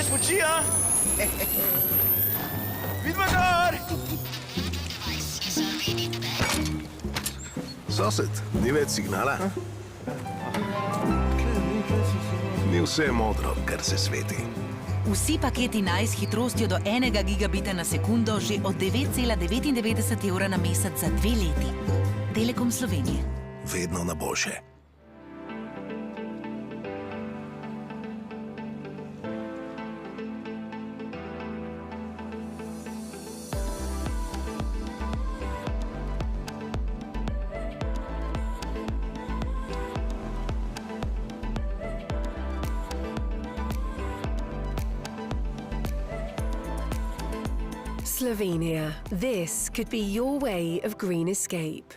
več moči, a? Vidva gor! Sosed, ni več signala? Ni vse modro, kar se sveti. Vsi paketi naj s hitrostjo do 1 gigabita na sekundo že od 9,99 evra na mesec za 2 leti. Telekom Slovenije. Vedno na boljše. Slovenia, this could be your way of green escape.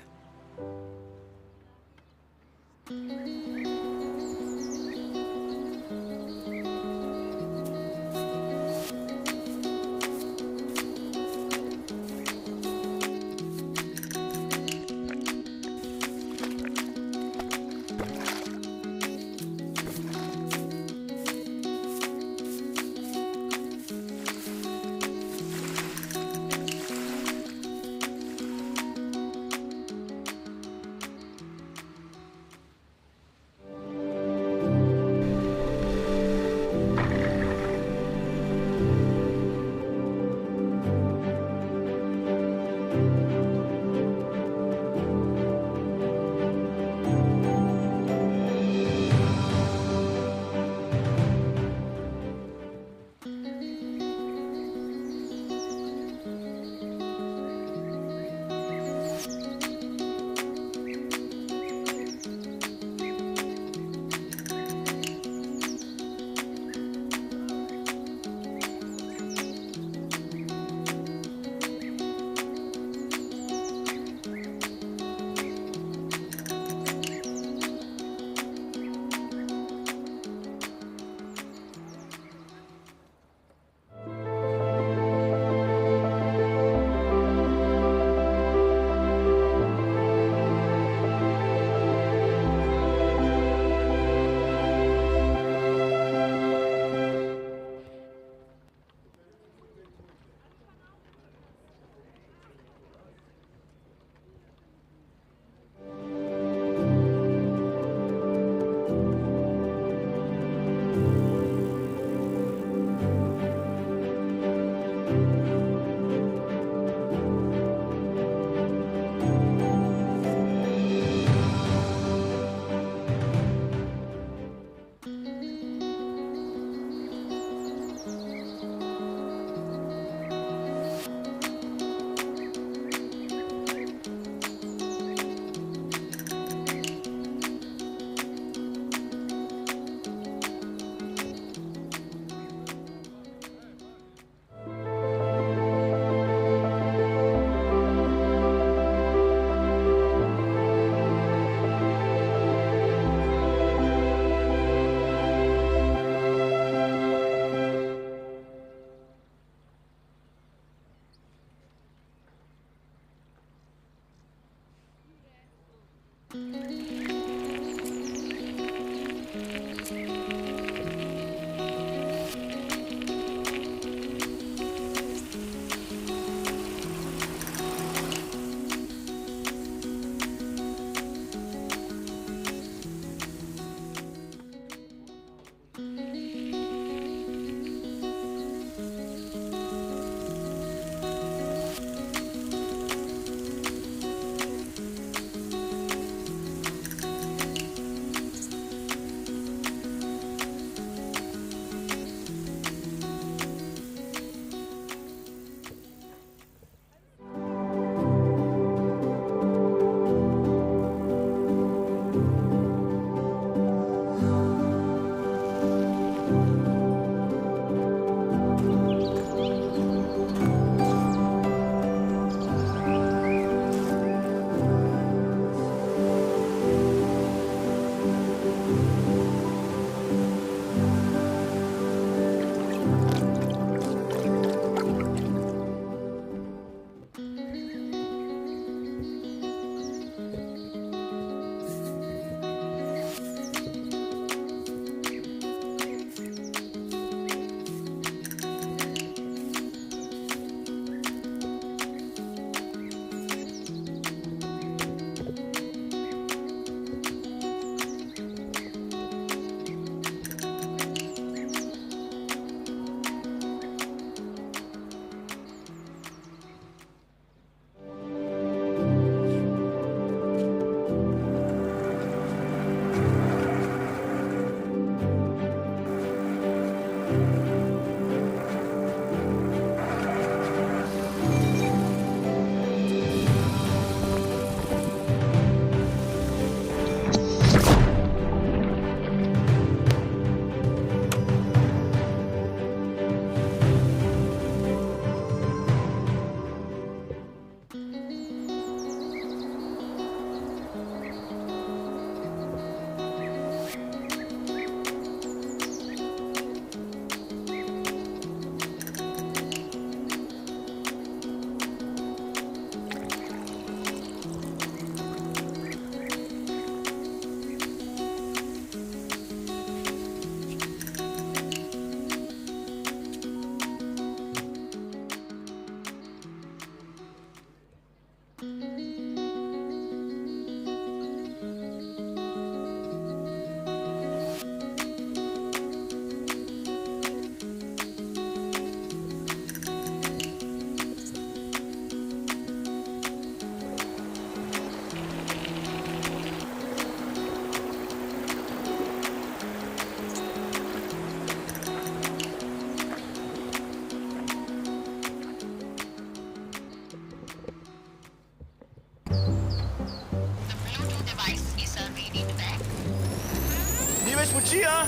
Ni več moči, a?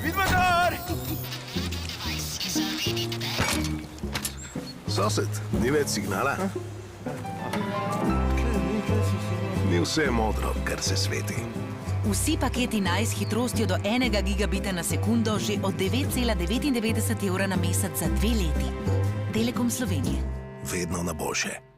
Vidva gor! Sosed, ni več signala? Ni vse modro, kar se sveti. Vsi paketi naj s hitrostjo do 1 gigabita na sekundo že od 9,99 evra na mesec za 2 leti. Telekom Slovenije. Vedno na boljše.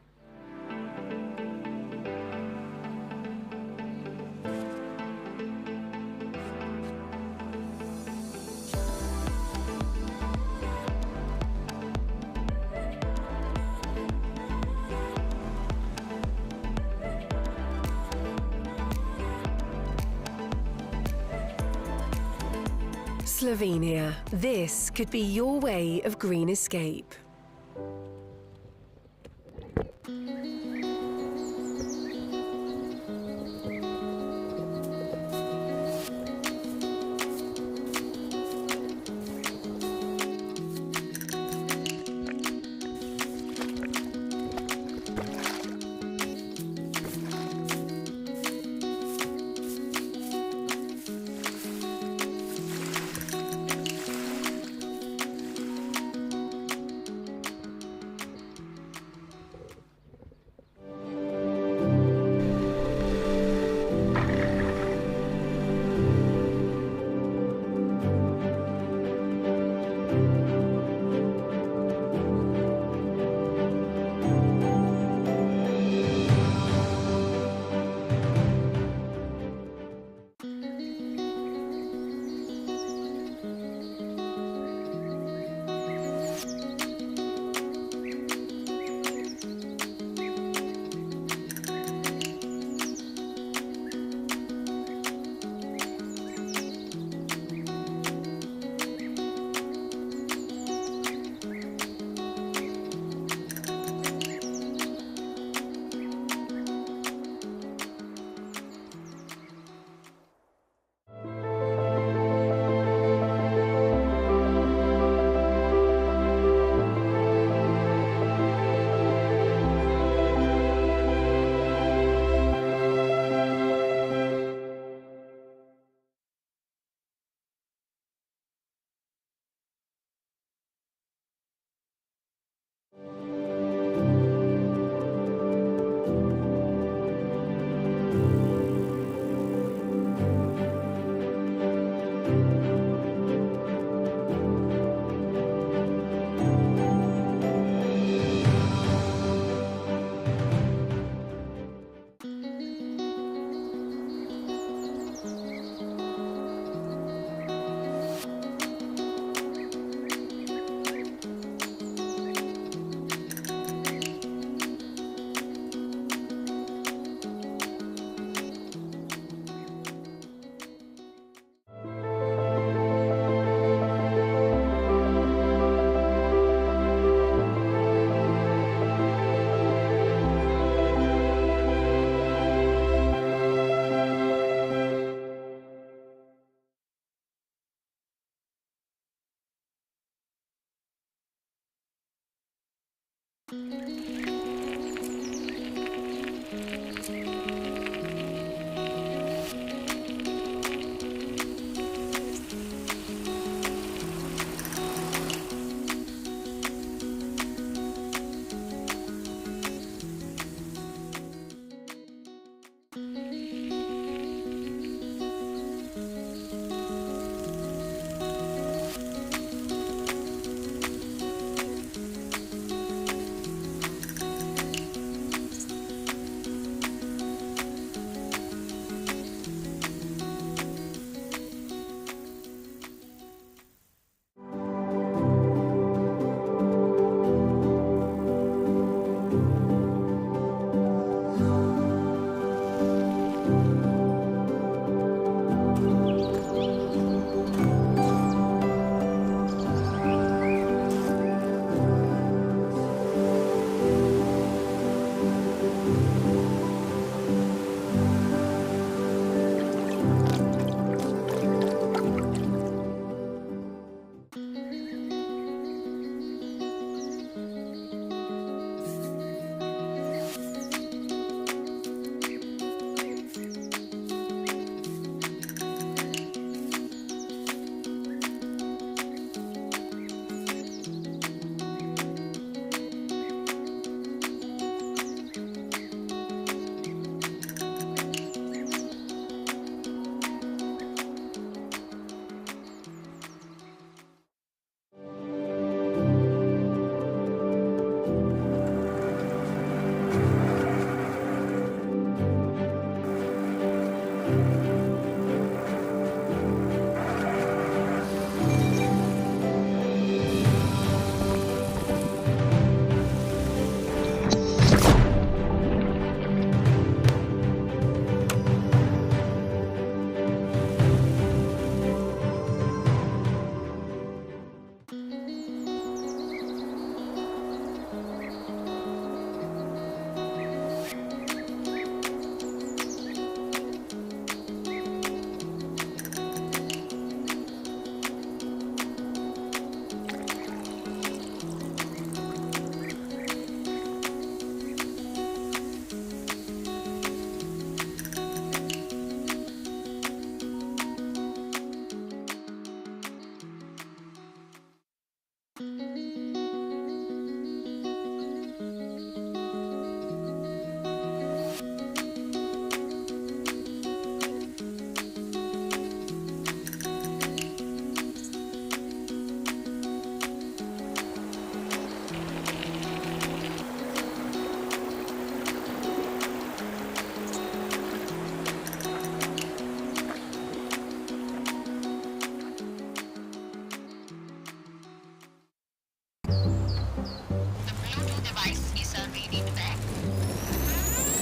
Slovenia. This could be your way of green escape.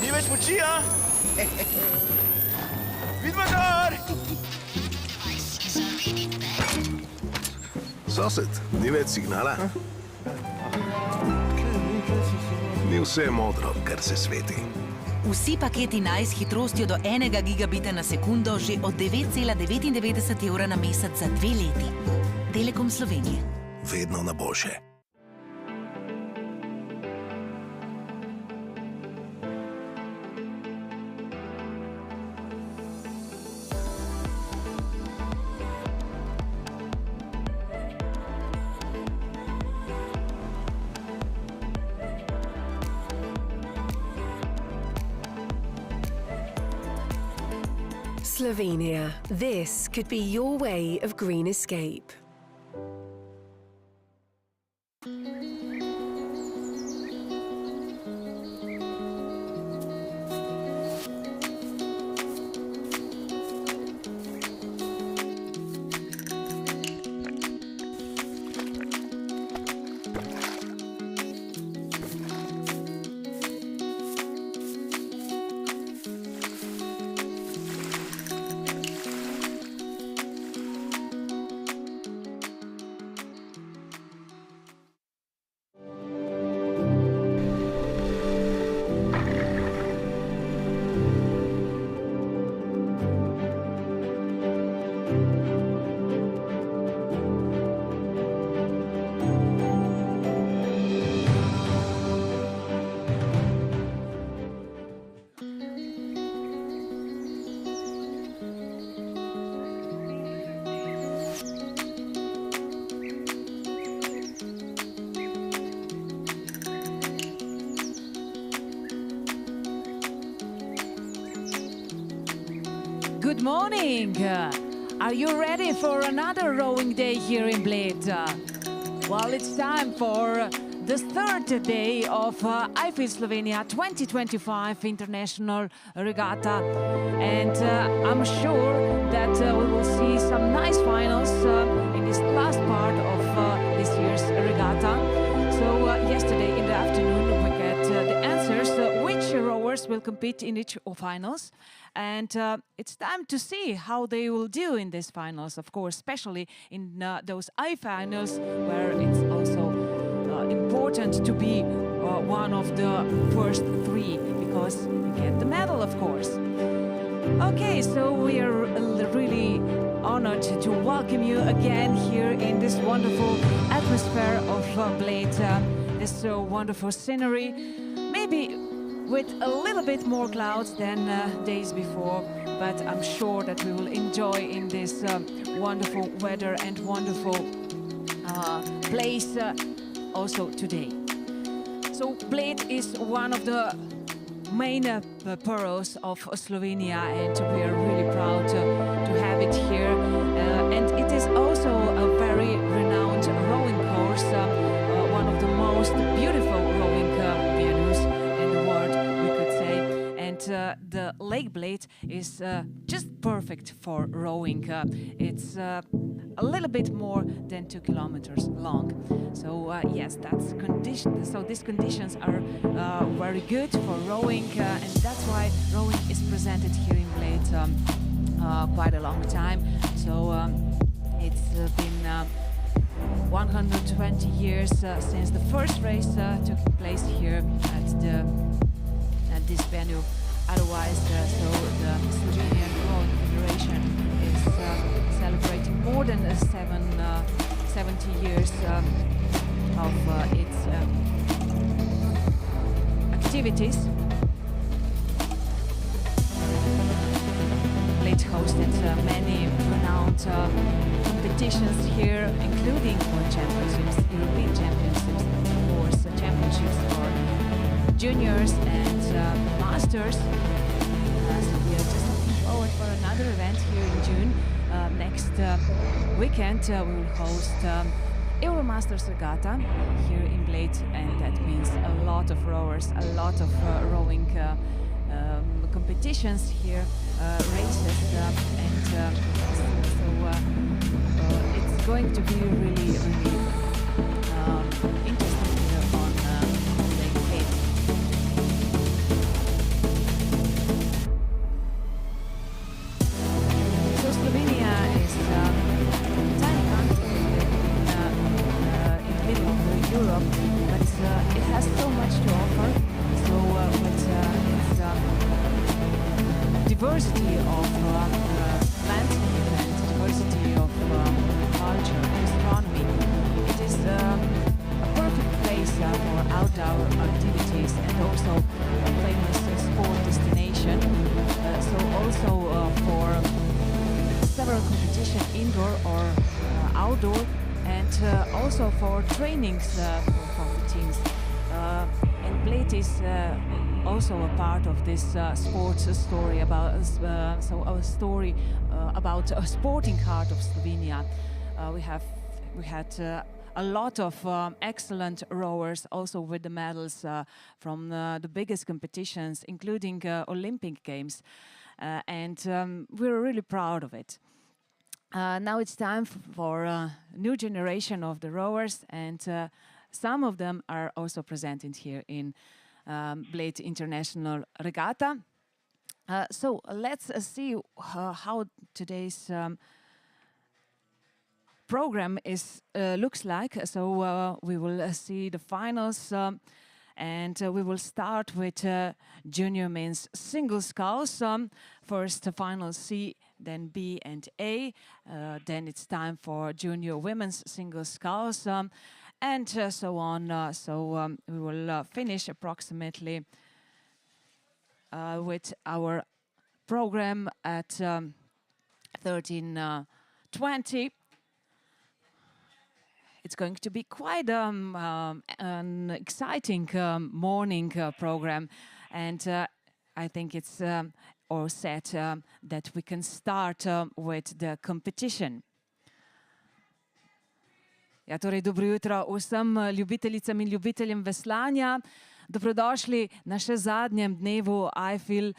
Ni več moči, a? Vidva gor! Sosed, ni več signala. Ni vse modro, kar se sveti. Vsi paketi naj s hitrostjo do 1 gigabita na sekundo že od 9,99 evra na mesec za 2 leti. Telekom Slovenije. Vedno na boljše. Slovenia. This could be your way of green escape. Good morning. Are you ready for another rowing day here in Bled? Well, it's time for the third day of IFIL Slovenia 2025 International Regatta. And I'm sure that we will see some nice finals in this last part of this year's regatta. So yesterday in the afternoon we get the answers which rowers will compete in each finals. And it's time to see how they will do in these finals, of course, especially in those I-finals where it's also important to be one of the first three because you get the medal, of course. Okay, so we are really honored to welcome you again here in this wonderful atmosphere of Bled, this wonderful scenery. Maybe with a little bit more clouds than days before, but I'm sure that we will enjoy in this wonderful weather and wonderful place also today. So Bled is one of the main boroughs of Slovenia, and we are really proud to have it here. And it is also a very renowned rowing course, one of the most beautiful rowing venues in the world, we could say. And the Lake Bled is just perfect for rowing. It's a little bit more than 2 kilometers long. So yes, that's condition. So these conditions are very good for rowing, and that's why rowing is presented here in Bled quite a long time. So it's been 120 years since the first race took place here at this venue. Otherwise, so the Slovenian Rowing Federation is celebrating more than 70 years of its activities. Bled hosted many renowned competitions here, including World Championships, European Championships, of course, championships for juniors and masters. So we are just looking forward for another event here in June. Next weekend we will host Euromasters Regatta here in Bled, and that means a lot of rowers, a lot of rowing competitions here, races, and so it's going to be really interesting here on Lake Bled. So Slovenia is a tiny country in the middle of Europe, but it has so much to offer. So with its diversity of landscape and diversity of culture, gastronomy, it is a perfect place for outdoor activities and also a famous sport destination. So also for several competitions, indoor or outdoor, and also for trainings for the teams. And Bled is also a part of this sports story about a story about a sporting heart of Slovenia. We had a lot of excellent rowers, also with the medals from the biggest competitions, including Olympic Games, and we're really proud of it. Now it's time for a new generation of the rowers, and some of them are also presented here in Bled International Regatta. So let's see how today's program looks like. So we will see the finals, and we will start with junior men's single sculls. First final C, then B and A. Then it's time for junior women's single sculls, and so on. So we will finish approximately with our program at 13:20. It's going to be quite an exciting morning program, and I think it's all set that we can start with the competition. Ja, torej, dobro jutro vsem ljubiteljicam in ljubiteljem veslanja. Dobrodošli na še zadnjem dnevu IFIL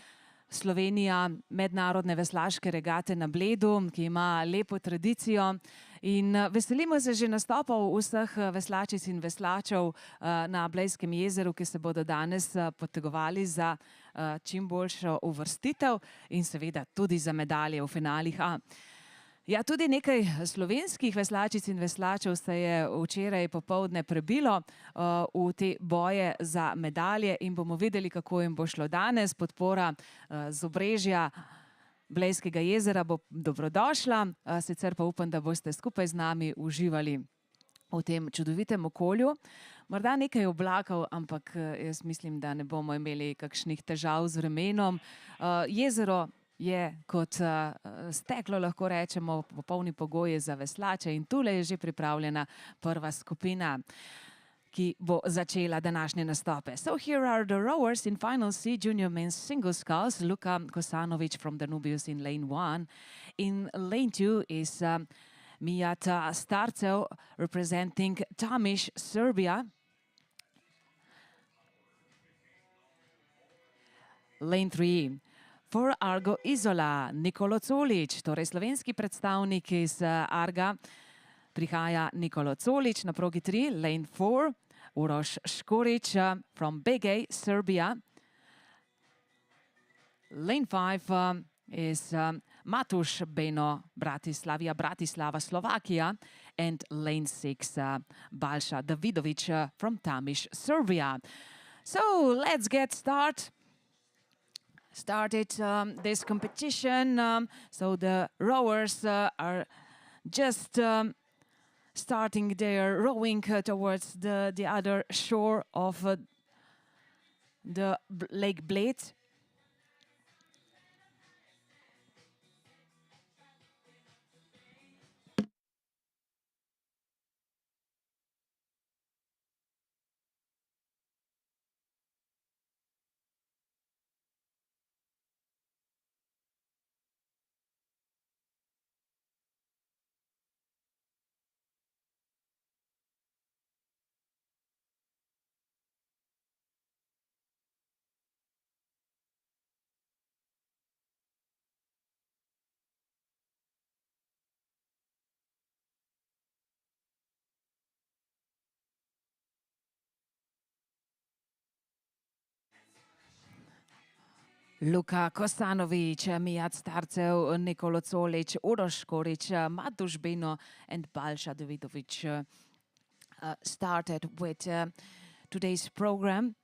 Slovenija mednarodne veslaške regate na Bledu, ki ima lepo tradicijo. In veselimo se že nastopov vseh veslačic in veslačev na Blejskem jezeru, ki se bodo danes potegovali za čim boljšo uvrstitev in seveda tudi za medalje v finalih A. Ja, tudi nekaj slovenskih veslačic in veslačev se je včeraj popoldne prebilo v te boje za medalje in bomo videli, kako jim bo šlo danes. Podpora z obrežja Blejskega jezera bo dobrodošla, sicer pa upam, da boste skupaj z nami uživali v tem čudovitem okolju. Morda nekaj oblakov, ampak jaz mislim, da ne bomo imeli kakšnih težav z vremenom. Jezero je kot steklo, lahko rečemo, popolni pogoji za veslače in tule je že pripravljena prva skupina, ki bo začela današnje nastope. So here are the rowers in Final C Junior Men's Single Sculls. Luka Kosanovic from Danubius in lane 1. In lane 2 is Mijat Starcev representing Tomish, Serbia. Lane 3. For Argo Izola, Nikolo Colić, torej slovenski predstavnik iz Arga, prihaja Nikolo Colić na progi 3, lane 4, Uroš Škorić from Begej, Serbia. Lane 5 is Matuš Beno, Bratislava, Slovakia, and lane 6, Balša Davidović from Tomish, Serbia. So let's get started this competition. So the rowers are just starting their rowing towards the other shore of the Lake Bled. Luka Kosanovic, Mijat Starcev, Nikolo Colić, Uroš Škorić, Matuš Beno and Balša Davidović started with today's program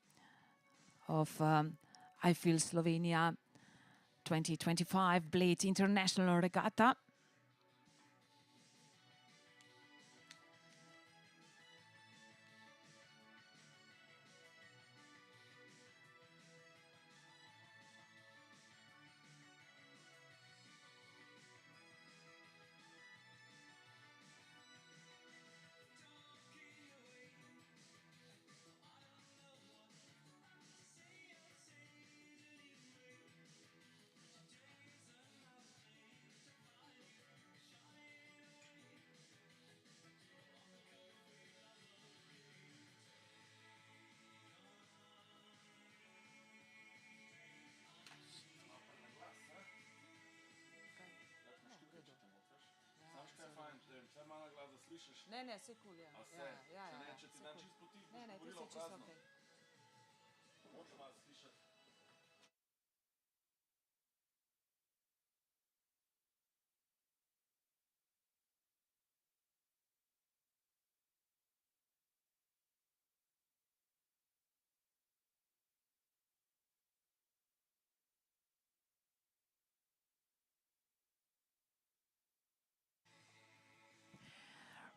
of IFIL Slovenia 2025 Bled International Regatta. Ne, se kul, ja. Če ti dan čisto potih, ne, ti si čisto okej.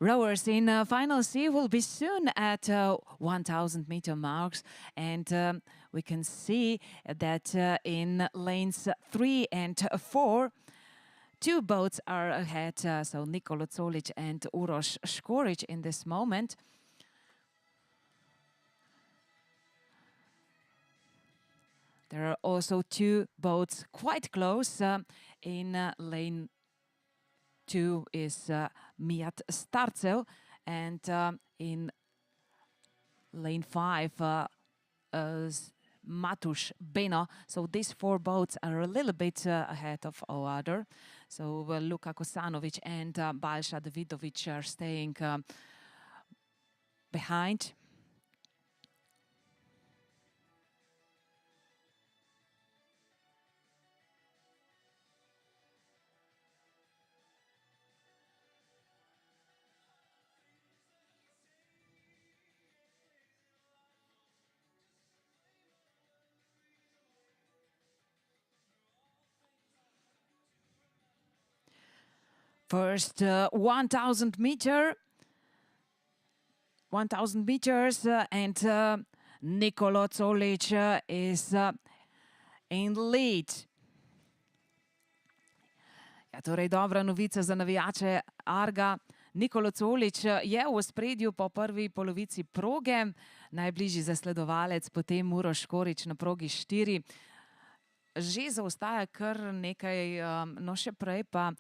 Rowers in Final C will be soon at 1,000-meter marks, and we can see that in lanes 3 and 4, two boats are ahead, so Nikolo Colić and Uroš Škorić in this moment. There are also two boats quite close. In lane 2 is Mijat Starcev, and in lane 5 Matuš Beno. So these 4 boats are a little bit ahead of our other. So Luka Kosanovic and Balša Davidovic are staying behind. First 1,000 meters, and Nikola Colic is in lead. Ja, torej dobra novica za navijače Arga. Nikola Colic je v ospredju po prvi polovici proge, najbližji zasledovalec, potem Uroš Škorić na progi 4. Že zaostaja kar nekaj, no še prej pa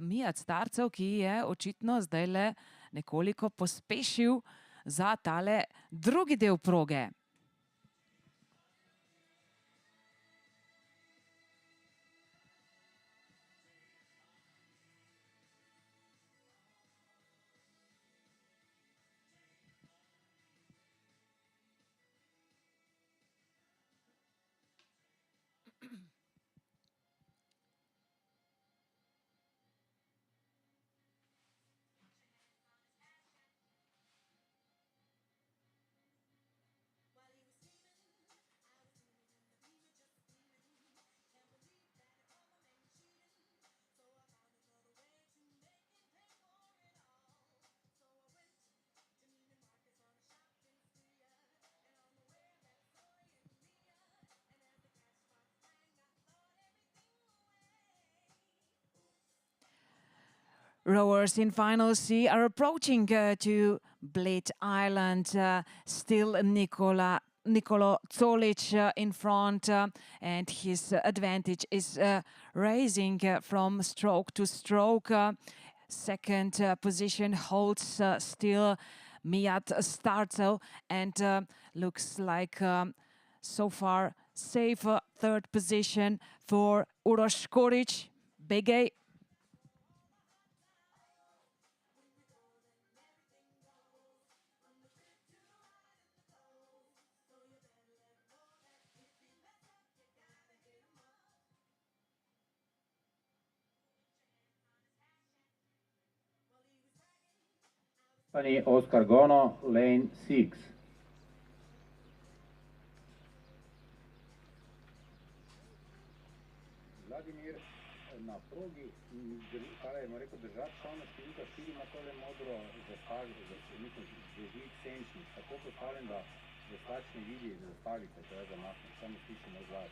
Mijat Starcev, ki je očitno zdajle nekoliko pospešil za tale drugi del proge. Rowers in Final C are approaching to Bled Island. Still Nikola Colic in front, and his advantage is rising from stroke to stroke. Second position holds still Mijat Starcev, and looks like so far safe third position for Uroš Škorić. Big A. Oscar Gono, lane 6. Vladimir na progi, kaj je rekel, držati šalna številka 4 ima tole modro zastavico, mislim, senčnik, tako postavljen, da veslač ne vidi zastavice, to je zamaknjen, samo slišimo glas.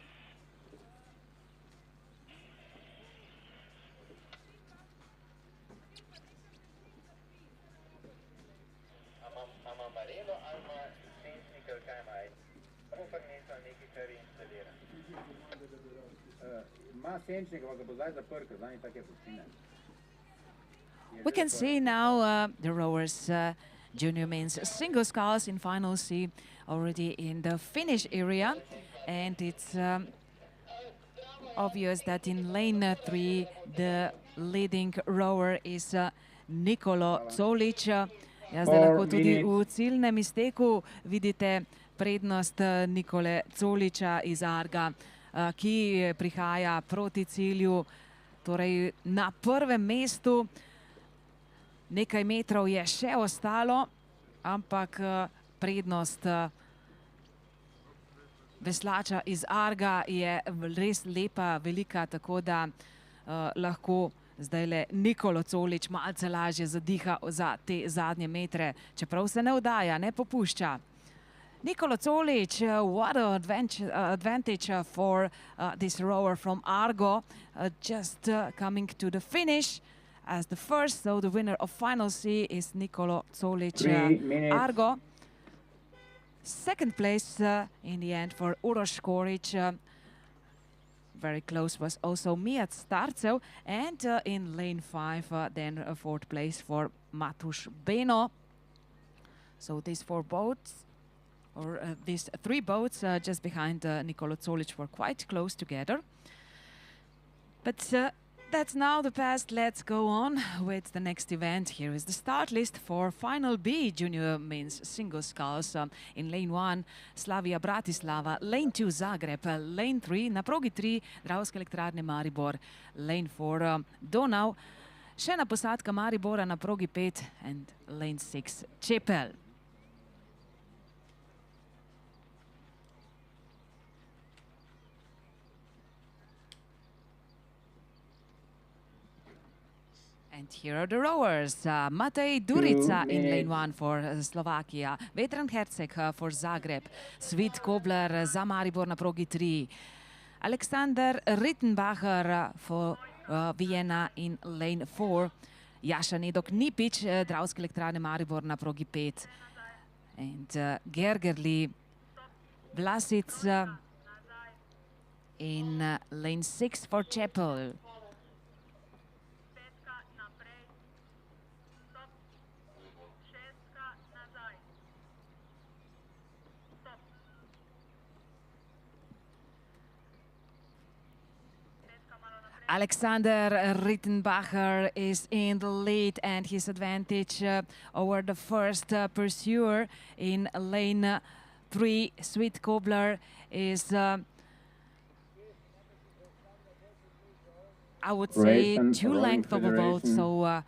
Ima marelo ali ima senčnik ali kaj ima? Kako prinesel nekaj, kar je instaliran? Ima senčnik, pa ga bo zdaj zaprl, ker zdaj ni take puščine. We can see now the rowers junior men's single sculls in Final C already in the finish area, and it's obvious that in lane 3 the leading rower is Nikola Colic. Ja, zdaj lahko tudi v ciljnem izteku vidite prednost Nikole Colića iz Arga, ki prihaja proti cilju, torej na prvem mestu. Nekaj metrov je še ostalo, ampak prednost veslača iz Arga je res lepa, velika, tako da lahko zdajle Nikola Colić malce lažje zadiha za te zadnje metre, čeprav se ne vdaja, ne popušča. Nikola Colić, what an advantage for this rower from Argo, just coming to the finish as the first, so the winner of Final C is Nikola Colić, Argo. Second place in the end for Uroš Škorić, Very close was also Mijat Starcev, and in lane 5, then fourth place for Matúš Beno. So these four boats, or these three boats just behind Nikola Zolic were quite close together. But that's now the past. Let's go on with the next event. Here is the start list for Final B Junior Men's Single Sculls. In lane 1, Slavia Bratislava. Lane 2, Zagreb. Lane 3, na progi 3, Dravske elektrarne Maribor. Lane 4, Donau. Še ena posadka Maribora na progi 5 and lane 6, Čepel. And here are the rowers. Matej Durica in lane 1 for Slovakia. Vetran Herceg for Zagreb. Svit Kobler za Maribor na progi 3. Alexander Rittenbacher for Vienna in lane 4. Jaša Nedok Nipič, Dravske elektrarne Maribor na progi 5. And Gergerli Vlasic in lane 6 for Čepel. Alexander Rittenbacher is in the lead, and his advantage over the first pursuer in lane 3, Svit Kobler, is I would say 2 lengths of a boat, so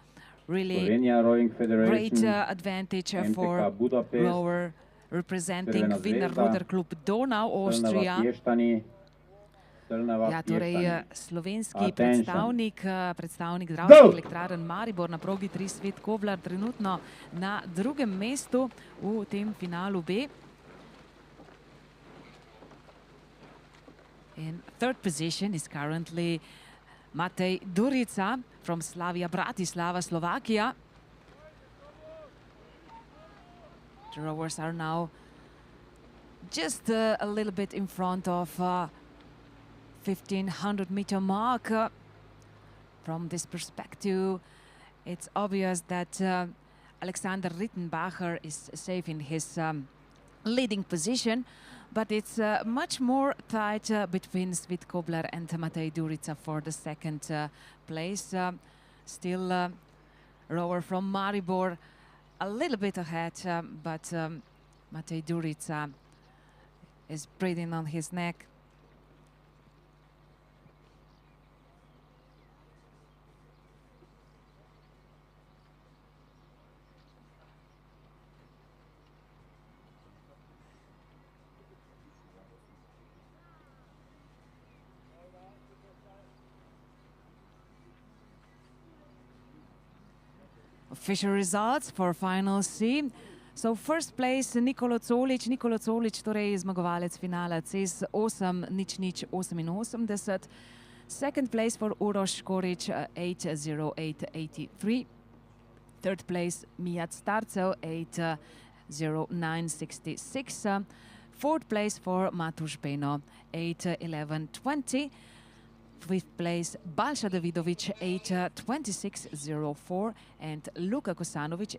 really great advantage for rower representing Wiener Ruder Club Donau, Austria. Ja, torej slovenski predstavnik Dravskih elektrarn Maribor na progi 3, Svit Kobler, trenutno na drugem mestu v tem finalu B. In third position is currently Matej Durica from Slavia Bratislava, Slovakia. The rowers are now just a little bit in front of 1500-meter mark. From this perspective, it's obvious that Alexander Rittenbacher is safe in his leading position, but it's much more tight between Svit Kobler and Matej Durica for the second place. Still rower from Maribor a little bit ahead, but Matej Durica is breathing on his neck. Official results for Final C. So first place Nikola Zolic. Nikola Zolic torej zmagovalec finala CES 8:00:88. Second place for Uroš Škorić 8:08:83. Third place Mijat Starcev 8:09:66. Fourth place for Matúš Beno 8:11:20. Fifth place Balša Davidović 8:26:04, and Luka Kosanović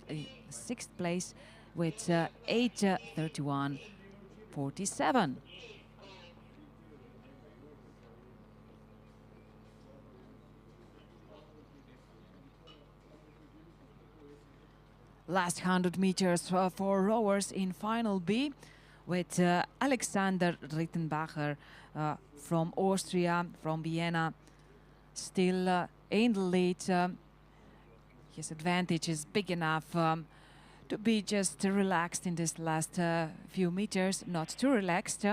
sixth place with 8:31:47. Last 100 meters for rowers in Final B, with Alexander Rittenbacher from Austria, from Vienna, still in the lead. His advantage is big enough to be just relaxed in this last few meters, not too relaxed.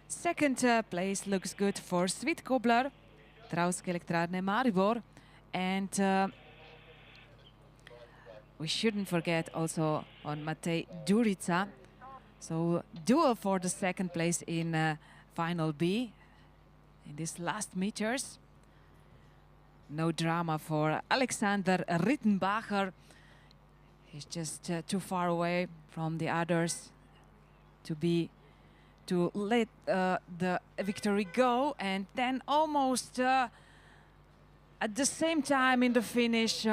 Second place looks good for Svit Kobler, Dravske elektrarne Maribor, and we shouldn't forget also on Matej Durica. So duel for the second place in Final B in these last meters. No drama for Alexander Rittenbacher. He's just too far away from the others to be to let the victory go, and then almost at the same time in the finish,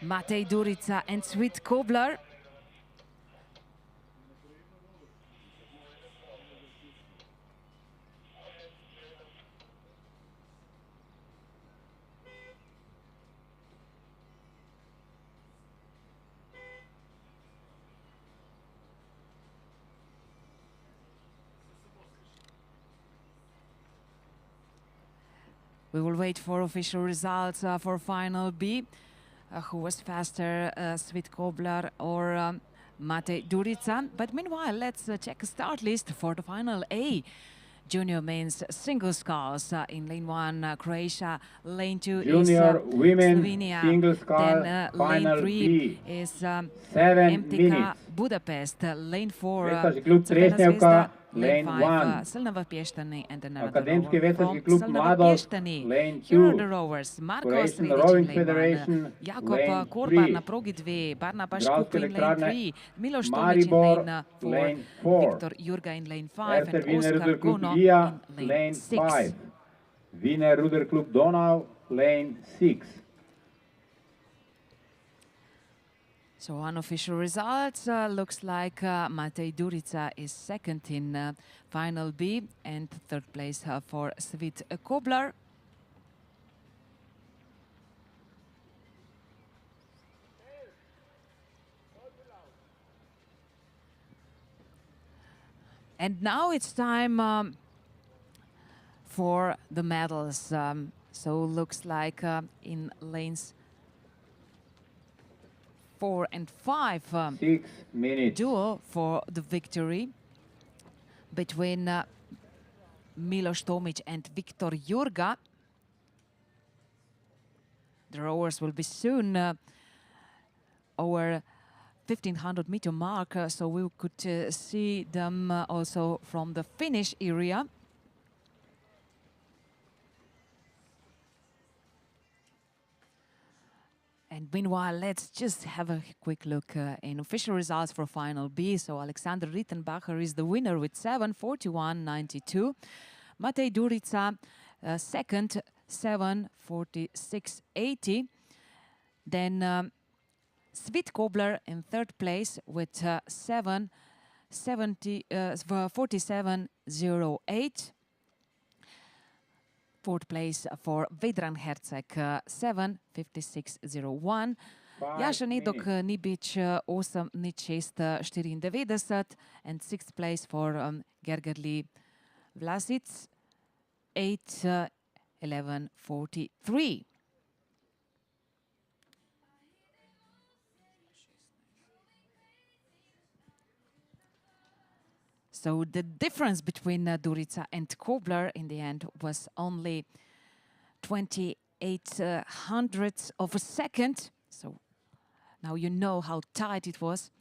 Matej Durica and Sweet Kobler. We will wait for official results for final B. Who was faster, Sweet Kobler or Matej Durica? But meanwhile, let's check a start list for the final A. Junior men's single sculls in lane 1, Croatia. Lane 2 Junior is women Slovenia. single scull Then lane final 3 B. is 7 MTK minutes. Budapest. Lane 4, Veslaški klub Crvena Trešnjevka, Zvezda. lane Lane 5, 1. Slnava Pještani, and another Akademski rower veslaški from klub Slnava Mladost, Pještani. lane Here are 2. the rowers. Marko Croatian Sredić Rowing in lane 1. Federation, Jakob lane Korbar 3. na progi 2. Barnabas Igralske Škup in lane elektrarne 3. Miloš Tomić in Maribor, lane 4. lane 4. Viktor Jurga in lane 5. RT And Wiener Oskar Ruder Klub Gono Ija, in lane lane 6. 5. Wiener Ruder Klub Donau, lane 6. So unofficial results looks like Matej Durica is second in final B and third place for Sweet Kobler. And now it's time for the medals. So looks like in lanes 4 and 5, 6 minutes. duel for the victory between Miloš Tomić and Viktor Jurga. The rowers will be soon over 1500 meter mark, so we could see them also from the finish area. And meanwhile, let's just have a quick look in official results for final B. So Alexander Rittenbacher is the winner with 7:41.92. Matej Durica second, 7:46.80. Then Sweet Kobler in third place with 47.08. Fourth place for Vedran Herceg, 7:56.01. Jaša Nedok Nibič 8:06.94. And sixth place for Gergerli Vlasic, 8:11.43. So the difference between Durica and Kobler in the end was only 28 hundredths of a second. So now you know how tight it was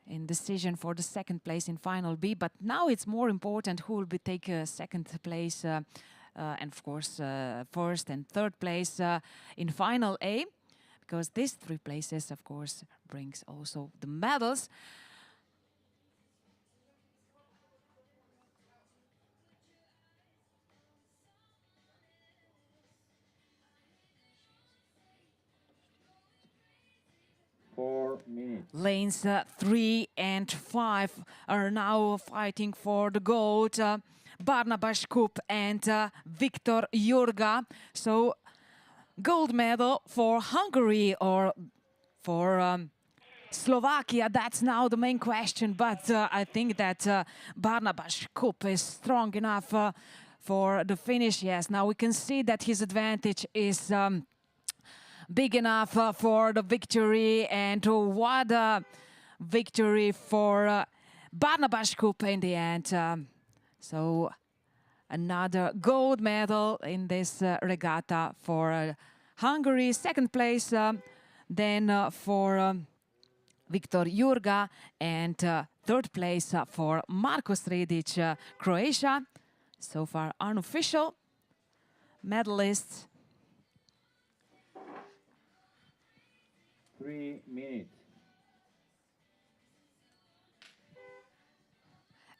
in decision for the second place in final B. But now it's more important who will be take second place and of course first and third place in final A, because these three places of course brings also the medals. Lanes 3 and 5 are now fighting for the gold. Barnabas Škup and Viktor Jurga. So gold medal for Hungary or for Slovakia, that's now the main question. But I think that Barnabas Škup is strong enough for the finish. Yes, now we can see that his advantage is big enough for the victory, and what a victory for Barnabas Škup in the end. So another gold medal in this regatta for Hungary. Second place then for Viktor Jurga, and third place for Marko Sredić, Croatia. So far unofficial medalists. 3 minutes.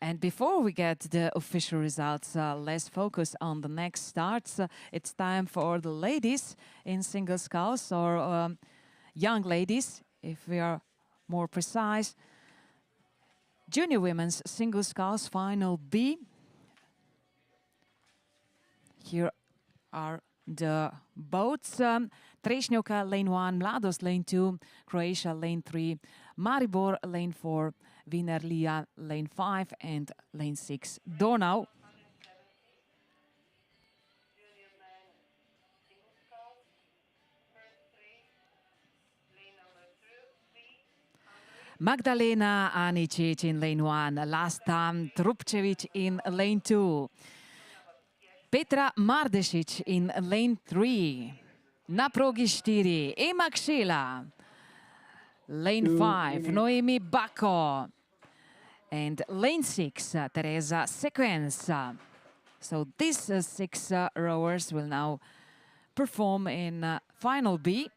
And before we get the official results, let's focus on the next starts. It's time for the ladies in single sculls, or young ladies, if we are more precise. Junior women's single sculls final B. Here are the boats. Trešnjevka lane 1, Mladost lane 2, Croatia lane 3, Maribor lane 4, Vinerlia lane 5 and lane 6, Donau. Magdalena Anicic in lane 1, Lasta Trupčević in lane 2, Petra Mardešić in lane 3, na progi 4, Ema Kšela, lane 5, Noemi Bako, and lane 6, Teresa Sequenza. So these 6 rowers will now perform in final B.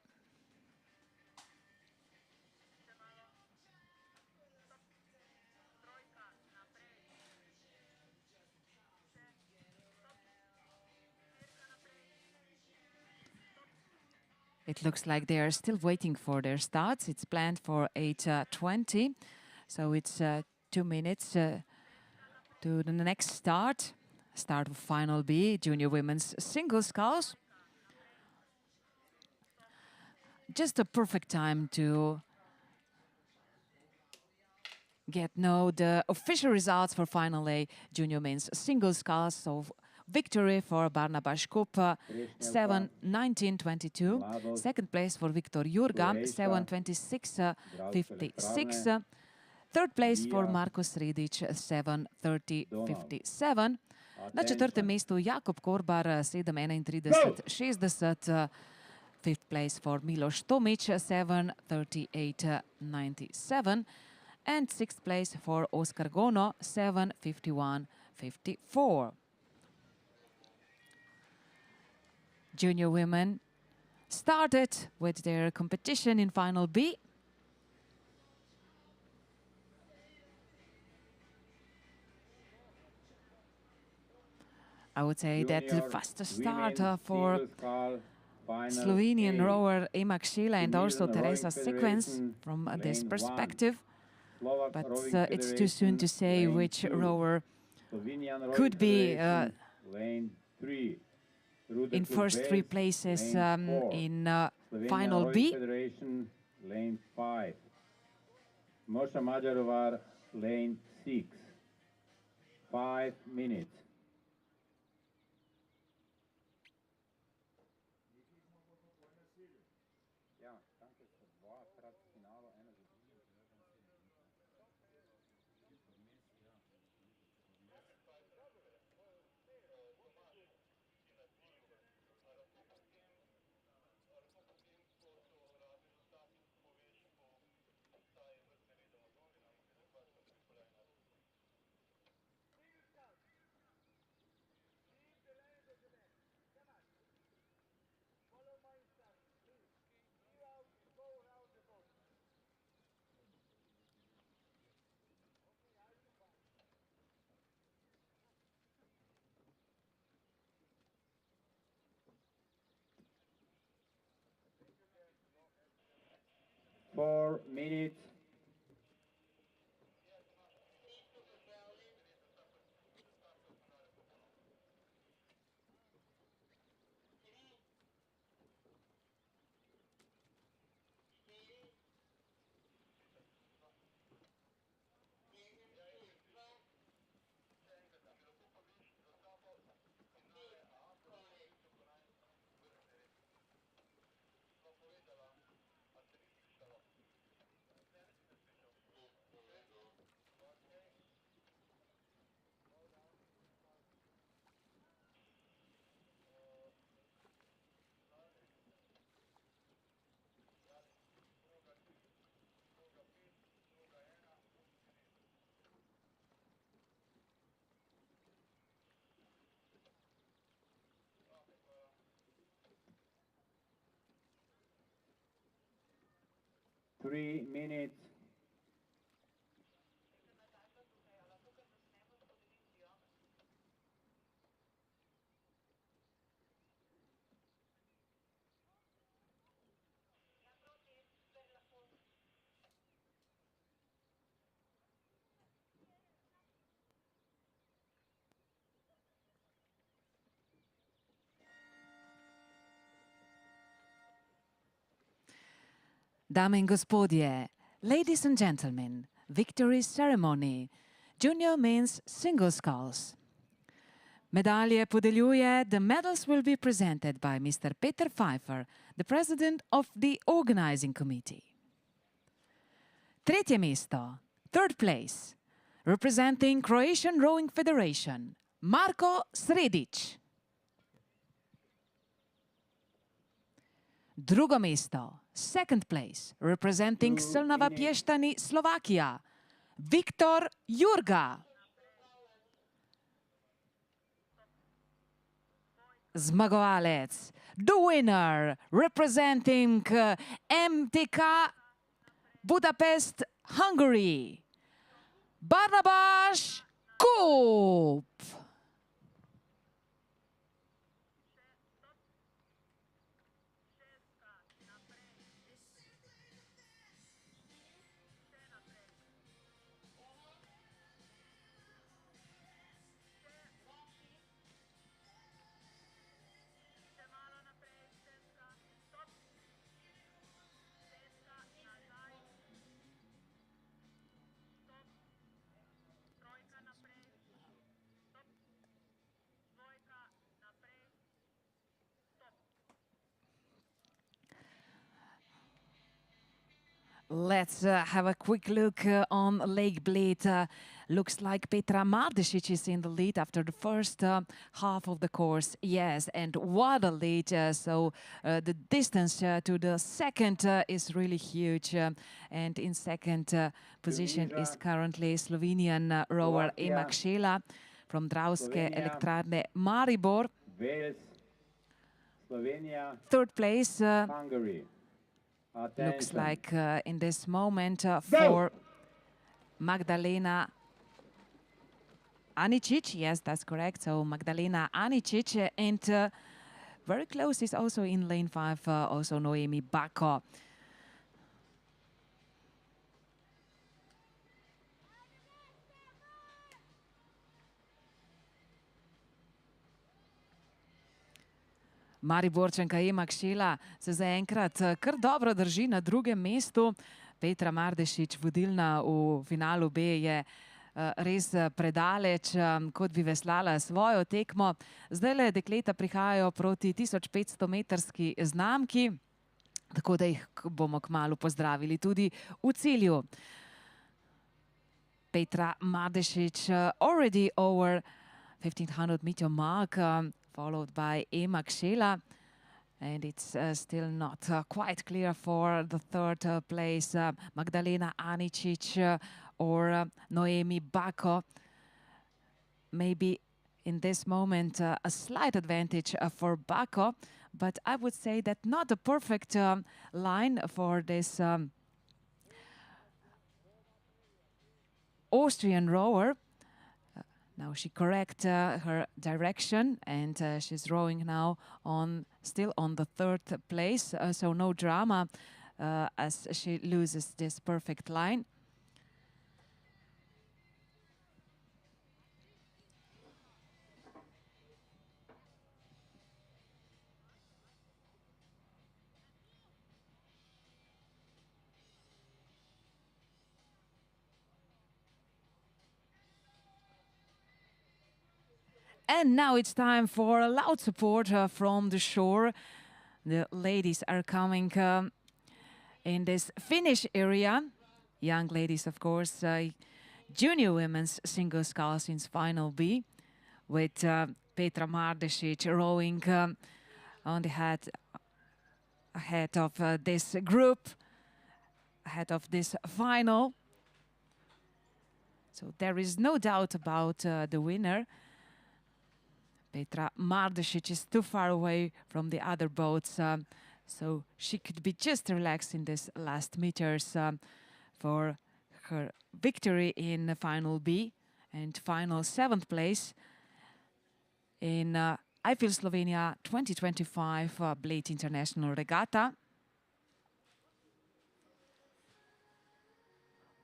It looks like they are still waiting for their starts. It's planned for 8:20, so it's 2 minutes to the next start. Start of final B, junior women's single sculls. Just a perfect time to get know the official results for final A, junior men's single sculls. So victory for Barnabas Kup, 7:19:22. Second place for Viktor Jurga, 7:26:56. Third place for Marko Sredić, 7:30:57. Na četrtem mestu Jakob Korbar, 7:31:60. Fifth place for Miloš Tomić, 7:38:97. And sixth place for Oskar Gono, 7:51:54. Junior women started with their competition in final B. I would say that the fastest start for Slovenian rower Ema Kšela and also Teresa Sequenz from this perspective. But it's too soon to say which rower could be in first 3 places in final B. Lane 5. Mosha Mađarovar, lane 6. 5 minutes. Four minutes. Three minutes. Dame in gospodje, ladies and gentlemen, victory ceremony, junior men's single sculls. Medalje podeljuje, the medals will be presented by Mr. Peter Pfeiffer, the president of the organizing committee. Tretje mesto, third place, representing Croatian Rowing Federation, Marko Sredić. Drugo mesto, second place, representing Slnava Pještani, Slovakia, Viktor Jurga. Zmagovalec, the winner, representing MTK Budapest, Hungary, Barnabas Kup. Let's have a quick look on Lake Bled. Looks like Petra Mardešić is in the lead after the first half of the course. Yes, and what a lead. So the distance to the second is really huge. And in second position is currently Slovenian rower Ema Kšela from Dravske Elektrarne Maribor. Wales, Slovenia, Third place. Hungary. Looks like in this moment for Magdalena Anicic. Yes, that's correct. So Magdalena Anicic, and very close is also in lane 5, also Noemi Bako. Mariborčanka Ema Kšela se zaenkrat kar dobro drži na drugem mestu. Petra Mardešić, vodilna v finalu B, je res predaleč, kot bi veslala svojo tekmo. Zdajle dekleta prihajajo proti 1500-metrski znamki, tako da jih bomo kmalu pozdravili tudi v cilju. Petra Mardešić already over 1500-meter mark, followed by Ema Kšela. And it's still not quite clear for the third place, Magdalena Anicic or Noemi Bako. Maybe in this moment a slight advantage for Bako, but I would say that not a perfect line for this Austrian rower. Now she corrects her direction, and she's rowing now still on the third place, so no drama as she loses this perfect line. And now it's time for a loud support from the shore. The ladies are coming in this finish area. Young ladies, of course. Junior women's single sculls in final B, with Petra Mardešić rowing on the ahead of this group, ahead of this final. So there is no doubt about the winner. Petra Mardešić is too far away from the other boats, so she could be just relaxed in this last meters for her victory in final B and final 7th place in IFIL Slovenia 2025 Bled International Regatta.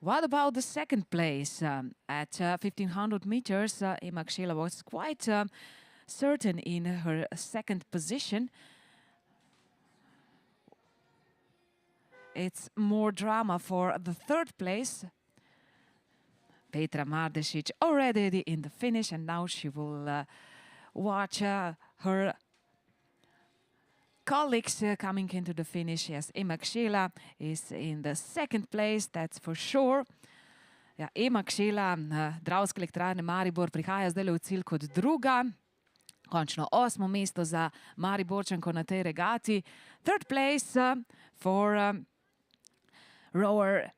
What about the second place? At 1500 meters, Ema Kšela was quite certain in her second position. it's more drama for the third place. Petra Mardešić already in the finish, and now she will watch her colleagues coming into the finish. Yes, Ema Kšela is in the second place, that's for sure. Ja, Ema Kšela, Dravske elektrarne Maribor, prihaja zdaj v cilj kot druga. Končno 8. mesto za Mariborčanko na tej regati. Third place for rower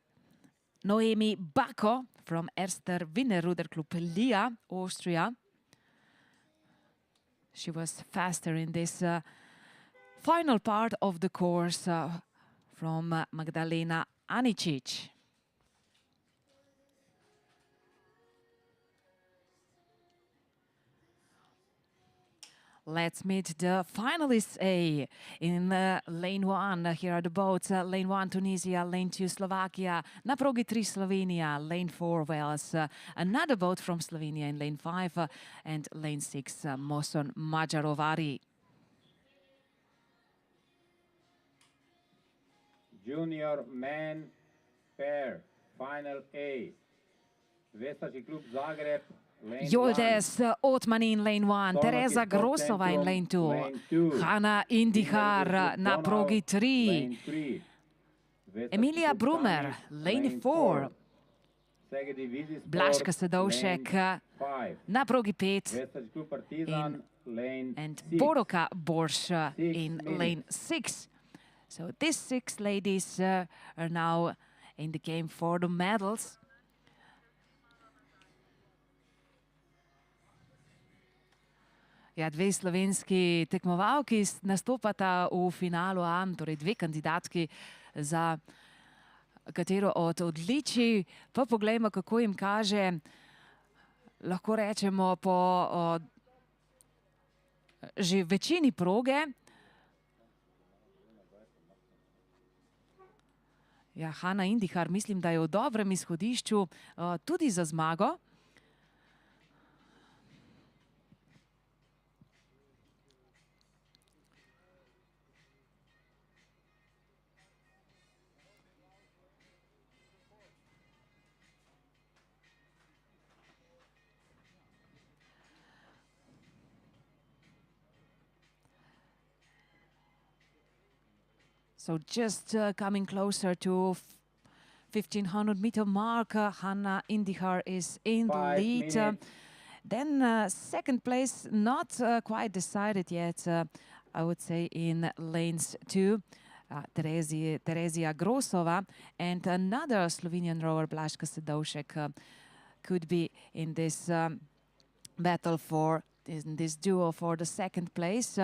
Noemi Bako from Erster Wiener Ruderklub Lia, Austria. She was faster in this final part of the course from Magdalena Anicic. Let's meet the finalists A in lane 1. Here are the boats. Lane 1 Tunisia, lane 2 Slovakia, na progi 3 Slovenia, lane 4 Wales, another boat from Slovenia in lane 5 and lane 6 Moson Magyarovari. Junior man pair, final A. Veslački klub Zagreb. Joldes Otmani in lane 1, Teresa Grosova in lane 2, Hanna Indihar na progi 3, Emilia Brumer, lane 4, Blažka Sedovšek na progi 5 and Boroka Borš in lane 6. So these 6 ladies are now in the game for the medals. Ja, dve slovenski tekmovalki nastopata v finalu A, torej dve kandidatki za katero od odličij. Pa poglejmo, kako jim kaže, lahko rečemo po že večini proge. Ja, Hanna Indihar, mislim, da je v dobrem izhodišču tudi za zmago. So just coming closer to 1500-meter mark, Hanna Indihar is in the lead. Then second place, not quite decided yet, I would say, in lanes 2. Terezija Grosova and another Slovenian rower, Blažka Sedovšek, could be in this battle in this duo for the second place.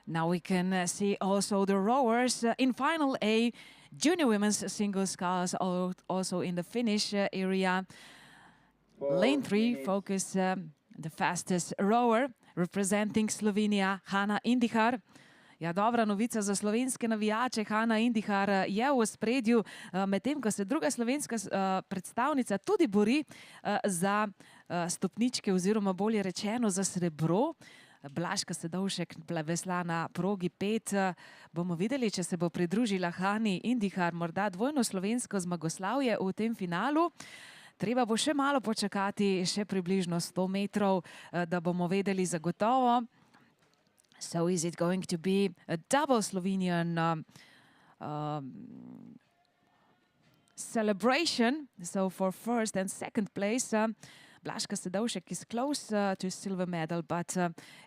Now we can see also the rowers in final A, junior women's single sculls also in the finish area. Lane 3 focus the fastest rower representing Slovenia, Hanna Indihar. Ja, dobra novica za slovenske navijače. Hanna Indihar je v ospredju, medtem ko se druga slovenska predstavnica tudi bori za stopničke oziroma bolje rečeno za srebro. Blažka Sedovšek vesla na progi 5. Bomo videli, če se bo pridružila Hanni Indihar, morda dvojno slovensko zmagoslavje v tem finalu. Treba bo še malo počakati, še približno 100 metrov, da bomo vedeli zagotovo. So is it going to be a double Slovenian celebration? So for first and second place, Blažka Sedovšek is close to silver medal, but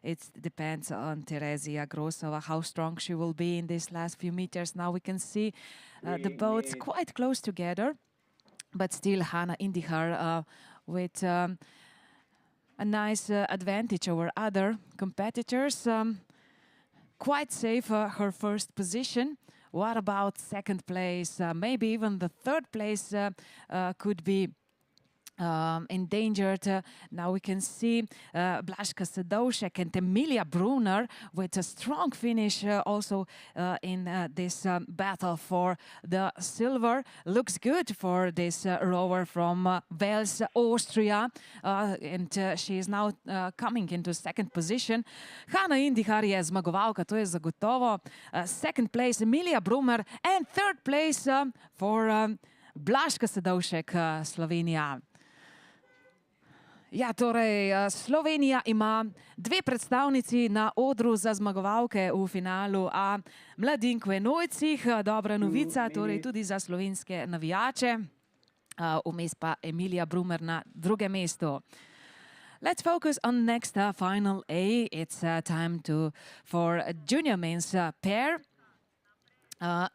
it depends on Terezija Grosova, how strong she will be in these last few meters. Now we can see the boats quite close together, but still Hanna Indihar with a nice advantage over other competitors. Quite safe her first position. What about second place? Maybe even the third place could be endangered. Now we can see Blažka Sedovšek and Emilia Brunner with a strong finish also in this battle for the silver. Looks good for this rower from Wales, Austria, and she is now coming into second position. Hanna Indihar je zmagovalka, to je zagotovo. Second place Emilia Brunner and third place for Blažka Sedovšek, Slovenija. Ja, torej, Slovenija ima dve predstavnici na odru za zmagovalke v finalu A mladink v enojcih. Dobra novica, torej tudi za slovenske navijače. Vmes pa Emilia Brunner na drugem mestu. Let's focus on next final A. It's time for a junior men's pair.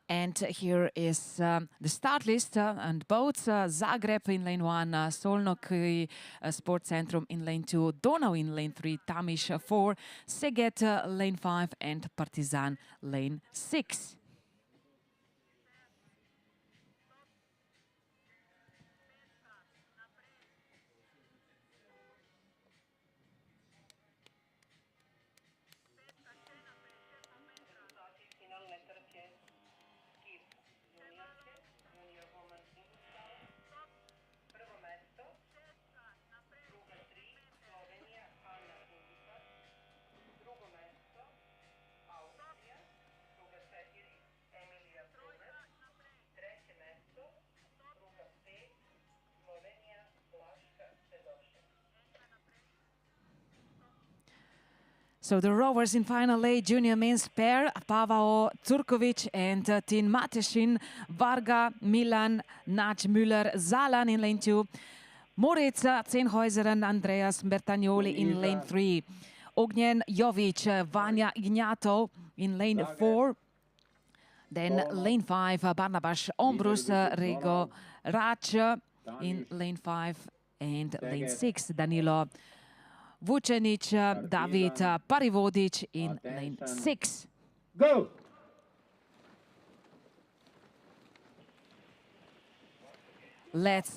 And here is the start list and boats. Zagreb in lane 1, Solnoki Sports Centrum in lane 2, Donau in lane 3, Tamiš 4, Szeged lane 5 and Partizan lane 6. So the rowers in final A junior men's pair, Pavao Turkovic and Tin Matešin, Varga, Milan, Nač Müller, Zalan in lane 2, Moritz Zenhäuseren, Andreas Bertagnoli in lane 3, Ognjen Jovic, Vanja Ignatov in lane 4, then lane 5, Barnabas Ombrus, Rego Rač in lane 5 and lane 6, Danilo Vučenić, David Parivodic in lane 6. Go! Let's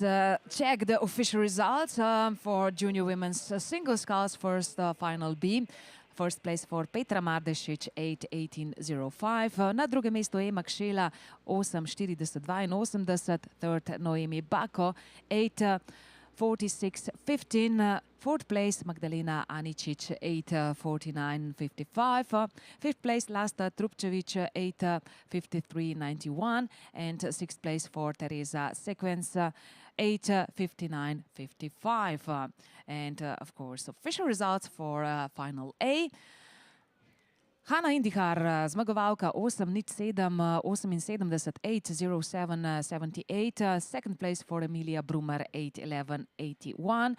check the official results for junior women's single sculls. First final B. First place for Petra Mardešić, 8:18.05. Na drugem mestu Ema Kšela, 8:40.82. Third Noemi Bako, 8:46.15. Fourth place Magdalena Aničić, 8:49.55. Fifth place Lasta Trupčević, 8:53.91. And sixth place for Teresa Sequence, 8:59.55. And of course, official results for final A. Hanna Indihar, zmagovalka 8:07.78. Second place for Emilia Brunner, 8:11.81.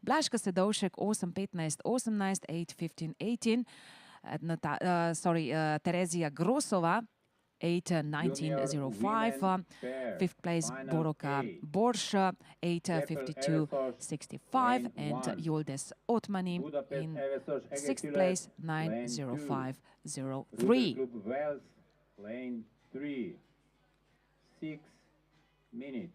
Blažka Sedovšek 8:15.18, 8:15.18. Terezija Grosova 8:19.05. Fifth place Boroka Borš, 8:52.65. And Yildiz Otmani in sixth place, 9:05.03. Lane 3, 6 minutes.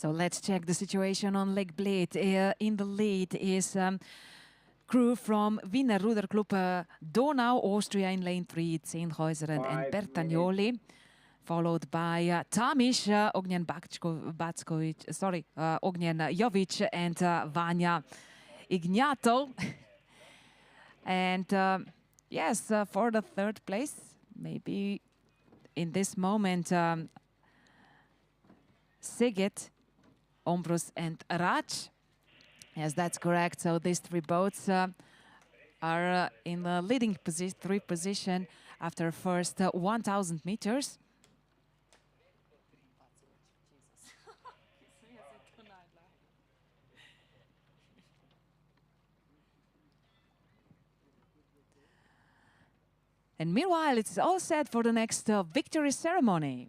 So let's check the situation on Lake Bled. In the lead is crew from Wiener Ruderclub Donau, Austria in lane 3, Zenhäuseren and Bertagnoli. Followed by Tamiš, Ognjen Jovic and Vanja Ignatov. And yes, for the third place, maybe in this moment, Sigit, Ombrus and Raj. Yes, that's correct. So these three boats are in the leading position after first 1,000 meters. And meanwhile, it's all set for the next victory ceremony.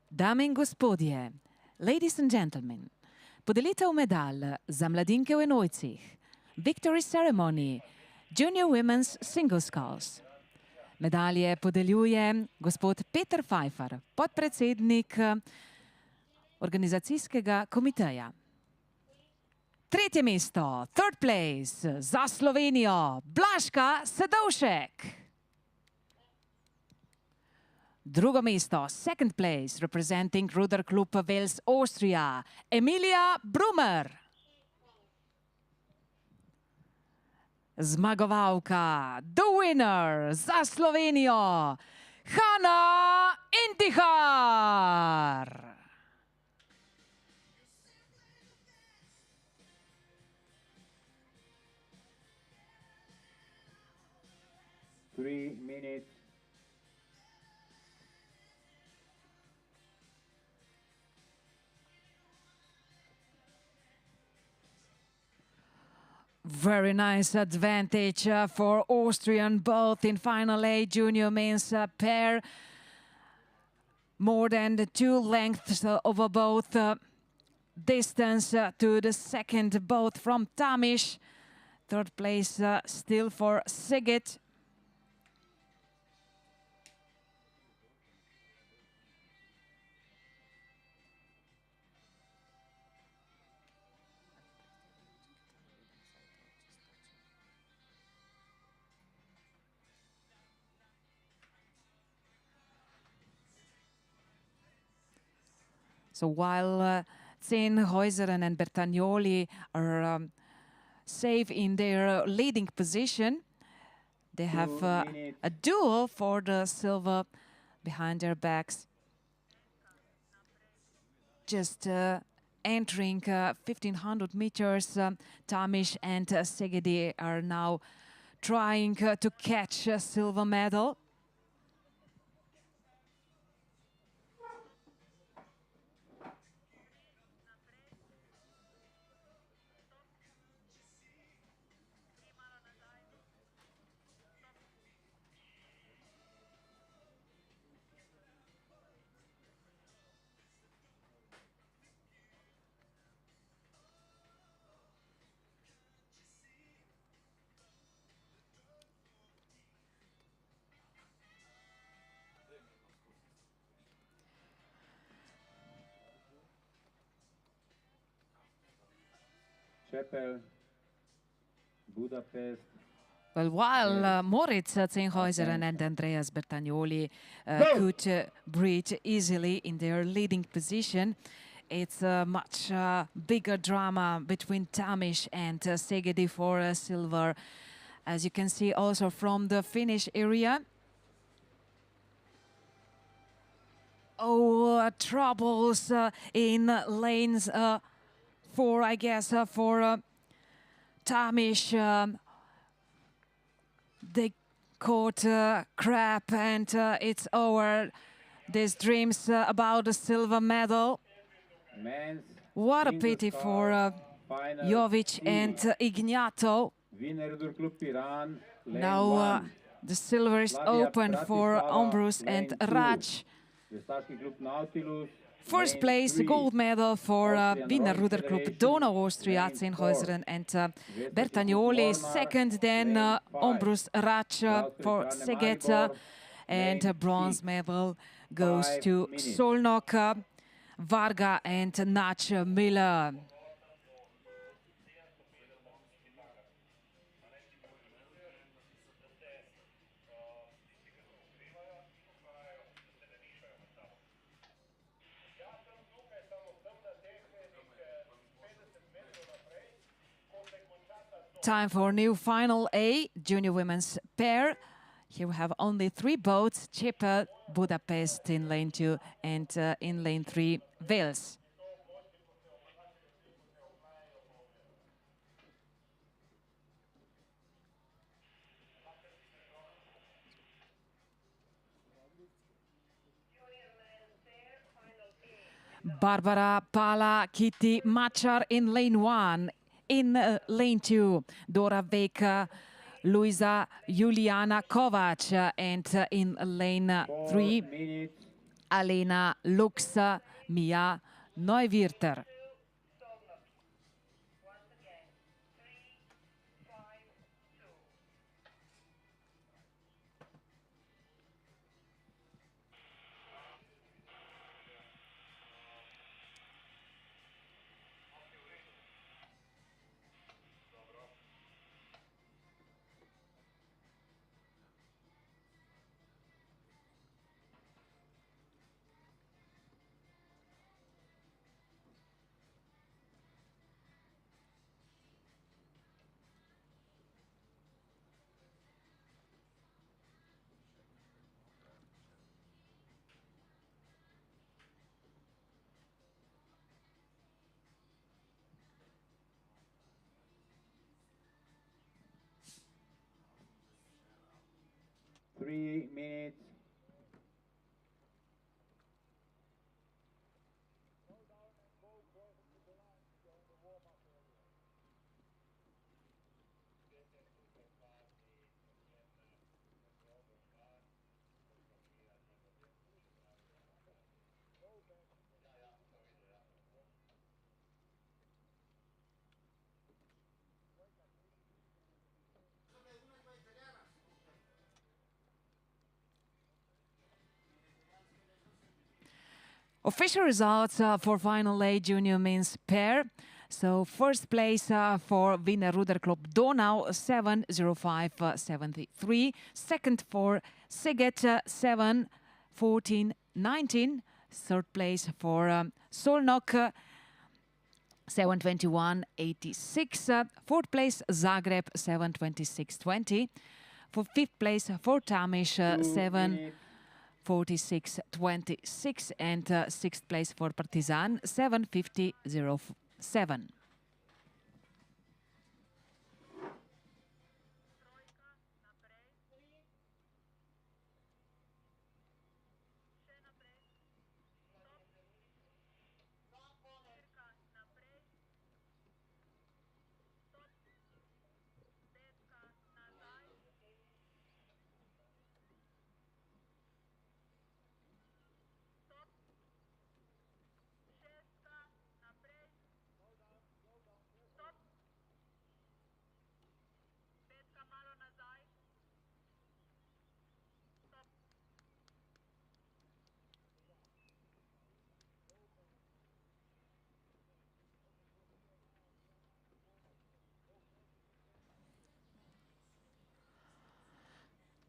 Dame in gospodje, ladies and gentlemen, podelitev medalj za mladinke v enojcih, victory ceremony, junior women's single sculls. Medalje podeljuje gospod Peter Pfeiffer, podpredsednik organizacijskega komiteja. Tretje mesto, third place, za Slovenijo, Blažka Sedovšek. Drugo mesto, second place, representing Ruder Club Wales, Austria, Emilia Brumer. Zmagovalka, the winner, za Slovenijo, Hanna Intihar. Very nice advantage for Austrian, both in final A junior men's pair. More than the 2 lengths over both distance to the second boat from Tamiš. Third place still for Sigit. So while Zehn-Häuseren and Bertagnoli are safe in their leading position, they have a duel for the silver behind their backs. Just entering 1,500 meters, Tamiš and Szegedi are now trying to catch a silver medal. Well, while Moritz Zehn-Häuseren and Andreas Bertagnoli could breathe easily in their leading position, it's a much bigger drama between Tamiš and Szegedi for silver, as you can see also from the finish area. Oh, troubles in lanes 4, I guess, for Tamiš. They caught crab and it's over. These dreams about a silver medal. What a pity for Jovic and Ignato. Now the silver is open for Ombrus and Raj. First place, the gold medal for Wiener Ruder Club Donau Austria, Zehn-Häuseren and Bertagnoli. Second, then Ombrus Raj for Szeged. And a bronze medal goes to Solnok, Varga and Nach Miller. Time for new final A, junior women's pair. Here we have only 3 boats, Chipre, Budapest in lane 2 and in lane 3, Wales. Barbara Pala, Kitty Machar in lane 1. In lane 2, Dora Veka, Luisa Juliana Kovac, and in lane 3, Alena Lux, Mia Neuwirter. Three minutes. Official results for final A junior men's pair. So first place for Wiener Ruderclub Donau 7:05:73. Second for Siget 7:14:19. Third place for Solnok 7:21:86. Fourth place Zagreb 7:26:20. For fifth place for Tamish 7:46:26, and sixth place for Partizan 7:50:07.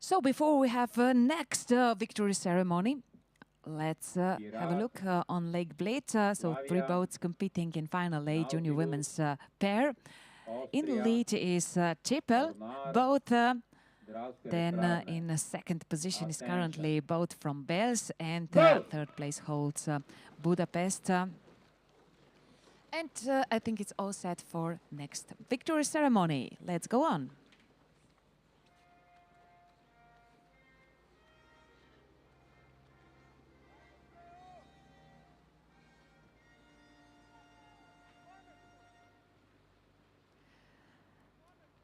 So before we have next victory ceremony, let's have a look on Lake Bled. So 3 boats competing in final A junior women's pair. In the lead is Chipre, both. Then in second position is currently both from Wales, and third place holds Budapest. And I think it's all set for next victory ceremony. Let's go on.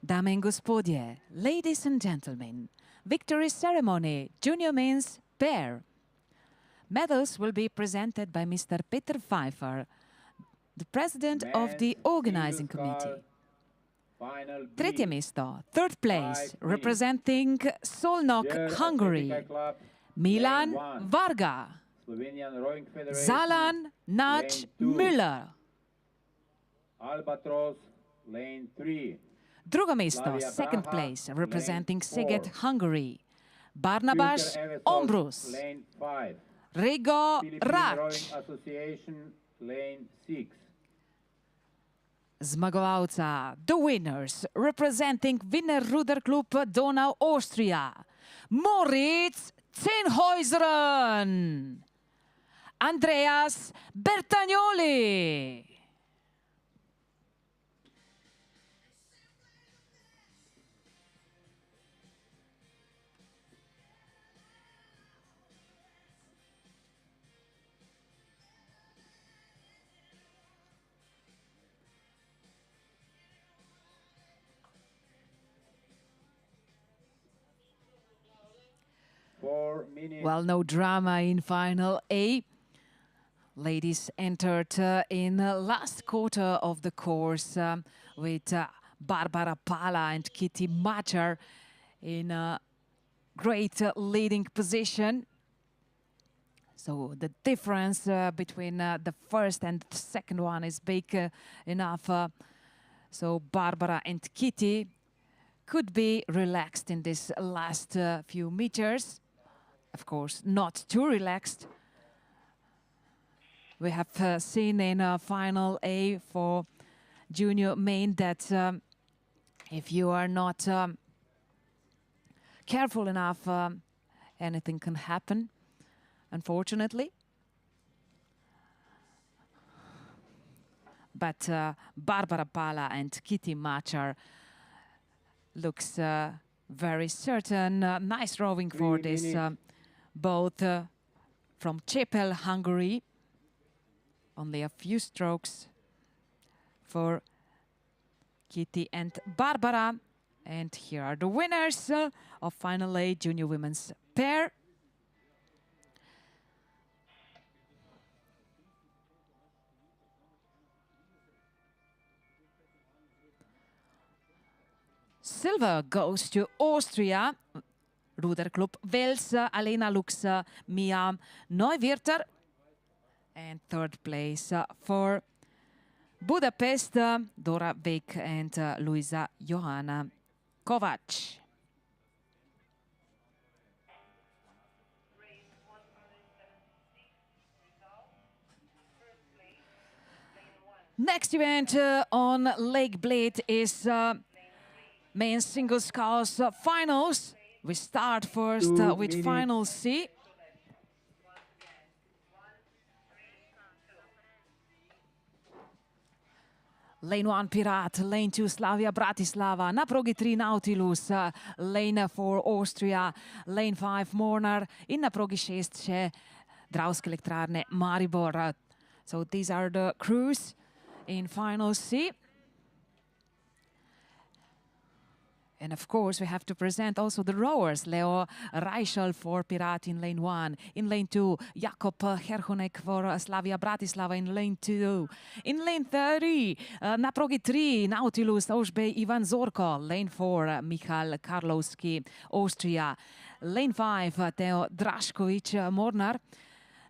Dame in gospodje, ladies and gentlemen, victory ceremony, junior men's pair. Medals will be presented by Mr. Peter Pfeiffer, the president of the organizing committee. Tretje mesto, third place, representing Solnok, Hungary, Milan Varga, Zalan Nac Müller. Albatros, lane 3. Drugo mesto, second place, representing Siget, Hungary, Barnabas Ombrus, Rigo Rac, Association, lane 6. zmagovalca, the winners, representing Wiener Ruderklub Donau, Austria, Moritz Zinhäuseren, Andreas Bertagnoli. Well, no drama in Final A. Ladies entered in the last quarter of the course with Barbara Pala and Kitty Macher in a great leading position. So the difference between the first and the second one is big enough. So Barbara and Kitty could be relaxed in this last few meters. Of course, not too relaxed. We have seen in Final A for junior main that if you are not careful enough, anything can happen, unfortunately. But Barbara Pala and Kitty Macher looks very certain. Nice rowing for this, both from Csepel, Hungary. Only a few strokes for Kitty and Barbara. And here are the winners of Final A Junior Women's Pair. Silver goes to Austria, Ruderklub Wels, Alena Lux, Mia Neuwirter. And third place for Budapest, Dora Beck and Luisa Johanna Kovac. Next event on Lake Bled is men's single sculls finals. We start first with Final C. Lane 1 Pirat, Lane 2 Slavia Bratislava, na progi 3 Nautilus, Lane 4 Austria, Lane 5 Mornar in na progi 6 še Dravske elektrarne Maribor. So these are the crews in Final C. And of course, we have to present also the rowers. Leo Reichel for Pirat in lane 1. In lane 2, Jakob Herhonek for Slavia Bratislava in lane 2. In lane 3, na progi 3, Nautilus Ožbej Ivan Zorko. Lane 4, Michal Karlovski, Austria. Lane 5, Teo Drašković, Mornar.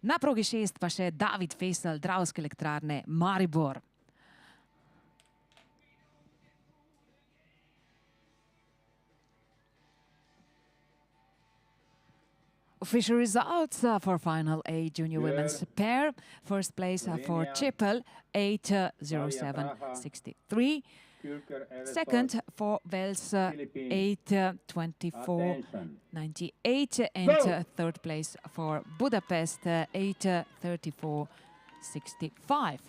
Na progi 6 pa še David Fesel, Dravske elektrarne Maribor. Official results for Final A Junior Women's Pair. First place for Csepel, 8:07.63. Second for Wels, 8:24.98. And third place for Budapest, 8:34.65.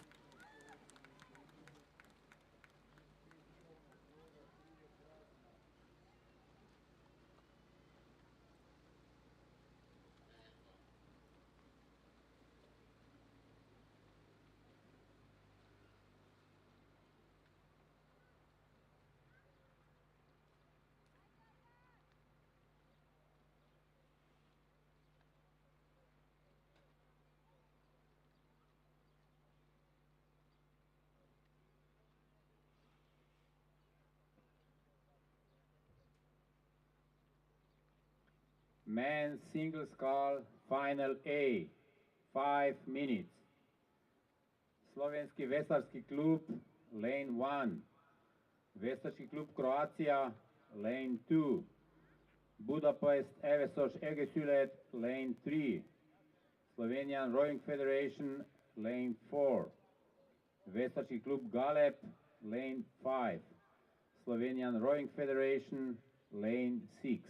Men's single scull, Final A, 5 minutes. Slovenski vesarski klub, lane 1. Vesarski klub Croatia, lane 2. Budapest Evesos Egesület, lane 3. Slovenian Rowing Federation, lane 4. Vesarski klub Galeb, lane 5. Slovenian Rowing Federation, lane 6.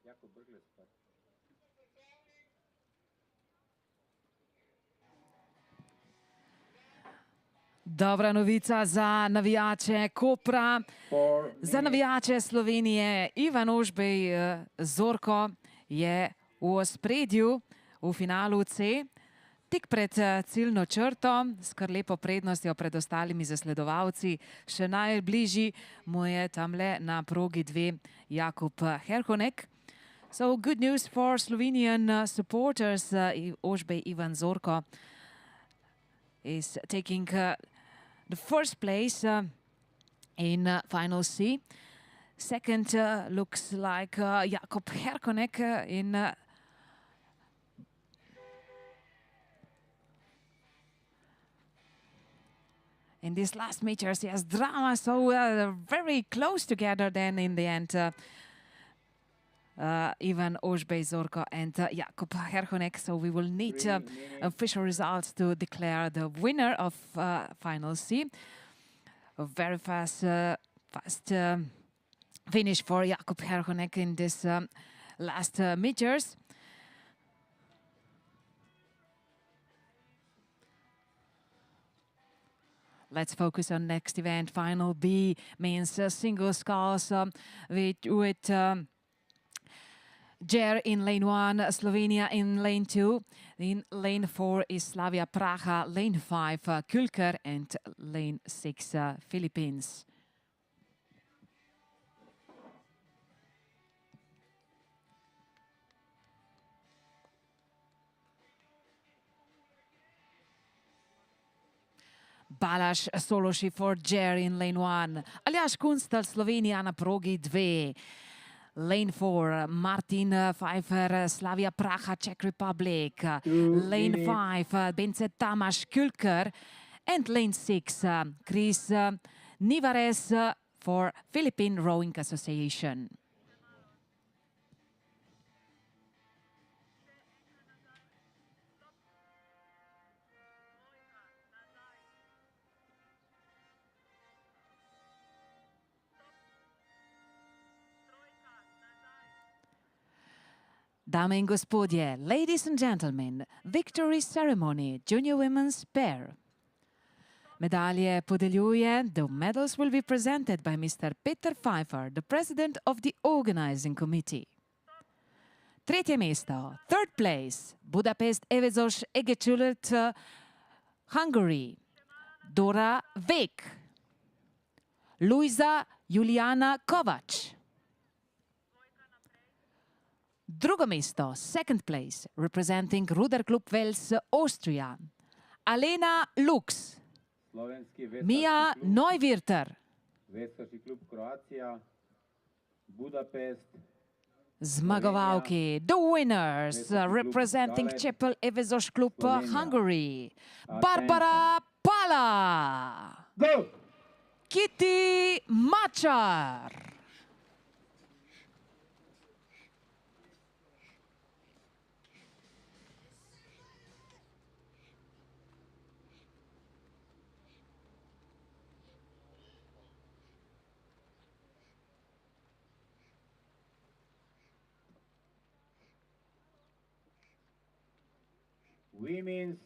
Jako Brgles pa Dobra novica za navijače Kopra, za navijače Slovenije. Ivan Ožbej Zorko je v ospredju v finalu C. Tik pred ciljno črto, s kar lepo prednostjo pred ostalimi zasledovalci. Še najbližji mu je tamle na progi 2 Jakub Herhonek. So good news for Slovenian supporters. Ožbej Ivan Zorko is taking the first place in final C. Second looks like Jakub Herkonek in these last meters. Yes, drama, so very close together then in the end. Ivan Ožbej Zorko and Jakub Herhonek. So we will need official results to declare the winner of Final C. A very fast finish for Jakub Herhonek in this last meters. Let's focus on next event. Final B means single sculls with Jer in lane 1, Slovenia in lane 2. In lane 4 is Slavia Praha, lane 5 Kulker, and lane 6 Philippines. Balaš Sološi for Jer in lane 1. Aljaž Kunstel, Slovenija na progi 2. Lane 4, Martin Pfeiffer, Slavia Praha, Czech Republic. Lane 5, Bence Tamas Kulker. And lane 6, Chris Nivares for Philippine Rowing Association. Dame in gospodje, ladies and gentlemen, victory ceremony, junior women's pair. Medalje podeljuje. The medals will be presented by Mr. Peter Pfeiffer, the president of the organizing committee. Tretje mesto, third place, Budapest Evezos Egechulet, Hungary. Dora Vek. Luisa Juliana Kovac. Drugo mesto, second place, representing Ruderklub Wels, Austria. Alena Lux. Mia Neuwirter. Veslaški klub Kroacija, Budapest. Zmagovalki, the winners, representing Čepel Evezos Klub, Hungary. Barbara Pala. Go! Kitty Machar. Women's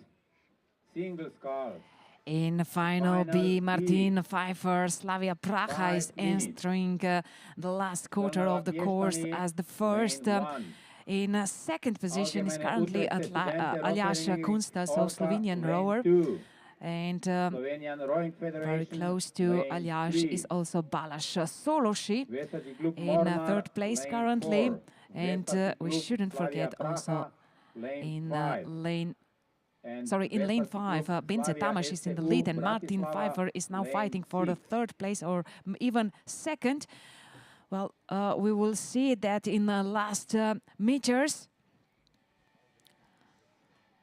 single sculls. In final B, Martin Pfeiffer, Slavia Praha is entering the last quarter of the course as the first. In second position is currently Aljaž Kunstel, so Slovenian rower. And very close to Aljaž is also Balaš Sološi in third place currently. And we shouldn't forget also in lane Sorry, in lane 5, Bence Tamás is in the lead and Martin Pfeiffer is now fighting for the third place or even second. Well, we will see that in the last meters.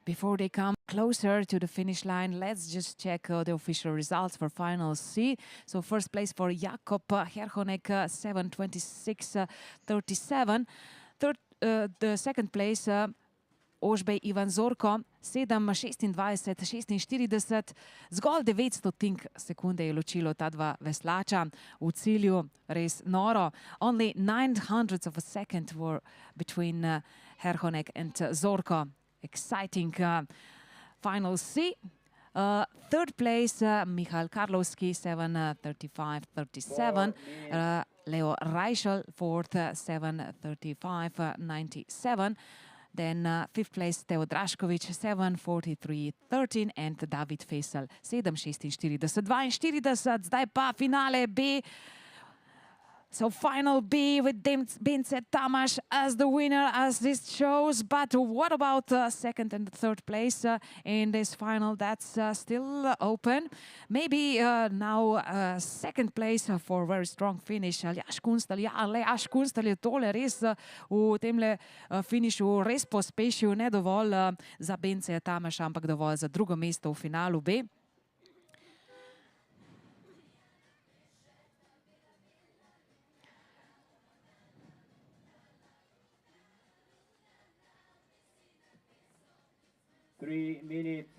Before they come closer to the finish line, let's just check the official results for final C. So first place for Jakob Herhonek, 7:26:37. The second place, Ožbej Ivan Zorko, 7:26:46. Zgolj 900 sekunde je ločilo ta dva veslača v cilju, res noro. Only 900ths of a second were between Herhonek and Zorko. Exciting final C. Third place, Michal Karlovski, 7:35:37. Leo Reichel, fourth, 7:35:97. Then fifth place, Teo Drašković, 7:43:13. And David Fesel, 7:46:42. Zdaj pa finale B. So final B with Bence Tamás as the winner, as this shows. But what about second and third place in this final? That's still open. Maybe now second place for very strong finish. Aljaž Kunstelj, ja, Aljaž Kunstelj je tole res v temle finišu res pospešil, ne dovolj za Bence Tamáša, ampak dovolj za drugo mesto v finalu B. Three minutes.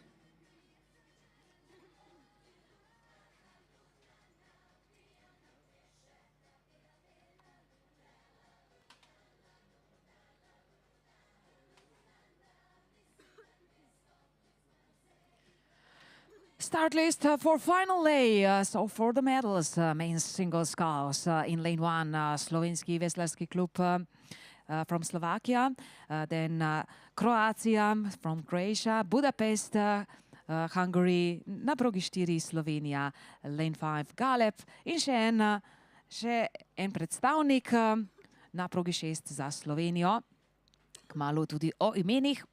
Start list for final A. So for the medals, main single sculls in lane 1, Slovenski veslarski klub from Slovakia, then Croatia from Croatia, Budapest, Hungary, na progi 4 Slovenija, lane 5 Galeb in še en predstavnik na progi 6 za Slovenijo. Kmalu tudi o imenih.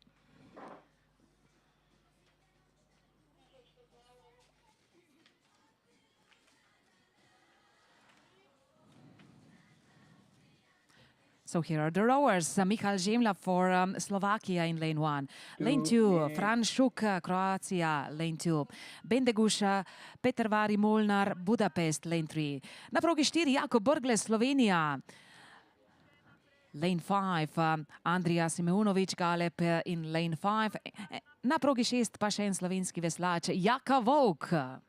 So here are the rowers. Michal Žemlja for Slovakia in lane 1. Lane 2, Fran Šuk, Croatia, lane 2. Bendeguš, Peter Vari Molnar, Budapest, lane 3. Na progi 4, Jako Brgle, Slovenija. Lane 5, Andrija Simeunović, Galeb in lane 5. Na progi 6 pa še en slovenski veslač, Jaka Vovk.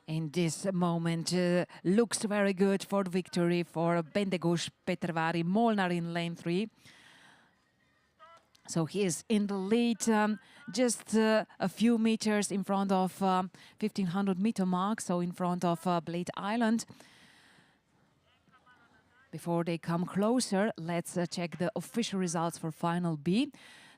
In this moment looks very good for the victory for Bendeguš, Peter Vari Molnar in lane 3. So he is in the lead, just a few meters in front of 1500 meter mark, so in front of Bled Island. Before they come closer, let's check the official results for final B.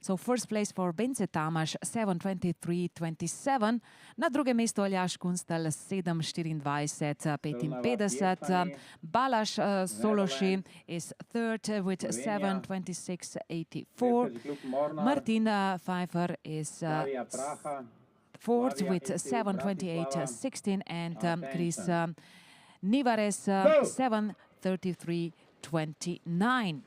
So first place for Bence Tamás, 7:23:27. Na drugem mestu Aljaž Kunstelj, 7:24:55. Balázs Solosi is third with 7:26:84. Martin Pfeiffer is fourth with 7:28:16. And Chris Nivares, 7:33:29.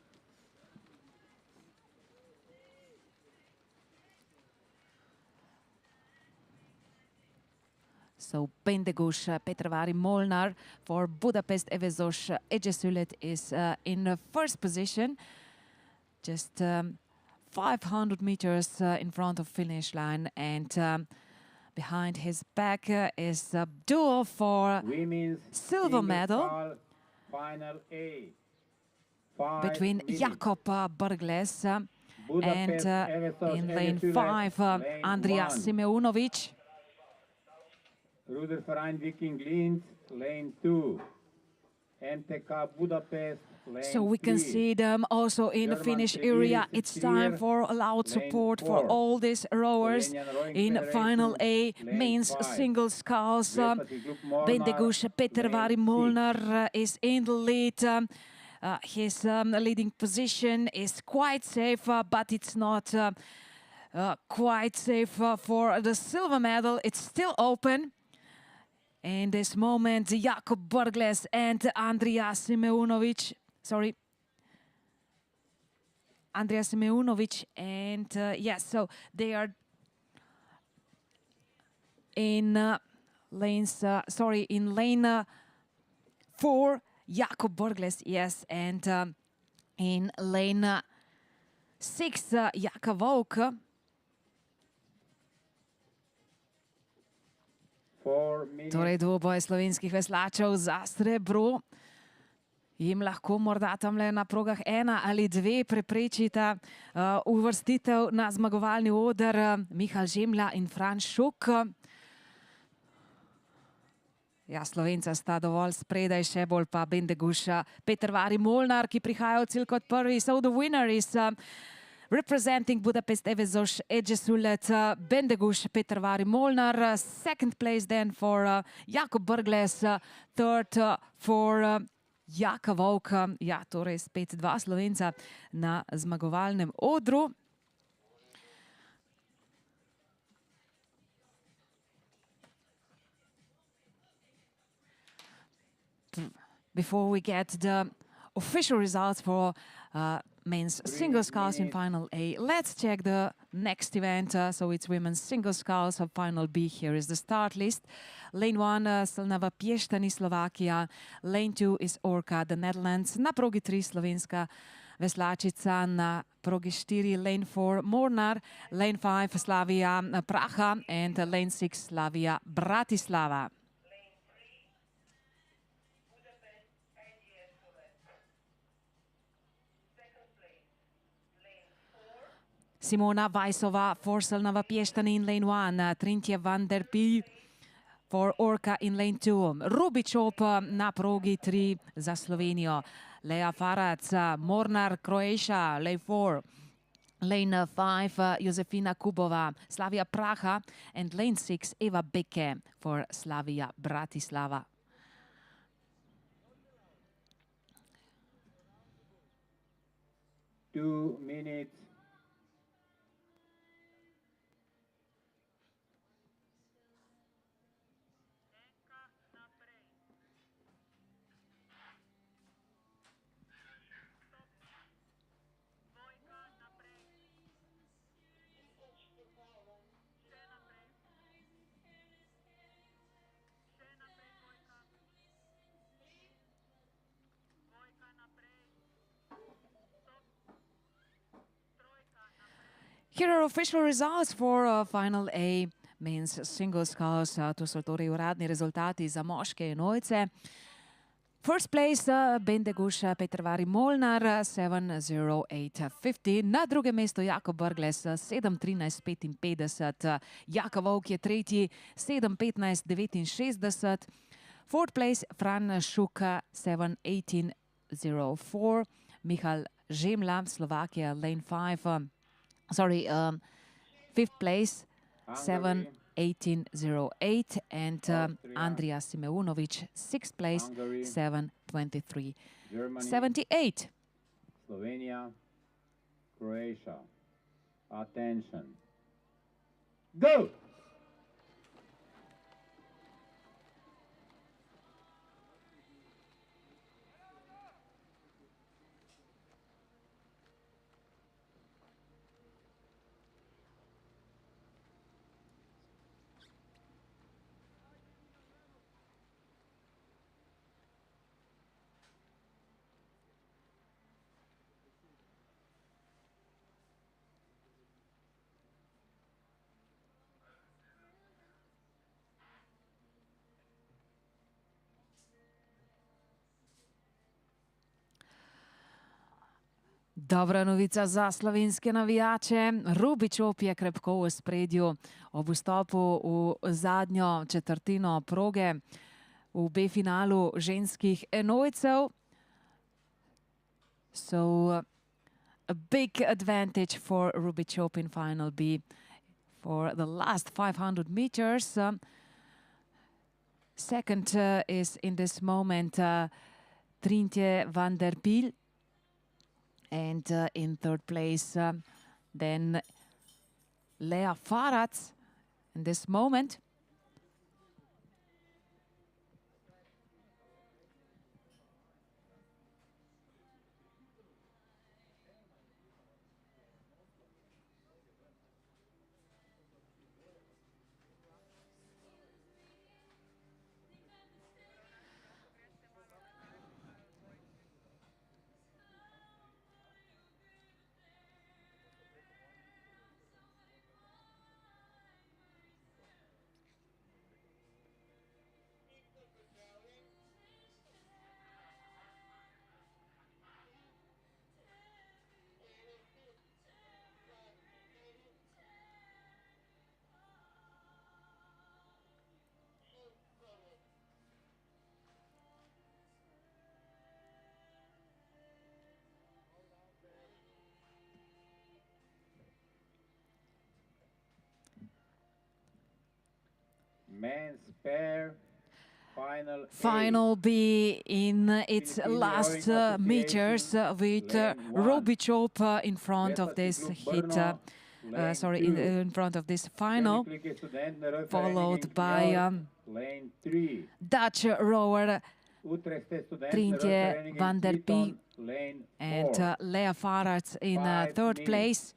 So Bendeguš, Peter Vari Molnar for Budapest, Evezos Egyesület is in the first position, just 500 meters in front of finish line, and behind his back is a duel for silver medal between Jakob Brgles and in lane 5 Andrija Simeunović. Ruderverein Viking Linz, lane 2. MTK Budapest, So we can see them also in the finish area. It's time for loud support for all these rowers in Final A men's single sculls. Bendegush Peter Varimolnar is in the lead. His leading position is quite safe, but it's not quite safe for the silver medal. It's still open. In this moment, Jakub Borgles and Andrija Simeunovic, and yes, so they are in in lane 4, Jakub Borgles, yes, and in lane 6, Jaka Volk. Torej dvoboj slovenskih veslačev za srebro. Jim lahko morda tamle na progah 1 ali 2 preprečita uvrstitev na zmagovalni oder Michal Žemlja in Franz Šuk. Ja, Slovenca sta dovolj spredaj, še bolj pa Bendeguš Peter Varimolnar, ki prihaja v cilj kot prvi. So the winner is representing Budapest Evezos Egyesület, Bendegush Peter Varimolnar. Second place then for Jakub Borgles, third for Jaka Volk. Ja, torej spet 2 Slovenca na zmagovalnem odru. Before we get the official results for men's single sculls in Final A, let's check the next event. So it's women's single sculls of Final B. Here is the start list. Lane 1, Slnava Pještani, Slovakia. Lane 2 is Orca, the Netherlands. Na progi 3, slovenska veslačica. Na progi 4, Lane 4, Mornar. Lane 5, Slavia Praha. And Lane 6, Slavia Bratislava. Simona Vajsova for Slnava Pještani in lane 1. Trintje van der Pie for Orca in lane 2. Rubičop na progi 3 za Slovenijo. Lea Farac, Mornar, Croatia, lane 4. Lane 5, Josefina Kubova, Slavia Praha. And lane 6, Eva Beke for Slavia Bratislava. Two minutes. Here are official results for Final A men's single sculls. To so torej uradni rezultati za moške enojce. First place, Bendegush Peter Varimolnar, 7:08:50. Na drugem mestu Jakub Borgles, 7:13:55. Jaka Volk je tretji, 7:15:69. Fourth place, Franz Šuk, 7:18:04. Michal Žemlja, Slovakia, lane 5. Fifth place, 7:18:08, and Andrija Simeunovic, sixth place, 7:23:78. Slovenia, Croatia. Attention. Go! Dobra novica za slovenske navijače. Rubičop je krepko v spredju ob vstopu v zadnjo četrtino proge v B-finalu ženskih enojcev. So a big advantage for Rubichop in final B for the last 500 meters. Second is in this moment Trintje van der Piel. And in third place, then Lea Farad in this moment. Men's pair, Final B in its last meters with Rubichop in front of this hit. In front of this final, followed by Dutch rower Trintje van der Piel and Lea Farad in third place.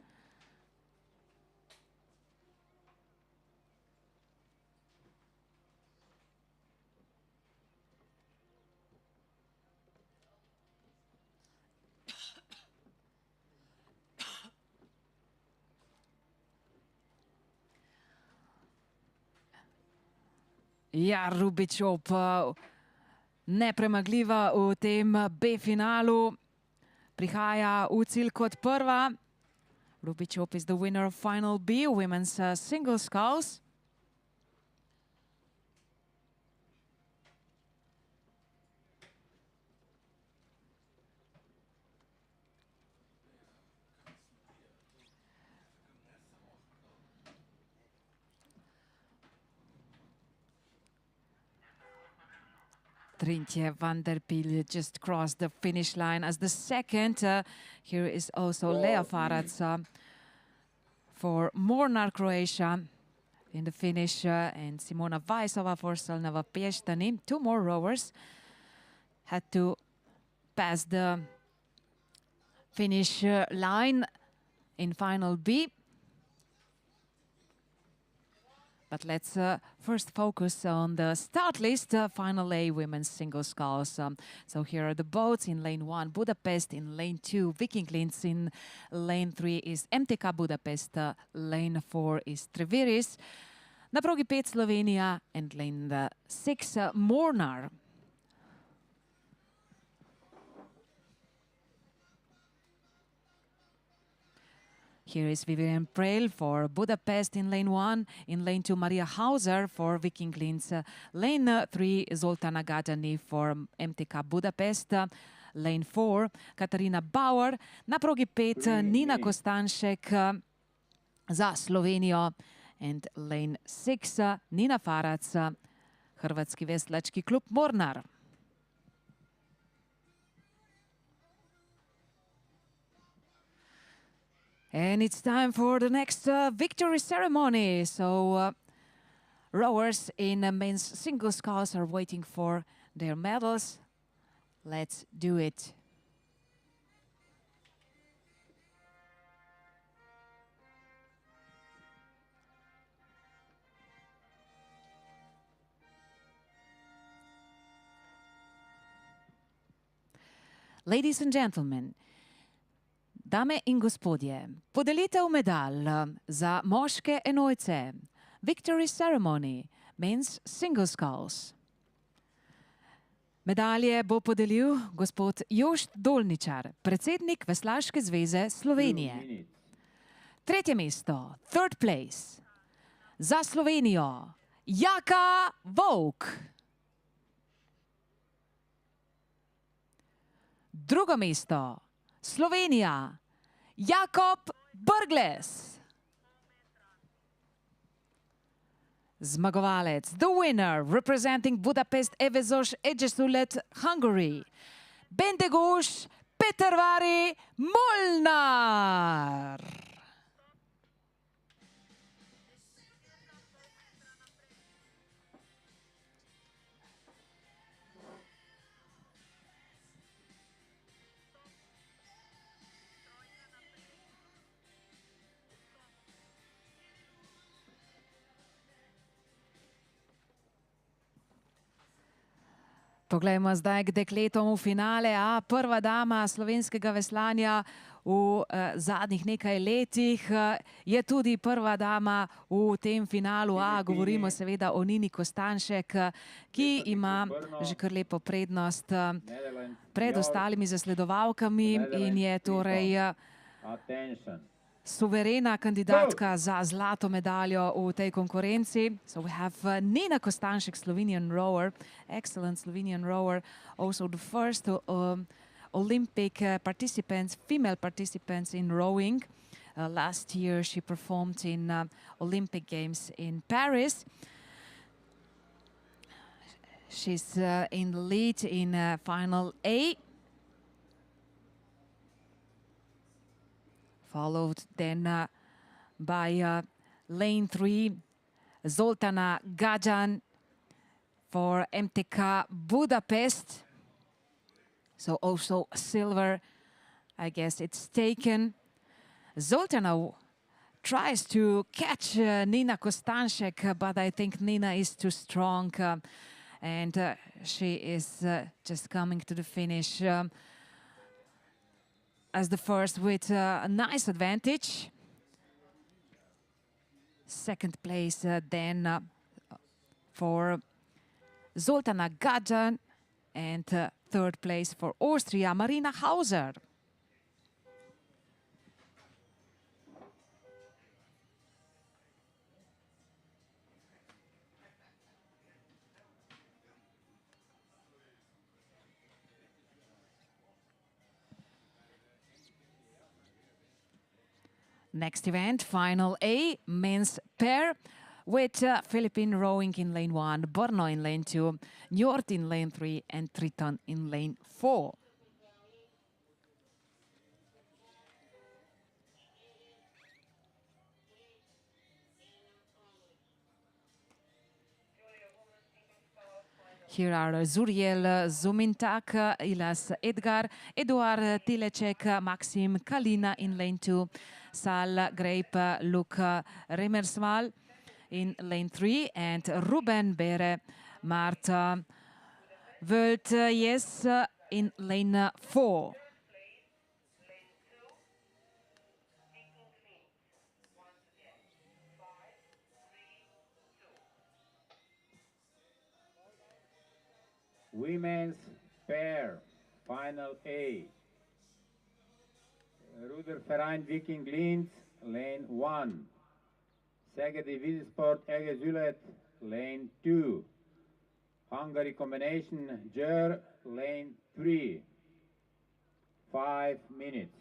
Ja, Rubichop nepremagljiva v tem B-finalu. Prihaja v cilj kot prva. Rubichop is the winner of Final B, women's single sculls. Trintje van der Piel just crossed the finish line as the second. Here is also Lea Farad for Mornar, Croatia in the finish, and Simona Vajsova for Solnava Pještani. Two more rowers had to pass the finish line in Final B. But let's first focus on the start list, Final A women's single sculls. So here are the boats. In lane 1, Budapest. In lane 2, Viking Linz. In lane 3 is MTK Budapest. Lane 4 is Treviris. Na progi 5 Slovenia. And lane 6, Mornar. Here is Vivian Preil for Budapest in lane 1. In lane 2, Maria Hauser for Viking Linz. Lane 3, Zoltana Gadjani for MTK Budapest. Lane 4, Katarina Bauer. Na progi 5, Nina Kostanšek za Slovenijo. And lane 6, Nina Farad, Hrvatski veslački klub Mornar. And it's time for the next victory ceremony. So rowers in men's single sculls are waiting for their medals. Let's do it. Ladies and gentlemen, dame in gospodje, podelitev medalj za moške enojce, victory ceremony, men's single sculls. Medalje bo podelil gospod Jošt Dolničar, predsednik Veslaške zveze Slovenije. Tretje mesto, third place, za Slovenijo, Jaka Vovk. Drugo mesto, Slovenija, Jakob Brglez. Zmagovalec, the winner, representing Budapest Evezos Egyesulet, Hungary, Bendegús Petervári Molnár. Poglejmo zdaj k dekletom v finale. Prva dama slovenskega veslanja v zadnjih nekaj letih je tudi prva dama v tem finalu. Govorimo seveda o Nini Kostanšek, ki ima že kar lepo prednost pred ostalimi zasledovalkami in je torej suverena kandidatka za zlato medaljo v tej konkurenci. So we have Nina Kostanšek, Slovenian rower, excellent Slovenian rower, also the first Olympic participants, female participants in rowing. Last year she performed in Olympic Games in Paris. She's in the lead in final A. Followed then by lane 3, Zoltana Gajan for MTK Budapest. So also silver, I guess it's taken. Zoltana tries to catch Nina Kostanšek, but I think Nina is too strong and she is just coming to the finish as the first with a nice advantage. Second place then for Zoltana Gajan and third place for Austria, Marina Hauser. Next event, final A, men's pair, with Philippine rowing in lane 1, Brno in lane 2, Njord in lane 3, and Triton in lane 4. Here are Zuriel Zumintak, Ilas Edgar, Eduard Tilecek, Maxim Kalina in lane 2, Sal Grape, Luca Remersval in lane 3, and Ruben Bere, Marta Wölt, yes, in lane 4. Women's pair, final A. Ruderverein Viking Linz, lane 1. Szegedi Vízisport Egezület, lane 2. Hungary combination Győr, lane 3. 5 minutes.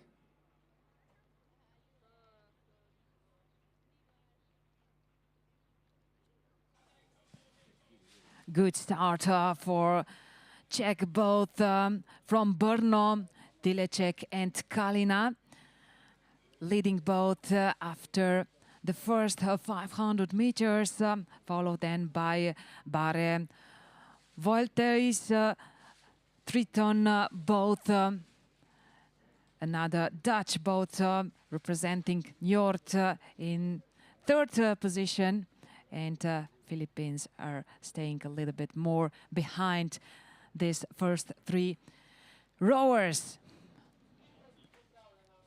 Good start for Czech, both from Brno, Tilecek and Kalina, leading both after the first 500 meters, followed then by Bare Volteis, Triton, both another Dutch boat representing Njord in third position, and Philippines are staying a little bit more behind these first 3 rowers.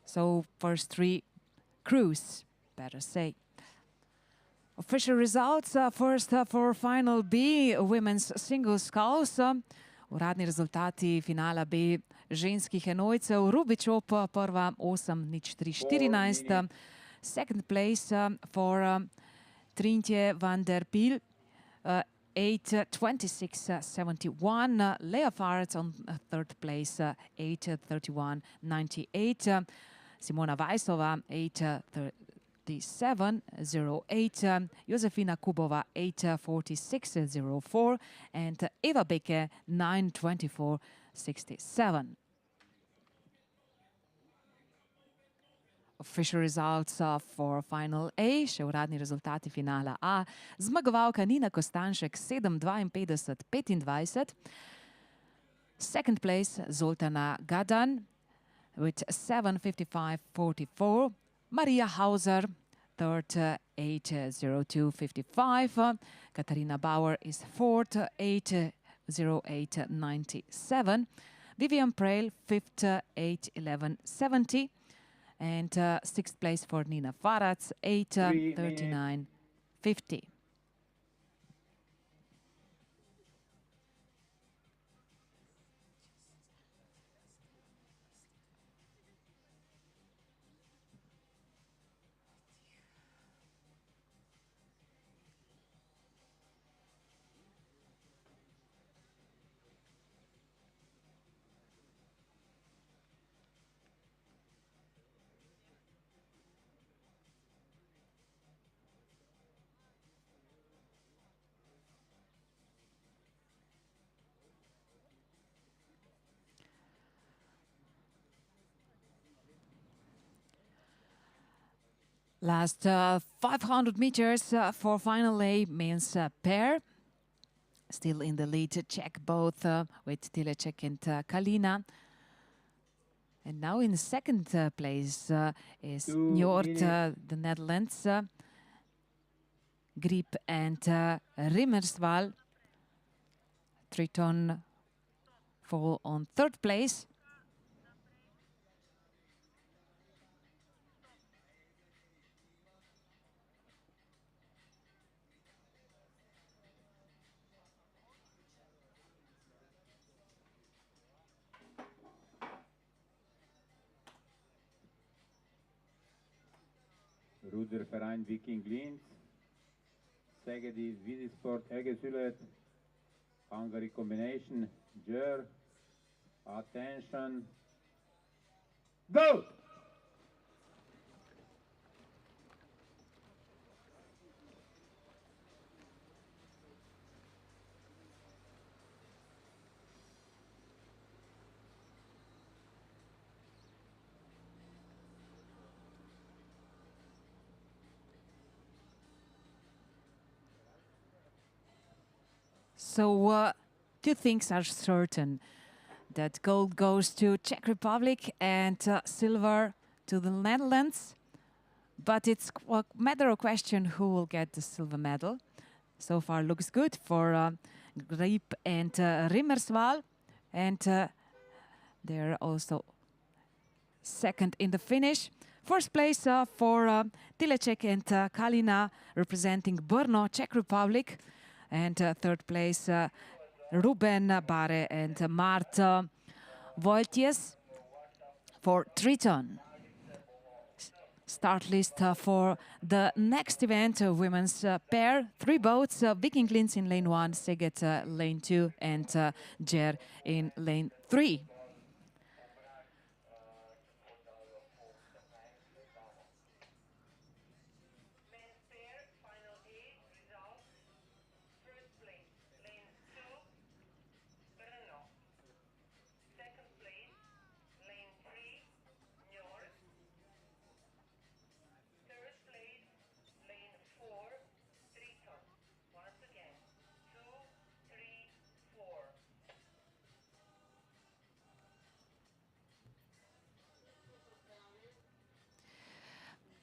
So first 3 crews, better say. Official results, first for final B, women's singles sculls. Uradni rezultati finala B ženskih enojcev. Rubičop prva 8:03:14. Second place for Trintje van der Piel, 8:26.71. Lea Farad on third place, 8:31.98. Simona Vajsova, 8:37.08. Josefina Kubova, 8:46.04. And Eva Beke, 9:24.67. Official results for Final A, še uradni rezultati finala A. Zmagovalka Nina Kostanšek 7:52.25. Second place Zoltana Gadan with 7:55.44. Maria Hauser, third, 8:02.55. Katarina Bauer is fourth, 8:08.97. Vivian Preil, fifth, 8:11.70. And sixth place for Nina Farad, 8:39.50. Last 500 meters for Final A men's pair. Still in the lead, Czech both with Tilecek and Kalina. And now in second place is Njord, the Netherlands. Griep and Rimmerswal. Triton fall on third place. Ruderverein Viking Linz, Szegedi Vizisport Egesület, Hungary combination, Jer, attention, go! So two things are certain, that gold goes to Czech Republic and silver to the Netherlands. But it's a matter of question who will get the silver medal. So far looks good for Griep and Rimmerswal. And they're also second in the finish. First place for Tilecek and Kalina representing Brno, Czech Republic. And third place, Ruben Bare and Marta Wojtjes for Triton. Start list for the next event, women's pair. Three boats, Viking Linz in lane 1, Szeged lane 2, and Jer in lane 3.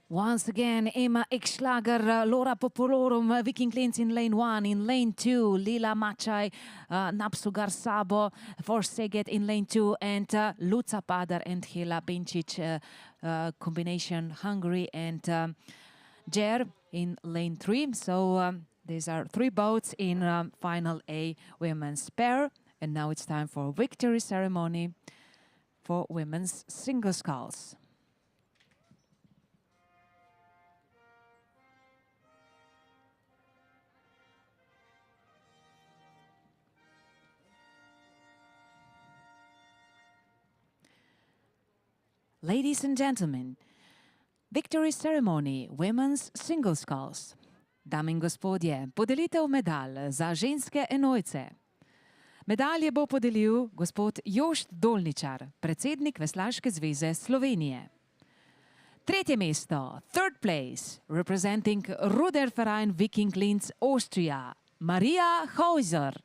Once again, Emma Ekschlager, Laura Popolorum, Viking Linz in lane 1. In lane 2, Lila Machai, Napsugar Sabo for Szeged in lane 2. And Luca Padar and Hela Bincic, combination Hungary and Jer in lane 3. So these are three boats in Final A women's pair. And now it's time for victory ceremony for women's single sculls. Ladies and gentlemen, victory ceremony, women's single sculls. Dame in gospodje, podelitev medalj za ženske enojce. Medalje bo podelil gospod Jošt Dolničar, predsednik Veslaške zveze Slovenije. Tretje mesto, third place, representing Ruderverein Viking Linz, Austria, Maria Hauser.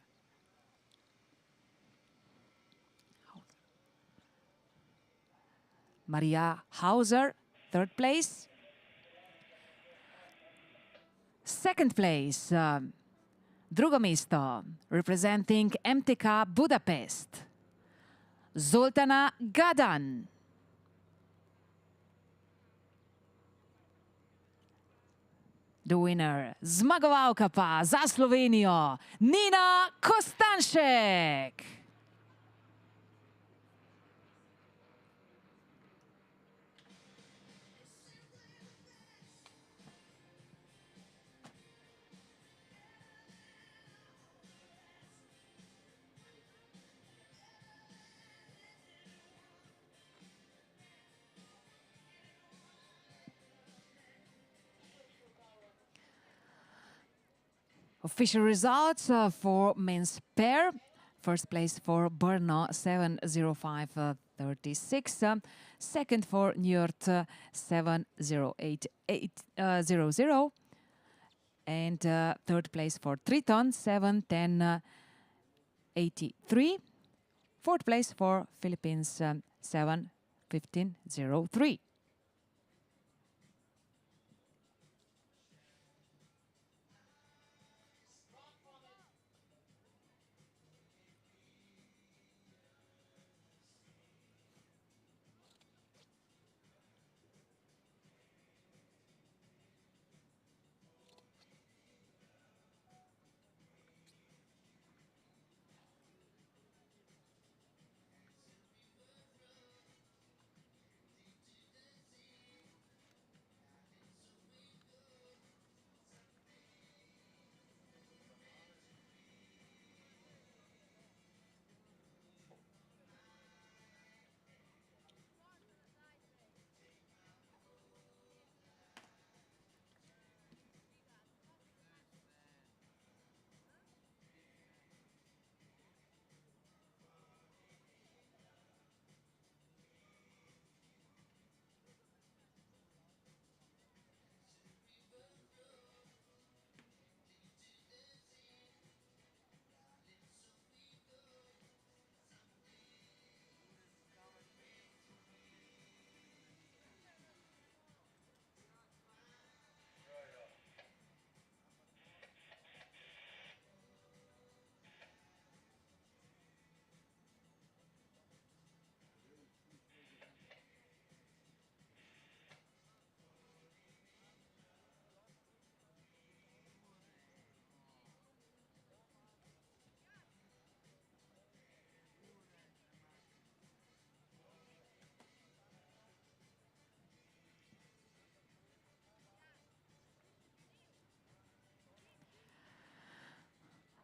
Maria Hauser, third place. Second place, drugo mesto, representing MTK Budapest, Zoltana Gadan. The winner, zmagovalka pa za Slovenijo, Nina Kostanšek. Official results for men's pair. First place for Brno 7:05:36. Second for Njord 7:08:00. And third place for Triton 7:10:83. Fourth place for Philippines 7:15:03.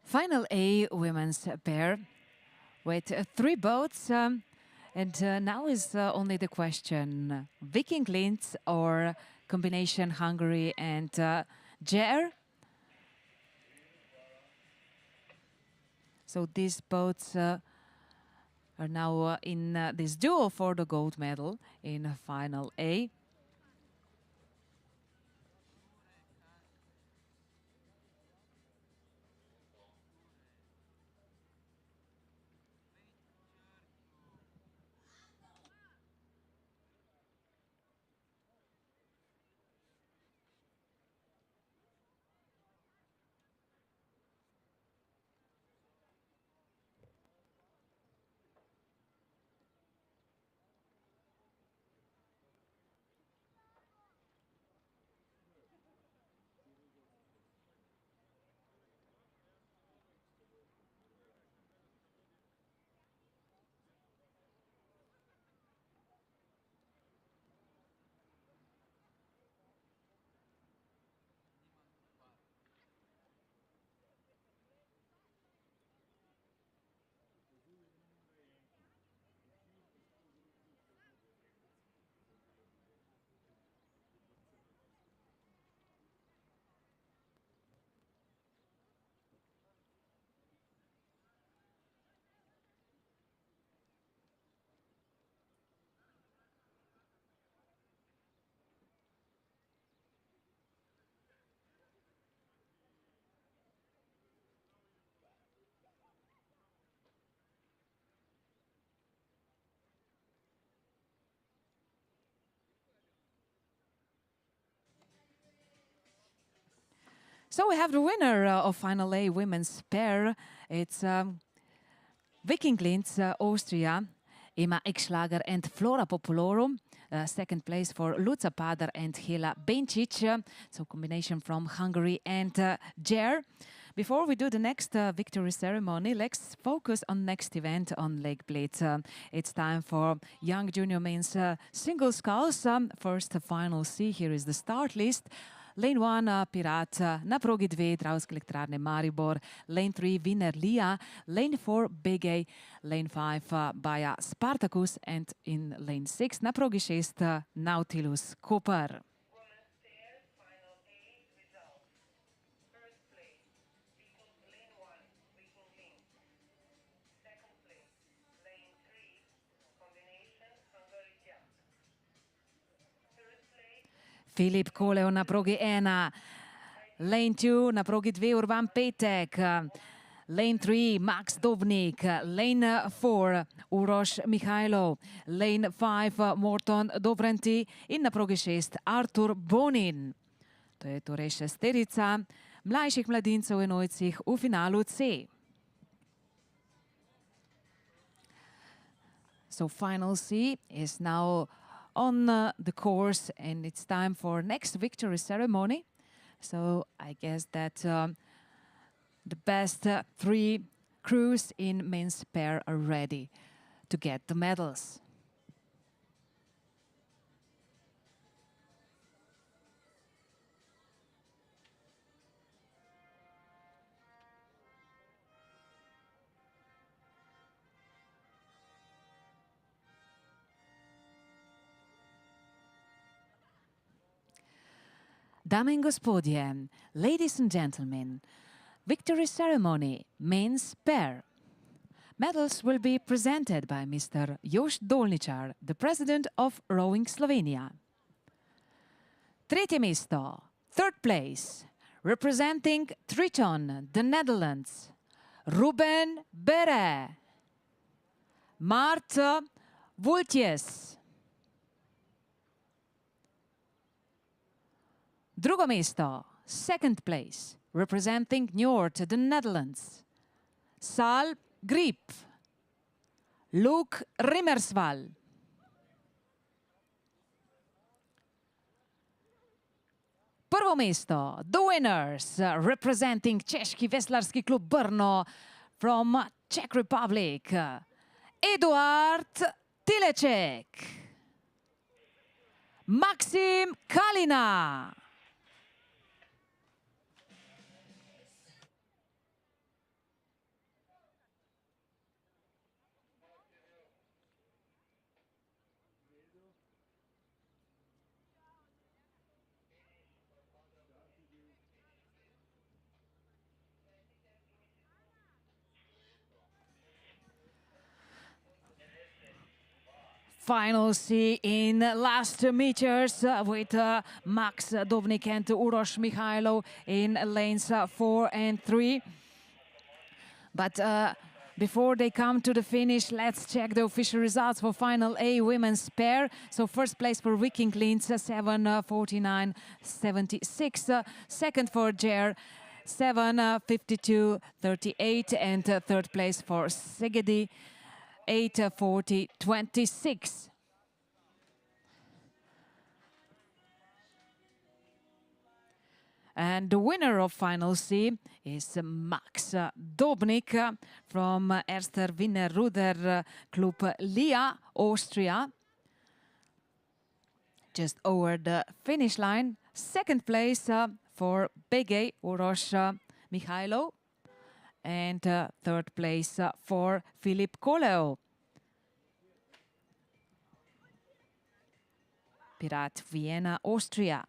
Final A women's pair with 3 boats. And now is only the question, Viking Linz or combination Hungary and Jer? So these boats are now in this duel for the gold medal in Final A. So we have the winner of Final A women's pair. It's Viking Linz, Austria, Emma Ekschlager and Flora Popolorum. Second place for Luca Padar and Hela Bencic. So combination from Hungary and Jer. Before we do the next victory ceremony, let's focus on next event on Lake Bled. It's time for young junior men's single sculls. First final C, here is the start list. Lane 1, Pirat, na progi 2, Dravske elektrarne Maribor. Lane 3, Wiener Lia. Lane 4, Begej. Lane 5, Baja Spartacus. And in lane 6, na progi 6, Nautilus Koper. Filip Koleo na progi 1, lane 2 na progi 2 Urban Petek, lane 3 Max Dobnik, lane 4 Uroš Mihajlov, lane 5 Morton Dobrenti in na progi 6 Artur Bonin. To je torej šesterica mlajših mladincev enojcih v finalu C. So final C is now on the course, and it's time for next victory ceremony. So I guess that the best 3 crews in men's pair are ready to get the medals. Dame in gospodje, ladies and gentlemen, victory ceremony, men's pair. Medals will be presented by Mr. Jošt Dolničar, the president of Rowing Slovenia. Tretje mesto, third place, representing Triton, the Netherlands, Ruben Bere. Marta Vultjes. Drugo mesto, second place, representing Njord, the Netherlands, Sal Grip, Luke Rimmersval. Prvo mesto, the winners, representing Češki veslarski klub Brno from Czech Republic, Eduard Tileček, Maxim Kalina. Final C in last meters with Max Dobnik and Uroš Mihajlov in lanes 4 and 3. But before they come to the finish, let's check the official results for Final A women's pair. So first place for Viking Linz, 7:49.76. Second for Jer, 7:52.38. And third place for Szegedi, 8:40.26. And the winner of Final C is Max Dobnik from Erster Wiener Ruder Club Lia, Austria. Just over the finish line. Second place for Begej Uroš Mihajlov. And third place for Filip Koleo. Pirat Vienna, Austria.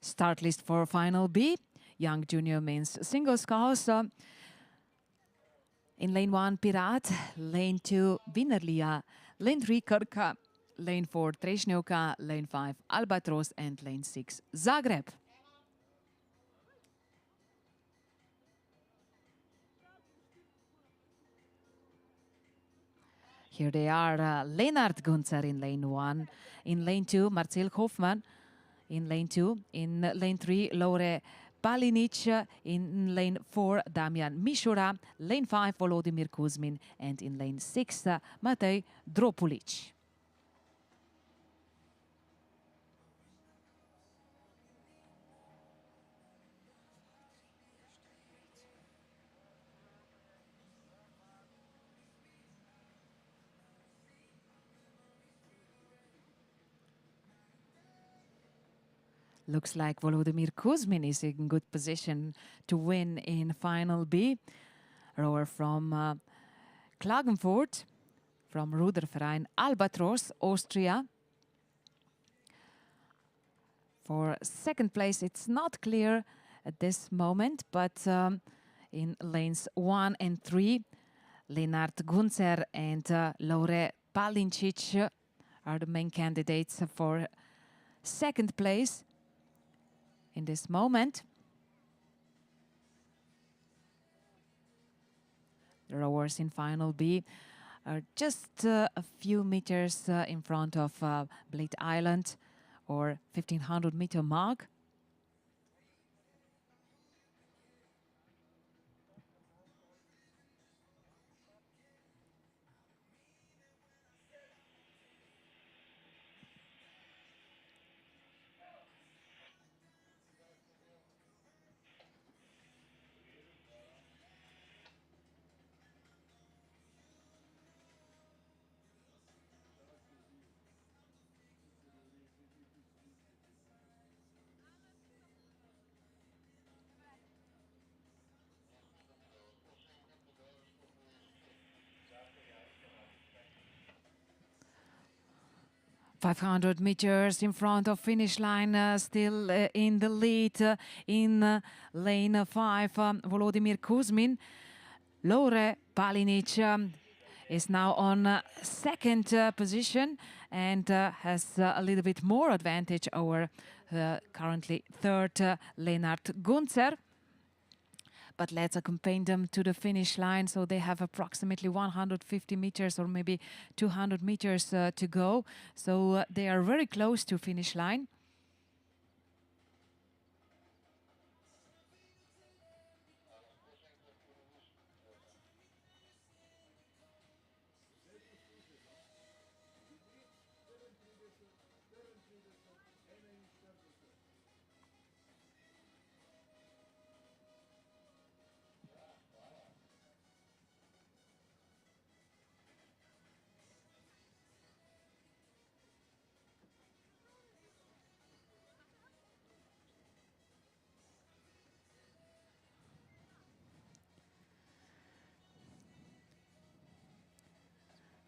Start list for Final B, young junior men's single sculls. In lane 1, Pirat, lane 2, Wiener Lia, lane 3, Krka, lane 4 Trešnjevka, lane 5 Albatros, and lane 6 Zagreb. Here they are, Lennart Gunzer in lane 1, in lane 2 Marcel Hoffmann, in lane 2, in lane 3 Lore Palinic, in lane 4 Damian Mishura, lane 5 Volodymyr Kuzmin, and in lane 6 Matej Dropulic. Looks like Volodymyr Kuzmin is in good position to win in Final B. Rower from Klagenfurt, from Ruderverein Albatros, Austria. For second place, it's not clear at this moment, but in lanes 1 and 3, Lennart Gunzer and Lore Palincic are the main candidates for second place in this moment. The rowers in Final B are just a few meters in front of Bled Island, or 1500 meter mark. .500 meters in front of finish line, still in the lead in lane 5, Volodymyr Kuzmin. Lore Palinic is now on second position and has a little bit more advantage over currently third Lennart Gunzer. But let's accompany them to the finish line. So they have approximately 150 meters or maybe 200 meters to go. So they are very close to finish line.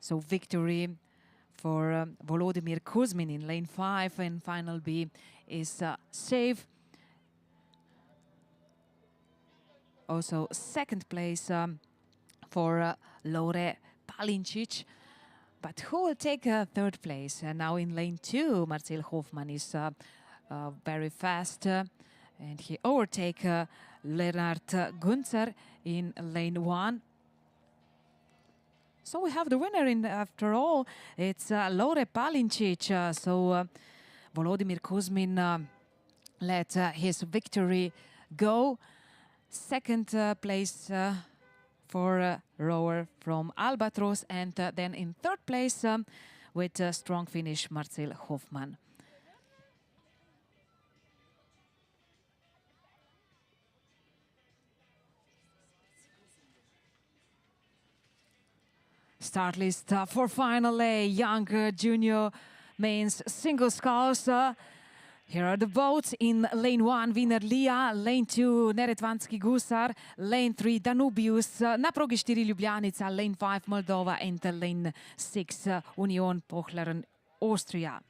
So victory for Volodymyr Kuzmin in lane 5 and Final B is safe. Also second place for Lore Palincic. But who will take third place? Now in lane 2, Marcel Hoffmann is very fast. And he overtake Lennart Gunzer in lane 1. So we have the winner in, after all, it's Lore Palincic. So Volodymyr Kuzmin let his victory go. Second place for rower from Albatros, and then in third place with a strong finish, Marcel Hoffmann. Start list for Final A, young junior men's single sculls. Here are the boats. In lane 1, Wiener Lia, lane 2, Neretvanski Gusar, lane 3, Danubius, na progi 4, Ljubljanica, lane 5, Moldova, and lane 6, Union Pochlaren, Austria.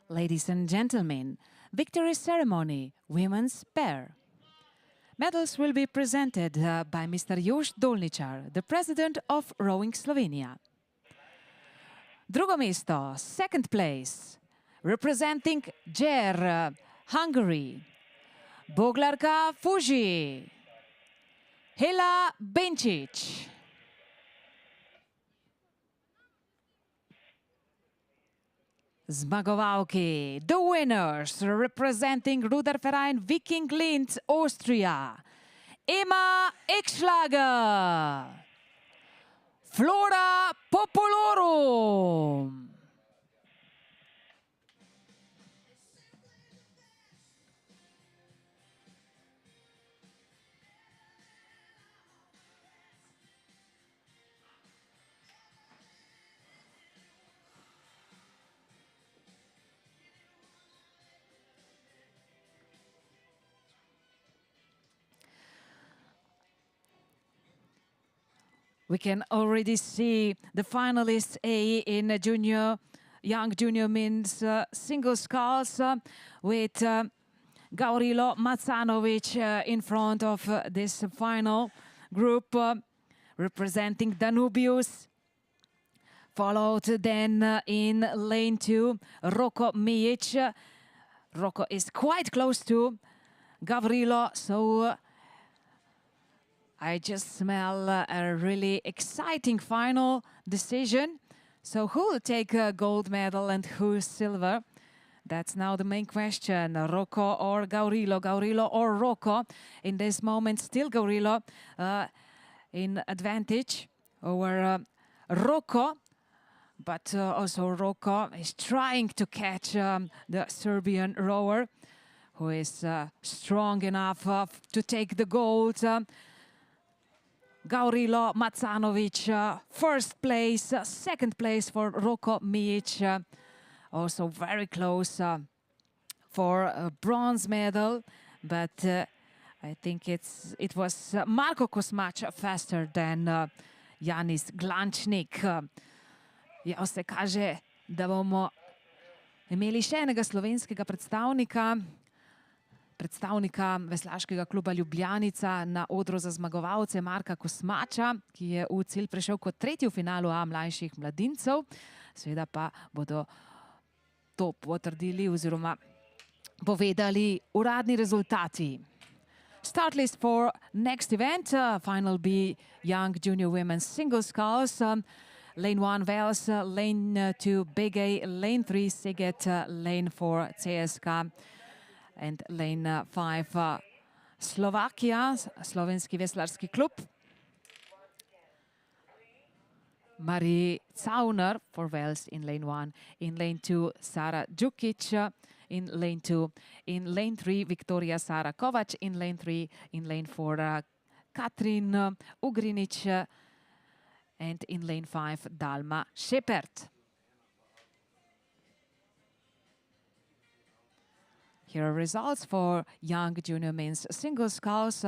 Ladies and gentlemen, victory ceremony, women's pair. Medals will be presented by Mr. Jošt Dolničar, the president of Rowing Slovenia. Drugo mesto, second place, representing Gyer, Hungary, Boglarka Fuji, Hela Benčić. Zmagovalki, the winners, representing Ruderverein Viking Linz, Austria, Emma Ekschlager, Flora Popolorum. We can already see the finalists A in young junior men's single sculls with Gavrilo Macanovic in front of this final group representing Danubius. Followed then in lane 2, Roko Mijic. Roko is quite close to Gavrilo, so I just smell a really exciting final decision. So who will take a gold medal and who silver? That's now the main question. Roko or Gavrilo, Gavrilo or Roko. In this moment, still Gavrilo in advantage over Roko. But also Roko is trying to catch the Serbian rower, who is strong enough to take the gold. Gavrilo Macanovic, first place, second place for Roko Mijic, also very close for a bronze medal, but I think it was Marko Kosmač faster than Janis Glančnik. Ja, se kaže, da bomo imeli še enega slovenskega predstavnika veslaškega kluba Ljubljanica na odru za zmagovalce Marka Kosmača, ki je v cilj prišel kot tretji v finalu A mlajših mladincev. Seveda pa bodo to potrdili oziroma povedali uradni rezultati. Start list for next event, final B young junior women's single sculls. Lane 1 Wales, lane 2 Big A, lane 3 Siget, lane 4 CSK. And lane 5, Slovakia, Slovenski veslarski klub. Marie Cauner for Wales in lane 1. In lane 2, Sara Đukić. In lane 2. In lane 3, Viktorija Sara Kovač. In lane 3, in lane 4, Katrin Ugrinić. And in lane 5, Dalma Šepert. Here are results for young junior men's single sculls.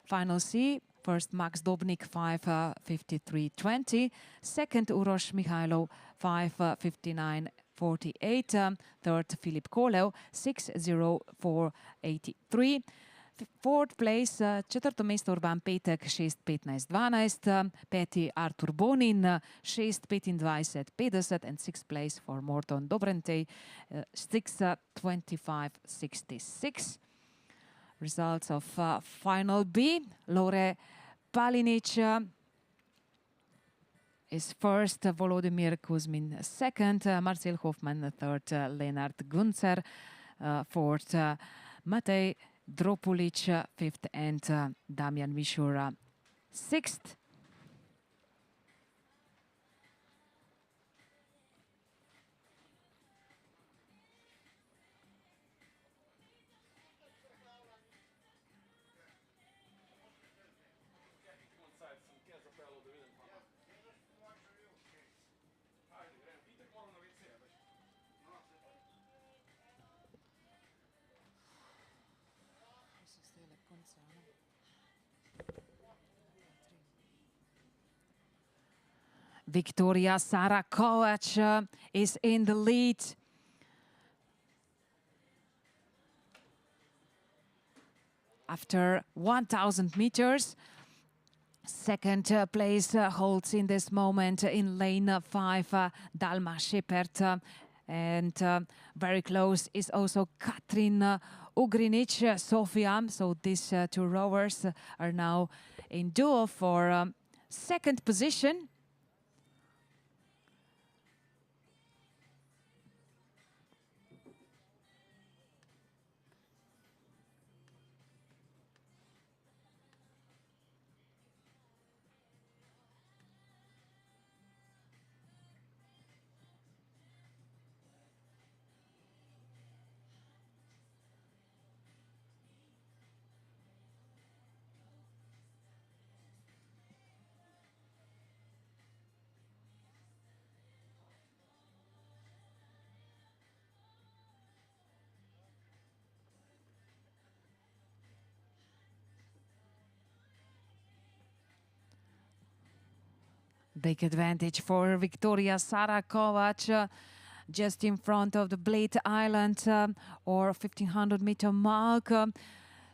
Final C, first Max Dobnik 5:53.20, second Uroš Mihailov 5:59.48, third Filip Kolev 6:04.83. Fourth place, četvrto mesto Urban Petek 6:15.12, peti Artur Bonin 6:25.50 and sixth place for Morton Dobrentej 6:25.66. Results of final B, Lore Palinic is first, Volodymyr Kuzmin second, Marcel Hoffman third, Lenard Gunzer fourth, Matej Dropulic fifth and Damian Mishura sixth. Viktorija Sara Kovač is in the lead. after 1,000 meters. Second place holds in this moment in lane 5 Dalma Šepert, and very close is also Katrin Ugrinic, Sofia. So these two rowers are now in duel for second position. Big advantage for Victoria Sara Kovac, just in front of the Bled Island or 1500-meter mark.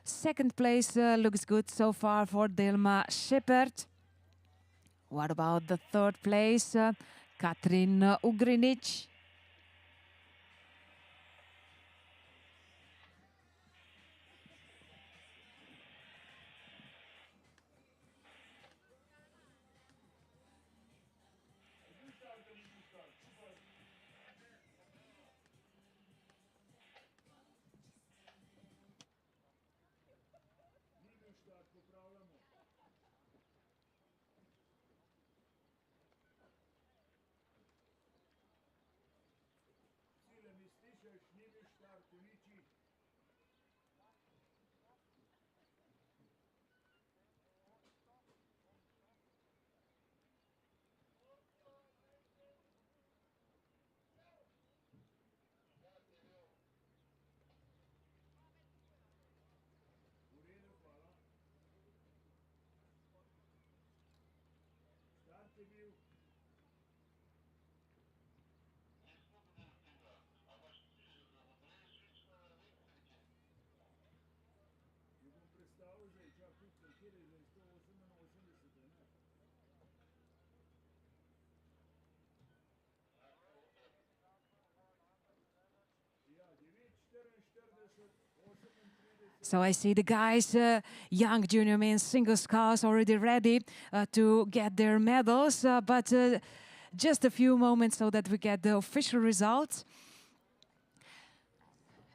Second place looks good so far for Dalma Šepert. What about the third place? Katrin Ugrinic. So I see the guys, young junior men's single sculls already ready to get their medals, but just a few moments so that we get the official results.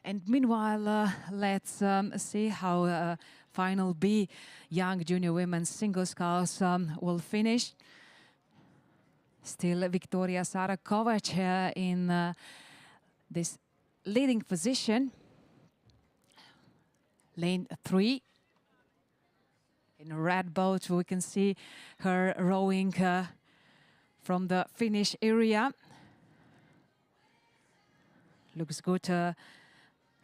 And meanwhile, let's see how final B young junior women's single sculls will finish. Still Victoria Sara Kovac in this leading position. Lane 3. In a red boat, we can see her rowing from the finish area. Looks good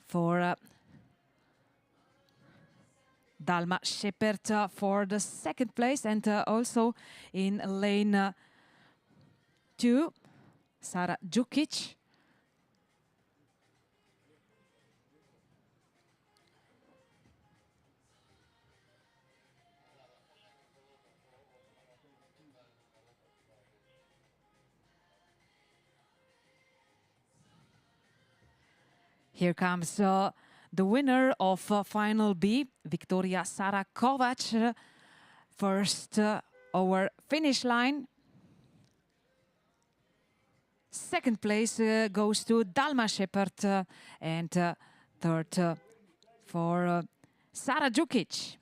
for Dalma Šepert for the second place, and also in lane 2, Sara Đukić. Here comes the winner of Final B, Victoria Sara Kovac, first over finish line. Second place goes to Dalma Šepert, and third for Sara Đukić.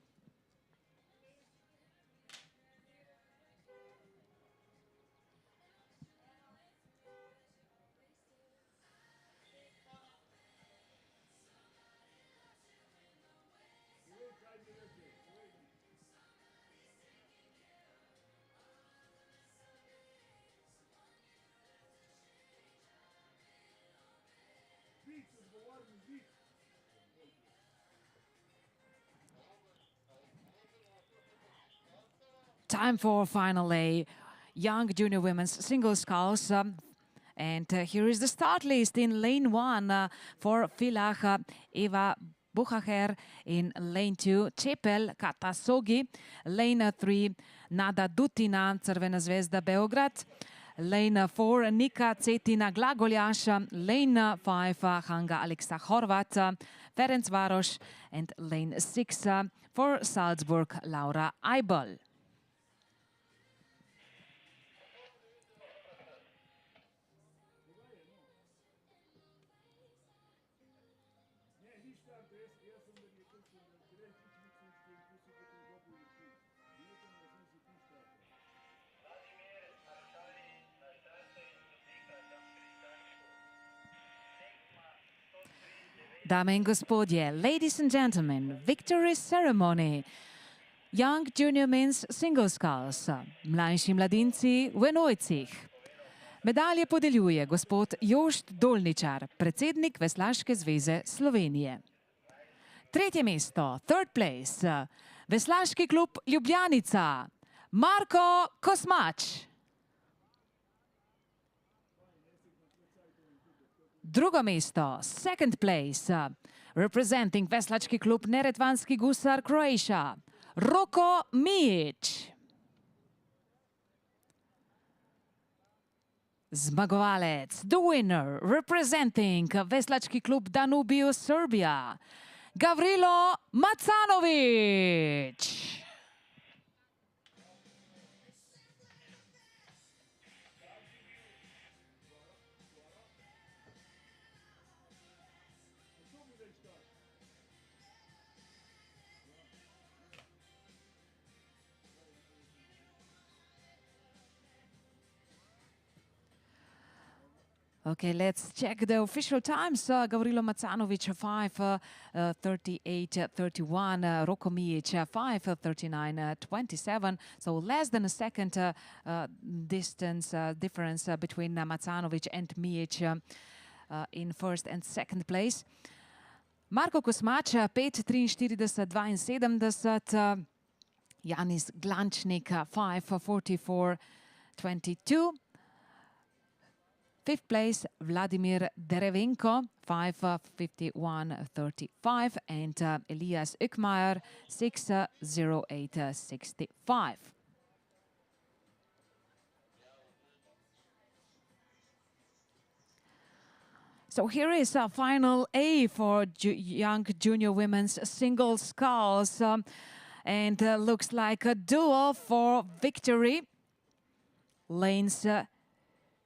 Time for Final A, young junior women's single sculls. And here is the start list in lane 1 for Villach, Eva Buhaher. In lane 2, Čepel, Kata Sogi. Lane 3, Nada Dutina, Crvena zvezda Beograd. Lane 4, Nika Cetina, Glagoljaš. Lane 5, Hanga Aleksa Horvat, Ferencvaros. And lane 6 for Salzburg, Laura Eibel. Dame in gospodje, ladies and gentlemen, victory ceremony. Young junior men's single sculls, mlajši mladinci v enojcih. Medalje podeljuje gospod Jošt Dolničar, predsednik Veslaške zveze Slovenije. Tretje mesto, third place, Veslaški klub Ljubljanica, Marko Kosmač. Drugo mesto, second place, representing Veslački klub Neretvanski gusar Croatia, Roko Mijić. Zmagovalec, the winner, representing Veslački klub Danubio Serbia, Gavrilo Macanović. Okay, let's check the official times. Gavrilo Macanović 5:38:31, Roko Mijić 5:39:27. So less than a second difference between Macanović and Mijić in first and second place. Marko Kosmač 5:43:72, Janis Glančnik 5:44:22. Fifth place, Vladimir Derevenko, 5:51:35, and Elias Ukmajer, 6:08:65. So here is a final A for young junior women's single sculls, and looks like a duel for victory. Lanes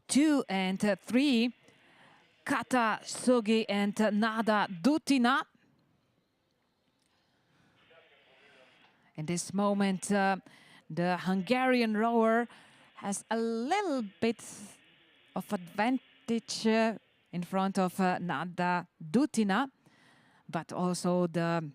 2 and 3, Kata Sogi and Nada Dutina. In this moment, the Hungarian rower has a little bit of advantage in front of Nada Dutina, but also the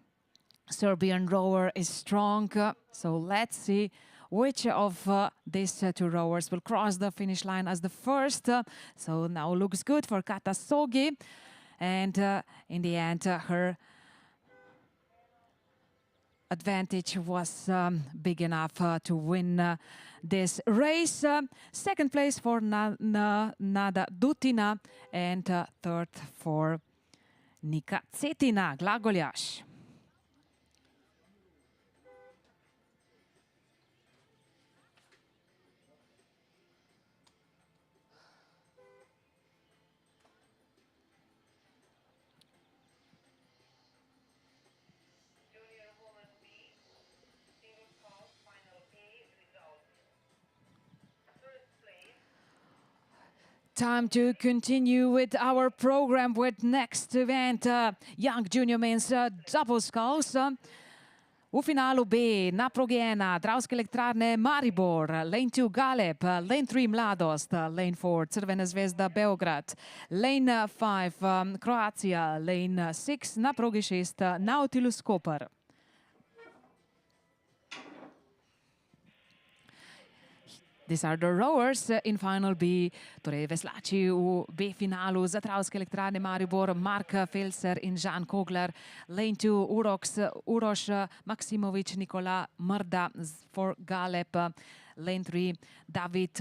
Serbian rower is strong. So let's see which of these two rowers will cross the finish line as the first. So now looks good for Kata Sogi. And in the end, her advantage was big enough to win this race. Second place for Nada Dutina, and third for Nika Cetina, Glagoljaš. Time to continue with our program with next event, Young Junior Men's Double Sculls. V finalu B, na progi 1, Dravske elektrarne Maribor, lane 2 Galeb, lane 3 Mladost, lane 4 Crvena zvezda Beograd, lane 5 Kroacija, lane 6 na progi 6 Nautilus Koper. These are the rowers in final B, torej veslači v B finalu za Dravske elektrarne Maribor, Mark Felser in Žan Kogler, lane 2 Uroš Maksimovič, Nikola Mrda for Galeb, lane 3 David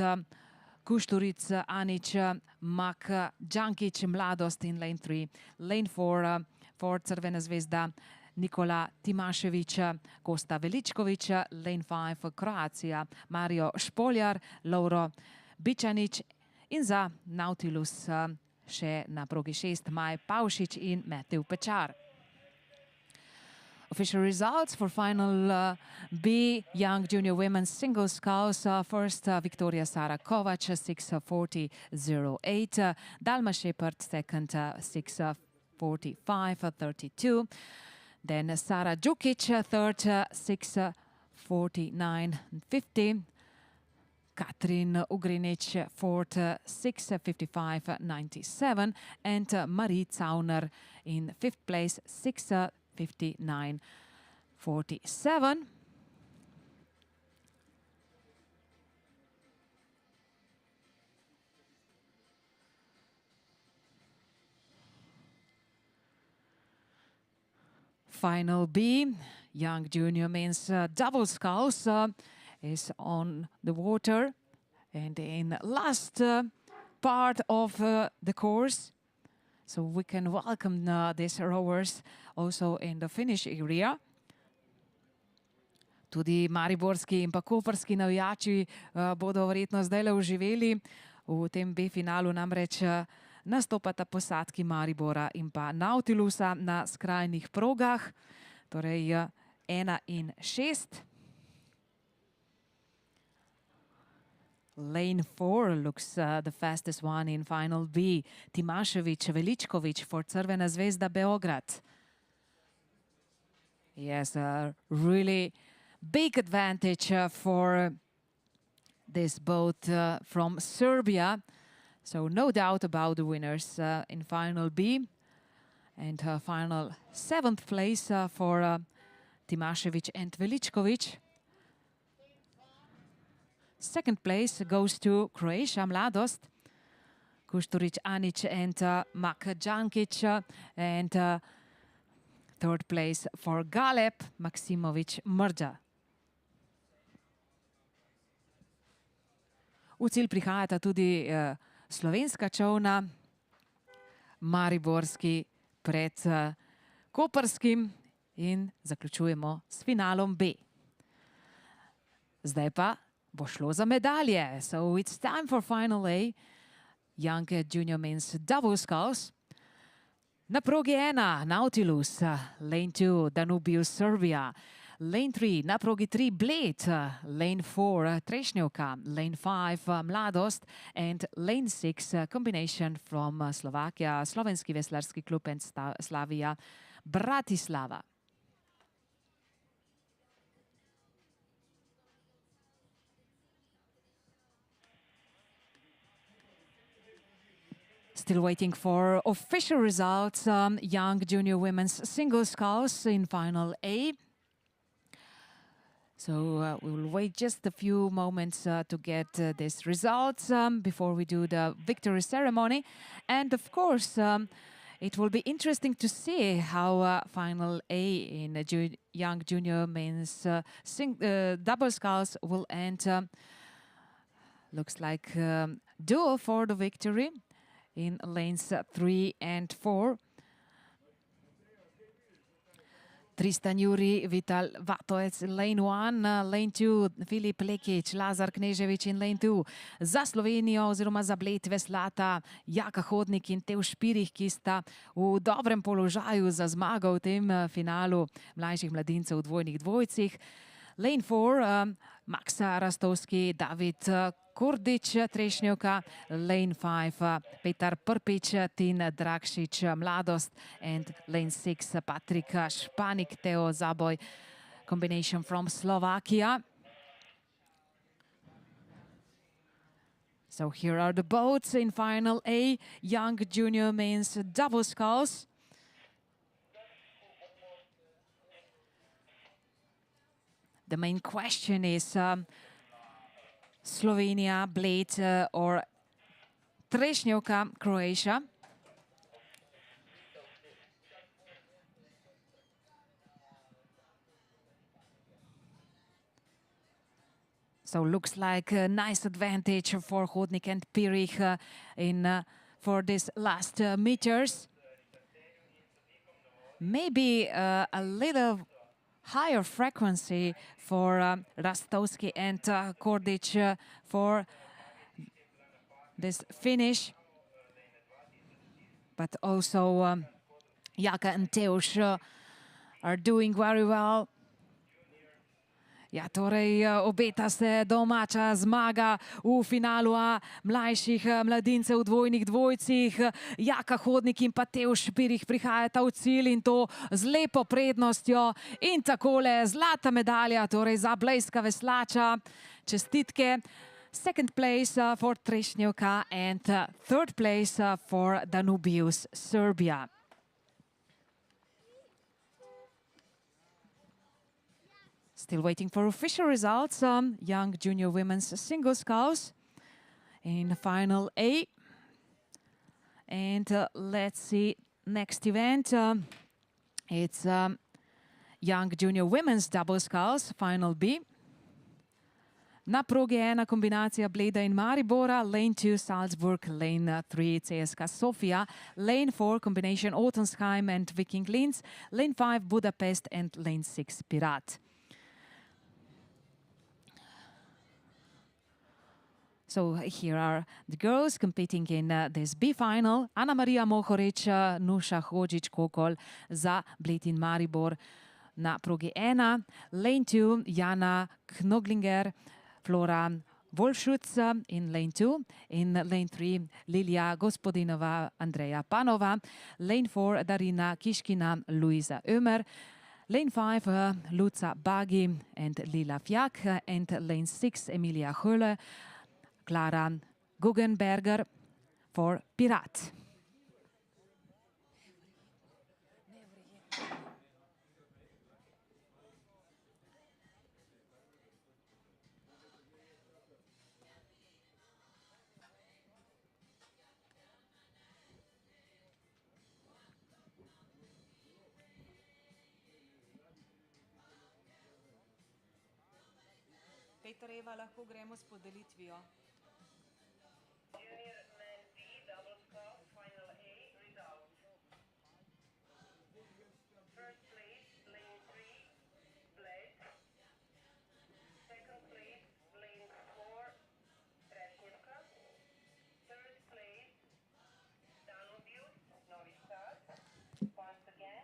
Kušturic, Anič, Mak Đankić, Mladost in lane 3, lane 4 for Crvena zvezda Nikola Timašević, Kosta Veličković, lane 5 Kroacija, Mario Špoljar, Lovro Bičanić in za Nautilus še na progi 6 Maj Pavšič in Matej Pečar. Official results for final B, young junior women's single sculls. First, Victoria Sara Kovac, 6:40.08. Dalma Shepard, second, 6:45.32. Then Sara Đukić, third, 6:49.50. Katrin Ugrinic, fourth, 6:55.97. And Marie Zauner in fifth place, 6:59.47. Final B, young junior men's double sculls is on the water and in last part of the course. So we can welcome these rowers also in the finish area. Tudi mariborski in pa koprski navijači bodo verjetno zdajle uživeli. V tem B-finalu namreč nastopata posadki Maribora in pa Nautilusa na skrajnih progah, torej 1 in 6. Lane 4 looks the fastest one in final B. Timašević, Veličković for Crvena zvezda Beograd. He has a really big advantage for this boat from Serbia. So no doubt about the winners in final B. And final 7th place for Timašević and Veličković. Second place goes to Croatia, Mladost, Kusturic, Anic and Mak Đankić. And third place for Galeb, Maksimović, Mrđa. V cilj prihajata tudi slovenska čovna, mariborski pred koprskim in zaključujemo s finalom B. Zdaj pa bo šlo za medalje. So it's time for final A, young junior men's double sculls. Na progi 1 Nautilus, lane 2 Danubius, Serbia. Lane 3, na progi 3 Bled, lane 4 Trešnjevka, lane 5 Mladost and lane 6 combination from Slovakia, Slovenski veslarski klub and Slavia Bratislava. Still waiting for official results, young junior women's single sculls in final A. So we will wait just a few moments to get these results before we do the victory ceremony. And of course, it will be interesting to see how final A in young junior men's double sculls will end. Looks like duo for the victory in lanes 3 and 4. Tristan Juri, Vital Vatovec in lane 1, lane 2, Filip Lekić, Lazar Knežević in lane 2. Za Slovenijo oziroma za Bled veslata Jaka Hodnik in Teo Špirih, ki sta v dobrem položaju za zmago v tem finalu mlajših mladincev v dvojnih dvojcih. Lane 4, Maksa Rastovski, David Kurdić, Trešnjevka. Lane 5, Petar Prpić, Tin Dragšić, Mladost. And lane 6, Patrik Španik, Teo Zaboj, combination from Slovakia. So here are the boats in final A, young junior men's double sculls. The main question is Slovenia, Bled or Trešnjevka, Croatia. So looks like a nice advantage for Hodnik and Pirih for this last meters. maybe a little higher frequency for Rastowski and Kordic for this finish. But also Jaka and Teuš are doing very well. Ja, torej obeta se domača zmaga v finalu mlajših mladincev v dvojnih dvojcih. Jaka Hodnik in pa Teuš Pirih prihajata v cilj in to z lepo prednostjo. In takole zlata medalja torej za blejska veslača. Čestitke. Second place for Trešnjevka and third place for Danubius, Serbia. Still waiting for official results. Young junior women's single sculls in final A. And let's see next event. It's young junior women's double sculls, final B. Na progi 1 kombinacija Bleda in Maribora, lane 2 Salzburg, lane 3 CSKA Sofia, lane 4 combination Otensheim and Viking Linz, lane 5 Budapest and lane 6 Pirat. So here are the girls competing in this B final. Ana Maria Mohoric, Nuša Hodžić Kokol za Bled in Maribor na progi 1. Lane 2 Jana Knoglinger, Flora Wolfschutz in lane 2. In lane 3 Lilija Gospodinova, Andreja Panova. Lane 4 Darina Kiškina, Luisa Ömer. Lane 5 Luca Bagi and Lila Fjak. And lane 6 Emilia Höhle, Klara Guggenberger for Pirat. Petreva, lahko gremo s podelitvijo. Junior men B double scull final A results. First place lane 3 Bled. Second place lane 4 Trešnjevka. Third place Danubius, Novi Sad. Once again.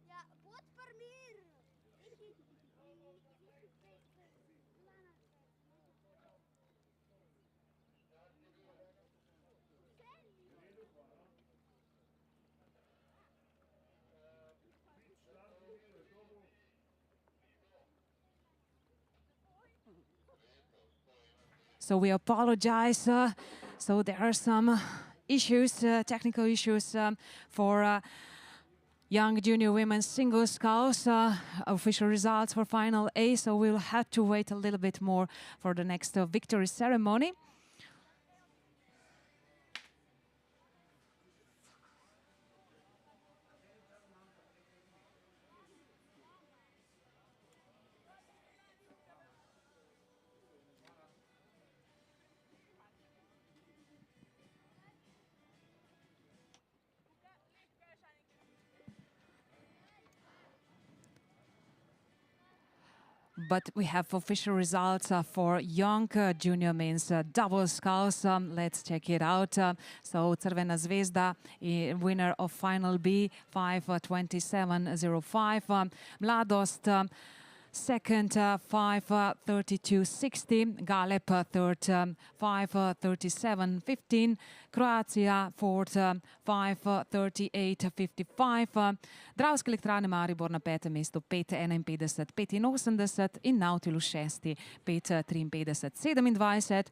Ja, bod per mir. So we apologize. So there are some issues, technical issues for young junior women's single sculls. Official results for final A. So we'll have to wait a little bit more for the next victory ceremony. But we have official results for young junior men's double sculls. Let's check it out. So Crvena Zvezda, winner of final B, 5:27.05. Mladost, second, 5:32.60. Galep, third, 5:37.15. Croatia, fourth, 5:38.55. Dravske elektrane Maribor na petem mestu, 5:51.85. In Nautilus šesti, 5:53.27.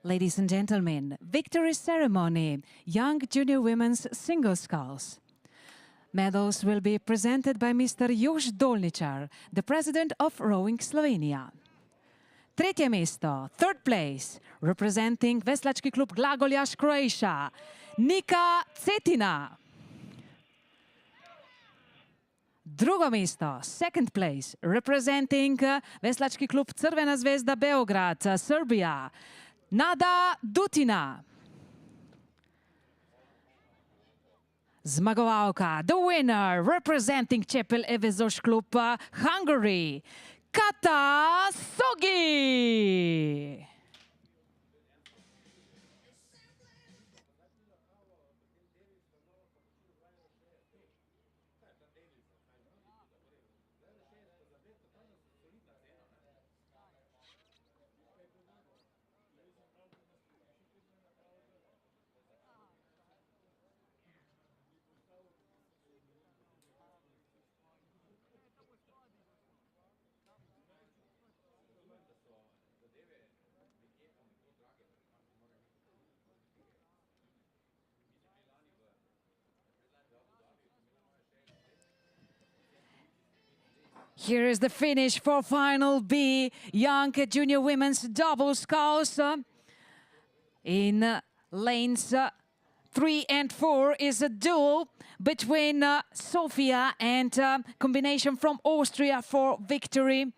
Ladies and gentlemen, victory ceremony, young junior women's single sculls. Medals will be presented by Mr. Jož Dolničar, the president of Rowing Slovenia. Tretje mesto, third place, representing Veslački klub Glagoljaš, Croatia, Nika Cetina. Drugo mesto, second place, representing Veslački klub Crvena zvezda Beograd, Serbia, Nada Dutina. Zmagovalka, the winner, representing Čepel Evezos Klub, Hungary, Kata Sogi. Here is the finish for Final B, young junior women's double sculls. In lanes 3 and 4 is a duel between Sofia and combination from Austria for victory.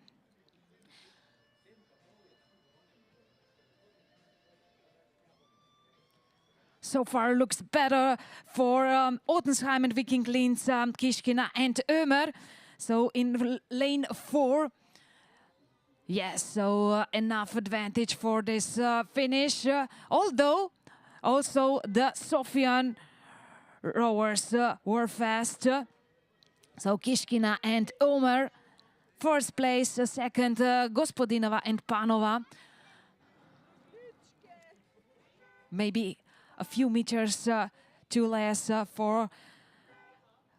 So far looks better for Ottensheim and Viking Linz, Kishkina and Ömer. So in lane 4, yes, so enough advantage for this finish. Although also the Sofian rowers were fast. So Kishkina and Ömer, first place, second Gospodinova and Panova. Maybe a few meters too less for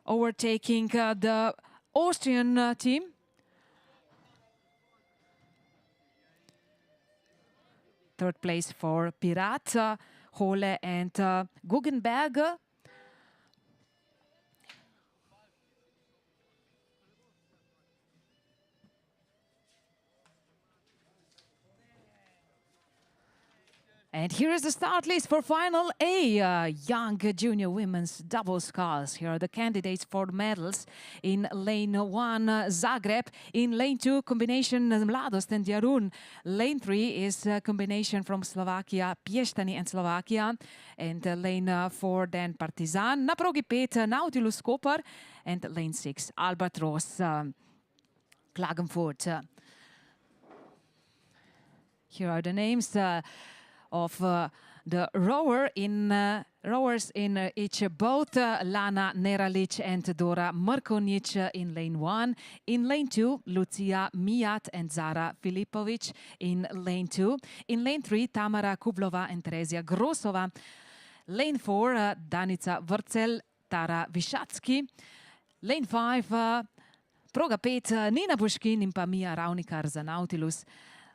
overtaking the Austrian team. Third place for Pirat, Hole and Guggenberg. And here is the start list for Final A, young junior women's double sculls. Here are the candidates for medals. In lane 1, Zagreb. In lane 2, combination Mladost and Jarun. Lane 3 is a combination from Slovakia, Piestani and Slovakia. And lane 4, then Partizan. Na progi 5, Nautilus Koper. And lane 6, Albatros, Klagenfurt. Here are the names of the rowers in each boat, Lana Neralic and Dora Mrkonic in lane 1. In lane 2, Lucia Mijat and Zara Filipovic in lane 2. In lane 3, Tamara Kublova and Terezia Grosova. Lane 4, Danica Vrcel, Tara Višatski. Lane 5, proga 5, Nina Buškin in pa Mia Ravnikar za Nautilus.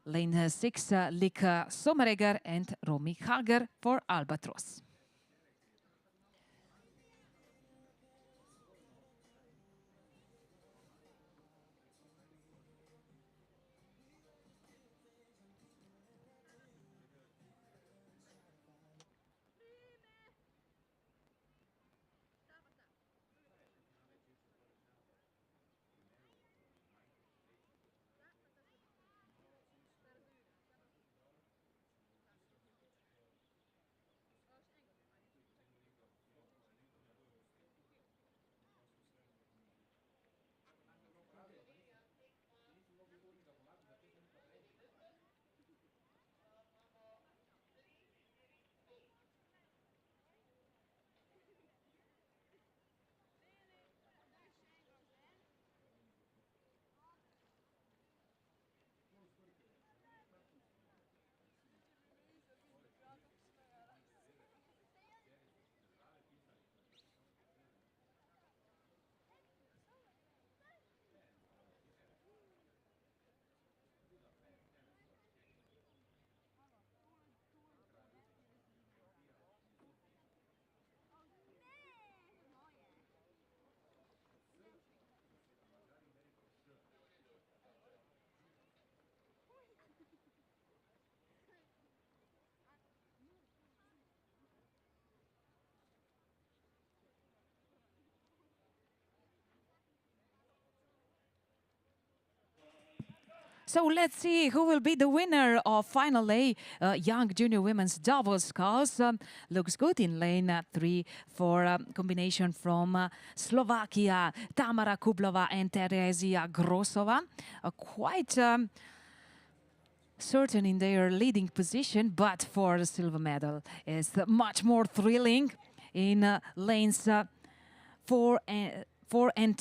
Lane 6, Lika Sommeregger and Romy Hager for Albatros. So let's see who will be the winner of final A, young junior women's double sculls. Looks good in lane 3 for combination from Slovakia, Tamara Kublova and Terezia Grosova. Quite certain in their leading position, but for the silver medal is much more thrilling in lanes 4 and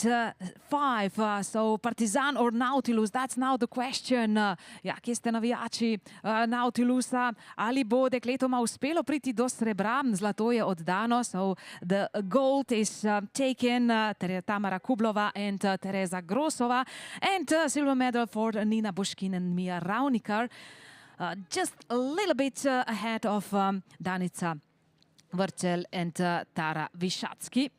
5. So Partizan or Nautilus, that's now the question. Ja, kje ste navijači Nautilusa? Ali bo dekletoma uspelo priti do srebra? Zlato je oddano. So the gold is taken. Tamara Kublova and Tereza Grosova. And silver medal for Nina Bushkin and Mia Raunikar. Just a little bit ahead of Danica Vrčel and Tara Višatski.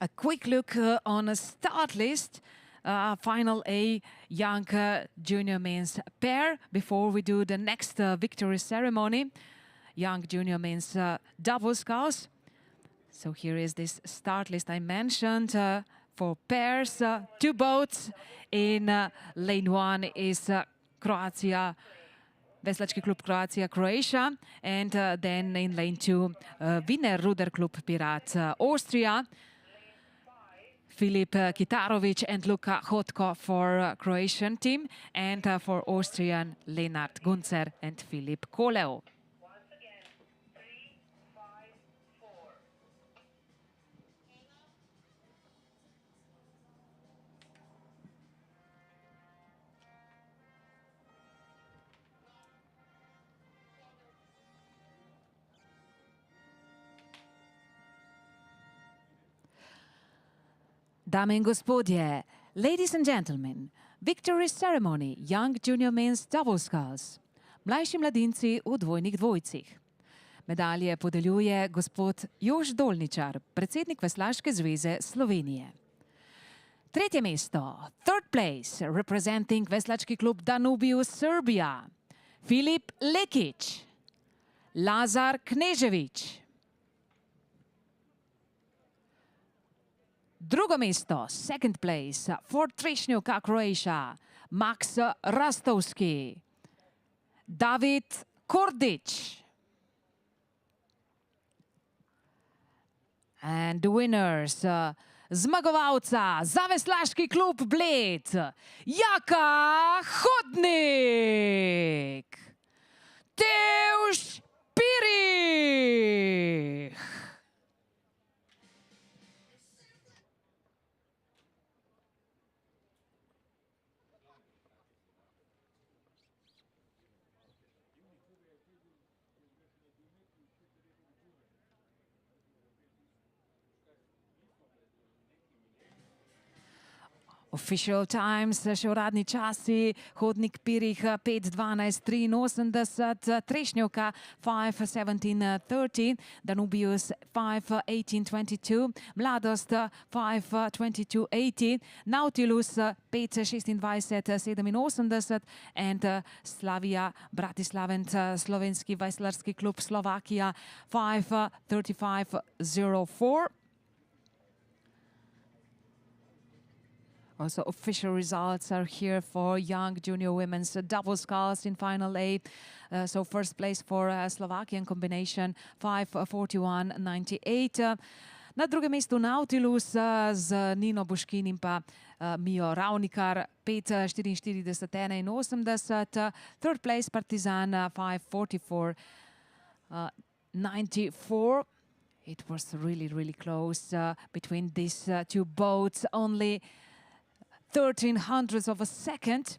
A quick look on a start list. Final A young junior men's pair before we do the next victory ceremony. Young junior men's double sculls. So here is this start list I mentioned for pairs. 2 boats. In lane 1 is Croatia, Veslački klub Croatia, Croatia. And then in lane 2, Wiener Ruder Klub Pirat, Austria. Filip Kitarovic and Luka Hotko for Croatian team, and for Austrian, Lenart Gunzer and Filip Koleo. Dame in gospodje, ladies and gentlemen, victory ceremony, young junior men's double sculls. Mlajši mladinci v dvojnih dvojcih. Medalje podeljuje gospod Jož Dolničar, predsednik Veslaške zveze Slovenije. Tretje mesto, third place, representing Veslački klub Danubius, Serbia. Filip Lekić, Lazar Knežević. Drugo mesto, second place, for Trešnjevka, Croatia, Max Rastovski, David Kordić. And the winners, zmagovalca za Veslaški klub Bled, Jaka Hodnik, Teuš Pirih. Official times, še uradni časi, Hodnik Pirih 5:12:83, Trešnjevka 5:17:30, Danubius 5:18:22, Mladost 5:22:80, Nautilus 5:26:87 and Slavia Bratislava and Slovenski veslarski klub Slovakia 5:35:04. Also, official results are here for young junior women's double sculls in final A. So first place for Slovakian combination 5:41:98. Na drugem mestu Nautilus z Nino Buškin in pa Mijo Ravnikar 5:44:81. Third place Partizan 5:44:94. It was really close between these 2 boats. Only 1300ths of a second.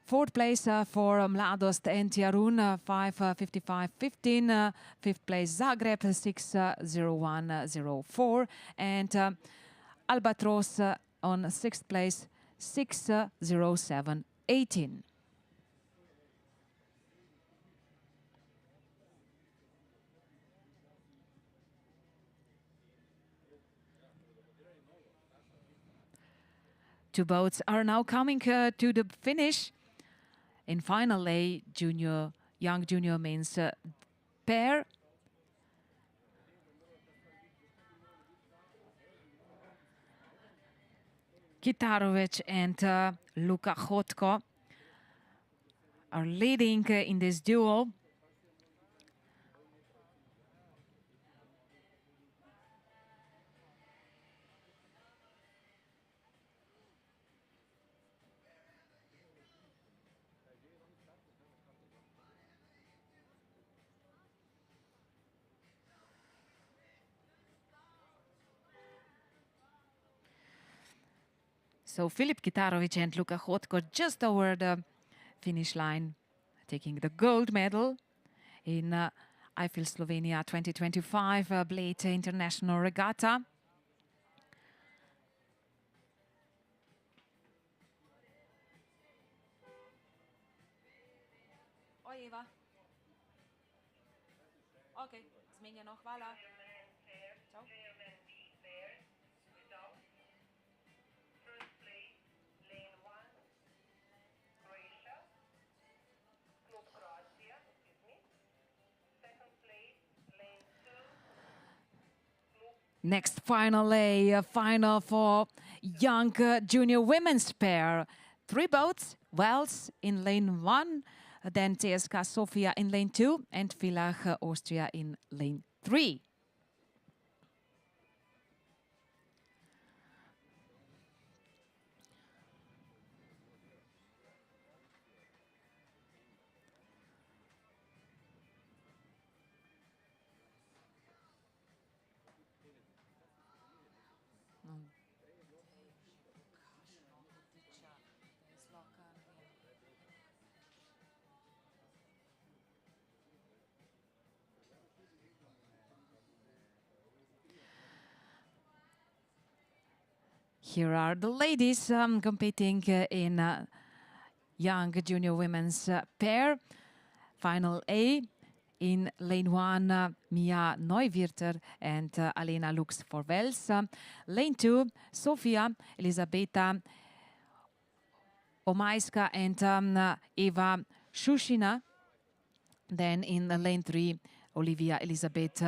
Fourth place for Mladost and Jarun 5:55:15. Fifth place Zagreb 6:01:04. And Albatros on sixth place 6:07:18. Two boats are now coming to the finish. In final A, young junior men's pair. Kitarovic and Luka Hotko are leading in this duel. So Filip Kitarovic and Luka Hotko just over the finish line, taking the gold medal in IFIL Slovenia 2025 Bled International Regatta. Oj, Eva. Okay, zmenjeno, hvala. Ciao. Next final a final for young junior women's pair. 3 boats, Wales in lane 1, then CSKA Sofia in lane 2 and Villach Austria in lane 3. Here are the ladies competing in young junior women's pair. Final A. In lane 1, Mia Neuwirter and Alena Lux for Wels. Lane 2, Sofia Elisabeta Omajska and Eva Shushina. Then in lane 3, Olivia Elisabeth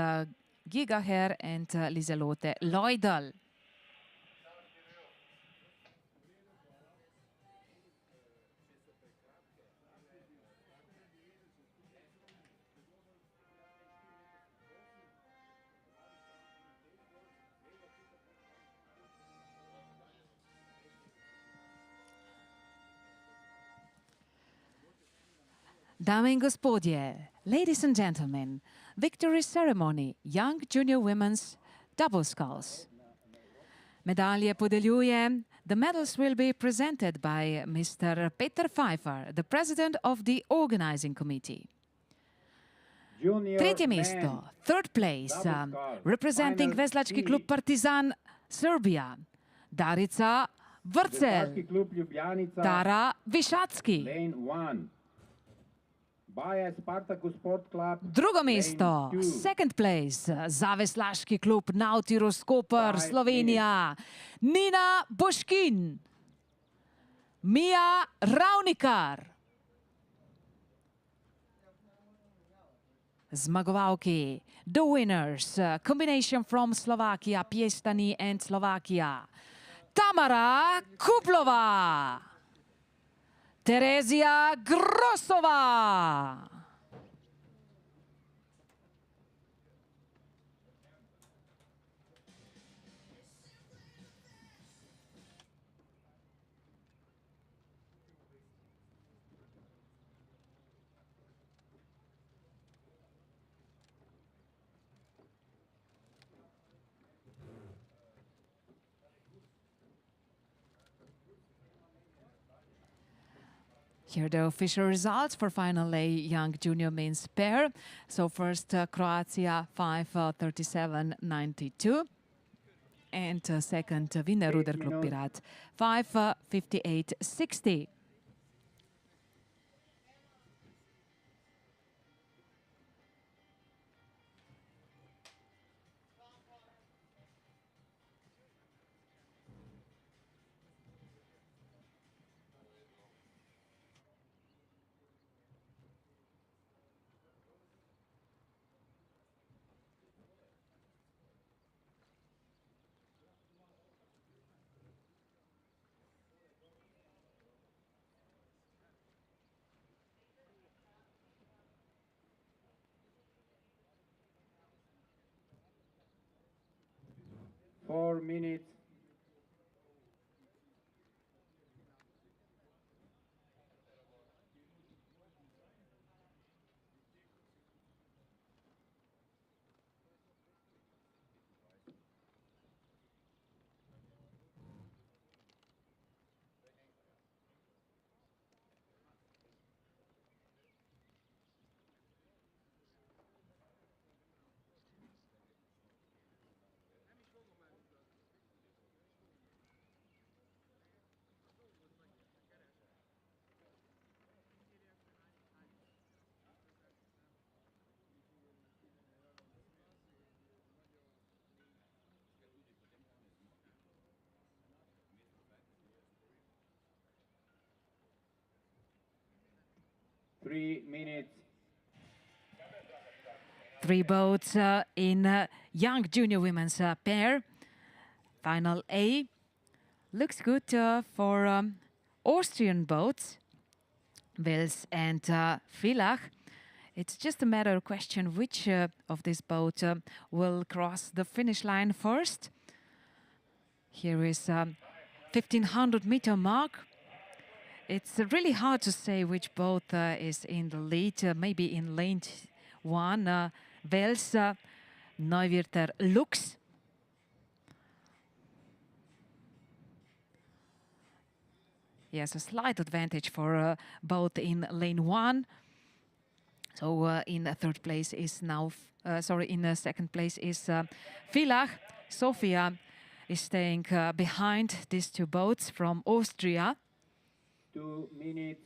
Gigaher and Liselotte Leudel. Dame in gospodje, ladies and gentlemen, victory ceremony, young junior women's double sculls. Medalje podeljuje. The medals will be presented by Mr. Peter Pfeiffer, the president of the organizing committee. Tretje mesto, third place, representing Veslački klub Partizan Serbia, Darica Vrcel, Tara Višatski. Drugo mesto, second place, Zaveslaški klub Nautilus Koper, Slovenija, Nina Boškin, Mia Ravnikar. Zmagovalki, the winners, combination from Slovakia, Piestany and Slovakia, Tamara Kuplova, Terezia Grosova. Here are the official results for final A young junior men's pair. So first Croatia 5:37.92 and second Wiener Ruder Klub Pirat 5:58.60. 4 minutes. Three minutes. 3 boats in young junior women's pair. Final A. Looks good for Austrian boats, Wels and Villach. It's just a matter of question which of this boat will cross the finish line first. Here is 1500-meter mark. It's really hard to say which boat is in the lead. Maybe in lane 1, Wels, Neuwirter, Lux. Yes, a slight advantage for both in lane 1. So in third place is now, in second place is Villach. Sofia is staying behind these 2 boats from Austria. 2 minutes.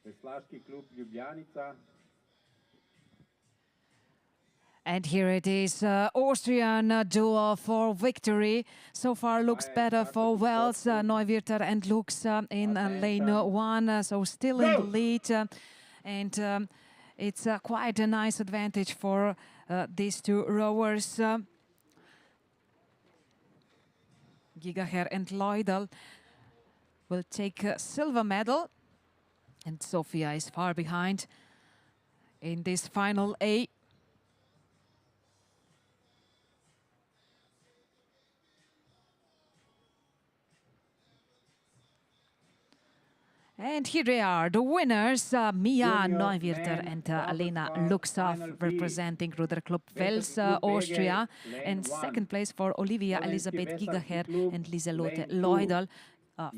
Veslaški klub Ljubljanica. And here it is, Austrian duel for victory. So far looks better for Wels, Neuwirter and Lux in lane 1, so still in the lead. And it's quite a nice advantage for these 2 rowers. Gigaher and Leudel will take a silver medal. And Sofia is far behind in this final A. And here they are, the winners, Mia Neuwirter and Alena Luxov, representing Ruder Club Wels, Austria. And second place for Olivia Elisabeth Gigaher and Lieselotte Leudel,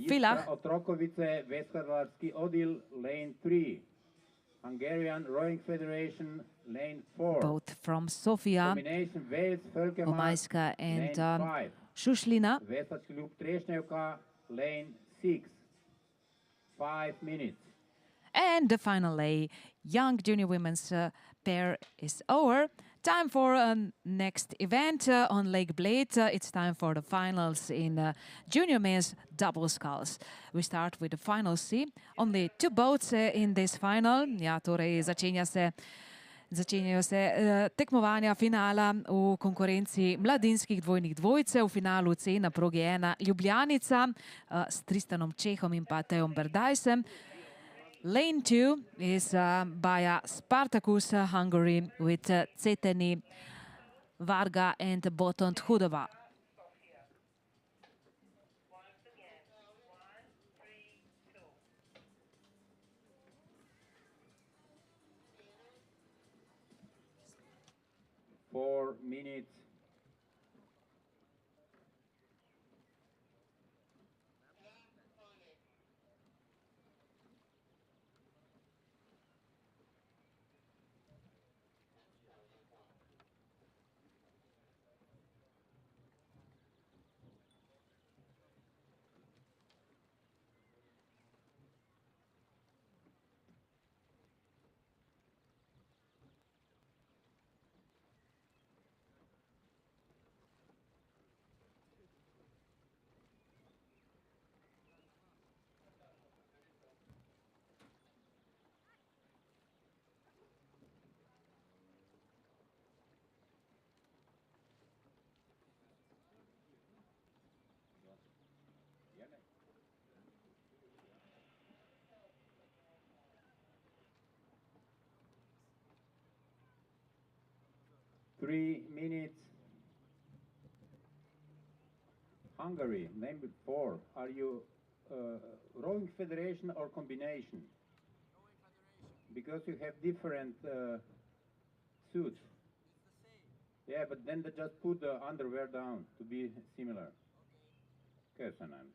Villach. Otrokovice, Veskarvarski Odil, lane 3. Hungarian Rowing Federation, lane 4. Both from Sofia, Combination Wales, Völkermark, Omajska and lane 5. Shuslina. Veslački klub Trešnjevka, lane 6. 5 minutes. And the final A, young junior women's pair is over. Time for next event on Lake Bled. It's time for the finals in junior men's double sculls. We start with the final C. Only 2 boats in this final. Ja, torej začenjajo se tekmovanja finala v konkurenci mladinskih dvojnih dvojcev. V finalu C na progi 1 Ljubljanica s Tristanom Čehom in pa Teom Berdajsem. Lane 2 is by Spartacus, Hungary, with Ceteni, Varga and Botond Hudova. Four minutes. 3 minutes. Hungary, number 4. Are you rowing federation or combination? Rowing federation. Because you have different suits. It's the same. Yeah, but then they just put the underwear down to be similar. Okay. Köszönöm.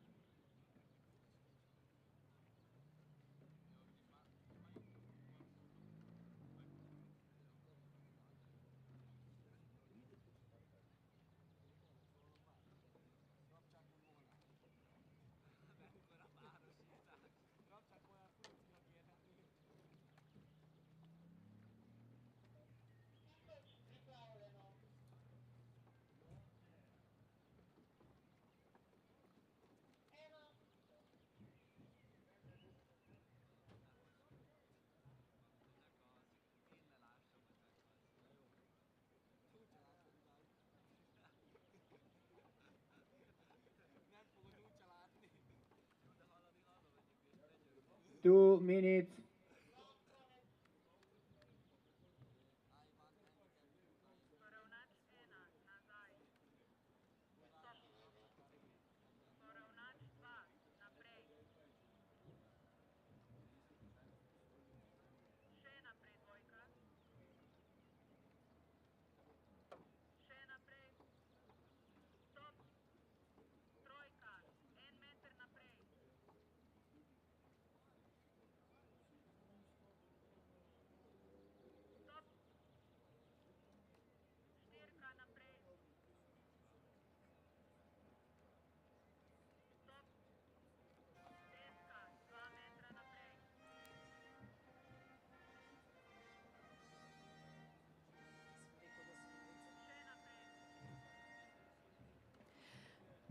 Two minutes.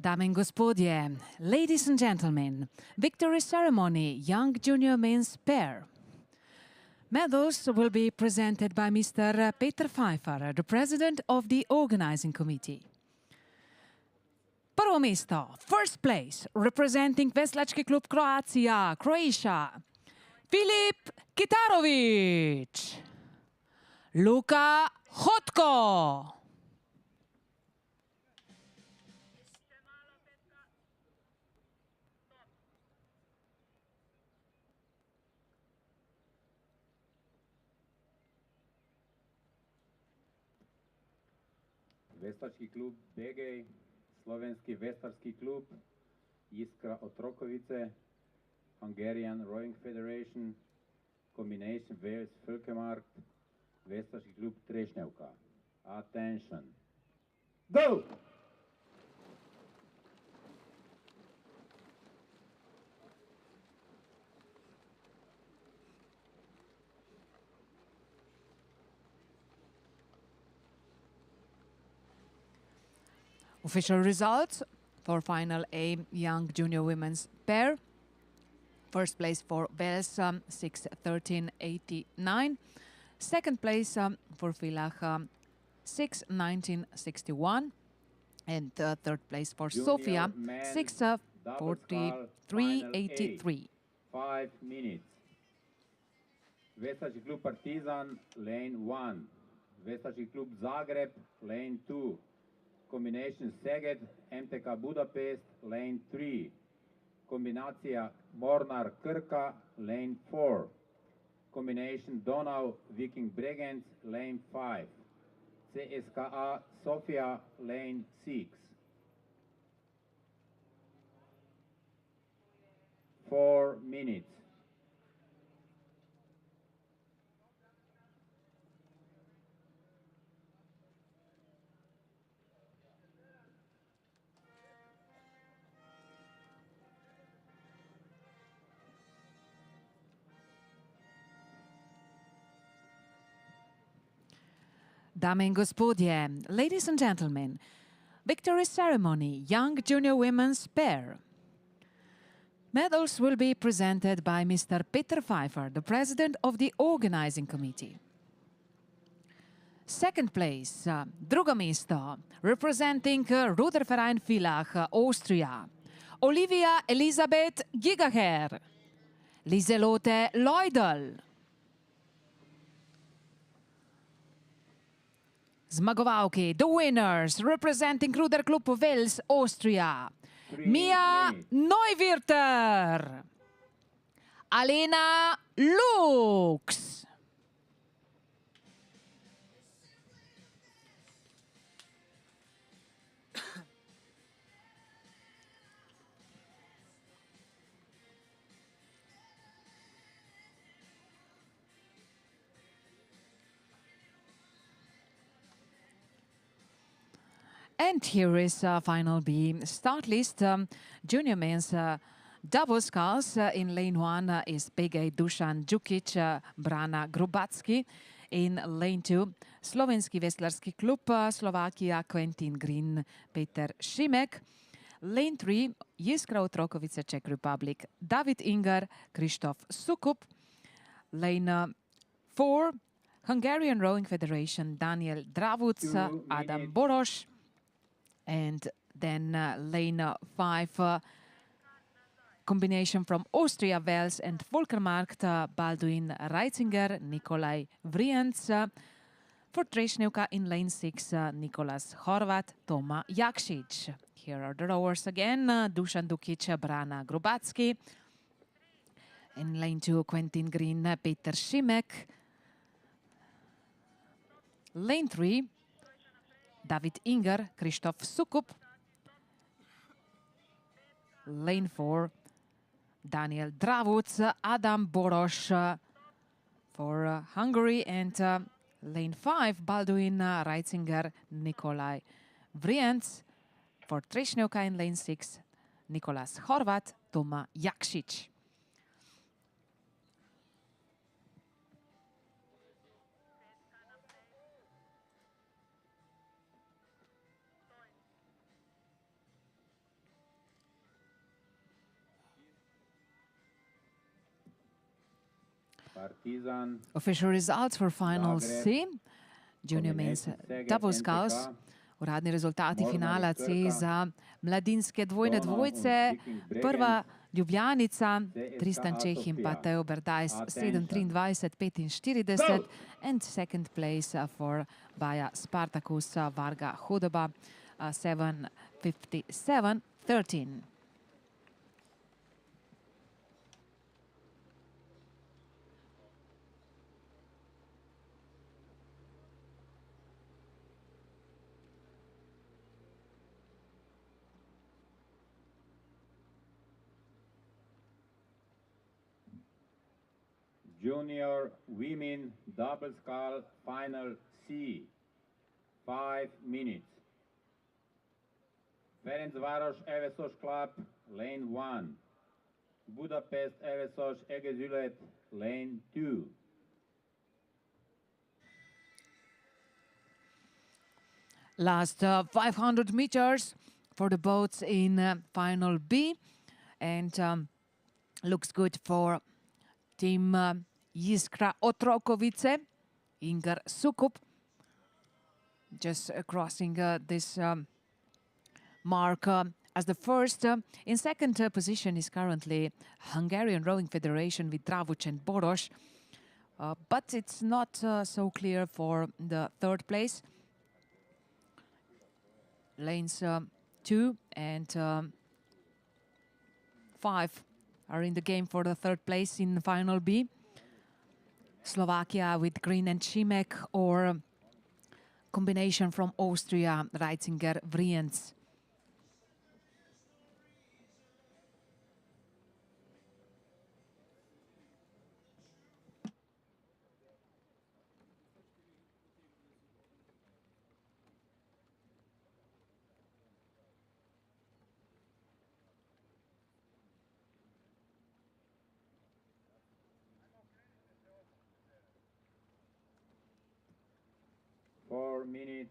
Dame in gospodje, ladies and gentlemen, victory ceremony, young junior men's pair. Medals will be presented by Mr. Peter Pfeiffer, the president of the organizing committee. Prvo mesto, first place, representing Veslački klub Croatia, Croatia, Filip Kitarović, Luka Hotko. Veslački klub Begej, Slovenski veslarski klub, Iskra Otrokovice, Hungarian Rowing Federation, Combination Wales Folkemarkt, Veslački klub Trešnjevka. Attention. Go! Official results for Final A Young Junior Women's Pair. First place for Wales, 6:13.89. Second place for Villach, 6:19.61. And third place for Sofia, 6:43.83. 5 minutes. Veslački klub Partizan, lane 1. Veslački klub Zagreb, lane 2. Combination Szeged, MTK Budapest, lane 3. Kombinacija Mornar Krka, lane 4. Combination Donau Viking Bregenz, lane 5. CSKA Sofia, lane 6. 4 minutes. Dame in gospodje, ladies and gentlemen, victory ceremony, young junior women's pair. Medals will be presented by Mr. Peter Pfeiffer, the president of the organizing committee. Second place, drugo mesto, representing Ruderverein Villach, Austria, Olivia Elisabeth Gigaher, Lieselotte Leudel. Zmagovalki, the winners, representing Ruder Club Wales, Austria. Mia Neuwirter. Alena Lux. And here is final B start list. Junior men's double sculls in lane 1 is Begej Dušan Đukić, Brana Grubacki. In lane 2, Slovenski veslarski klub Slovakia, Quentin Green, Peter Šimek. Lane 3, Jiskra Otrokovice, Czech Republic, David Inger, Krištof Sukup. Lane 4, Hungarian Rowing Federation, Daniel Dravuc, Adam Boros. And then lane 5, combination from Austria, Wales and Volkermarkt, Balduin Reitzinger, Nikolaj Vrienc. For Trešnjevka in lane 6, Nicolas Horvat, Toma Jakšić. Here are the rowers again, Dušan Đukić, Brana Grubacki. In lane 2, Quentin Green, Peter Šimek. Lane 3, David Inger, Krištof Sukup. Lane 4, Daniel Dravuc, Adam Boros for Hungary. And lane 5, Balduin Reitzinger, Nikolaj Vrienc. For Trešnjevka in lane 6, Nicolas Horvat, Toma Jakšić. Official results for final C. Junior men's double sculls. Uradni rezultati finala C za mladinske dvojne dvojce. Prva Ljubljanica, Tristan Čeh in pa Teo Berdajs, 7:23:45. And second place for Baja Spartakus, Varga Hudoba, 7:57:13. Junior women double scull final C, 5 minutes. Ferencváros Evesos Club, lane 1. Budapest Evesos Egezület, lane 2. Last 500 meters for the boats in final B. And looks good for team Jiskra Otrokovice, Inger Sukup. Just crossing this mark as the first. In second position is currently Hungarian Rowing Federation with Dravuc and Boros. But it's not so clear for the third place. Lanes 2 and 5 are in the game for the third place in final B. Slovakia with Green and Šimek, or combination from Austria, Reitzinger, Vrienc. Minutes.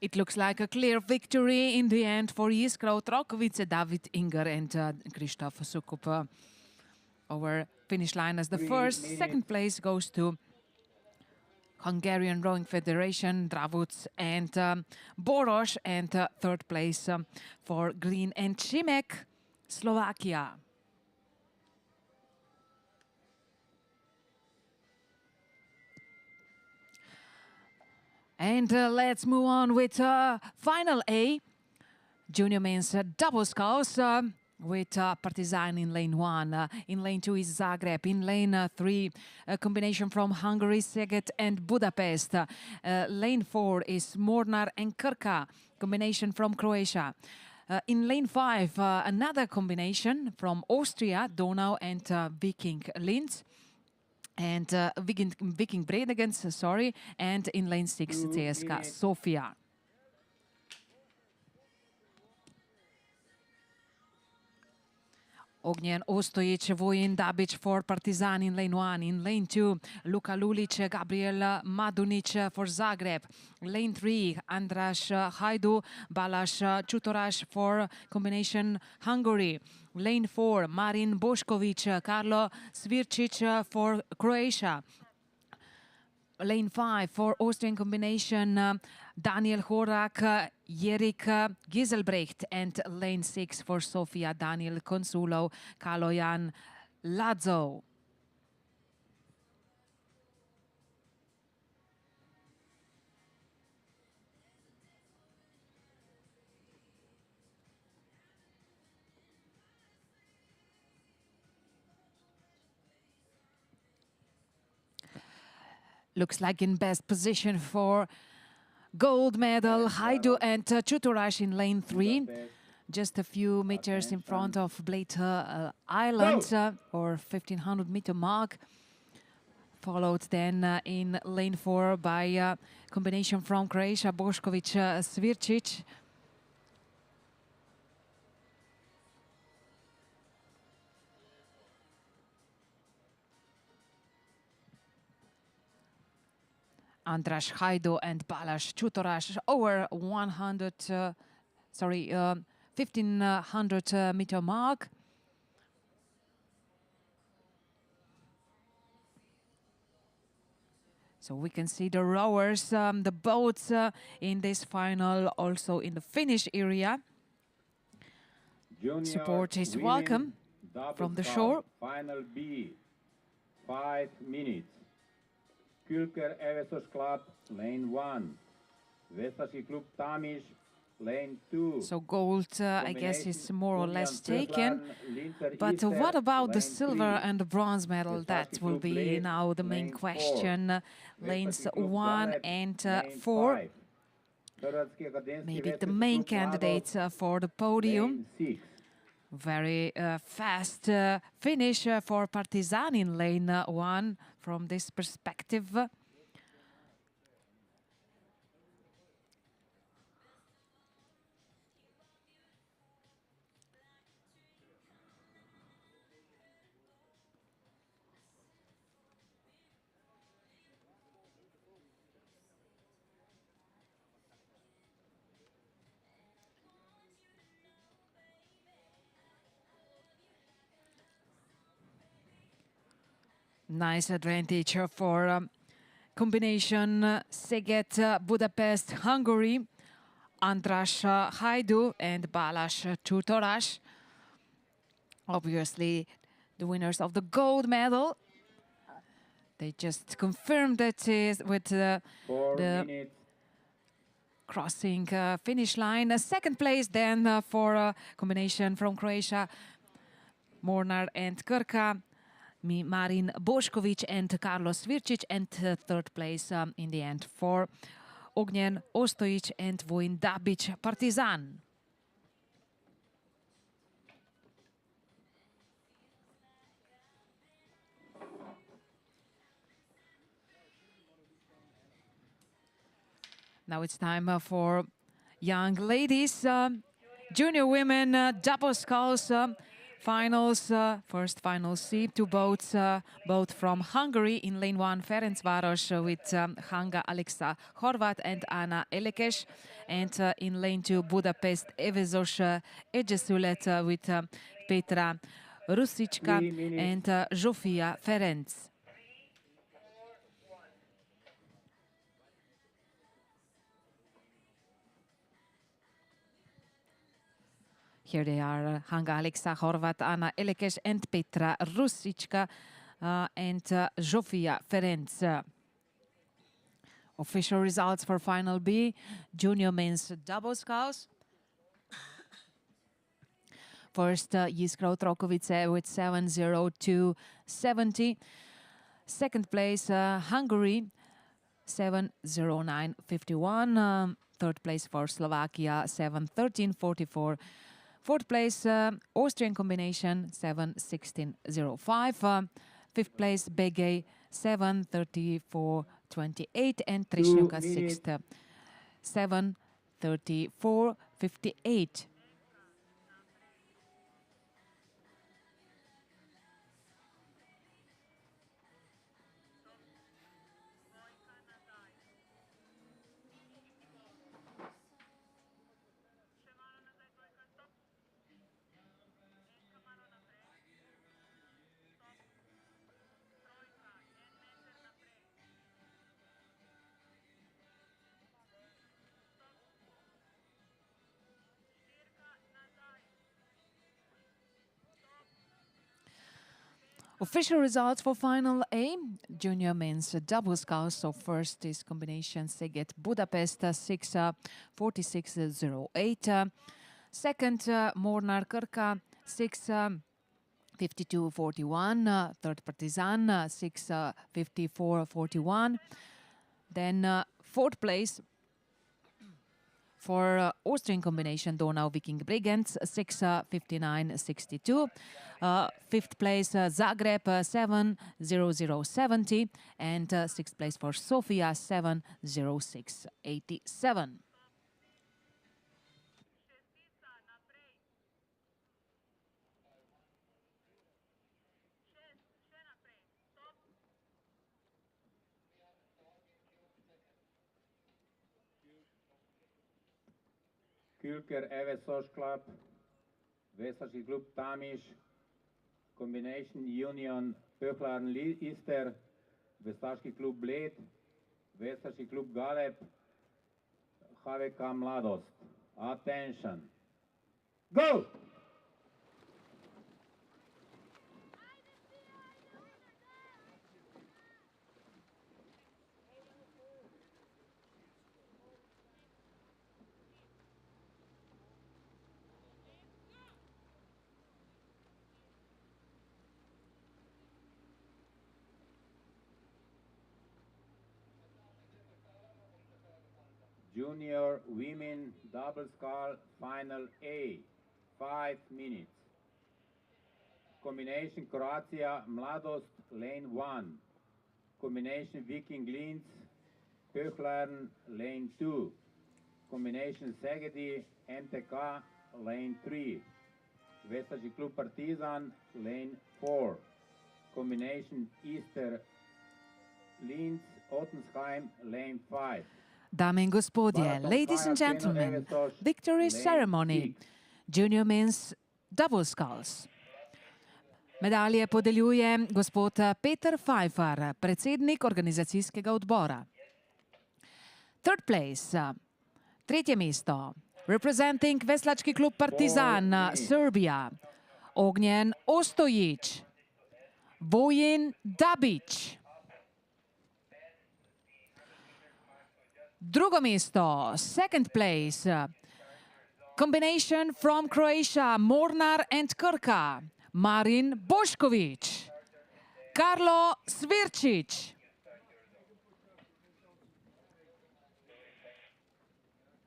It looks like a clear victory in the end for Jiskra Otrokovice, David Inger and Krzysztof Sukup. Our finish line as the first. Second place goes to Hungarian Rowing Federation, Dravuc and Boros, and third place for Green and Šimek, Slovakia. And let's move on with final A, junior men's double sculls with Partizan in lane 1. In lane 2 is Zagreb. In lane 3, a combination from Hungary, Szeged and Budapest. Lane 4 is Mornar and Krka, combination from Croatia. In lane 5, another combination from Austria, Donau and Viking Linz. And Viking Bredegens, sorry, and in lane 6, CSKA Sofia. Ognjen Ostojic, Vojin Dabic for Partizan in lane 1. In lane 2, Luka Lulic, Gabriel Madunic for Zagreb. Lane 3, Andras Hajdu, Balázs Čutoráš for combination Hungary. Lane 4, Marin Bošković, Karlo Svirčić for Croatia. Lane 5 for Austrian combination, Daniel Horak, Jerik Giselbrecht, and lane 6 for Sofia, Daniel Consulo, Kaloyan Lazo. Looks like in best position for gold medal, Hajdu and Čutoráš in lane 3. Just a few meters in front of Bled Island, or 1500 meter mark. Followed then in lane 4 by combination from Croatia, Bošković, Svirčić. Andras Hajdu and Balázs Čutoráš over 1500 meter mark. So we can see the rowers, the boats in this final, also in the finish area. Junior Support is women welcome double from the scull, shore. Final B, 5 minutes. Külker Evesos Club, lane 1. Vestasi Klub Tamiš, lane 2. So gold, I guess, is more or less taken. But what about the silver and the bronze medal? That will be now the main question. Lanes 1 and 4. Maybe the main candidates for the podium. Very fast finish for Partizan in lane 1 from this perspective. Nice advantage for combination Szeged, Budapest, Hungary. Andras Hajdu and Balázs Čutoráš. Obviously, the winners of the gold medal. They just confirmed it with the crossing finish line. Second place then for a combination from Croatia, Mornar and Krka. Marin Bošković and Carlos Svirčić, and third place in the end for Ognjen Ostojic and Vojin Dabic, Partizan. Now it's time for young ladies, junior women, double sculls. Finals, first final C, two boats, both from Hungary. In lane 1, Ferencváros with Hanga Alexa Horvat and Anna Elekes. And in lane 2, Budapest Evezos Egyesület with Petra Rusicska and Zsofia Ferenc. Here they are, Hanga Alexa Horvat, Anna Elekes and Petra Rusicska and Zsofia Ferenc. Official results for Final B, Junior Men's Double Sculls. First, Jiskra Otrokovice with 7:02.70. Second place, Hungary, 7:09.51. Third place for Slovakia, 7:13.44. Fourth place, Austrian combination, 7:16.05. Fifth place, Begay, 7:34.28. And Trishnyoka, sixth, 7:34.58. Official results for Final A, Junior Men's Double Sculls. So first is combination Szeged Budapest, 6:46.08. Second, Mornar Krka, 6:52.41. Third, Partizan, 6:54.41. Then fourth place for Austrian combination Donau Viking Bregenz, 6:59.62. Fifth place Zagreb, 7:00.70. And sixth place for Sofia, 7:06.87. Külker Evesos Club, Veslaši klub Tamiš, Combination Union Pöhlaren Ister, Veslaški klub Bled, Veslaški klub Galeb, HVK Mladost. Attention. Go! Junior Women Double Scull Final A, 5 minutes. Combination Croatia Mladost Lane 1. Combination Viking Linz Pöhlern Lane 2. Combination Szegedi MTK Lane 3. Veslaši klub Partizan Lane 4. Combination Easter Linz Ottensheim Lane 5. Dame in gospodje, ladies and gentlemen, victory ceremony, Junior Men's Double Sculls. Medalje podeljuje gospod Peter Pfeiffer, predsednik organizacijskega odbora. Third place, tretje mesto, representing Veslački klub Partizan, Serbia, Ognjen Ostojić, Vojin Dabić. Drugo mesto, second place, combination from Croatia, Mornar and Krka, Marin Bošković, Karlo Svirčić.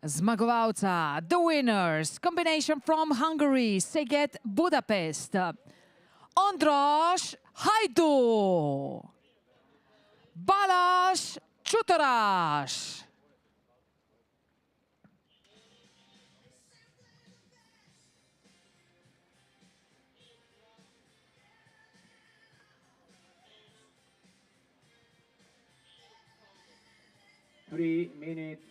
Zmagovalca, the winners, combination from Hungary, Szeged Budapest, Ondros Hajdu, Balázs Csutorás. 3 minutes.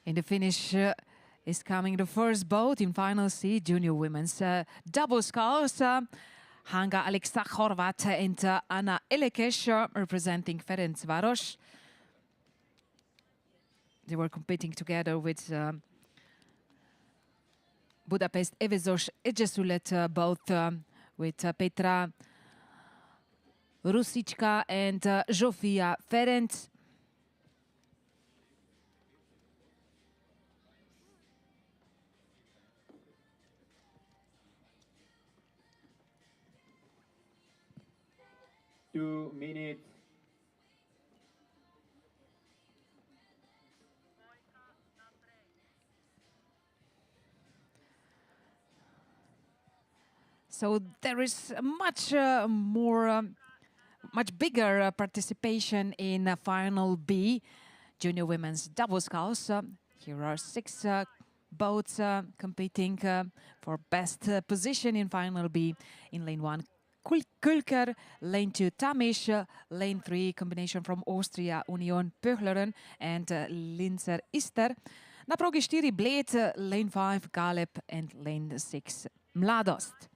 In the finish is coming the first boat in final C, junior women's double sculls. Hanga Alexa Horvat and Anna Elekes representing Ferencváros. They were competing together with Budapest Evezos Egyesület, both with Petra Rusička and Zsófia Ferenc. Two minutes. So there is much much bigger participation in final B, junior women's double sculls. Here are 6 boats competing for best position in final B. In lane 1, Kulker, lane 2, Tamish, lane 3, combination from Austria, Union Pöchleren and Linzer Ister. Na progi 4, Bled, lane 5, Galep and lane 6, Mladost.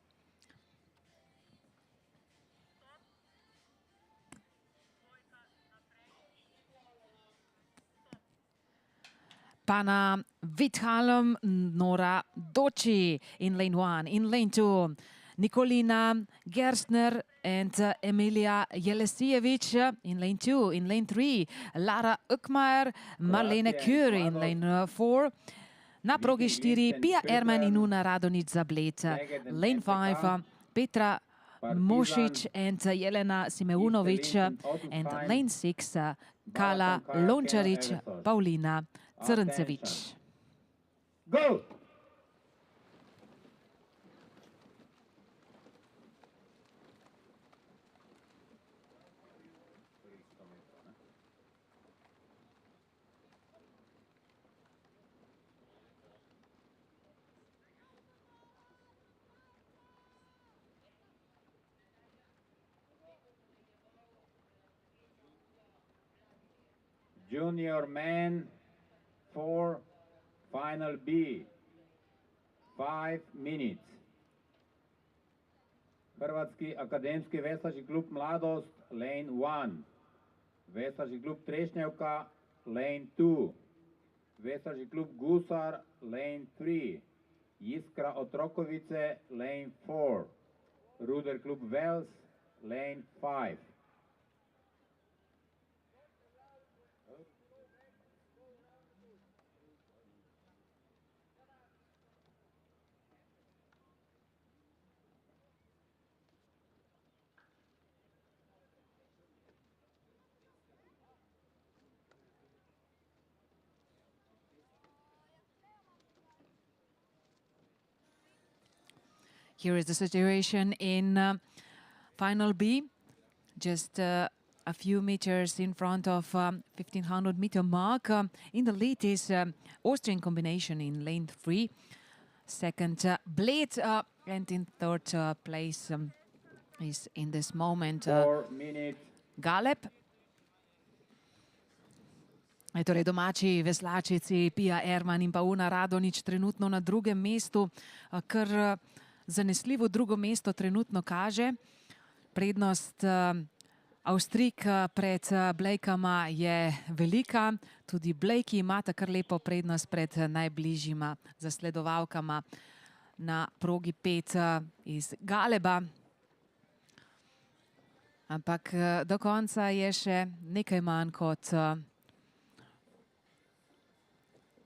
Pana Vithalem Nora Doci in lane 1. In lane 2, Nikolina Gerstner and Emilia Jelesijevic in lane 2. In lane 3, Lara Ukmaer, Marlene Kür in lane 4. Na progi 4, Pia Erman in Una Radonic za Bled. Lane 5, Petra Mosic and Jelena Simeunovic. And lane 6, Kala Lončarić, Paulina Crncević. Go! Junior men 4, final B, 5 minutes. Hrvatski akademski veslački klub Mladost, lane 1. Veslački klub Trešnjevka, lane 2. Veslački klub Gusar, lane 3. Iskra Otrokovice, lane 4. Ruder klub Vels, lane 5. Here is the situation in final B, just a few meters in front of 1500 meter mark. In the lead is Austrian combination in lane 3. Second, Bled, and in third place is in this moment 4 minutes. Galep. Torej domači veslačici Pia Erman in pa Una Radonic trenutno na drugem mestu, kar zanesljivo drugo mesto trenutno kaže. Prednost Avstrijk pred Blejkama je velika. Tudi Blejki imata kar lepo prednost pred najbližjima zasledovalkama na progi 5 iz Galeba. Ampak do konca je še nekaj manj kot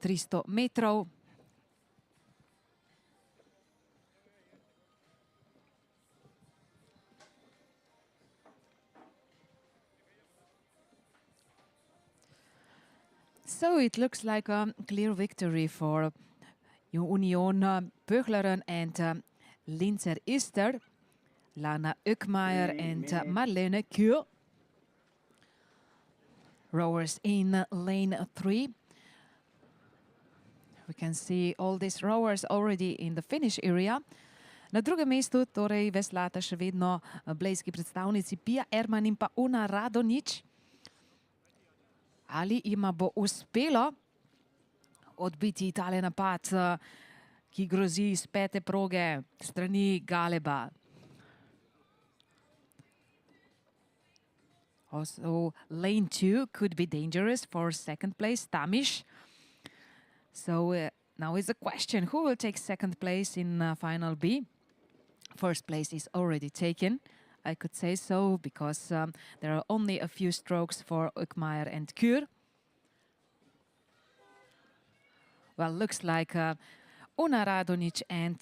300 metrov. So it looks like a clear victory for Union Pöchleren and Linzer Ister. Lana Ukmaier and Marlene Kuur. Rowers in lane 3. We can see all these rowers already in the finish area. Na drugem mestu torej veslata še vedno blejski predstavnici Pia Erman in pa Una Radonič. Ali jima bo uspelo odbiti tale napad, ki grozi iz 5. proge strani Galeba. Also, lane 2 could be dangerous for second place, Tamiš. So now is the question, who will take second place in final B? First place is already taken, I could say so, because there are only a few strokes for Ukmaier and Kuur. Well, looks like Una Radonič and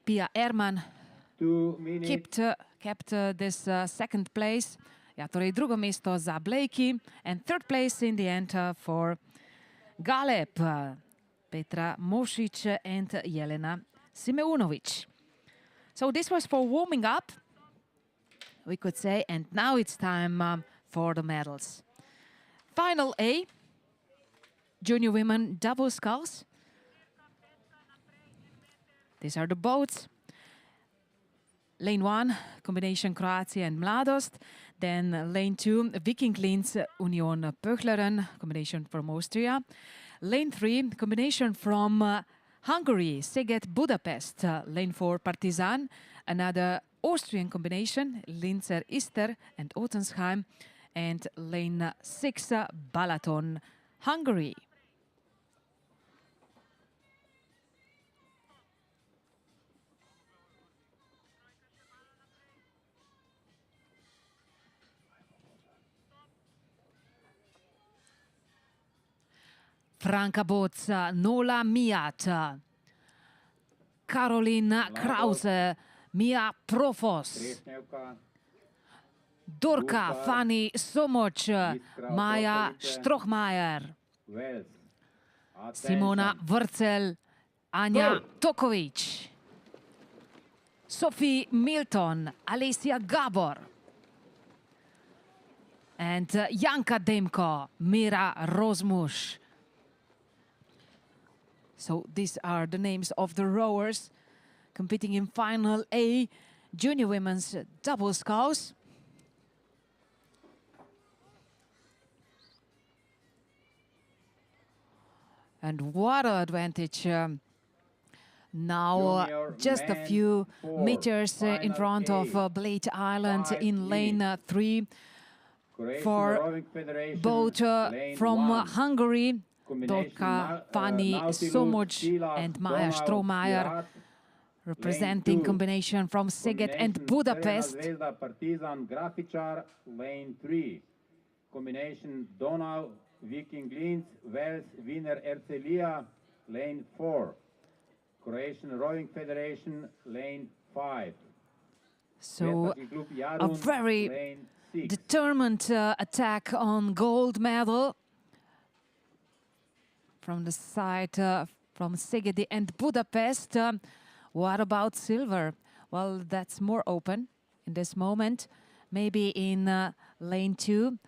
Pia Erman kept this second place. Ja, torej drugo mesto za Blejki and third place in the end for Galeb, Petra Mošič and Jelena Simeunović. So this was for warming up, we could say, and now it's time for the medals. Final A, junior women double sculls. These are the boats. Lane 1, combination Croatia and Mladost. Then lane 2, Viking Linz, Union Pöchleren, combination from Austria. Lane 3, combination from Hungary, Szeged Budapest. Lane 4, Partizan, another Austrian combination, Linzer Ister and Ottensheim. And lane 6, Balaton, Hungary. Franka Bozza, Nola Miat, Karolina Krause, Mia Profos, Dorka Fani Somoč, Maja Strohmajer, Simona Vrcel, Anja Toković, Sophie Milton, Alessia Gabor, and Janka Demko, Mira Rozmuš. So these are the names of the rowers competing in final A, junior women's double sculls. And what an advantage. Now just a few meters in front of Bled Island in lane 3 for boat from Hungary. Dorka Fani Somoč and Maja Strohmajer, representing combination from Szeged and Budapest. Partizan Grafičar, lane 3. Combination Donau, Viking Linz, Wels, Wiener Erzelia, lane 4. Croatian Rowing Federation, lane 5. So a very determined attack on gold medal from the side from Szeged and Budapest. What about silver? Well, that's more open in this moment. Maybe in lane 2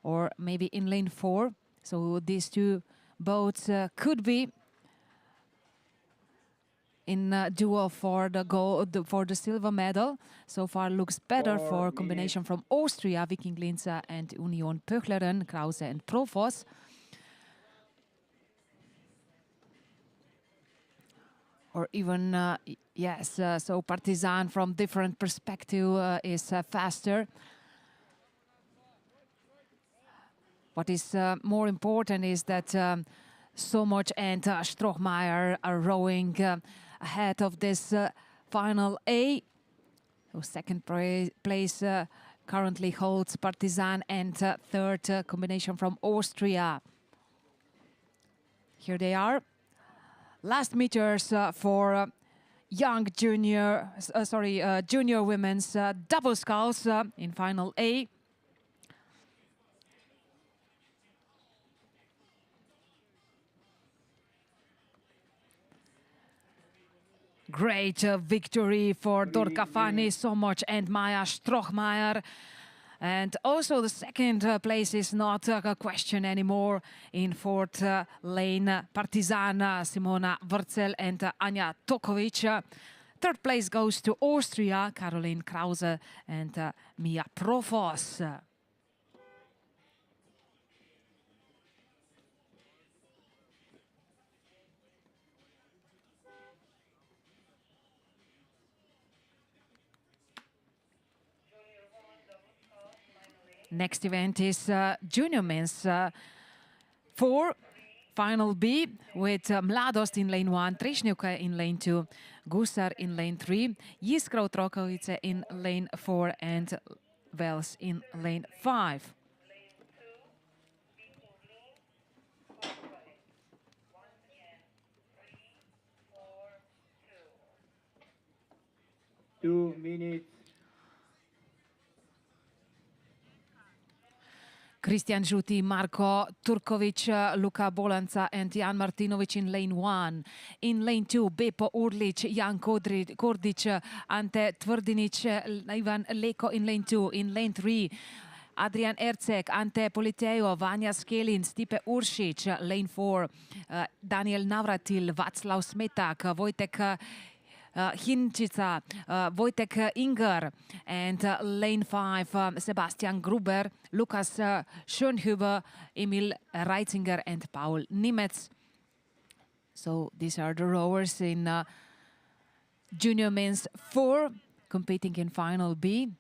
or maybe in lane 4. So these two boats could be in duel for the gold, for the silver medal. So far looks better for combination from Austria, Viking Linz and Union Pöchleren, Krause and Profos. Or even, yes, so Partizan from different perspective is faster. What is more important is that Somoč and Strohmajer are rowing ahead of this final A. So second place currently holds Partizan and third combination from Austria. Here they are. Last meters for young junior, junior women's double sculls in final A. Great victory for Dorka Fani Somoc and Maja Strohmeier. And also the second place is not a question anymore. In fourth lane, Partizan Simona Wurzel and Anja Tokovic. Third place goes to Austria, Caroline Krause and Mia Profos. Next event is Junior Men's 4, Final B, with Mladost in lane 1, Trešnjevka in lane 2, Gusar in lane 3, Jiskra Otrokovice in lane 4 and Vels in lane 5. Two minutes. Christian Žuti, Marko Turkovic, Luka Bolanca and Jan Martinovic in lane 1. In lane 2, Bepo Urlic, Jan Kordic, Ante Tvrdinic, Ivan Leko in lane 2. In lane 3, Adrian Ercek, Ante Politejo, Vanja Skelin, Stipe Uršić. Lane 4, Daniel Navratil, Václav Smetak, Vojtek Hinčica, Wojtek Inger, and lane 5, Sebastian Gruber, Lukas Schönhuber, Emil Reitzinger and Paul Nimetz. So these are the rowers in Junior Men's 4, competing in Final B.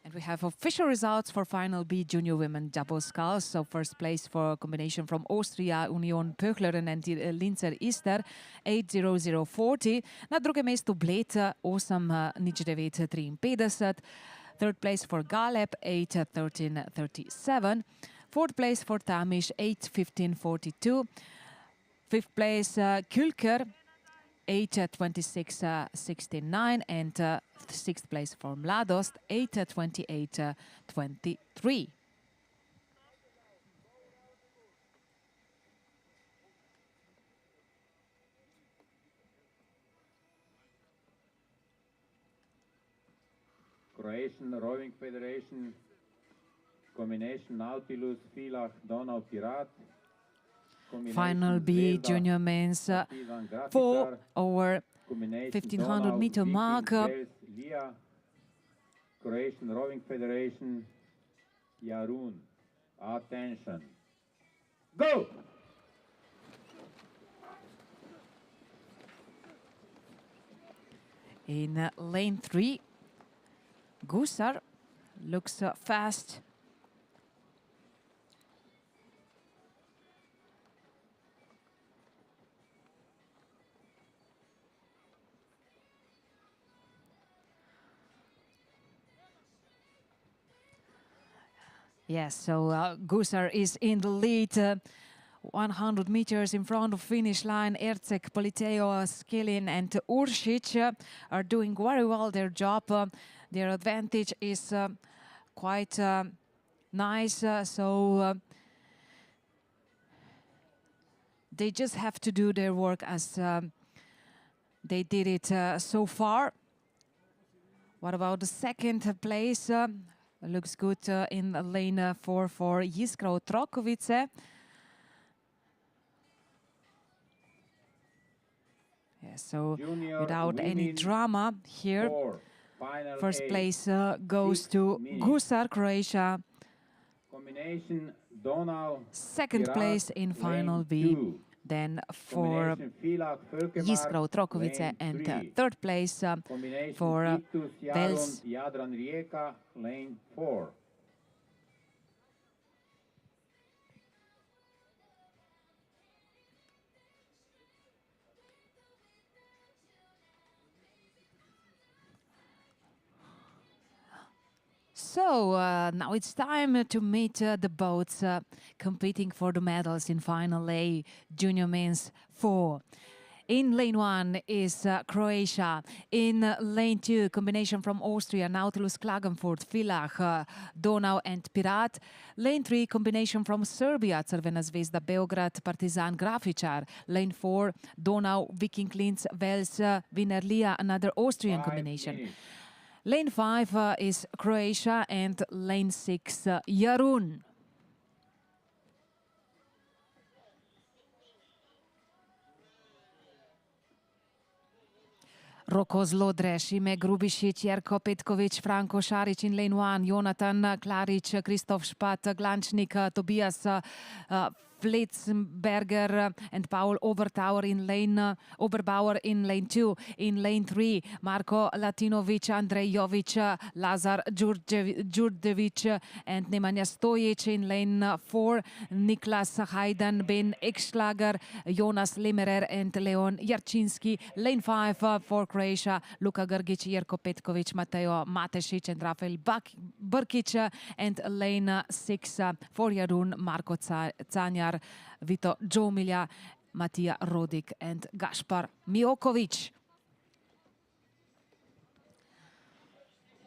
And we have official results for Final B Junior Women Double Sculls. So first place for combination from Austria, Union Pöchleren and Linzer Ister, 8:00:40. Na drugem mestu Bled, 8:09:53. Third place for Galeb, 8:13:37. Fourth place for Tamiš, 8:15:42. Fifth place Külker, 8:26:69, and sixth place for Mladost, 8:28:23. Croatian Rowing Federation, combination Nautilus, Villach, Donau Pirat. Final B Junior Men's 4 over 1500 meter mark. Croatian Rowing Federation, Jarun. Attention. Go! In lane 3, Gusar looks fast. Yes, so Gusar is in the lead, 100 meters in front of finish line. Ercek, Politejo, Skelin and Uršić are doing very well their job. Their advantage is quite nice, so they just have to do their work as they did it so far. What about the second place? Looks good in lane 4 for Jiskra Otrokovice. Yeah, so Junior without any drama here, 4, first 8, place goes 6 to minutes. Gusar, Croatia. Combination Donau Second Pirat, place in Final lane B. 2. Then for Combination Villach, Völkemark, Jiskra Otrokovice, lane and 3. third place Combination for Titus, Vels. Jadran Rijeka, lane 4. So now it's time to meet the boats competing for the medals in Final A Junior Men's 4. In lane 1 is Croatia. In lane 2, combination from Austria, Nautilus, Klagenfurt, Villach, Donau and Pirat. Lane 3, combination from Serbia, Crvena zvezda, Beograd, Partizan, Grafičar. Lane 4, Donau, Viking Linz, Wels, Vinerlia, another Austrian combination. Lane 5 is Croatia, and lane 6, Jarun. Roko Zlodre, Šime Grubišić, Jerko Petković, Franko Šarić in lane 1, Jonatan Klarić, Kristof Špat, Glančnik, Tobias Flitzberger and Paul Oberbauer in lane 2. In lane 3, Marko Latinović, Andrej Jović, Lazar Đurđević and Nemanja Stojić. In lane 4, Niklas Haydan, Ben Ekslager, Jonas Lemerer and Leon Jarčinski. Lane 5 for Croatia, Luka Grgić, Jerko Petković, Mateo Matešić and Rafael Brkić. And lane 6 for Jarun, Marko Canjar, Vito Džomilja, Matija Rodik and Gašpar Mioković.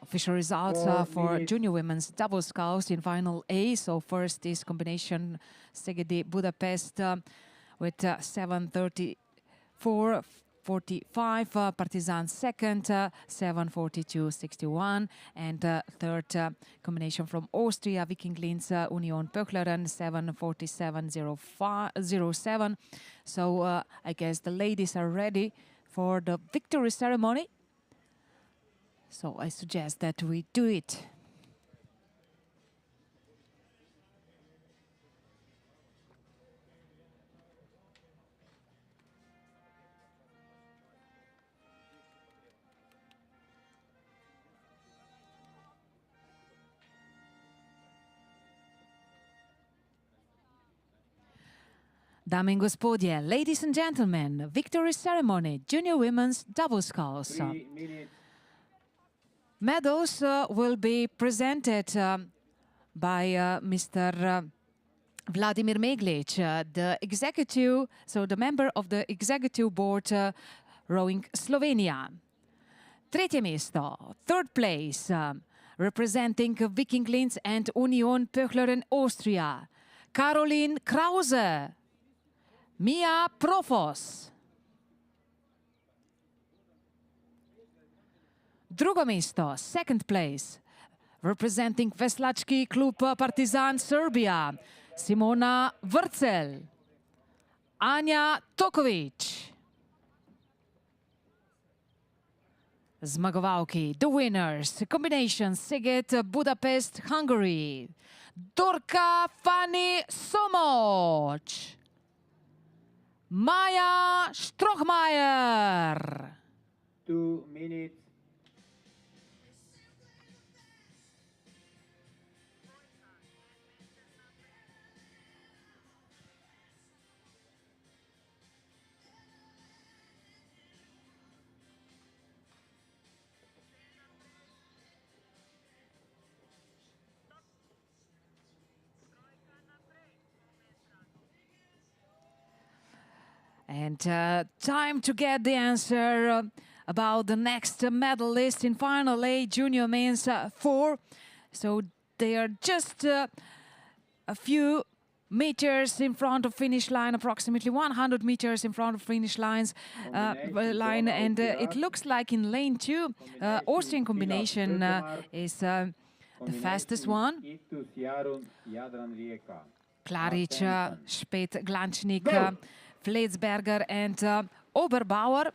Official results for junior women's double sculls in final A. So first is combination Szegedi Budapest with 7:34.45. Partizan second, 7:42.61. And third combination from Austria, Viking Linz, Union Pöchleren, 7:47.07. So I guess the ladies are ready for the victory ceremony. So I suggest that we do it. Dame in gospodje, ladies and gentlemen, victory ceremony, junior women's double sculls. Medals will be presented by Mr. Vladimir Meglic, the member of the executive board rowing Slovenia. Tretje mesto, third place, representing Viking Linz and Union Pöchleren Austria, Caroline Krause, Mia Profos. Drugo mesto, second place, representing Veslački klub Partizan Serbia, Simona Vrcel, Anja Toković. Zmagovalki, the winners, combination Szeged Budapest, Hungary, Dorka Fani Somoč, Maja Strohmajer. 2 minutes. And time to get the answer about the next medalist in final A, junior men's 4. So they are just a few meters in front of finish line, approximately 100 meters in front of finish line, and it looks like in lane 2, Austrian combination is the fastest one. Klarić, Špet, Glančnik, Flitzberger and Oberbauer.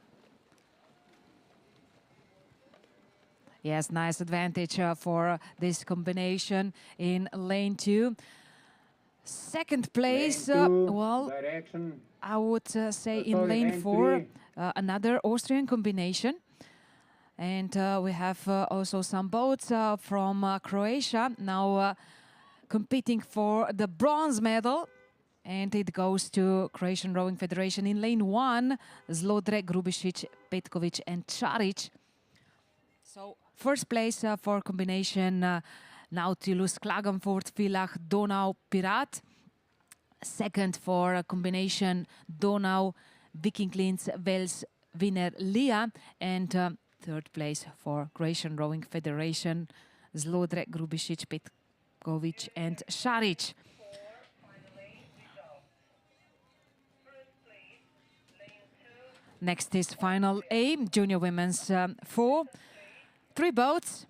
Yes, nice advantage for this combination in lane 2. Second place, well, I would say in lane 4, another Austrian combination. And we have also some boats from Croatia now competing for the bronze medal. And it goes to Croatian Rowing Federation in lane 1, Zlodre, Grubišić, Petković and Čarić. So first place for combination Nautilus, Klagenfurt, Villach, Donau, Pirat. Second for combination Donau, Viking Linz Wales winner Leah, and third place for Croatian Rowing Federation Zlodre, Grubišić, Petković and Šarić. Next is final A, junior women's 4. 3 boats.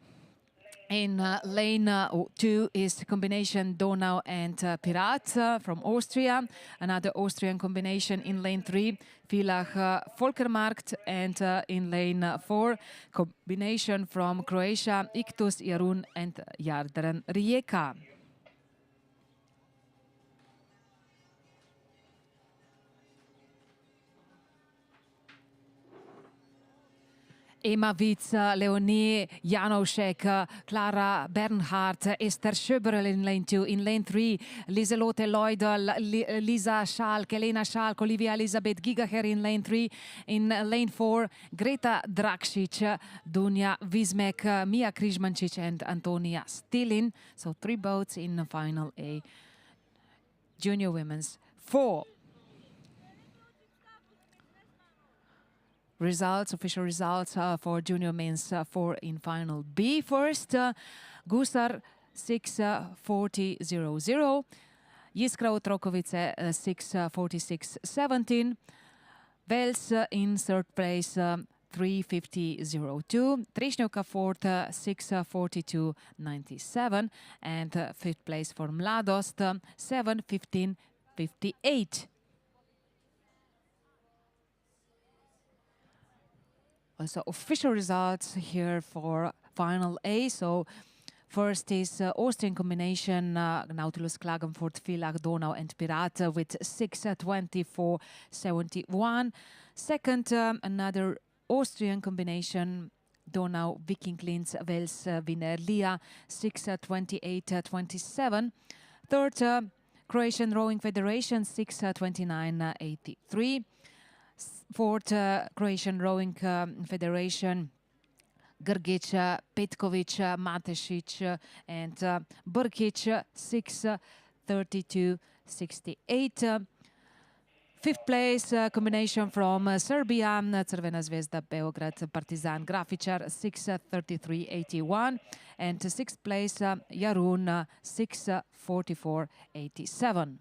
In lane 2 is combination Donau and Pirat from Austria. Another Austrian combination in lane 3, Villach Volkermarkt. And in lane 4, combination from Croatia, Iktus, Jarun and Jadran Rijeka. Ema Vitz, Leonie Janoušek, Clara Bernhardt, Esther Schöberl in lane 2. In lane 3, Lieselotte Leudel, Lisa Schalk, Elena Schalk, Olivia Elisabeth Gigaher in lane 3. In lane 4, Greta Drakšić, Dunja Vismek, Mia Križmančić and Antonia Stilin. So 3 boats in final A. Junior women's 4. Results, official results for junior men's 4 in final B. First, Gusar 6:40.00, Jiskra Otrokovice 6:46.17, Wels in third place 3:50.02, Trešnjevka fourth 6:42.97, and fifth place for Mladost 7:15.58. Also official results here for final A. So first is Austrian combination Nautilus Klagenfurt, Villach, Donau and Pirat with 6:24.71. Second, another Austrian combination Donau, Viking Linz, Wels winner Leah 6:28.27. Third, Croatian Rowing Federation 6:29.83. Fourth, Croatian Rowing Federation, Grgić, Petković, Matešić and Brkić 6:32.68. Fifth place, combination from Serbia, Crvena Zvezda Beograd, Partizan Grafičar 6:33.81. And sixth place, Jarun 6:44.87.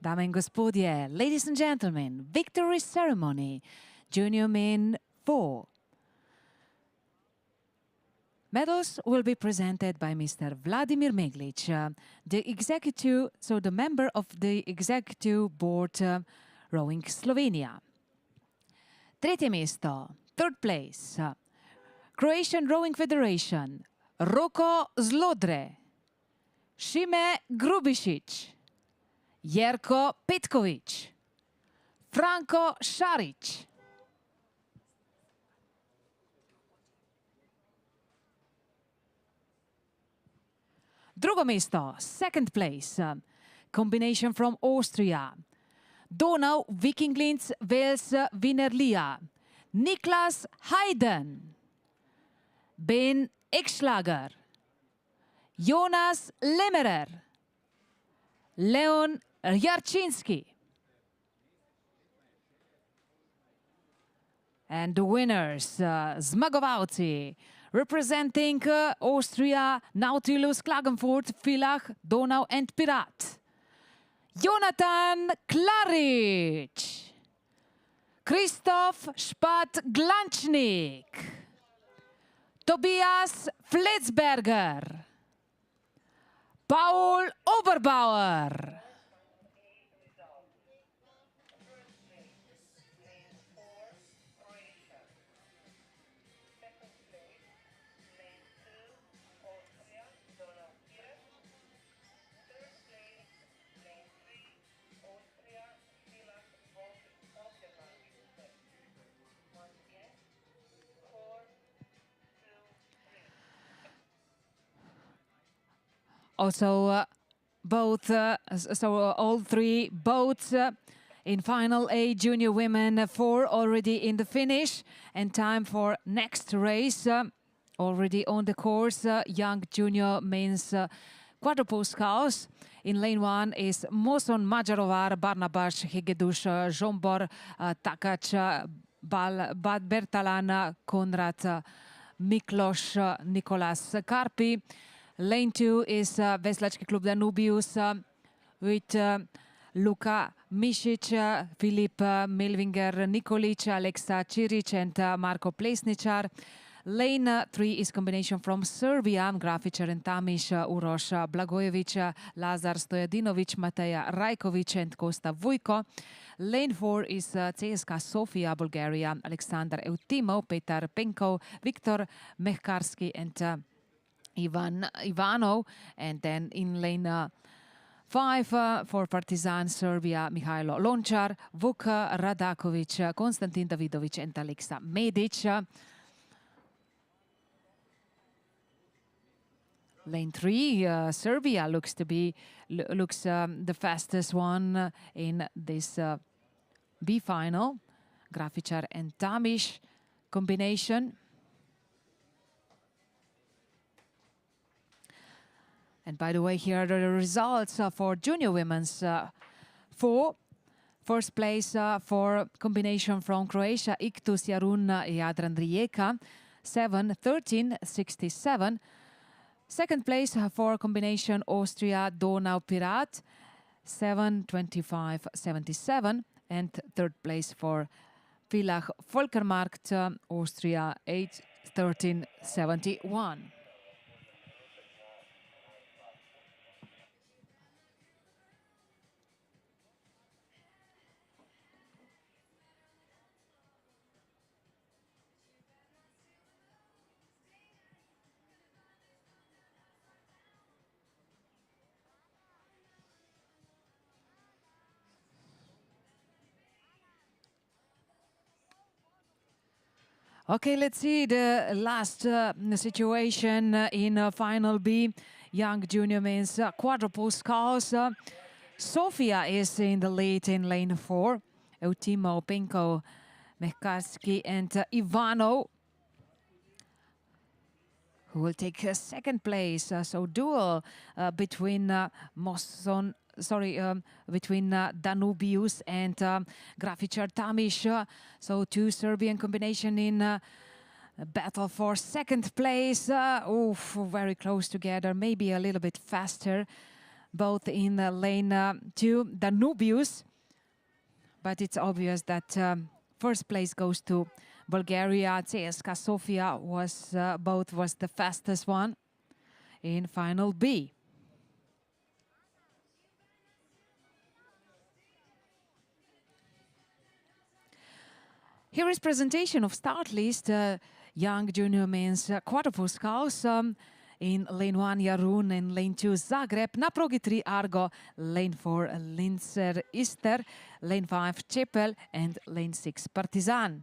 Dame in gospodje, ladies and gentlemen, victory ceremony, junior men 4. Medals will be presented by Mr. Vladimir Meglic, the member of the executive board rowing Slovenia. Tretje mesto, third place, Croatian Rowing Federation, Roko Zlodre, Šime Grubišić, Jerko Petković, Franko Šarić. Drugo mesto, second place, combination from Austria, Donau Vikinglins Wels Wienerlia, Niklas Hayden, Ben Ekschlager, Jonas Lemmerer, Leon Jarczynski. And the winners, zmagovalci, representing Austria, Nautilus, Klagenfurt, Villach, Donau and Pirat. Jonathan Klaric, Christoph Spat-Glancznik, Tobias Fletzberger, Paul Oberbauer. Also, all three boats in final A, junior women 4 already in the finish, and time for next race. Already on the course, young junior men's quadruple sculls. In lane 1 is Moson Magyarovar, Barnabas Hegedus, Zsombor Takac, Bertalan, Konrad Miklos, Nicolas Karpi. Lane 2 is Veslački klub Danubius with Luka Mišić, Filip Melvinger Nikolic, Alexa Čirić and Marko Plesničar. Lane 3 is combination from Serbia, Grafičar and Tamiš, Uroš Blagojević, Lazar Stojadinović, Mateja Rajković and Kosta Vujko. Lane 4 is CSKA Sofia, Bulgaria, Alexander Eutimov, Petar Penko, Viktor Mehkarski and Ivan Ivanov. And then in lane 5 for Partizan Serbia, Mihailo Lončar, Vuk Radaković, Konstantin Davidović and Alexa Medic. Lane 3, Serbia looks the fastest one in this B final. Grafičar and Tamiš combination. And by the way, here are the results for junior women's 4. First place for combination from Croatia, Iktus Jarun Jadran Rijeka, 7:13:67. Second place for combination Austria, Donau Pirat, 7:25:77. And third place for Villach Volkermarkt, Austria, 8:13:71. Okay, let's see the last situation in final B, young junior men's quadruple sculls. Sofia is in the lead in lane 4. Eutimov, Penko, Mehkarski and Ivanov, who will take second place. So duel between between Danubius and Grafičar Tamiš. So two Serbian combination in battle for second place. Very close together, maybe a little bit faster. both in lane 2, Danubius. But it's obvious that first place goes to Bulgaria. CSKA Sofia was the fastest one in final B. Here is presentation of start list. Young junior men's quarter sculls. In lane 1, Jarun, and lane 2, Zagreb. Na progi 3, Argo. Lane 4, Linzer Ister. Lane 5, Čepel. And lane 6, Partizan.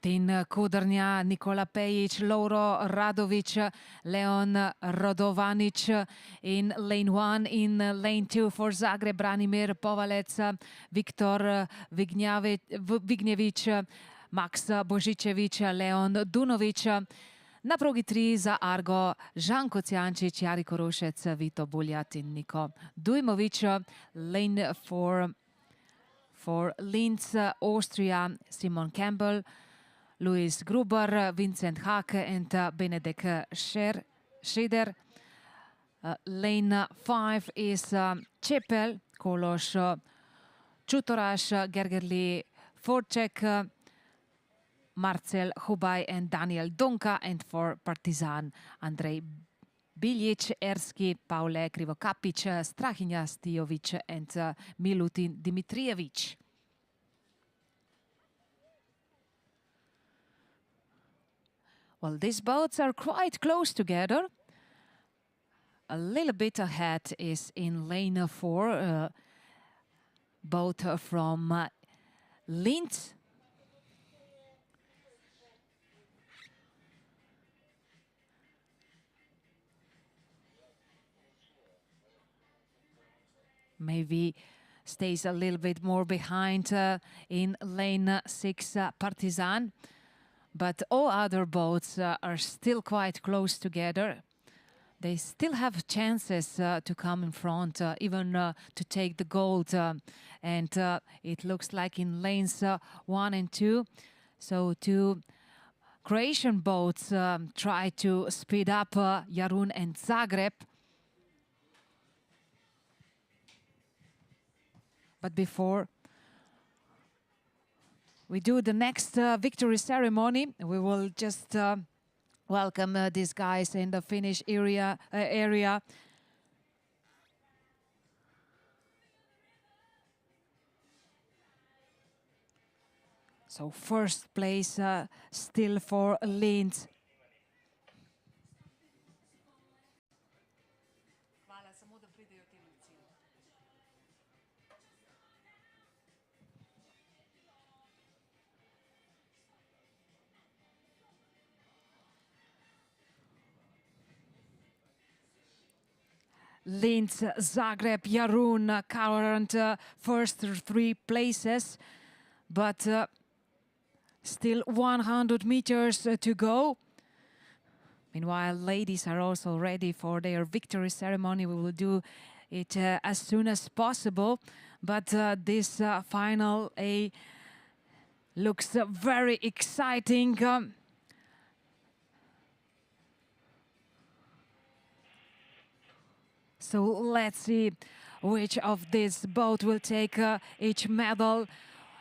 Tin Kudrnja, Nikola Pejic, Lovro Radovic, Leon Rodovanic in lane 1. In lane 2 for Zagreb, Branimir Povalec, Viktor Vignjevic, Max Božičević, Leon Dunović. Na progi 3 za Argo, Žanko Cijančić, Jari Korušec, Vito Buljat in Niko Dujmović. Lane 4 for Linz, Austria, Simon Campbell, Luis Gruber, Vincent Hake, and Benedek Scheder. Lane 5 is Čepel, Kološ Čutoraš, Gergerli Forček, Marcel Hubaj, and Daniel Donka. And for Partizan, Andrej Biljic, Erski, Paule Krivokapic, Strahinja Stijovic, and Milutin Dimitrijevic. Well, these boats are quite close together. A little bit ahead is in lane 4, boat from Linz. Maybe stays a little bit more behind in lane 6, Partizan. But all other boats are still quite close together. They still have chances to come in front, even to take the gold. And it looks like in lanes 1 and 2. So 2 Croatian boats try to speed up Jarun and Zagreb. But before we do the next victory ceremony, we will just welcome these guys in the finish area. So first place still for Linz. Linz, Zagreb, Jarun, current first 3 places, but still 100 meters to go. Meanwhile, ladies are also ready for their victory ceremony. We will do it as soon as possible, but this final A looks very exciting. So let's see which of this boat will take each medal.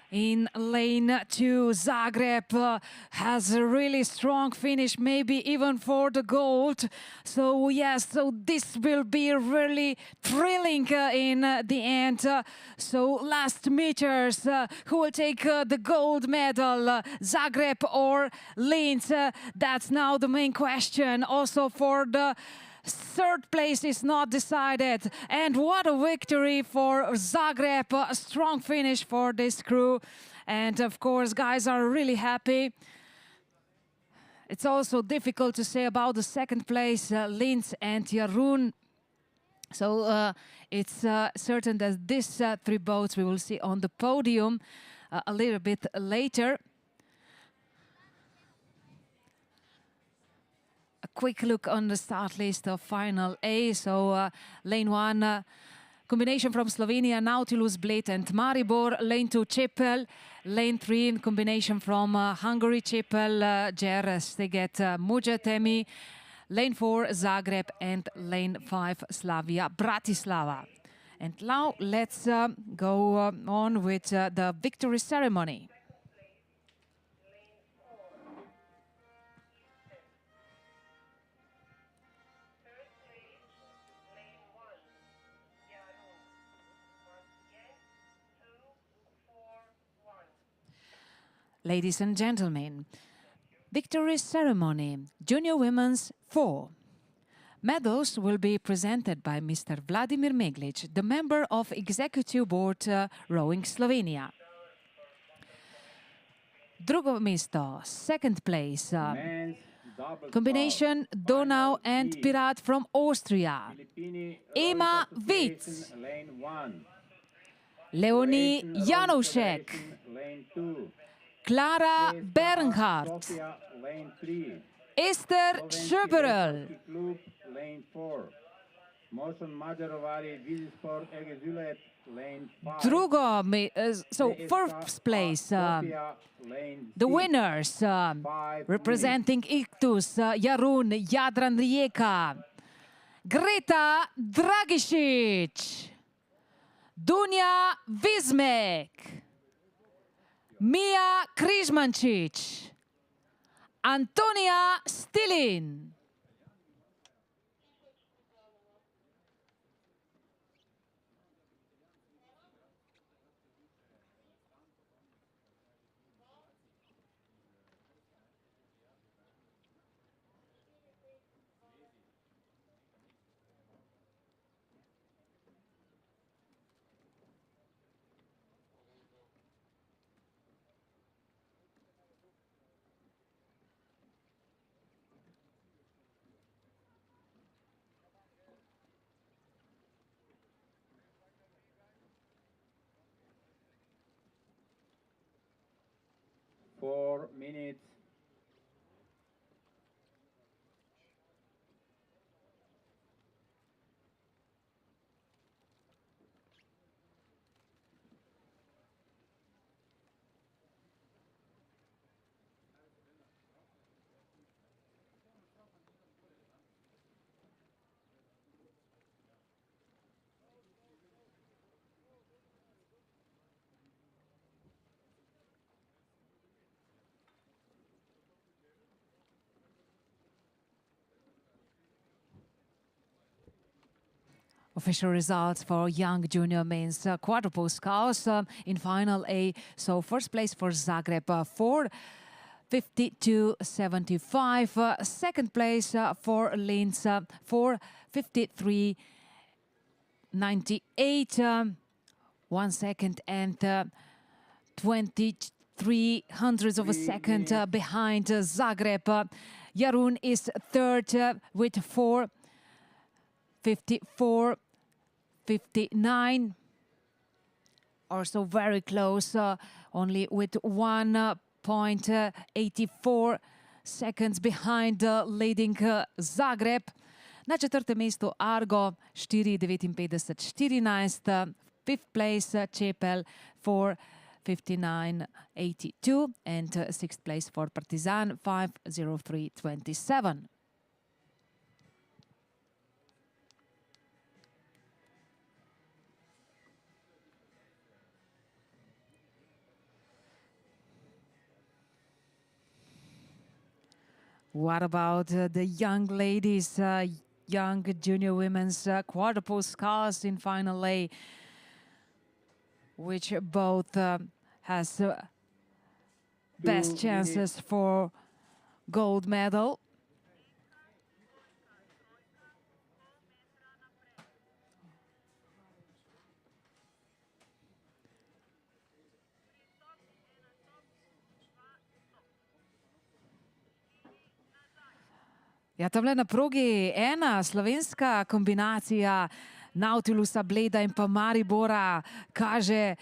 In lane 2, Zagreb has a really strong finish, maybe even for the gold. So yes, so this will be really thrilling in the end. So last meters, who will take the gold medal, Zagreb or Linz? That's now the main question. Also for the third place is not decided. And what a victory for Zagreb. A strong finish for this crew. And of course, guys are really happy. It's also difficult to say about the second place, Linz and Jarun. So it's certain that these 3 boats we will see on the podium a little bit later. A quick look on the start list of final A. So lane 1 combination from Slovenia, Nautilus, Bled and Maribor. Lane 2, Čepel. Lane 3, in combination from Hungary, Čepel, Jer, Steget, Mujatemi. Lane 4, Zagreb, and lane 5, Slavia, Bratislava. And now let's go on with the victory ceremony. Ladies and gentlemen, victory ceremony, Junior Women's 4. Medals will be presented by Mr. Vladimir Meglic, the member of Executive Board Rowing Slovenia. Drugo mesto, second place, combination Donau and Pirat from Austria. Ema Vitz, Leonie Januszek, Klara Bernhardt, Esther Schöberl, so first place, the winners, representing Ictus, Jarun, Jadran Rijeka, Greta Dragisic, Dunja Vismek, Mia Križmančič, Antonia Stilin. Four minutes. Official results for young junior men's quadruple sculls in final A. So first place for Zagreb, 4:52.75. Second place for Linz, 4:53.98. 1 second and 23 hundredths of a second behind Zagreb. Jarun is third with 4:54.59, also very close, only with 1.84 seconds behind leading Zagreb. Na četrtem mestu Argo 4:59.14, fifth place Čepel 4:59.82, and sixth place for Partizan 5:03.27. What about the young ladies, young junior women's quadruple sculls in final A, which both has best chances for gold medal? Ja, tamle na progi ena slovenska kombinacija Nautilusa, Bleda in pa Maribora kaže,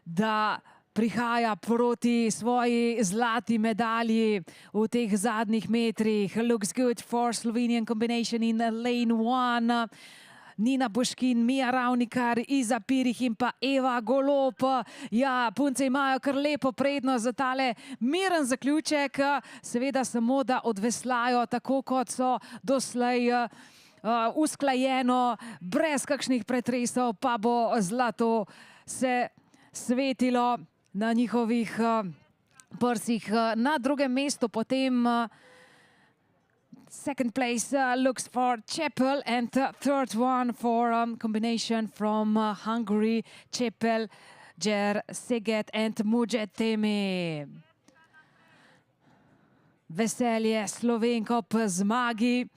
da prihaja proti svoji zlati medalji v teh zadnjih metrih. Looks good for Slovenian combination in lane 1. Nina Boškin, Mija Ravnikar, Iza Pirih in pa Eva Golob. Ja, punce imajo kar lepo prednost za tale miren zaključek. Seveda samo, da odveslajo tako, kot so doslej usklajeno, brez kakšnih pretresov, pa bo zlato se svetilo na njihovih prsih. Na drugem mestu potem second place looks for Čepel and third one for combination from Hungary, Čepel, Jer Seget and Muđet Temi. Veselje Slovenk ob zmagi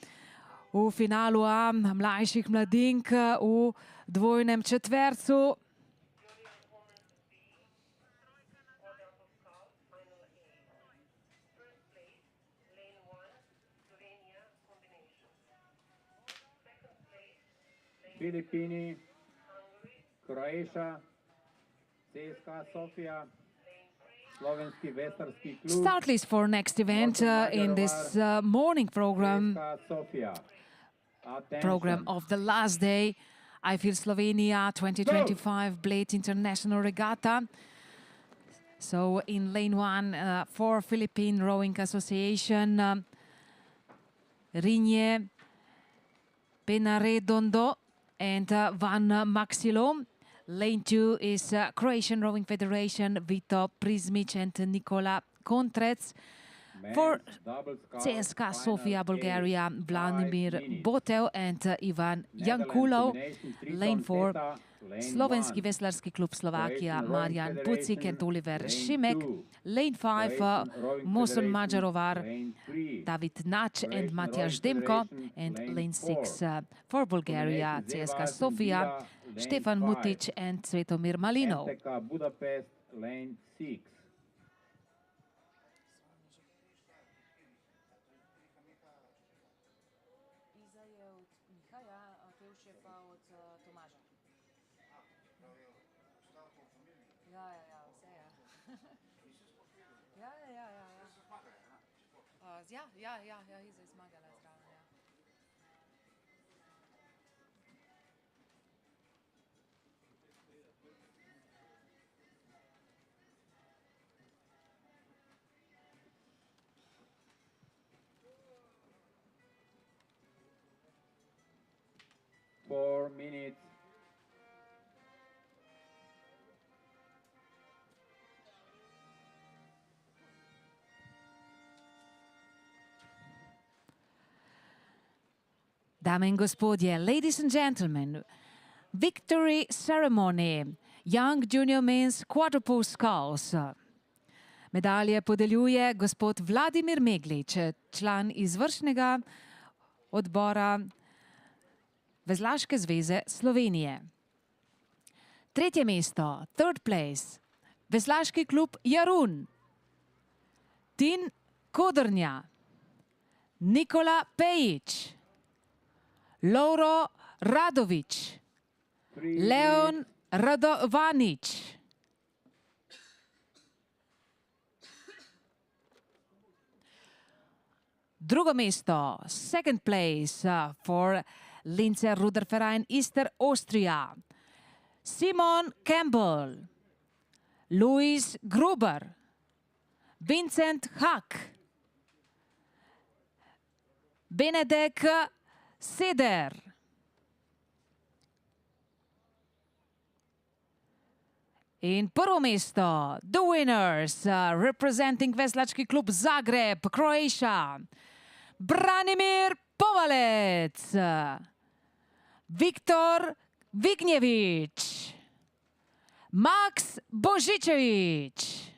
v finalu A mlajših mladink v dvojnem četvercu. Filipini, Croatia, CSKA Sofia, Slovenski vesarski klub. Start list for next event in this morning program of the last day. I Feel Slovenia 2025 Bled International Regatta. So in lane 1 for Philippine Rowing Association, Rinje, Penaredondo and Van Maxilo. Lane 2 is Croatian Rowing Federation, Vito Prizmic and Nikola Kontrec. For CSKA Sofia, Bulgaria, Vladimir Botev and Ivan Jankulov. Lane 4, Slovenski veslarski klub Slovakia, Marjan Pucik and Oliver Šimek. Lane 5, Moson Mađarovar, David Nač and Matjaž Demko. And lane 6 for Bulgaria, CSKA Sofia, Štefan Mutic and Svetomir Malinov. Budapest, lane 6. Zmagala zraven, ja. Four minutes. Dame in gospodje, ladies and gentlemen, victory ceremony, Young Junior Men's Quadruple Sculls. Medalje podeljuje gospod Vladimir Meglič, član izvršnega odbora Vezlaške zveze Slovenije. Tretje mesto, third place, Vezlaški klub Jarun, Tin Kodrnja, Nikola Pejić, Lovro Radović, Leon Radovanić. Drugo mesto, second place for Linzer Ruderverein Easter Austria, Simon Campbell, Luis Gruber, Vincent Hack, Benedek Seder, in prvo mesto, the winners, representing Veslački klub Zagreb, Croatia, Branimir Povalec, Viktor Vignjević, Max Božičević,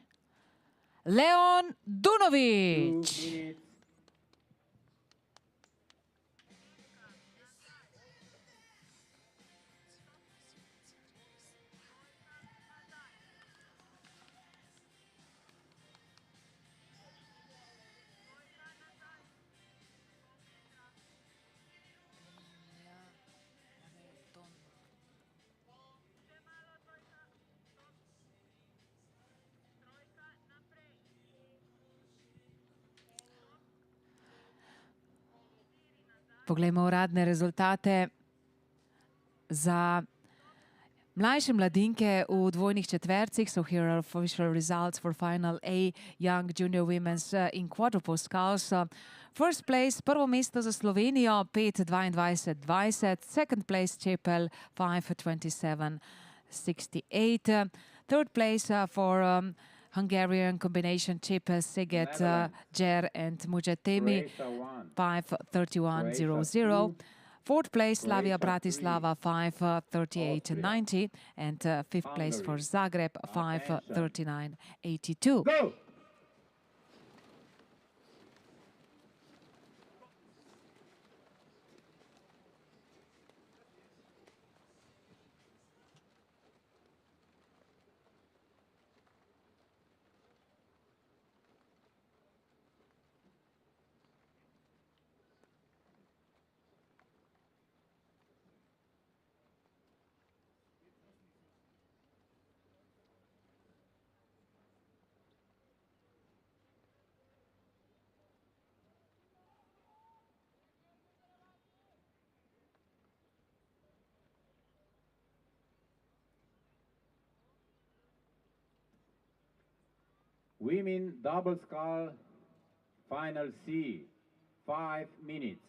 Leon Dunović. Poglejmo uradne rezultate za mlajše mladinke v dvojnih četvercih. So here are official results for final A Young Junior Women's in Quadruple Sculls. First place, prvo mesto za Slovenijo, 5:22:20. Second place, Čepel, 5:27:68. Third place for Hungarian combination, Čepel, Seget, Jer and Mujetemi, 5:31:00. Fourth place, Slavia Bratislava, 5:38:90. And fifth place for Zagreb, 5:39:82. Go! Women double scull, final C, 5 minutes.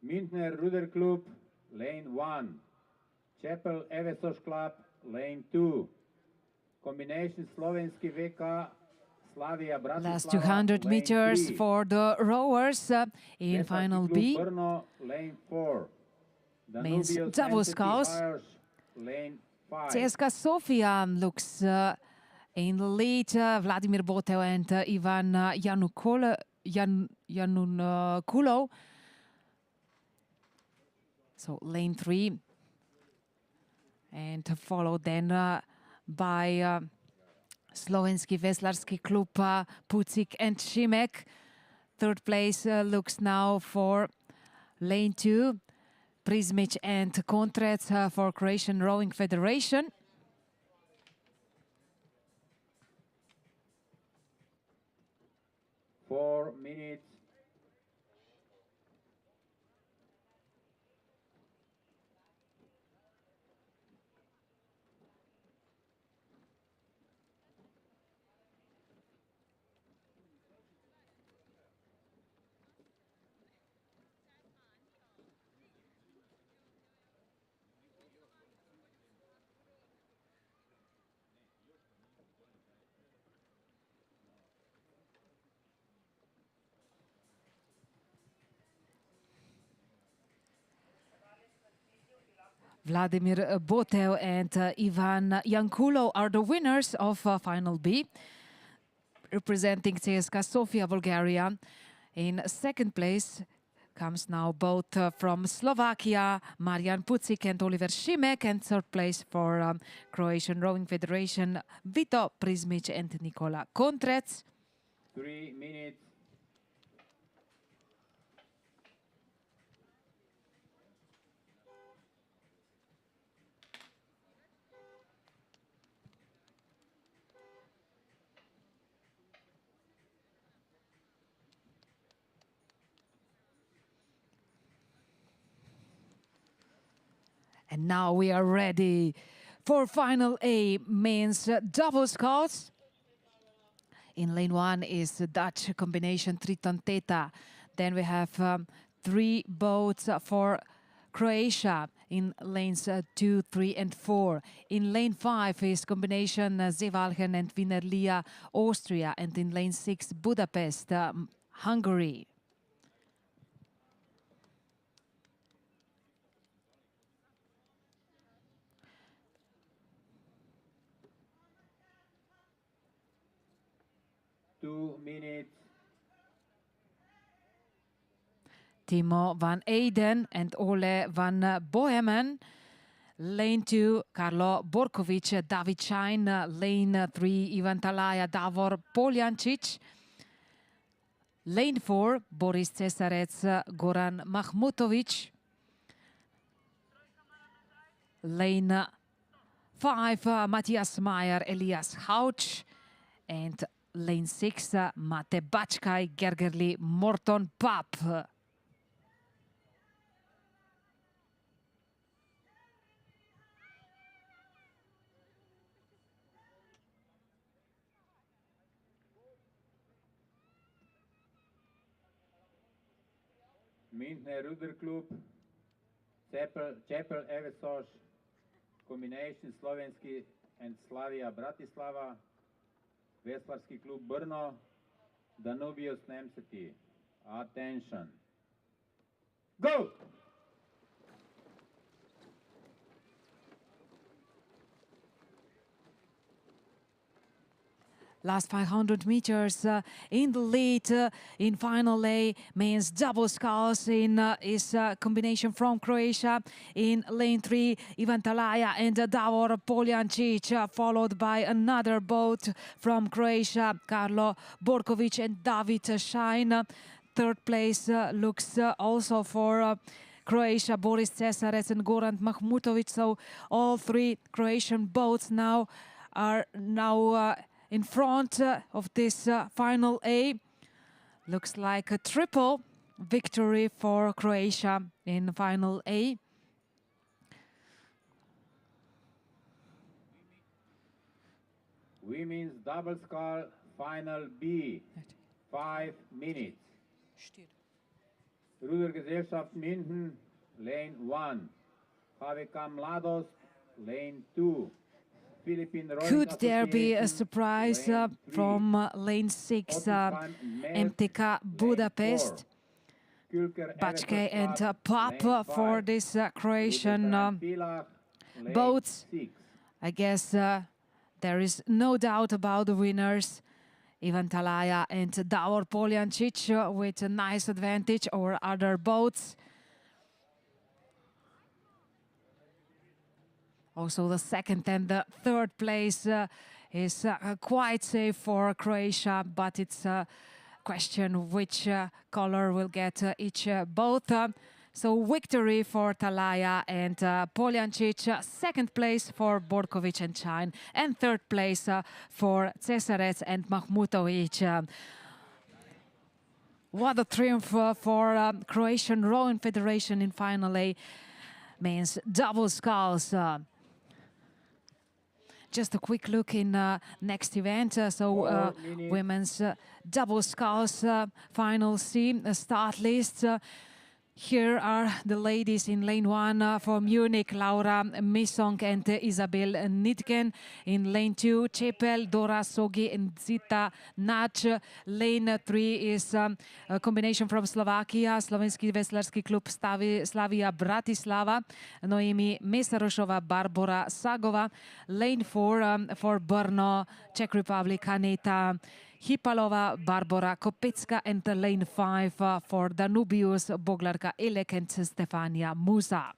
Münchner Ruder Club, lane 1. Čepel Evesoš Club, lane 2. Combination Slovenski VK, Slavia Bratislava, Last 200 lane meters 3. for the rowers in Čepelski final Klub B. Brno, lane 4. Means Danubius double Entity sculls. Hires, lane 5. CSKA Sofia looks in the lead. Vladimir Botev and Ivan Janunkulo. So lane 3. And followed then by Slovenski Veslarski Klub, Pucik and Šimek. Third place looks now for lane 2. Prizmic and Kontrec for Croatian Rowing Federation. Four minutes. Vladimir Botev and Ivan Jankulo are the winners of Final B, representing CSKA Sofia, Bulgaria. In second place comes now both from Slovakia, Marian Pucik and Oliver Šimek, and third place for Croatian Rowing Federation, Vito Prizmic and Nikola Kontrec. 3 minutes. And now we are ready for Final A men's double sculls. In lane 1 is the Dutch combination Triton Theta. Then we have 3 boats for Croatia in lanes 2, 3 and 4. In lane 5 is combination Zevalchen and Wienerlia, Austria. And in lane 6, Budapest, Hungary. Minutes. Timo van Eyden and Ole van Bohemen. Lane 2, Karlo Borkovic, David Shine. Lane 3, Ivan Talaja, Davor Poljancic. Lane 4, Boris Cesarec, Goran Mahmutovic. Lane 5, Matthias Meyer, Elias Hauch. And lane 6, Mate Bachkai, Gergerli, Morton Pap. Mintner Ruder Klub, Čepel Evesoš, Combination Slovenski and Slavia Bratislava, Veslarski klub Brno, Danubius Nemseti. Attention. Go! Last 500 meters in the lead in final A means double sculls in is combination from Croatia. In lane 3, Ivan Talaja and Davor Poljancic, followed by another boat from Croatia, Karlo Borkovic and David Šajn. Third place looks also for Croatia, Boris Cesarec and Goran Mahmutovic. So all three Croatian boats now are in front of this final A. Looks like a triple victory for Croatia in final A. Women's double scull, final B, 5 minutes. Rudergesellschaft München, lane 1. HVK Mladost, lane 2. Could there be a surprise from lane 6, MTK Budapest? Backe and Pop for this Croatian boats. I guess there is no doubt about the winners. Ivan Talaja and Davor Poljancic with a nice advantage over other boats. Also, the second and the third place is quite safe for Croatia, but it's a question which color will get each boat. So victory for Talaja and Poljancic, second place for Borkovic and Šajn, and third place for Cesarec and Mahmutovic. What a triumph for Croatian Rowing Federation in final A. Means double sculls. Just a quick look in next event. Women's double sculls final C start list. Here are the ladies in lane 1 for Munich, Laura Misong and Isabel Nitgen. In lane 2, Čepel, Dora Sogi and Zita Nač. Lane 3 is a combination from Slovakia, Slovenski veslarski klub Slavia Bratislava, Noemi Mesarošova, Barbora Sagova. Lane 4 for Brno, Czech Republic, Aneta Hipalova, Barbara Kopecka, and lane 5 for Danubius, Boglarka Elek and Stefania Musa.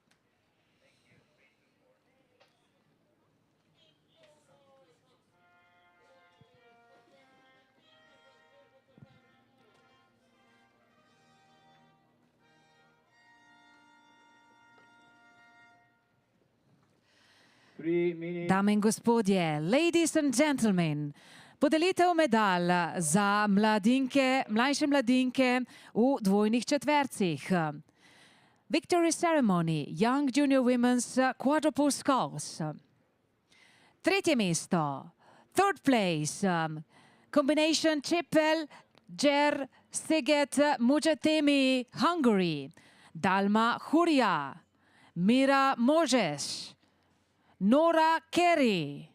Dame in gospodje, ladies and gentlemen, podelitev medalj za mlajše mladinke v dvojnih četvercih. Victory ceremony, Young Junior Women's Quadruple Sculls. Tretje mesto, third place, combination Čepel, Jer, Sziget, Mujetemi, Hungary. Dalma Huria, Mira Moses, Nora Kerry,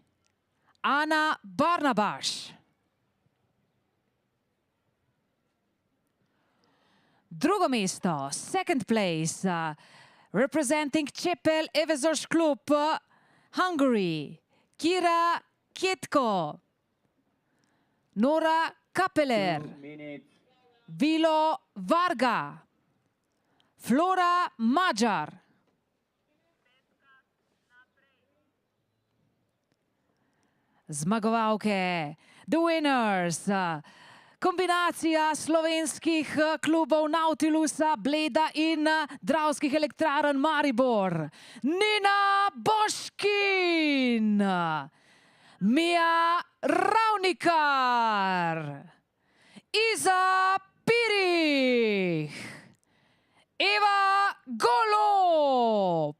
Anna Barnabas. Drugo mesto, second place, representing Čepel Evezos Klub, Hungary, Kira Kietko, Nora Kapeler, Vilo Varga, Flora Magyar. Zmagovalke, the winners, kombinacija slovenskih klubov Nautilusa, Bleda in Dravskih elektrarn Maribor. Nina Boškin, Mija Ravnikar, Iza Pirih, Eva Golob.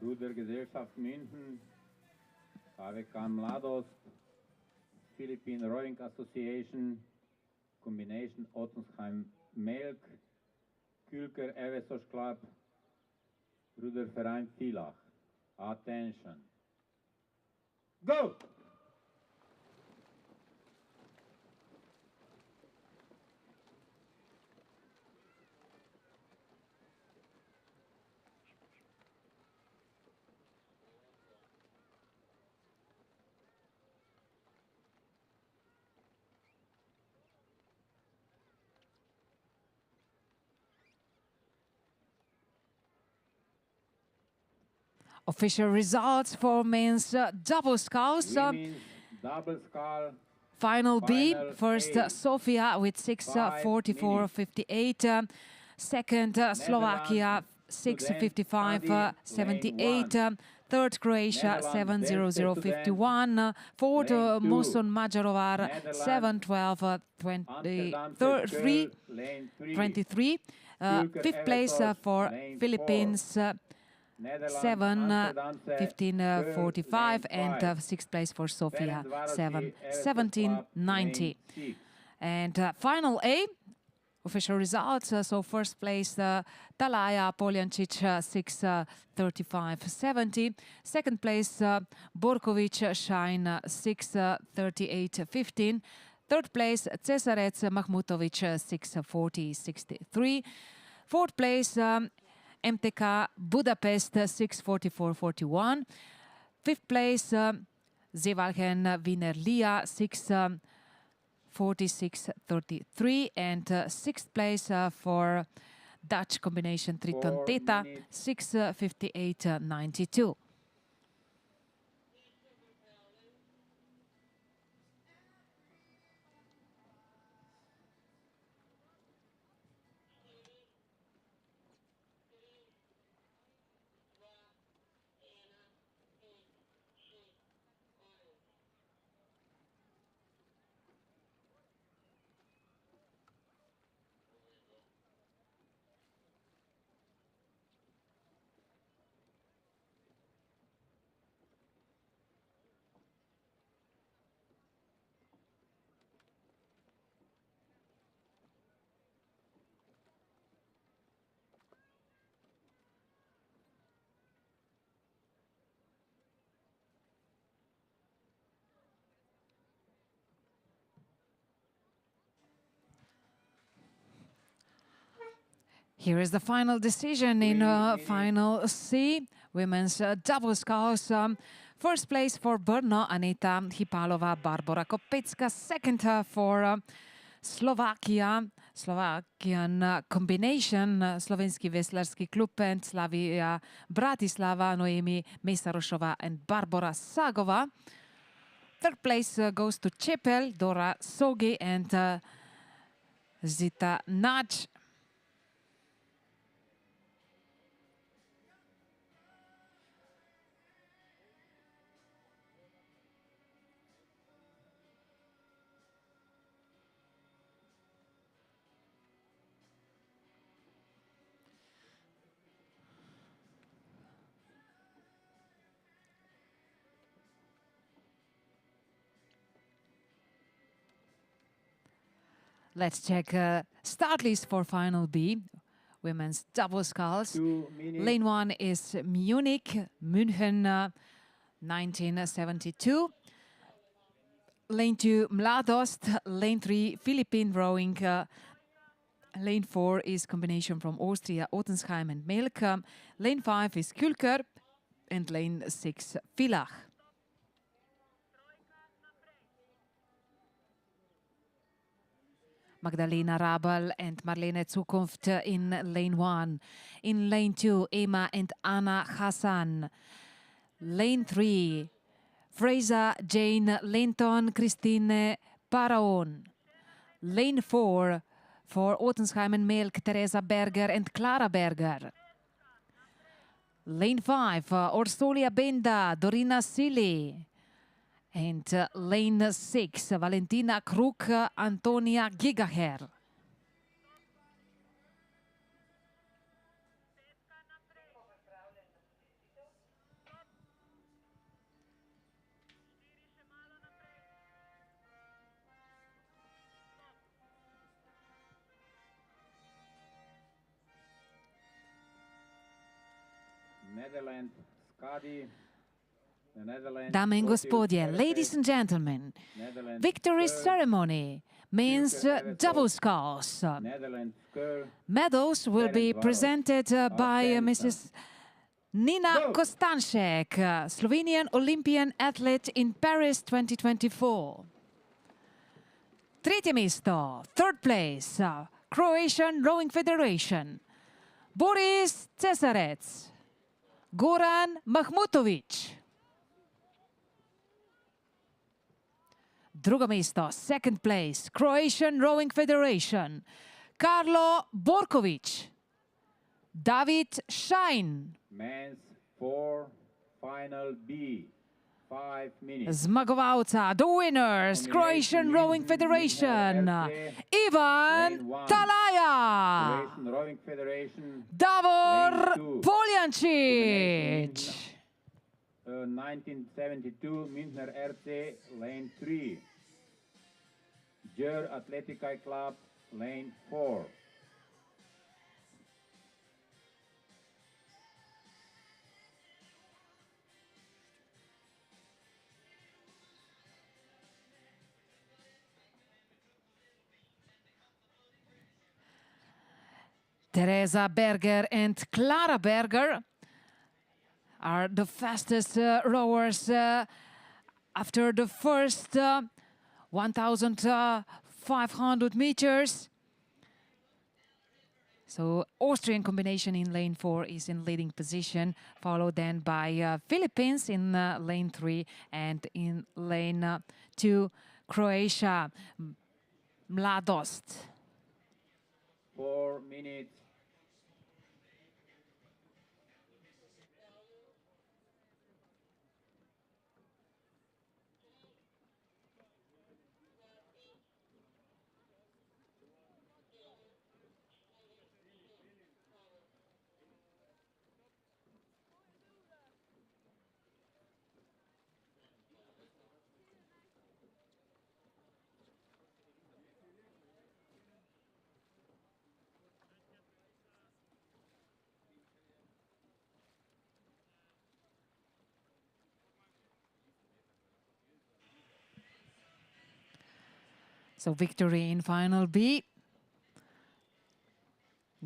Rudergesellschaft München, KWK Mladost, Philippine Rowing Association, Combination Ottensheim Melk, Külker Evesos Club, Ruderverein Villach. Attention. Go! Official results for men's double sculls. Double scull. Final B, Final first A. Sofia with 6:44.58. Second Slovakia 6:55.78. Third Croatia 7:00.51. Fourth Moson Majarovar 7:12.23. Fifth place for Philippines 7:15.45, and sixth place for Sofia 7:17.90. And final A, official results. So first place Talaya Poljancic 6:35.70. Second place Borkovic Shine 6:38.15. Third place Cesarec Mahmutovic 6:40.63. Fourth place MTK Budapest 6:44.41. Fifth place Zevalchen Wiener Lia 6:46.33. And sixth place for Dutch combination Triton Theta 6:58.92. Here is the final decision in final C, women's double sculls. First place for Brno, Aneta Hipalova, Barbara Kopecka. Second for Slovakia, Slovakian combination, Slovenski veslarski klub and Slavia Bratislava, Noemi Mesarošova and Barbara Sagova. Third place goes to Čepel, Dora Sogi and Zita Naj. Let's check start list for final B, women's double sculls. Lane 1 is Munich, München, 1972. Lane 2, Mladost. Lane 3, Philippine rowing. Lane 4 is combination from Austria, Ottensheim and Melk. Lane 5 is Külker, and lane 6, Villach. Magdalena Rabel and Marlene Zukunft in lane 1. In lane 2, Emma and Anna Hassan. Lane 3, Fraser Jane Linton, Christine Paraon. Lane 4, for Ottensheim and Melk, Teresa Berger and Clara Berger. Lane 5, Orsolia Benda, Dorina Silly. And lane 6, Valentina Kruk, Antonia Gigaher. Netherlands, Skadi. The Netherlands, Dame in Proteus, gospodje, Perez, ladies and gentlemen, Netherlands, victory Curl, ceremony means Perez, double skulls. Netherlands, Curl. Medals will be Perez, presented by Afghanistan. Mrs. Nina Go. Kostanšek, Slovenian Olympian athlete in Paris 2024. Tretje mesto, third place, Croatian Rowing Federation, Boris Cesarec, Goran Mahmutovic. Drugo mesto, second place, Croatian Rowing Federation, Karlo Borkovic, David Šajn. Men's 4, final B, 5 minutes. Zmagovalca, the winners, Croatian Rowing Federation, Ivan Talaja, Croatian Rowing Federation, Davor Lane 2. Poljančić. 1972, Münchner RC, lane 3. Jur Atletica Club, lane 4. Teresa Berger and Clara Berger are the fastest rowers after the first 1,500 meters. So Austrian combination in lane 4 is in leading position, followed then by Philippines in lane 3 and in lane 2, Croatia, Mladost. 4 minutes. So victory in final B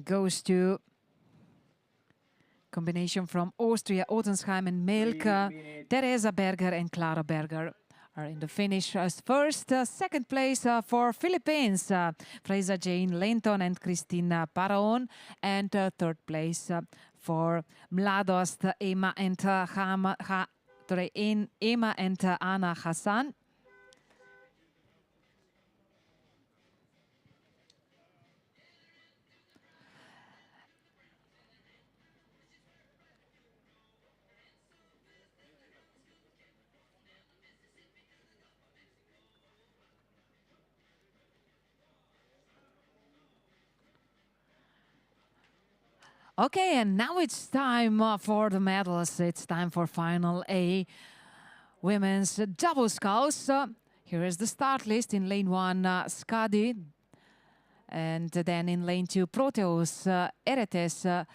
goes to combination from Austria, Ottensheim and Melke. Teresa Berger and Clara Berger are in the finish as first. Second place for Philippines, Fraser Jane Lenton and Christina Paraon. And third place for Mladost, Emma and Emma and Anna Hassan. Okay, and now it's time for the medals. It's time for final A, women's double sculls. Here is the start list. In lane 1, Skadi. And then in lane 2, Proteus, Eretes.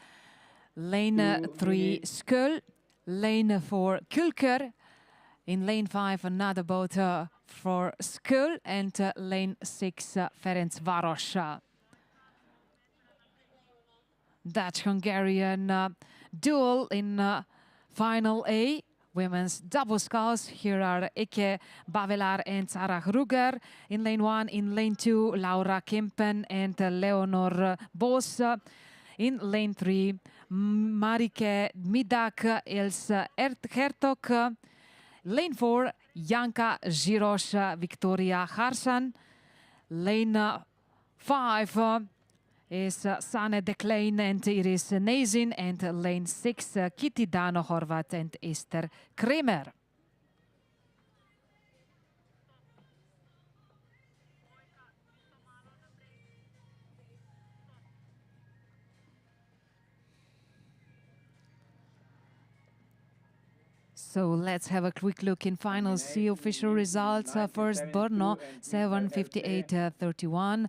Lane 3, Skull. Lane 4, Kulker. In lane 5, another boat for Skull. And lane 6, Ferencváros. Dutch-Hungarian duel in final A, women's double sculls. Here are Ike Bavelar and Sarah Ruger in lane 1. In lane 2, Laura Kempen and Leonor Bos. In lane 3, Marike Midak, Els Hertog. Lane 4, Janka Žiroš, Victoria Harsan. Lane 5, is Sane Deklein and Iris Nazin, and lane 6, Kitty Dano Horvat and Esther Kremer. So let's have a quick look in finals. See official results. First, Brno 7:58:31.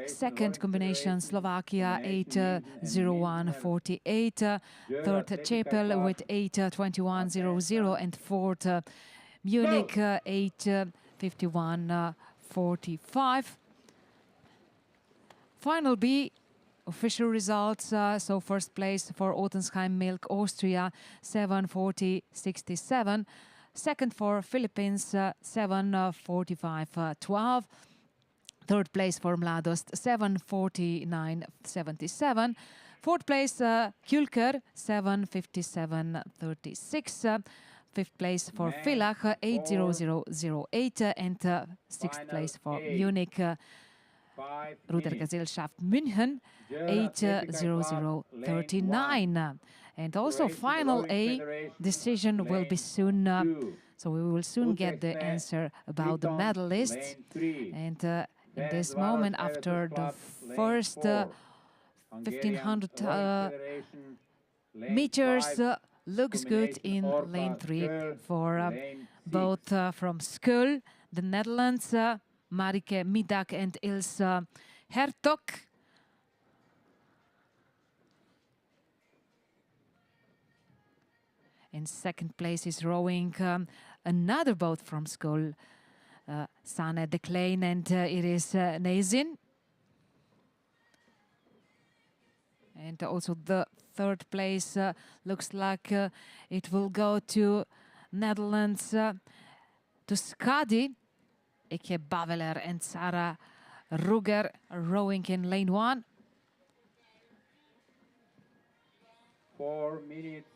Second combination, Slovakia 8:01:48. Third, Chapel with 8:21:00. And fourth, Munich 8:51:45. Final B. Official results, so first place for Otensheim Milk Austria 7:40:67. Second for Philippines 7:45:12. Third place for Mladost 7:49:77. Fourth place Kulker 7:57:36. Fifth place for Villach 8:00:08. And sixth place for Munich Rudergesellschaft München 8:00:39. And also final A decision will be soon, so we will soon get the answer about the medalists. And in this moment, after the first 1500 meters, looks good in lane 3 for both from Skull, the Netherlands, Marike Midak and Ilse Hertog. In second place is rowing another boat from Skull, Sanne de Klein and Iris Nezin. And also the third place looks like it will go to Netherlands, to Skadi. Ike Baveler and Sarah Ruger rowing in lane 1. 4 minutes.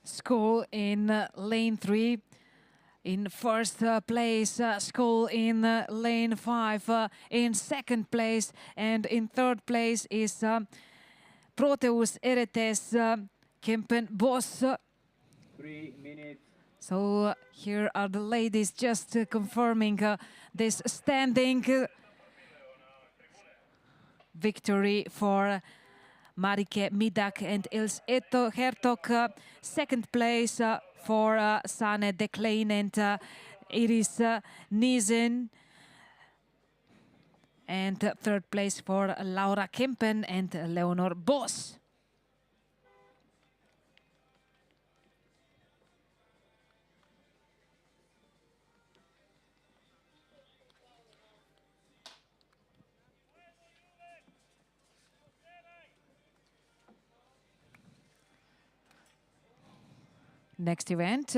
School in lane 3. In first place, School in lane 5. In second place and in third place is Proteus Eretes Kempen Boss. 3 minutes. So here are the ladies just confirming this standing victory for Marike Midak and Ilse Hertog. Second place for Sanne de Klein and Iris Niesen. And third place for Laura Kempen and Leonor Boss. Next event,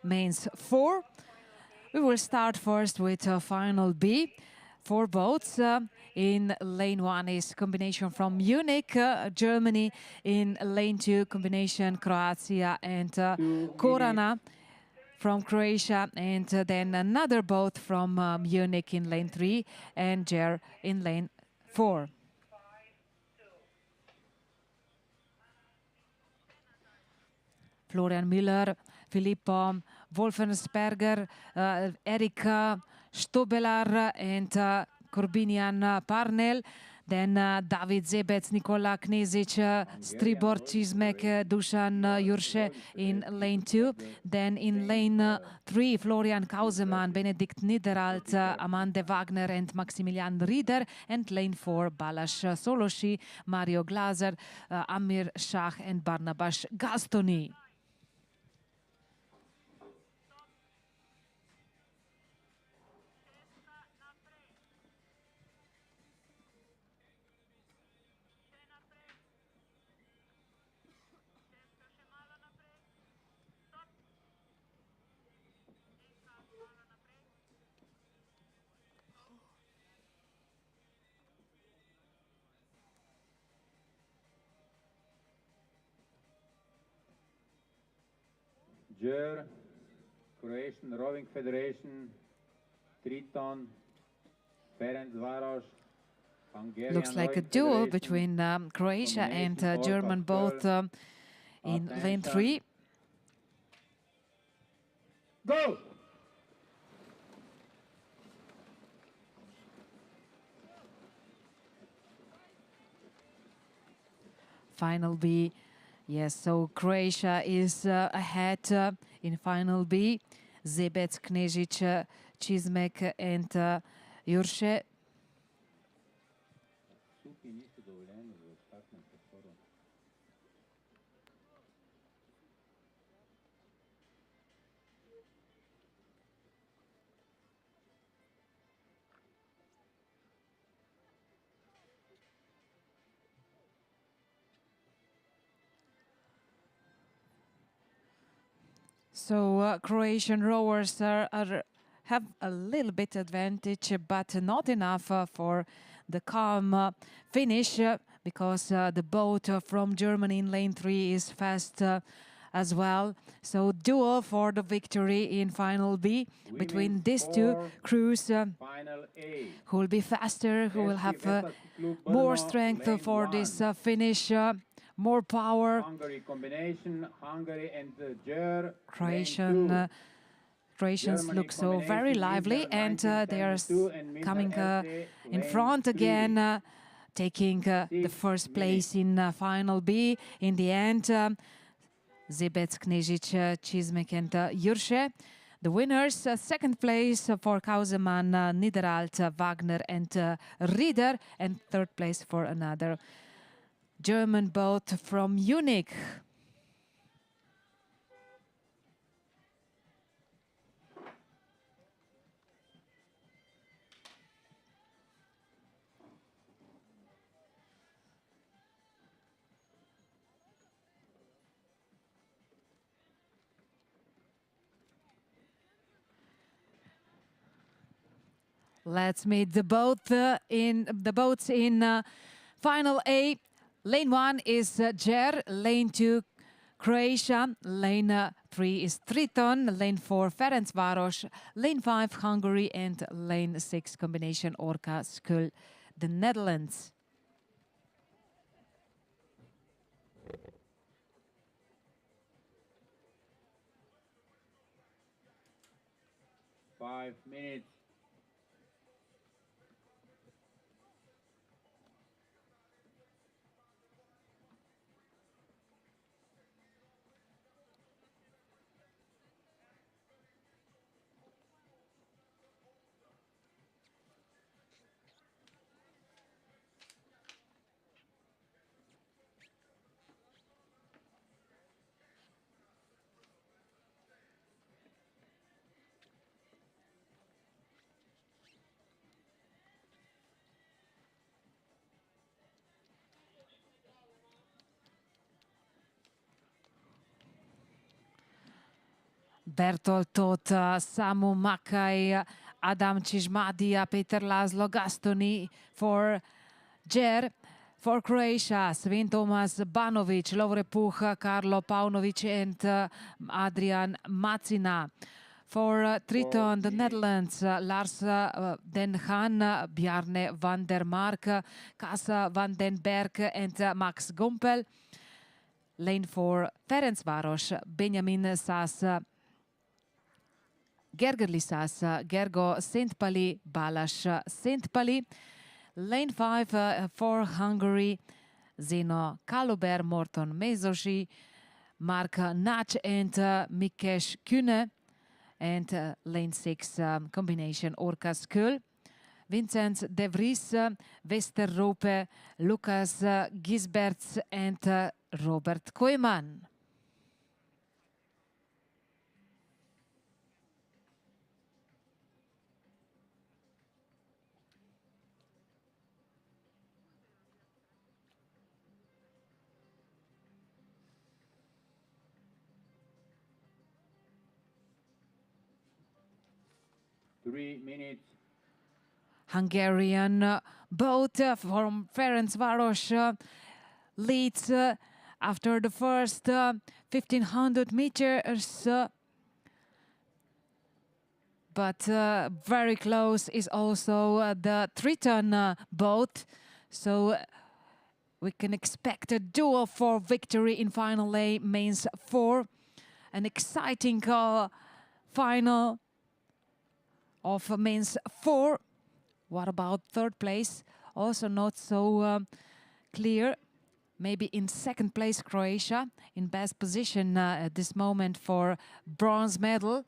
mains 4. We will start first with final B. 4 boats. In lane 1 is combination from Munich, Germany. In lane 2, combination Croatia and Korana from Croatia. And then another boat from Munich in lane 3 and Jer in lane 4. Florian Müller, Filippo Wolfensberger, Erika Stobelar and Corbinian Parnell. Then David Zebec, Nikola Knezic, Stribor Čizmek, Dusan Jursche in lane 2. Then in lane 3, Florian Kausemann, Benedikt Niederalt, Amande Wagner and Maximilian Rieder. And lane 4, Balázs Solosi, Mario Glaser, Amir Shah and Barnabas Gastoni. GER, Croatian Rowing Federation, Triton, Ferencváros, Hungarian Looks like a Rowing duel Federation, between Croatia and combination German orca both scull. in lane Attention. 3. Go! Final B. Yes, so Croatia is ahead in final B. Zebec, Knežić, Čizmek and Jurše. Supi nisu dovoljeni v štartnem prostoru. So Croatian rowers have a little bit advantage, but not enough for the calm finish because the boat from Germany in lane 3 is fast as well. So duel for the victory in final B between these two crews Final A. who will be faster, who will have more strength for this finish, more power. Hungary combination, Hungary and GER. Croatians Germany look so very combination, lively, Winter and they are 1972 and Winter coming LC, in lane front 3. again, taking the 6 first place minutes. in final B. In the end, Zebec, Knežić, Čizmek and Jurše. The winners, second place for Kausemann, Niederalt, Wagner and Rieder, and third place for another German boat from Munich. Let's meet the boats in final A. Lane 1 is GER, lane 2 Croatia, lane 3 is Triton, lane 4 Ferencváros, lane 5 Hungary, and lane 6 combination Orca Scull, the Netherlands. Five minutes. Bertolt Todt, Samu Makai, Adam Čižmadija, Peter Laszlo Gastoni for GER. For Croatia, Sven Tomas Banovic, Lovre Puh, Karlo Paunovic and Adrian Macina. For Triton, the Netherlands, Lars Den Haan, Bjarne van der Mark, Kassa van den Berg and Max Gompel. Lane 4, Ferencváros, Benjamin Sas, Gergerli Sas, Gergo Szentpali, Balázs Szentpali. Lane 5 for Hungary, Zeno Kaluber, Morton Mezosi, Mark Nach and Mikes Kühne. And lane 6 combination Orca Scull. Vincent De Vries, Westerrope, Lucas Gisberts and Robert Koeman. Hungarian boat from Ferencváros leads after the first 1500 meters. But very close is also the Triton boat. So we can expect a duel for victory in final A, mains 4. An exciting final of mains 4. What about third place? Also not so clear. Maybe in second place Croatia, in best position at this moment for bronze medal.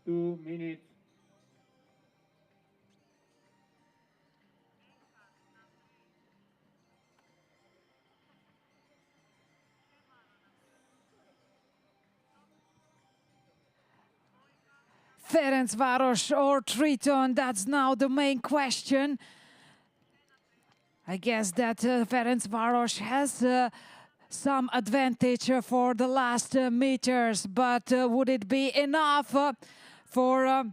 Two minutes. Ferencváros or Triton, that's now the main question. I guess that Ferencváros has some advantage for the last meters, but would it be enough for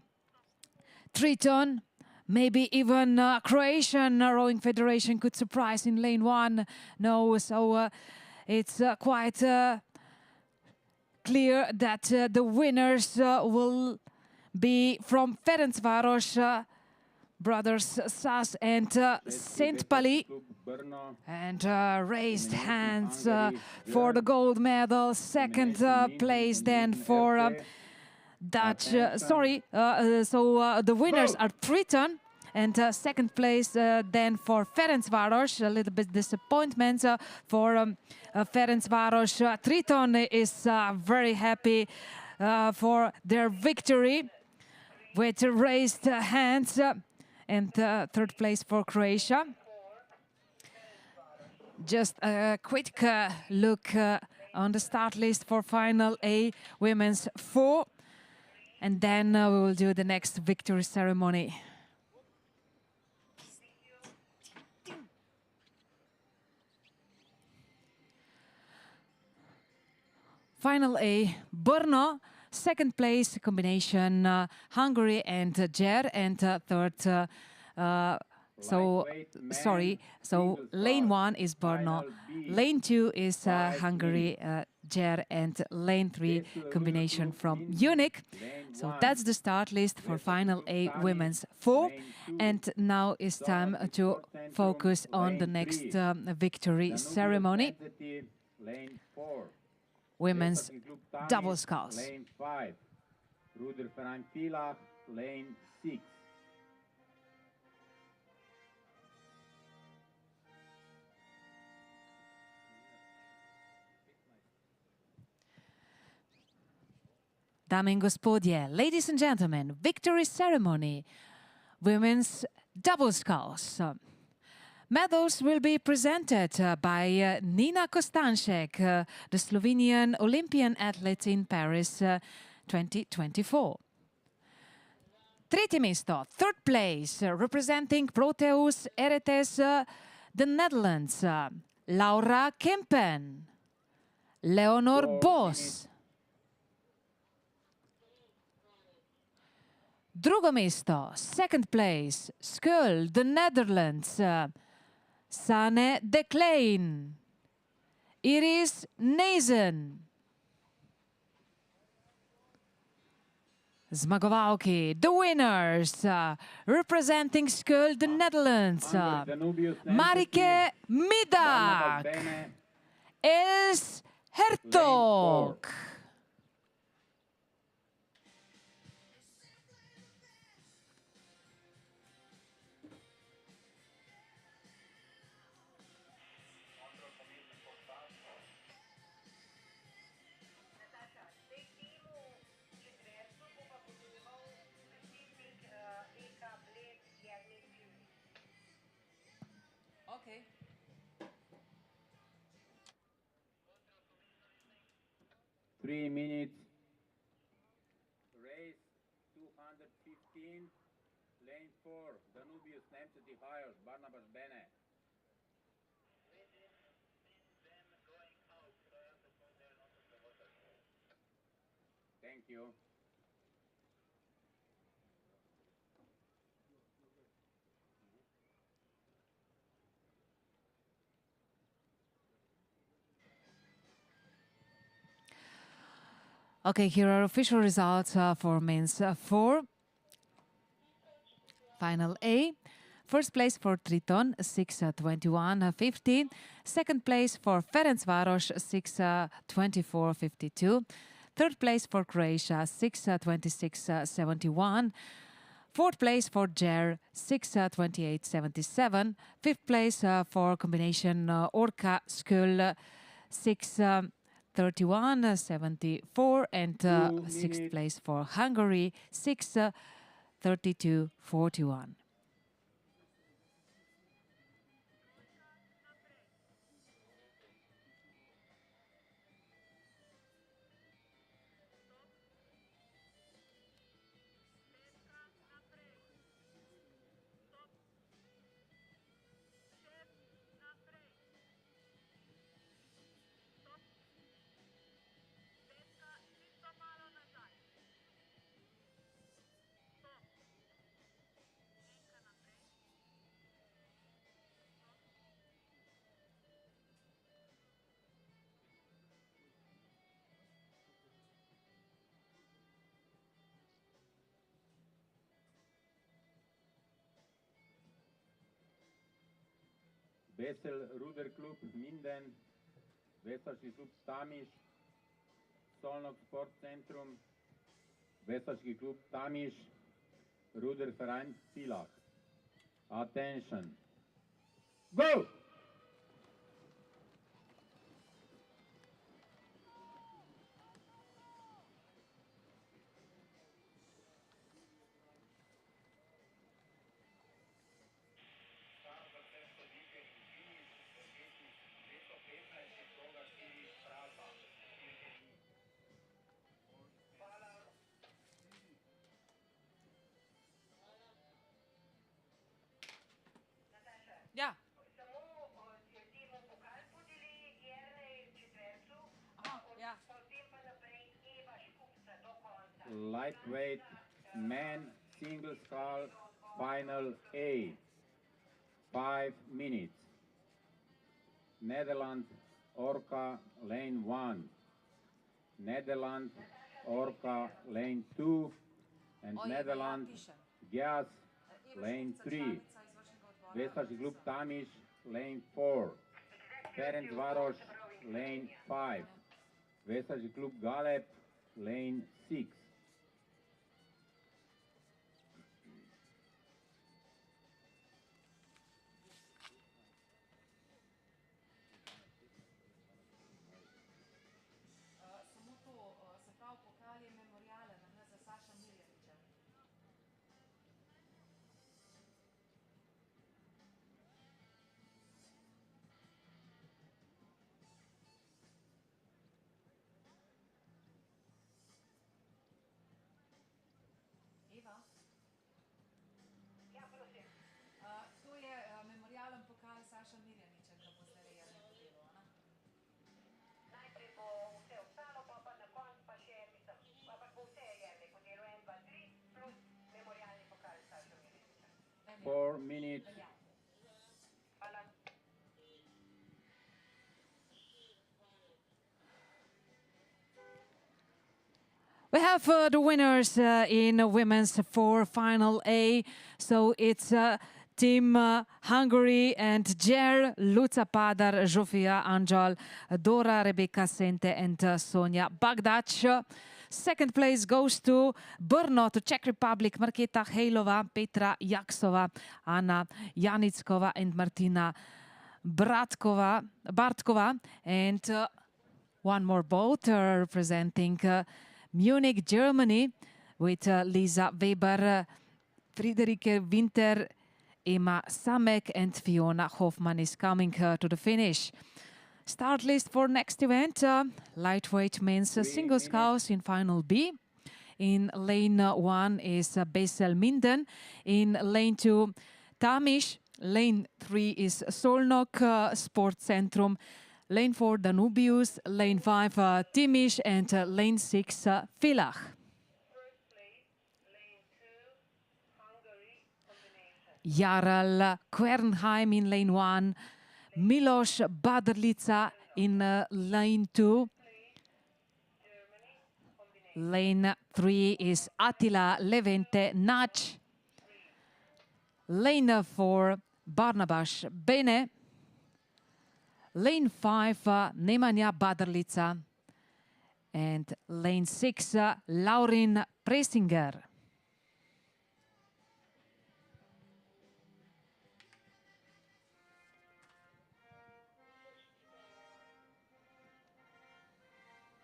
Triton? Maybe even Croatian Rowing Federation could surprise in lane 1. No, so it's quite clear that the winners will be from Ferencváros, brothers Sas and Szentpali. And raised hands for the gold medal. Second place then for Dutch. So the winners are Triton. And second place then for Ferencváros. A little bit disappointment for Ferencváros. Triton is very happy for their victory with raised hands. And third place for Croatia. Just a quick look on the start list for final A women's 4. And then we will do the next victory ceremony. Final A, Brno. Second place, combination Hungary and Ger. And third, so lane 1 is Brno, lane 2 is Hungary, Ger, and lane 3 combination from Munich. So that's the start list for final A women's 4. And now it's time to focus on the next victory ceremony. Women's double sculls. Lane 5, Ruder van Villach, lane 6. Dame in gospodje, ladies and gentlemen, victory ceremony, women's double sculls. Medals will be presented by Nina Kostanšek, the Slovenian Olympian athlete in Paris 2024. Tretje mesto, third place, representing Proteus Eretes, the Netherlands, Laura Kempen, Leonor Bos. Drugo mesto, second place, Scull, the Netherlands, Sanne de Klein, Iris Nezen. Zmagovalki, the winners, representing Scull, the Netherlands, Marike Midak, Els Hertog. Okay. Three minutes. Race 215. Lane 4. Danubius Nemzeti Hires. Barnabas Bene. Thank you. Okay, here are official results for men's 4. Final A. First place for Triton, 6:21:50. Second place for Ferencváros, 6:24:52. Third place for Croatia, 6:26:71. Fourth place for Ger, 6:28:77. Fifth place for combination Orca Skull, 6:31:74. And sixth place for Hungary, 6:32:41. Vesel Ruder Klub Minden, Veslaški klub Tamiš, Solnog Sport Centrum, Veslaški klub Tamiš, Ruder Verein Villach. Attention. Go! Ja. Lightweight man single scull final A. 5 minutes. Netherlands Orca lane 1. Netherlands Orca lane 2. And Netherlands Gias lane 3. Veslaški klub Tamiš lane 4. Ferencváros lane 5. Veslaški klub Galeb lane 6. Samo to, se pravi, pokal je memorialen, ne, za Saša Mirjaniča. Eva? Ja, prosim. To je memorialen pokal Saša Mirjaniča, ki bo zdaj Jernej podelil, ne? Najprej bo vse ostalo, pa na koncu pa še, mislim, pa bo vse Jernej podelil 1, 2, 3 plus memorialni pokal Saša Mirjaniča. 4 minutes. Hvala. We have the winners in women's 4 final A. So it's Team Hungary and Ger, Luca Padar, Zsofia Anjal, Dora Rebecca Sente and Sonja Bagdac. Second place goes to Brno, to Czech Republic, Marketa Hejlova, Petra Jaksova, Anna Janickova and Martina Bartkova. And one more boat representing Munich, Germany, with Lisa Weber, Friederike Winter, Emma Samek and Fiona Hoffman is coming to the finish. Start list for next event, lightweight men's single sculls in final B. In lane 1 is Vesel Minden. In lane 2, Tamiš. Lane 3 is Solnog Sport Centrum. Lane 4, Danubius. Lane 5, Timish. And lane 6, Villach. First place, lane 2, Hungary combination. Jarl Quernheim in lane 1. Milos Baderlica in lane 2. Germany combination. Lane 3 is Attila Levente Nach. Lane 4, Barnabas Bene. Lane 5, Nemanja Baderlica. And lane 6, Laurin Presinger.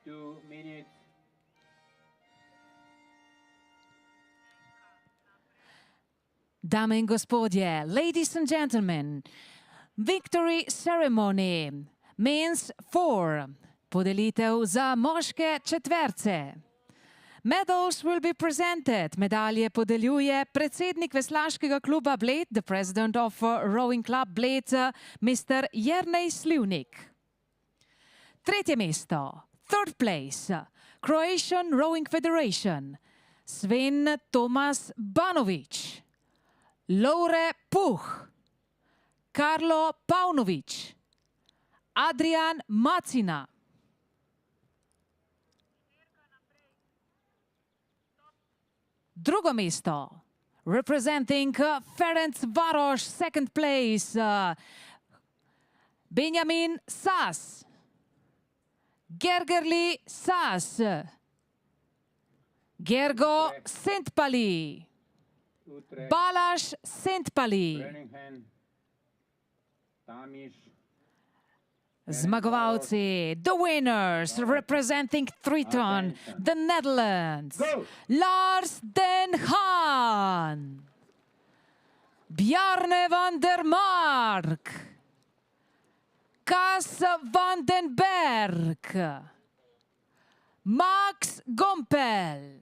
Two minutes. Dame in gospodje, ladies and gentlemen, victory ceremony means 4. Podelitev za moške četverce. Medals will be presented. Medalje podeljuje predsednik veslaškega kluba Bled, the president of rowing club Bled, Mr. Jernej Slivnik. Tretje mesto, third place, Croatian Rowing Federation, Sven Tomas Banović, Lore Puh, Karlo Paunović, Adrian Macina. Drugo mesto, representing Ferencváros, second place, Benjamin Sas, Gergerli Sas, Gergo Szentpali, Utrecht. Balázs Szentpali. Birmingham. Tamiš. Zmagovalci, the winners, representing Triton, the Netherlands, Go! Lars den Haan, Bjarne van der Mark, Cas van den Berg, Max Gompel.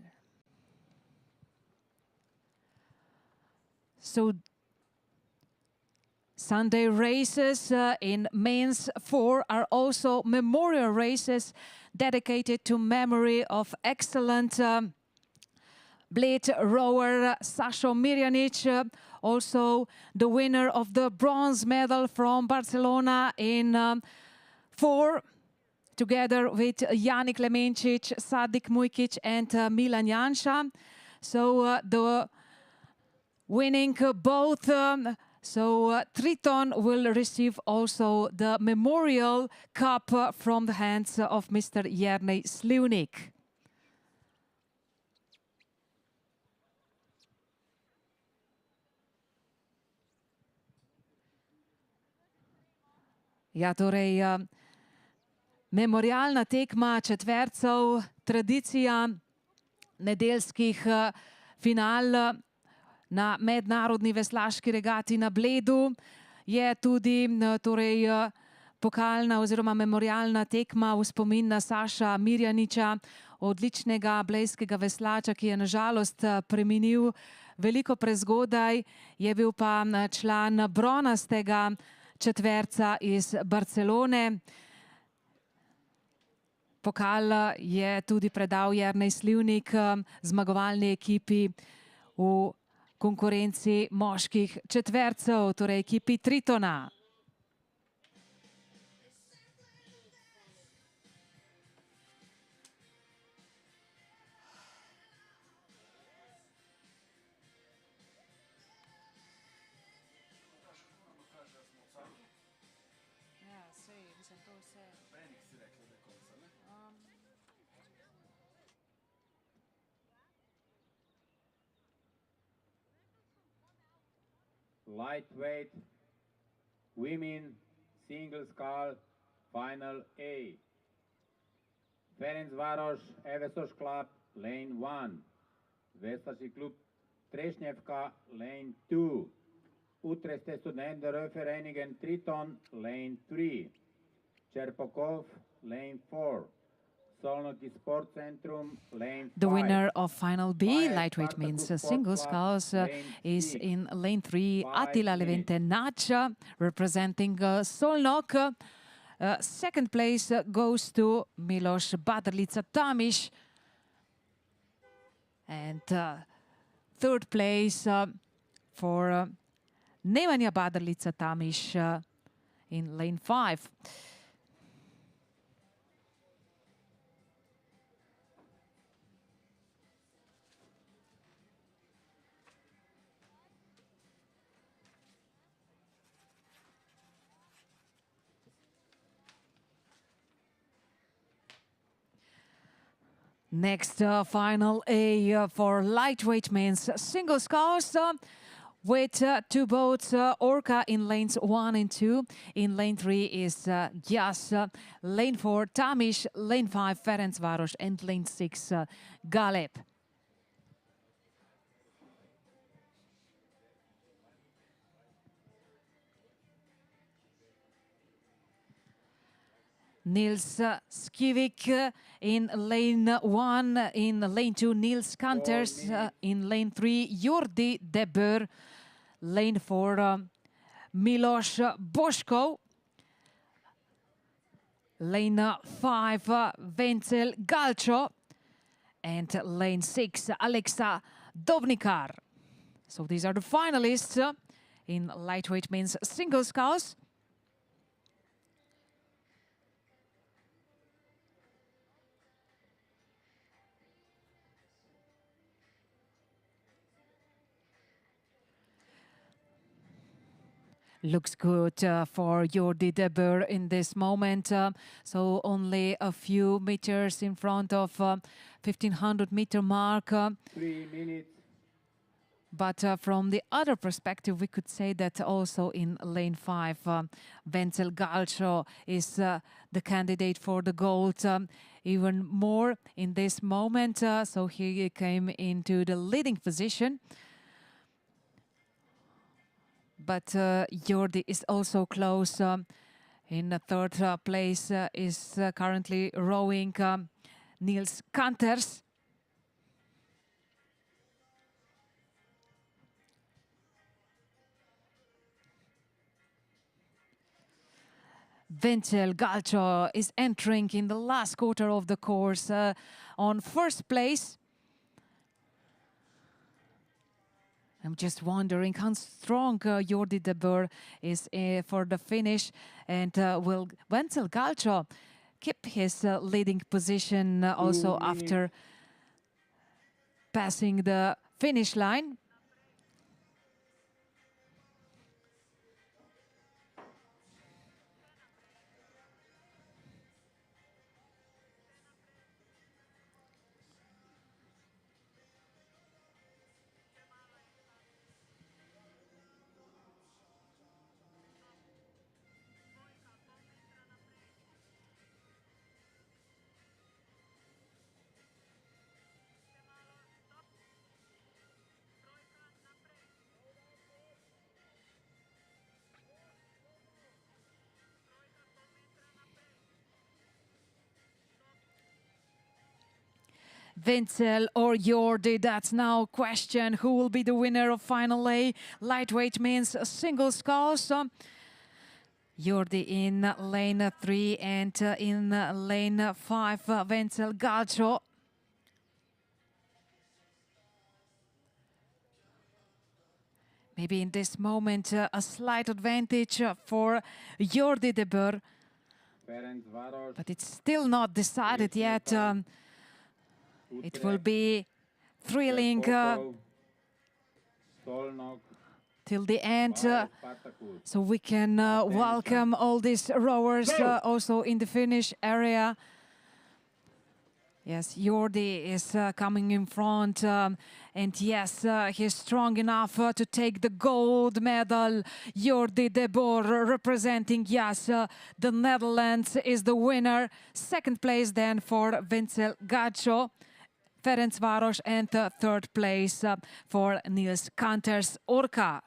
So Sunday races in men's 4 are also memorial races dedicated to memory of excellent Bled rower Sašo Mirjanic, also the winner of the bronze medal from Barcelona in 4, together with Jani Klemencic, Sadik Mujkic and Milan Janša. So the winning both Triton will receive also the memorial cup from the hands of Mr. Jernej Slivnik. Ja, torej, memorialna tekma četvercev, tradicija nedeljskih final na mednarodni veslaški regati na Bledu je tudi torej, pokalna oziroma memorialna tekma v spomin na Saša Mirjaniča, odličnega blejskega veslača, ki je nažalost preminil veliko prezgodaj, je bil pa član bronastega četverca iz Barcelone. Pokal je tudi predal Jernej Slivnik zmagovalni ekipi v konkurenci moških četvercev, torej ekipi Tritona. Lightweight women single scull final A. Ferencváros Evesos Club lane 1. Veslaši klub Trešnjevka lane 2. Utrechtse Studentenvereinigen Triton lane 3. Čerpokov lane 4. The winner of Final B, lightweight men's single sculls, is in lane 3, Attila Levente Nach, representing Szolnok. Second place goes to Miloš Baderlica-Tamiš. And third place for Nemanja Baderlica-Tamiš in lane 5. Next, final A for lightweight men's single sculls with two boats, Orca in lanes 1 and 2. In lane 3 is Jas, lane 4 Tamiš, lane 5 Ferencváros, and lane 6 Galeb. Nils Skivik in lane 1, in lane 2 Nils Kanters, in lane 3 Jordi de Boer, lane 4 Miloš Boško, lane 5 Vencel Galcho, and lane 6 Alexa Dovnikar. So these are the finalists in lightweight men's single sculls. Looks good for Jordi de Boer in this moment. So only a few meters in front of 1500 meter mark. 3 minutes. But from the other perspective, we could say that also in lane 5, Vencel Galcho is the candidate for the gold even more in this moment. So he came into the leading position. But Jordi is also close. In the third place is currently rowing Nils Kanters. Vencel Galcho is entering in the last quarter of the course on first place. I'm just wondering how strong Jordi de Boer is for the finish, and will Vencel Galcho keep his leading position also after passing the finish line? Vencel or Jordi, that's now a question. Who will be the winner of Final A lightweight men's single sculls? Jordi in lane 3 and in lane 5, Vencel Galcho. Maybe in this moment a slight advantage for Jordi de Boer. But it's still not decided yet. It will be thrilling till the end, so we can welcome all these rowers also in the finish area. Yes, Jordi is coming in front, and yes, he's strong enough to take the gold medal. Jordi de Boer representing, yes, the Netherlands is the winner. Second place then for Vencel Galcho, Ferencváros, and third place for Nils Kanters, Orca.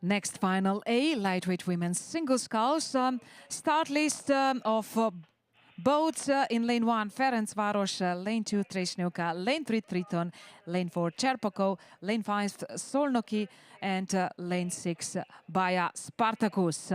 Next final A, lightweight women's single sculls. Start list of boats in lane 1, Ferencváros, lane 2, Tresnyoka, lane 3, Triton, lane 4, Čerpoko, lane 5, Szolnoki, and lane 6, Baja Spartacus.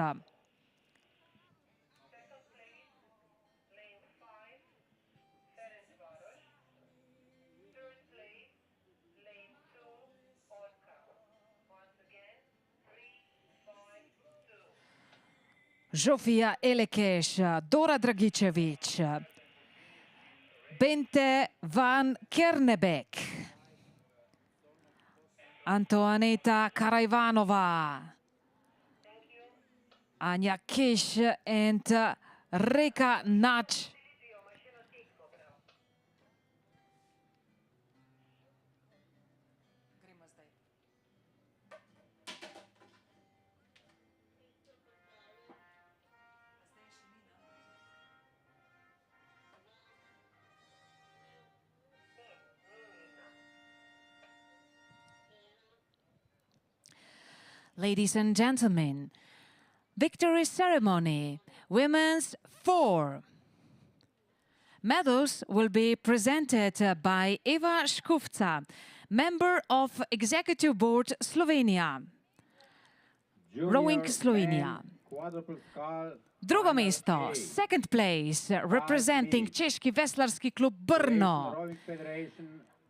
Zsofia Elekes, Dora Dragicevic, Bente van Kernebek, Antoaneta Karaivanova, Anja Kish, and Reka Nach. Ladies and gentlemen, victory ceremony, women's 4. Medals will be presented by Eva Škufca, member of Executive Board Slovenia. Rowing Slovenia. Drugo mesto, second place, representing Češki veslarski klub Brno.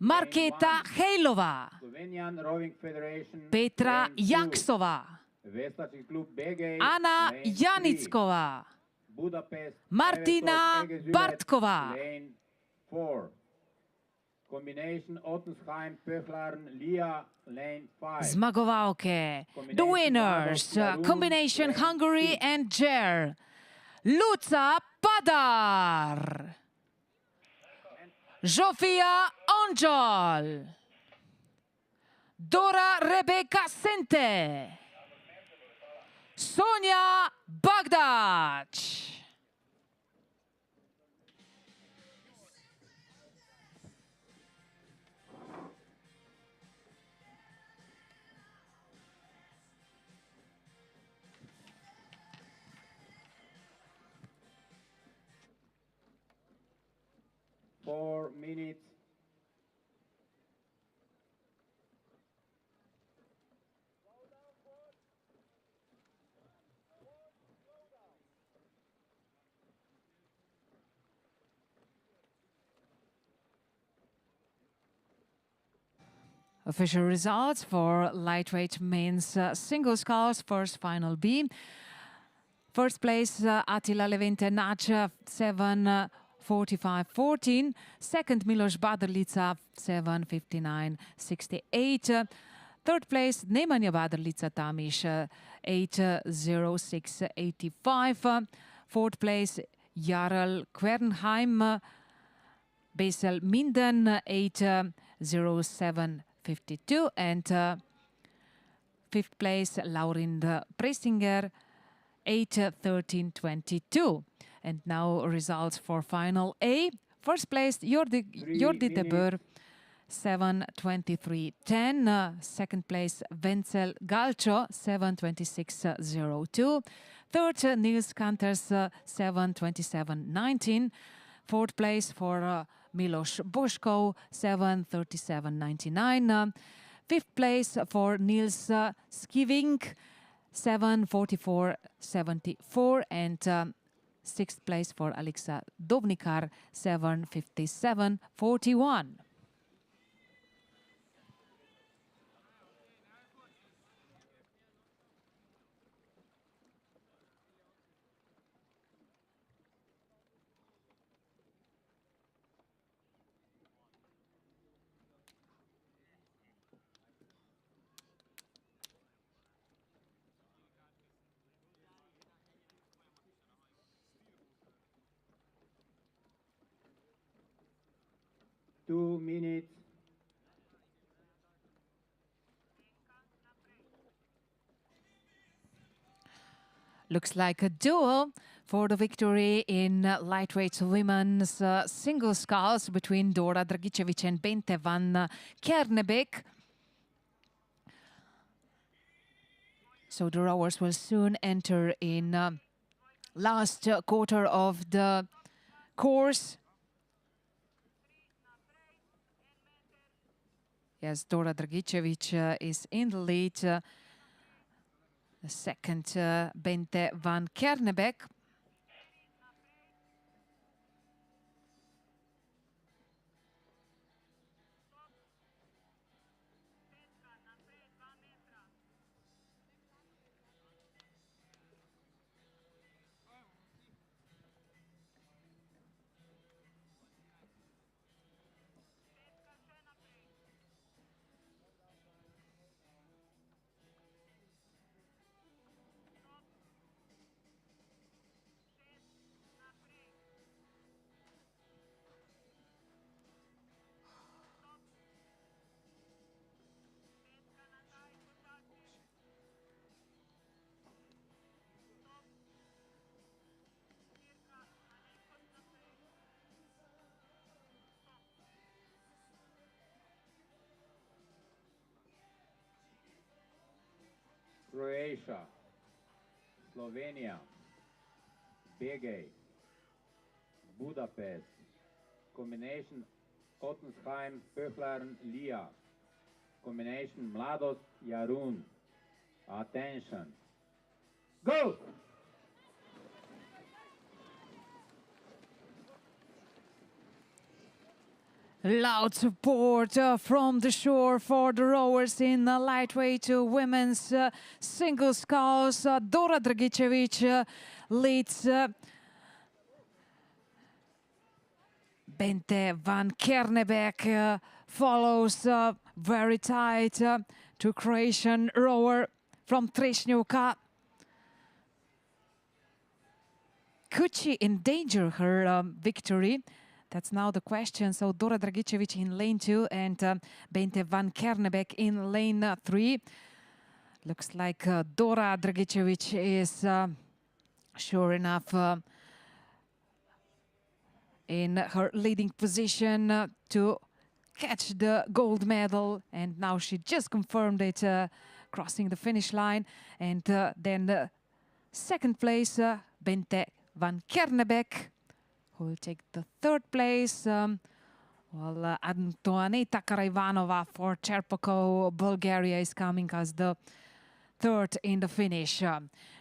Marketa Hejlova, Petra Jaksova, Ana Janickova, Martina Bartkova. Zmagovalke, the winners, combination Hungary and Jer, Luca Padar, Zsofia Anjal, Dora Rebecca Sente, Sonia Bagdac. Four minutes. Official results for lightweight men's single sculls, first final B. First place, Attila Levente Nach, 7:45.14. Second, Milos Baderlica, 7:59.68. Third place, Nemanja Baderlica Tamiš, 8:06.85. Fourth place, Jarl Kvernheim, Basel Minden, 8:07.52. And fifth place, Laurind Pressinger, 8:13.22. And now results for final A. First place, Jordi de Boer, 7:23.10. Second place, Wenzel Galcho, 7:26.02. Third, Niels Kanters, 7:27.19. Fourth place for Milos Boškov, 7:37.99. Fifth place for Niels Skivink, 7:44.74. And sixth place for Alexa Dovnikar, 7:57.41. Two minutes. Looks like a duel for the victory in lightweight women's single sculls between Dora Dragicevic and Bente van Kernebek. So the rowers will soon enter in last quarter of the course. Yes, Dora Dragicevic is in the lead. The second, Bente van Kernebeck. Croatia, Slovenia, Begej, Budapest, combination Ottensheim, Pöchlern, Lia, combination Mladost, Jarun. Attention. Go! Loud support from the shore for the rowers in lightweight women's single sculls. Dora Dragicevic leads. Bente van Kernebeck follows very tight to Croatian rower from Trešnjevka. Could she endanger her victory? That's now the question. So Dora Dragicevic in lane 2 and Bente van Kernebeck in lane 3. Looks like Dora Dragicevic is sure enough in her leading position to catch the gold medal. And now she just confirmed it, crossing the finish line. And then second place, Bente van Kernebeck, who will take the third place. Well, Antoaneta Karaivanova for Cherpoko, Bulgaria, is coming as the third in the finish.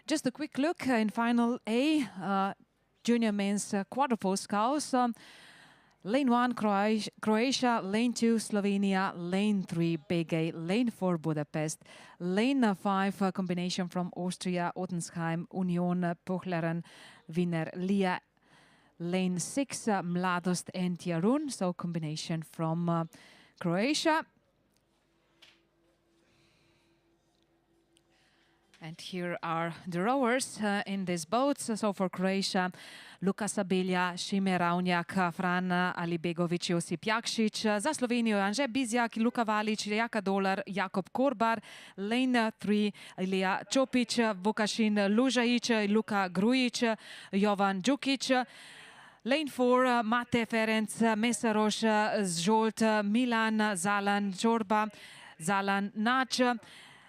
Just a quick look in Final A, junior men's quadruple sculls. Lane 1, Croatia. Lane 2, Slovenia. Lane 3, Begej. Lane 4, Budapest. Lane 5, combination from Austria, Ottensheim, Union, Pöchlern, Wiener, Lia. Lane 6, Mladost and Jarun, so combination from Croatia. And here are the rowers in these boats. So for Croatia, Luka Sabilja, Šime Ravnjak, Fran Alibegović, Josip Jakšić. Za Slovenijo Anže Bizjak, Luka Valić, Jaka Dolar, Jakob Korbar. Lane 3, Ilija Čopić, Vukašin Lužajić, Luka Grujić, Jovan Đukić. Lane 4, Mate Ferenc, Mesaroš, Zsolt, Milan, Zalan Čorba, Zalan Nač.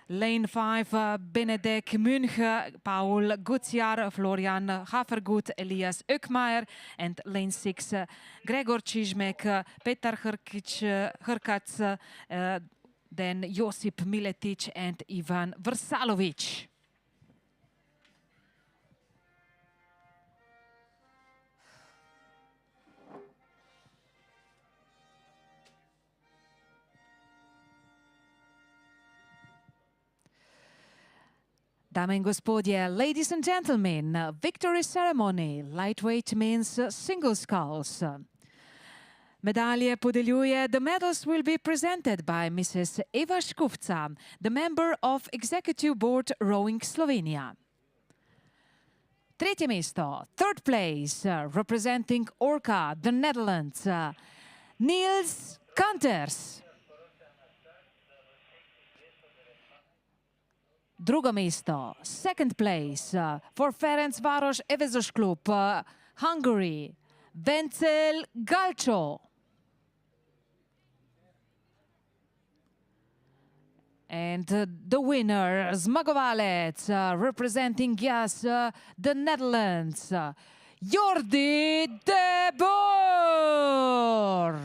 Lane 5, Benedek Münch, Paul Gutsjar, Florian Hafergut, Elias Ökmajer. And lane 6, Gregor Čižmek, Petar Hrkac, then Josip Miletic and Ivan Vrsalović. Dame in gospodje, ladies and gentlemen, victory ceremony, lightweight men's single sculls. Medalje podeljuje. The medals will be presented by Mrs. Eva Škufca, the member of Executive Board Rowing Slovenia. Tretje mesto, third place, representing Orca, the Netherlands, Niels Kanters. Drugo mesto, second place, for Ferencváros Evezős Klub, Hungary, Vencel Galcsó. And the winner, zmagovalec, representing us, the Netherlands, Jordi de Boer.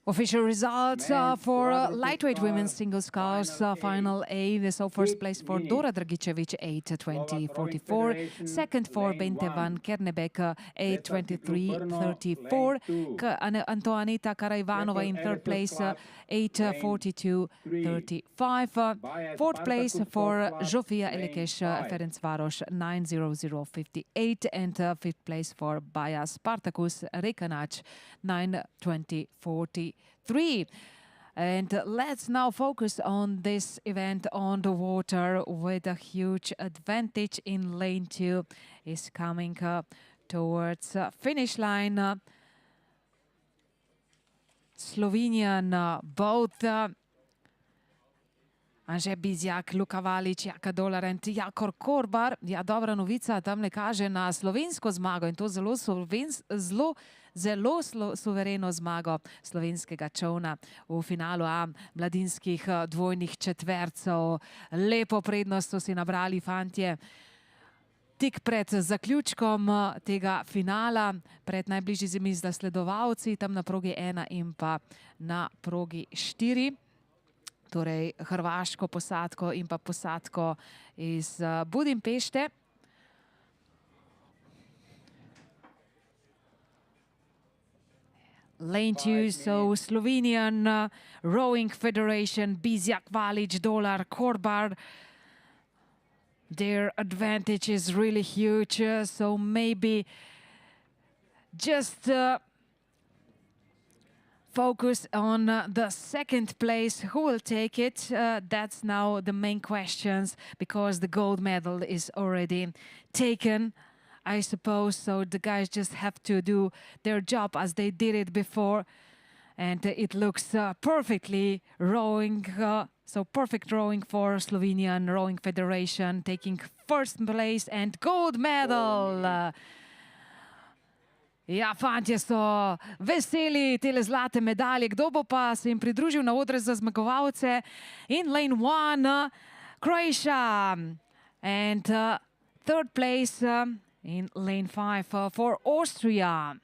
Official results for lightweight women's single sculls final A. So first place for Dora Dragicevic, 8:20:44. Second for Bente van Kernebek, 8:23:34. Antoanita Karaivanova in third place, 8:42:35. Fourth place for Zsofia Elekes, Ferencváros, 9:00:58. And fifth place for Baja Spartacus Rekanach, 9:20:40. And let's now focus on this event on the water with a huge advantage in lane 2 is coming towards finish line. Slovenian both Anže Bizjak, Luka Valič, Jaka Dolar in Jakor Korbar. Ja, dobra novica tamle kaže na slovensko zmago in to zelo suvereno zmago slovenskega čovna v finalu A mladinskih dvojnih četvercev. Lepo prednost so si nabrali fantje tik pred zaključkom tega finala, pred najbližjimi zasledovalci, tam na progi 1 in pa na progi 4. Torej hrvaško posadko in pa posadko iz Budimpešte. Lane 2, so Slovenian Rowing Federation, Bizjak, Valič, Dolar, Korbar. Their advantage is really huge, so maybe just focus on the second place. Who will take it? That's now the main questions, because the gold medal is already taken, I suppose. So the guys just have to do their job as they did it before. And it looks perfectly rowing. So perfect rowing for Slovenian Rowing Federation, taking first place and gold medal. Ja, fantje so veseli tele zlate medalje. Kdo bo pa se jim pridružil na odre za zmagovalce? In lane 1, Croatia. And third place in lane 5 for Austria.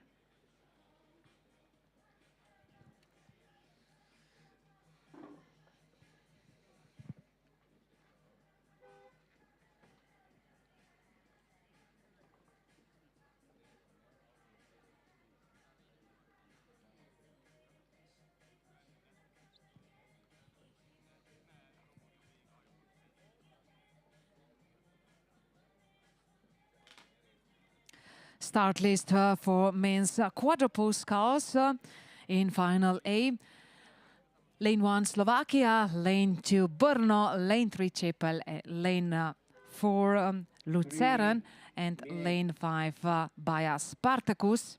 Start list for men's quadruple sculls in final A. Lane 1 Slovakia, lane 2 Brno, lane 3 Čepel, lane 4 Lucerne, and lane 5 Baja Spartacus.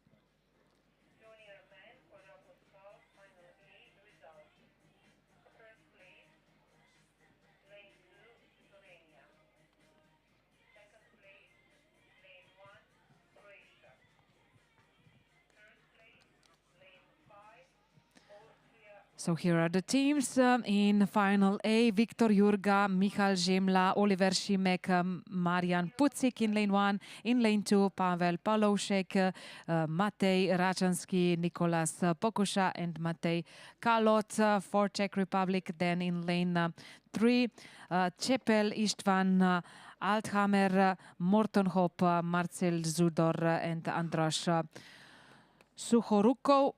Junior men quadruple sculls final A results. First place, lane 2 Slovenia. Second place, lane 1 Croatia. Third place, lane 5 Austria. So here are the teams in final A. Viktor Jurga, Michal Žemla, Oliver Šimek, Marian Pucik in lane 1. In lane 2, Pavel Palovšek, Matej Račanski, Nikolas Pokuša and Matej Kalot for Czech Republic. Then in lane 3, Čepel, Istvan Althammer, Morton Hop, Marcel Zudor and Andras Suhorukov.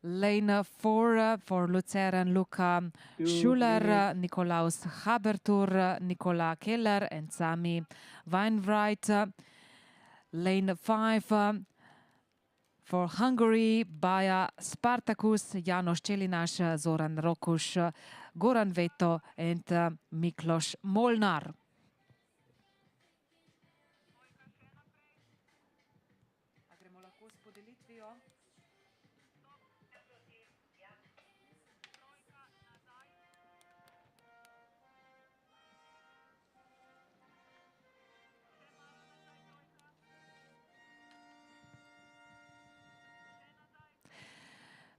Lane 4 for Lucerne, Luka Schuler, Nikolaus Habertur, Nikola Keller and Sami Weinwright. Lane 5 for Hungary, Baja Spartacus, Janos Čelinaš, Zoran Rokuš, Goran Veto and Miklos Molnar.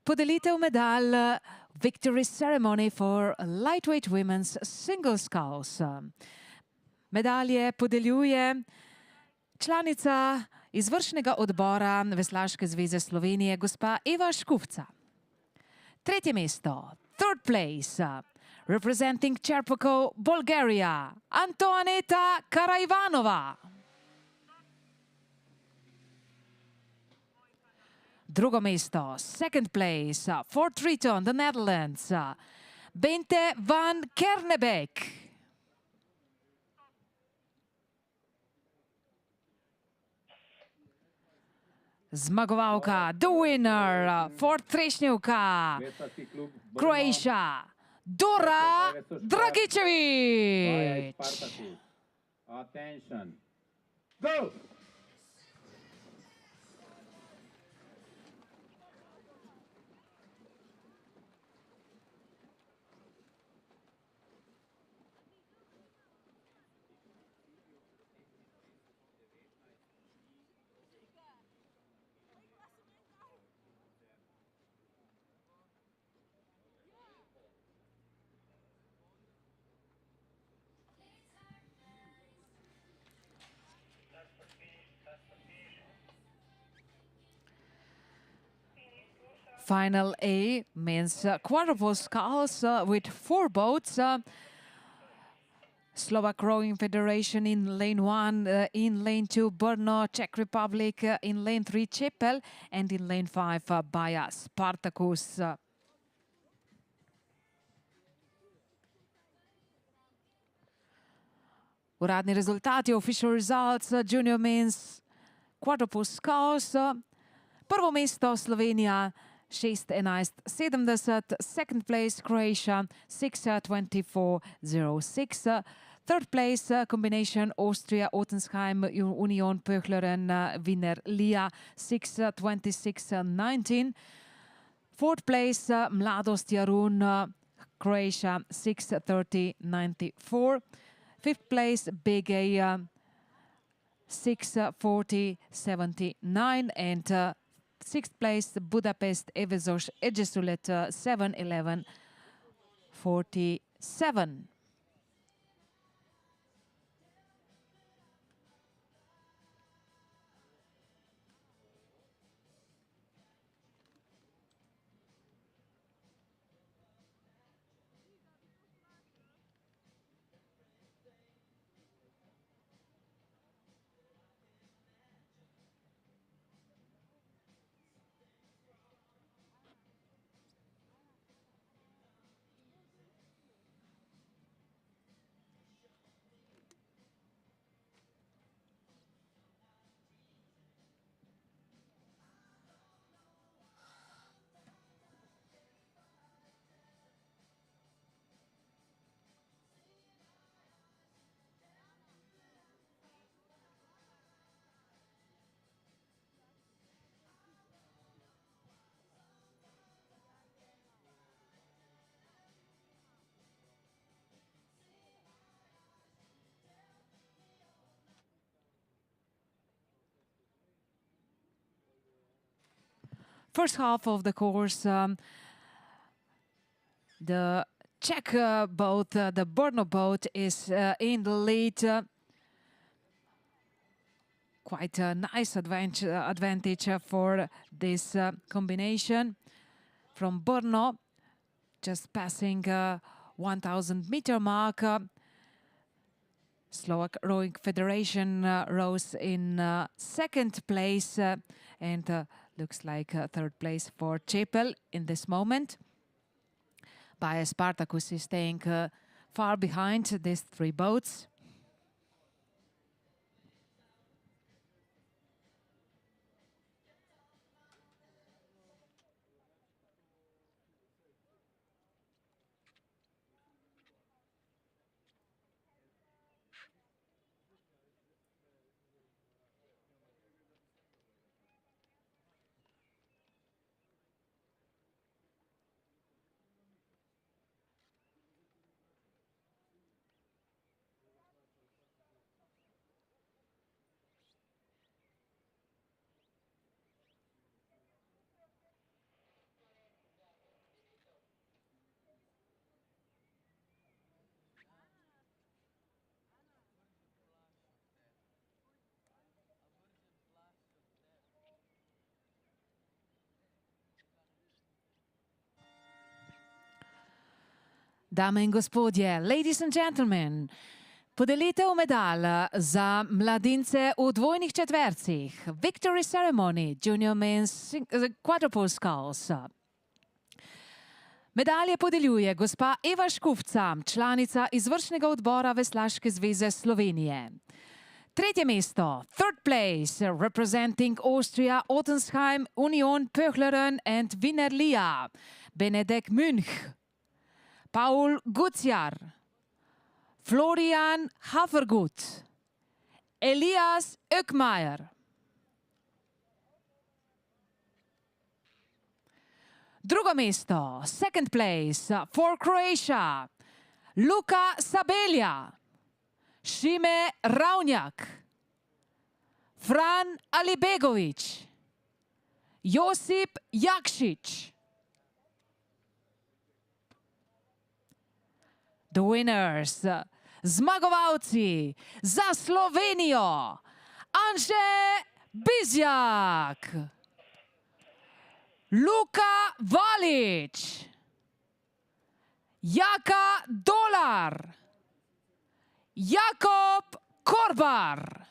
Podelitev medalj, victory ceremony for lightweight women's single sculls. Medalje podeljuje članica izvršnega odbora Veslaške zveze Slovenije, gospa Eva Škufca. Tretje mesto, third place, representing Čerpakov, Bulgaria, Antoaneta Karaivanova. Drugo mesto, second place, for Triton, the Netherlands, Bente van Kernebeek. Zmagovalka, the winner, for Trešnjevka, Croatia, Dora Dragičević. Attention. Go! Final A means quadruple sculls with 4 boats. Slovak Rowing Federation in lane 1, in lane 2 Brno, Czech Republic, in lane 3 Čepel, and in lane 5 Baja Spartacus. Uradni rezultati, official results, junior men's quadruple sculls. Prvo mesto Slovenija 6:11:70, second place Croatia 6:24:06, third place combination Austria, Ottensheim, Union Pöchleren, Wiener Lia 6:26:19, fourth place Mladost Jarun, Croatia 6:30:94, fifth place BG 6:40:79, and sixth place Budapest Evezos Egyesulet 7:11:47. First half of the course, the Czech boat, the Brno boat, is in the lead. Quite a nice advantage for this combination from Brno, just passing 1,000-meter mark. Slovak Rowing Federation rose in second place and looks like third place for Čepel in this moment. Baja Spartacus is staying far behind these 3 boats. Dame in gospodje, ladies and gentlemen, podelitev medalj za mladince v dvojnih četvercih, victory ceremony, junior men's quadruple sculls. Medalje podeljuje gospa Eva Škufca, članica izvršnega odbora Veslaške zveze Slovenije. Tretje mesto, third place, representing Austria, Ottensheim, Union, Pöchleren and Wienerlia, Benedek Münch, Paul Gutzjar, Florian Hafergut, Elias Ökmayer. Drugo mesto, second place for Croatia, Luka Sabelja, Šime Ravnjak, Fran Alibegović, Josip Jakšić. The winners, zmagovalci za Slovenijo, Anže Bizjak, Luka Valič, Jaka Dolar, Jakob Korbar.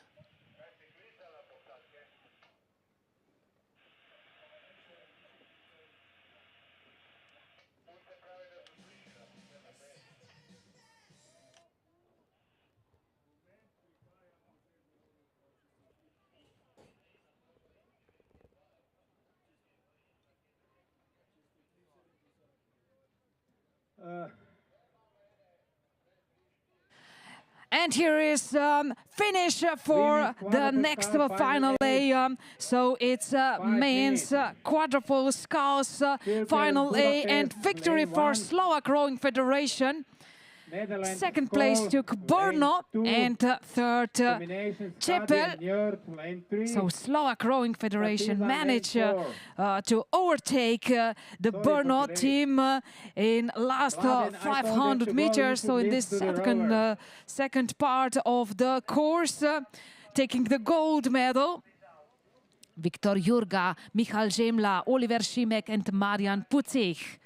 And here is finish for the next final A. So it's men's quadruple sculls final A and victory for Slovak Rowing Federation. Second place took Brno and third Čepel. So Slovak Rowing Federation managed to overtake the Brno team in last 500 meters. So in this second part of the course, taking the gold medal. Viktor Jurga, Michal Žemla, Oliver Šimek and Marian Pucich.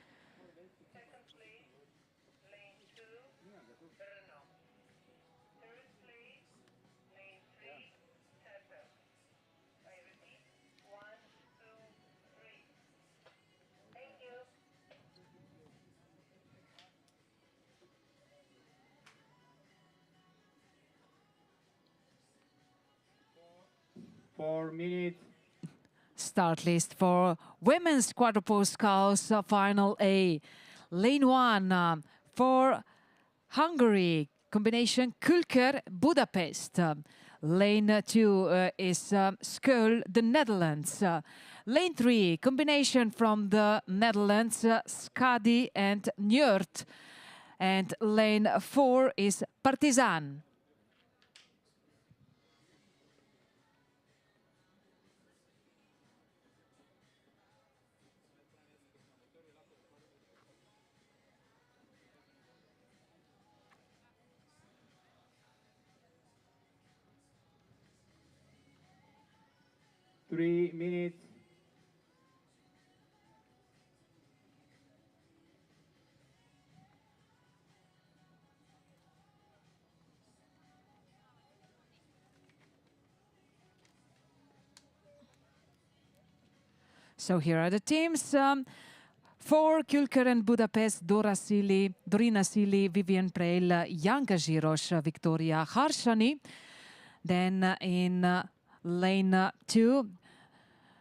Start list for women's quadruple sculls final A. Lane 1 for Hungary, combination Kulker, Budapest. Lane 2 is Scull, the Netherlands. Lane 3, combination from the Netherlands, Skadi and Njord. And lane 4 is Partizan. Three minutes. So here are the teams. For Kulker and Budapest, Dorina Sili, Vivian Preil, Janka Žiroš, Victoria Harshani. Then in lane 2,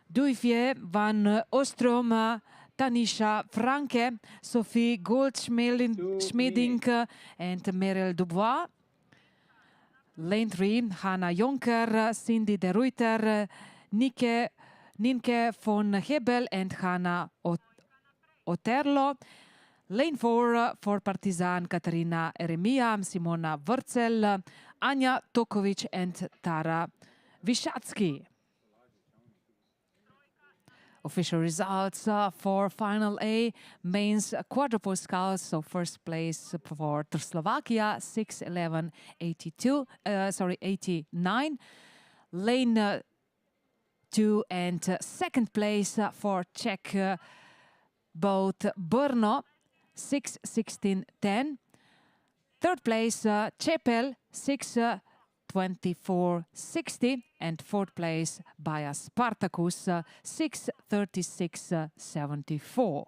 Duifje, Van Ostrom, Tanisha Franke, Sophie Goldschmeding and Meryl Dubois. Lane 3, Hanna Jonker, Cindy de Ruyter, Nienke von Hebel and Hanna Oterlo. Lane 4 for Partizan, Katarina Eremia, Simona Vrcel, Anja Tokovic and Tara Vishatsky. Official results for final A, men's quadruple sculls. So first place for Slovakia, 6:11:89. Lane 2 and second place for Czech both Brno, 6:16:10. Third place, Čepel, 6:24:60. And fourth place, Baja Spartacus, 6:36:74.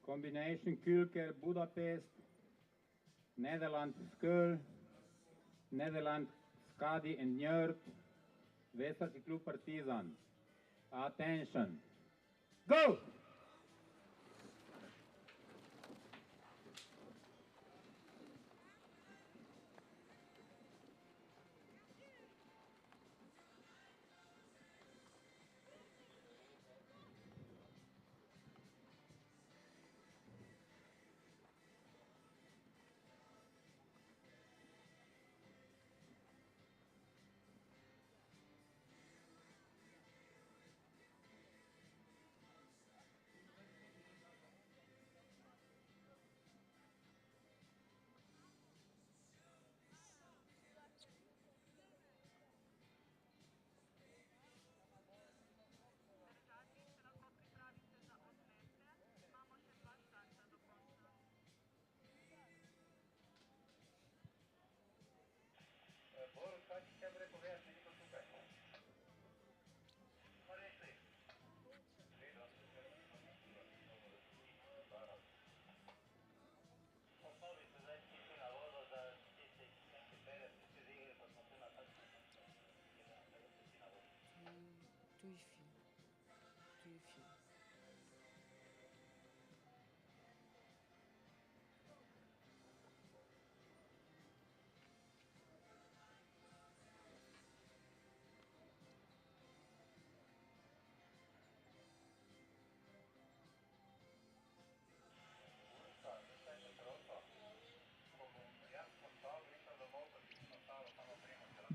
Combination Külker Budapest, Netherlands Skull, Netherlands Skadi and Njord, Vesarski Klub Partizan. Attention. Go!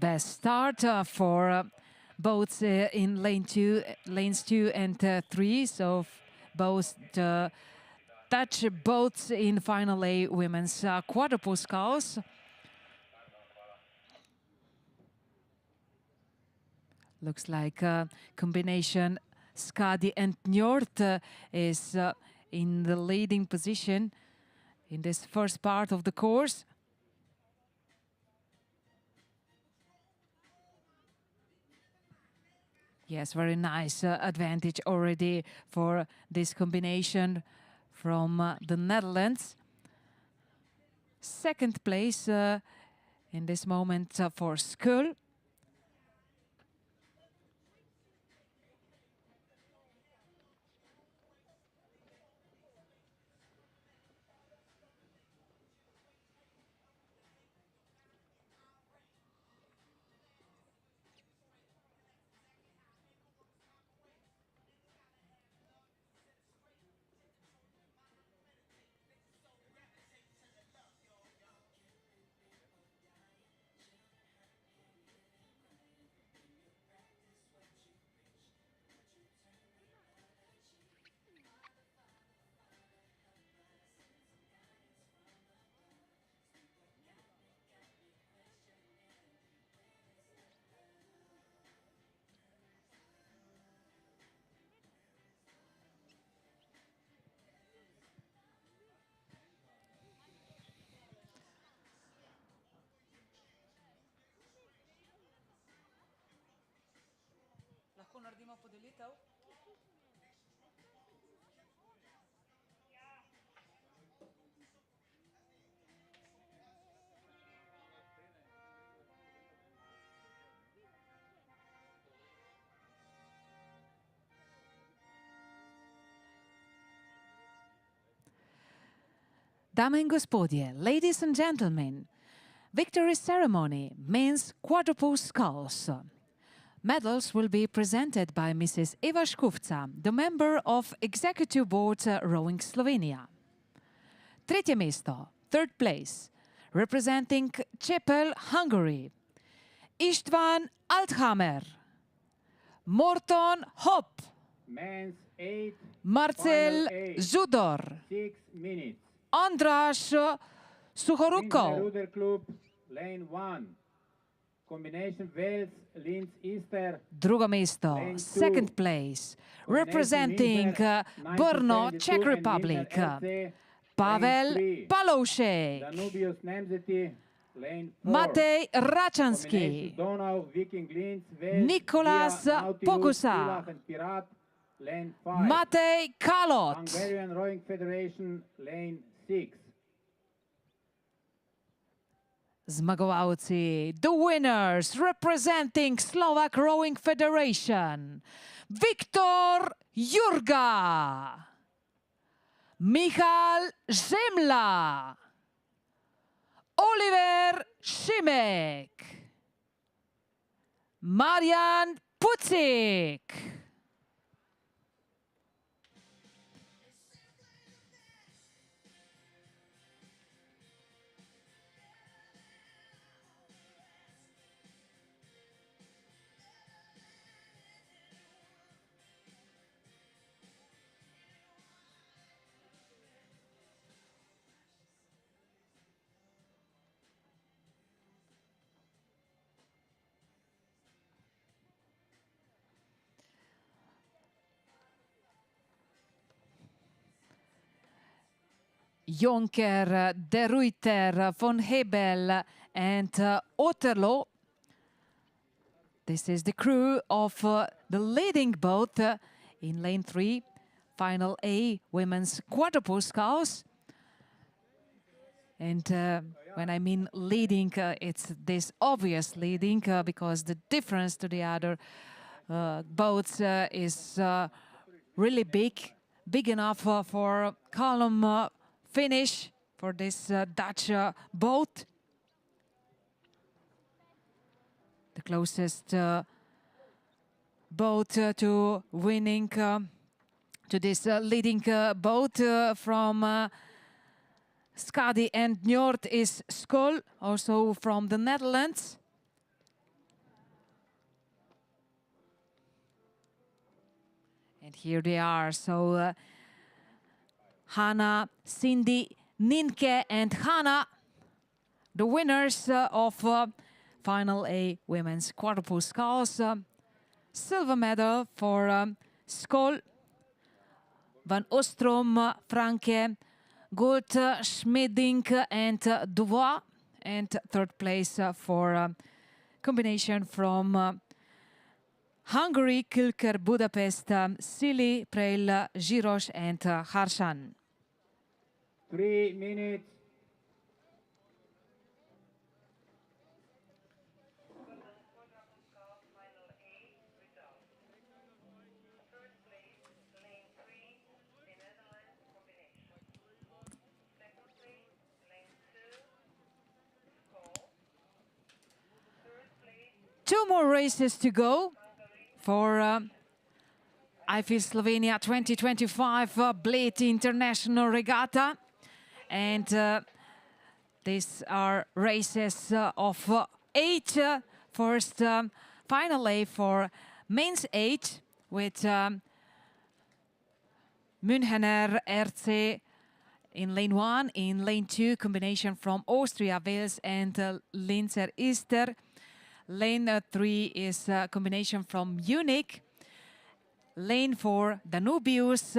Best start for boats in lanes 2 and 3. So both Dutch boats in final A women's quadruple sculls. Looks like combination Skadi and Njord is in the leading position in this first part of the course. Yes, very nice advantage already for this combination from the Netherlands. Second place in this moment for Skull. Lahko naredimo podelitev? Dame in gospodje, ladies and gentlemen, victory ceremony means quadruple sculls. Medals will be presented by Mrs. Eva Škufca, the member of Executive Board Rowing Slovenia. Tretje mesto, third place, representing Čepel, Hungary, István Althammer, Morton Hopp, Men's 8, Marcel final 8, Zudor, 6 minutes. Andras Suhorukov. Ruder Club, lane 1. Combination Wales, Linz Easter. Drugo mesto, second place, representing Brno, Czech Republic, Pavel Paloušek. Danubius Nemzeti, lane 4. Matej Račanski, Donau, Viking Linz, Wales, Nikolas Via Nautilus, Pokusa, Villach and Pirat, lane 5. Matej Kalot. Hungarian Rowing Federation, lane 6. Zmagovalci, the winners representing Slovak Rowing Federation, Viktor Jurga, Michal Zemla, Oliver Šimek, Marian Pucik. Jonker, De Ruyter, Von Hebel, and Otterlo. This is the crew of the leading boat in lane 3, final A, women's quadruple sculls. And when I mean leading, it's this obvious leading because the difference to the other boats is really big enough for column finish for this Dutch boat. The closest boat to winning to this leading boat from Skadi and Njord is Skull, also from the Netherlands. And here they are. So Hanna, Cindy, Ninke and Hanna, the winners of Final A Women's Quadruple Sculls. Silver medal for Skull, Van Ostrom, Franke, Gold, Schmidink and Duvois. And third place for combination from Hungary, Kilker, Budapest, Sili, Preil, Giros and Harshan. 3 minutes. Two more races to go for IFIS Slovenia 2025 Bled International Regatta. And these are races of 8. First, final A for men's 8 with Münchener RC in lane 1. In lane 2, combination from Austria, Wales and Linzer Easter. Lane 3 is a combination from Munich. Lane 4, Danubius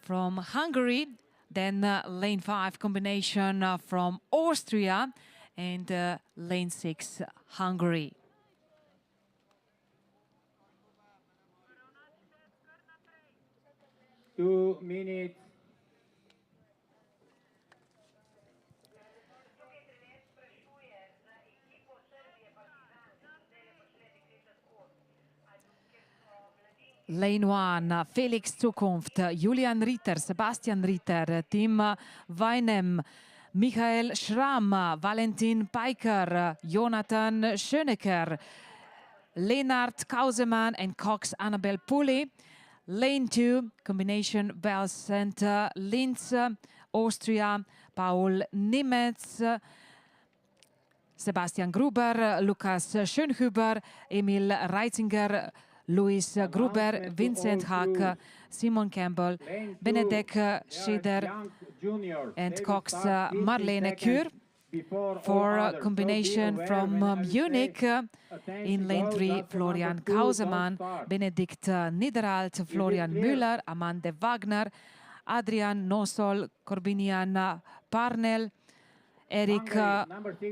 from Hungary. Then lane 5, combination from Austria. And lane 6, Hungary. Two minutes. Lane 1, Felix Zukunft, Julian Ritter, Sebastian Ritter, Tim Weinem, Michael Schramm, Valentin Peiker, Jonathan Schönecker, Lennart Kausemann and Cox Annabel Pulli. Lane 2, combination Bells and Linz, Austria, Paul Nimetz, Sebastian Gruber, Lukas Schönhuber, Emil Reitzinger, Louis Gruber, Vincent Hack, Simon Campbell, Benedek Schieder, and Cox Marlene Kür. For combination from Munich, in lane 3, Florian Kausemann, Benedikt Niederalt, Florian Müller, Amande Wagner, Adrian Nosol, Corbinian Parnell, Erik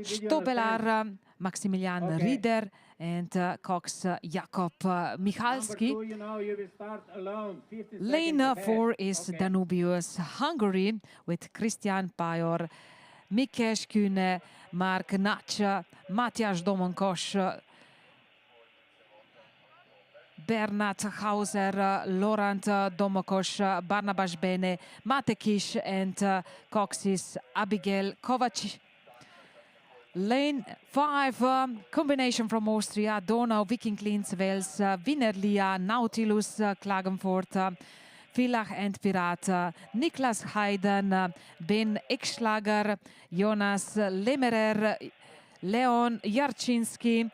Stobelar, Maximilian Rieder, and Cox Jakob Michalski. Lane 4 is Danubius, Hungary, with Christian Pajor, Mikes Kühne, Mark Natsch, Matthias Domonkos, Bernard Hauser, Laurent Domokos, Barnabas Bene, Mate Kish, and Cox's Abigail Kovac. Lane 5, combination from Austria, Donau, Viking Linz, Wels, Wienerlia, Nautilus, Klagenfurt, Villach and Pirat, Niklas Hayden, Ben Ekschlager, Jonas Lemerer, Leon Jarczynski,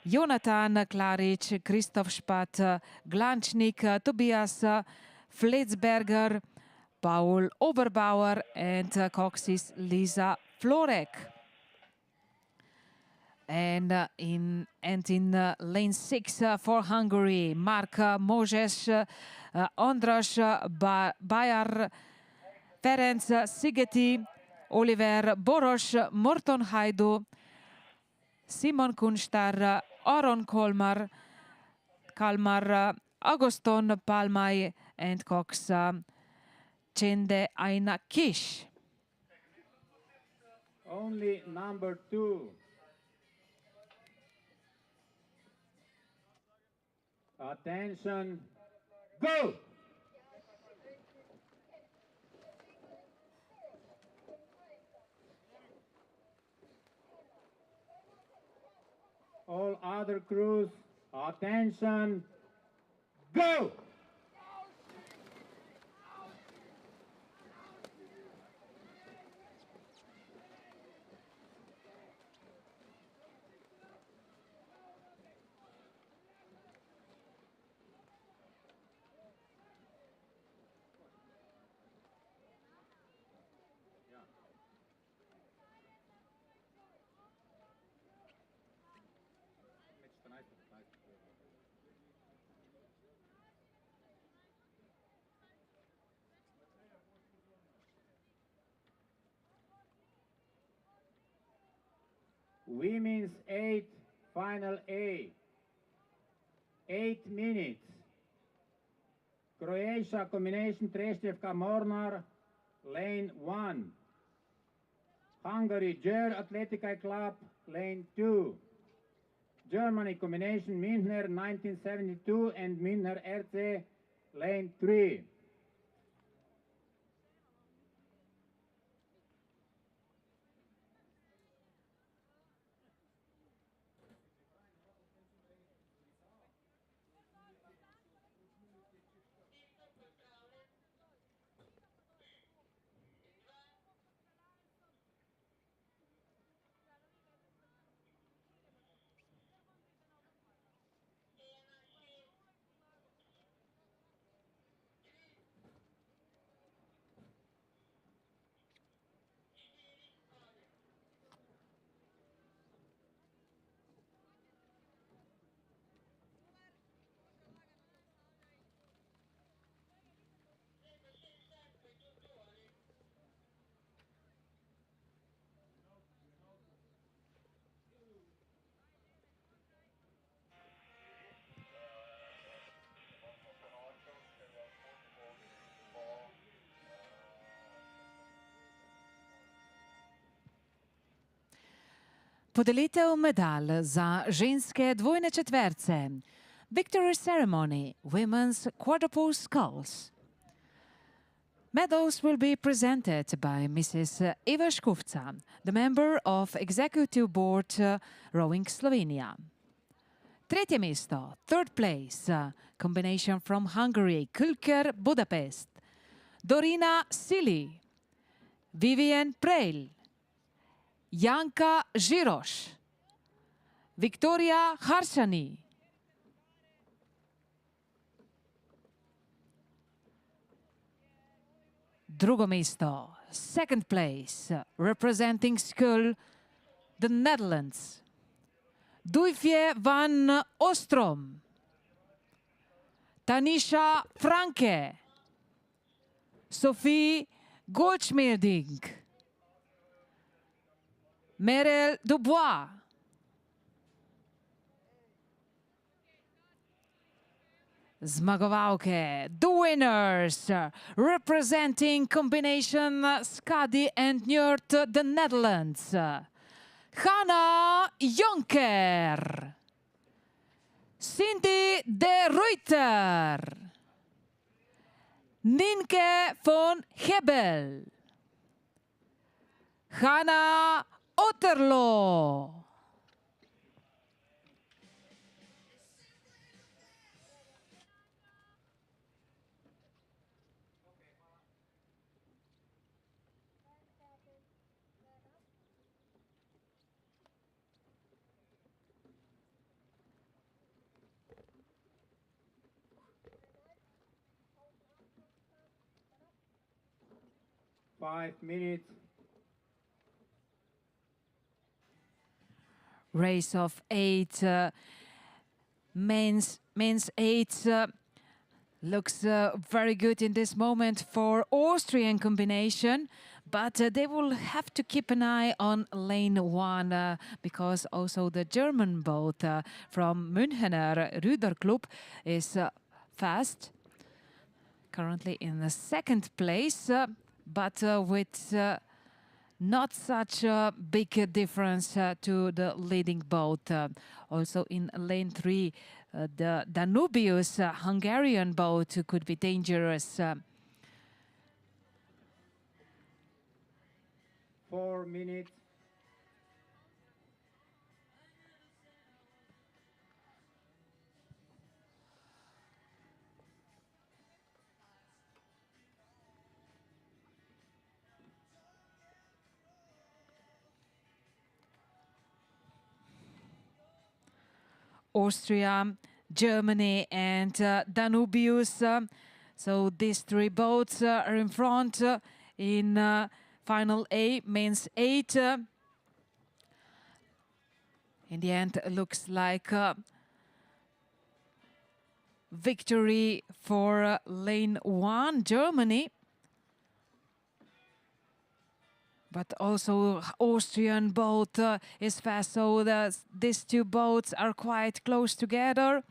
Jonathan Klaric, Christoph Spath, Glanchnik, Tobias Fletzberger, Paul Oberbauer, and Cox's Lisa Florek. And in lane 6 for Hungary, Mark Moses, Andras Bayer, Ferenc Szigeti, Oliver Boros, Morton Hajdu, Simon Kunstar, Aron Kalmar, Agoston Palmai, and Cox Chende Aina Kish. Only number 2. Attention, go! All other crews, attention, go! Women's 8, final A. 8 minutes. Croatia combination Trestevka Mornar, lane 1. Hungary Ger Athletica Club, lane 2. Germany combination Münchner 1972 and Münchner RC, lane 3. Podelitev medalj za ženske dvojne četverce. Victory ceremony, women's quadruple sculls. Medals will be presented by Mrs. Eva Škufca, the member of Executive Board Rowing Slovenia. Tretje mesto, third place, combination from Hungary, Kulker, Budapest. Dorina Sili, Vivian Preil, Janka Žiroš, Viktoria Haršani, Drugo mesto, second place, representing Skull, the Netherlands. Duifje van Ostrom. Tanisha Franke. Sophie Goldschmierding. Merel Dubois. Zmagovalke, the winners, representing combination Skadi and Njord, the Netherlands. Hanna Jonker. Cindy de Ruyter. Nienke von Hebel. Hanna Otterlo. Five minutes. Race of 8, men's 8 looks very good in this moment for Austrian combination, but they will have to keep an eye on lane 1 because also the German boat from Münchener Ruderklub is fast, currently in the second place, but with not such a big difference to the leading boat. Also in lane 3, the Danubius Hungarian boat could be dangerous. 4 minutes. Austria, Germany and Danubius. So these 3 boats are in front in final A, men's 8. In the end, it looks like victory for lane 1, Germany. But also Austrian boat is fast, so these 2 boats are quite close together.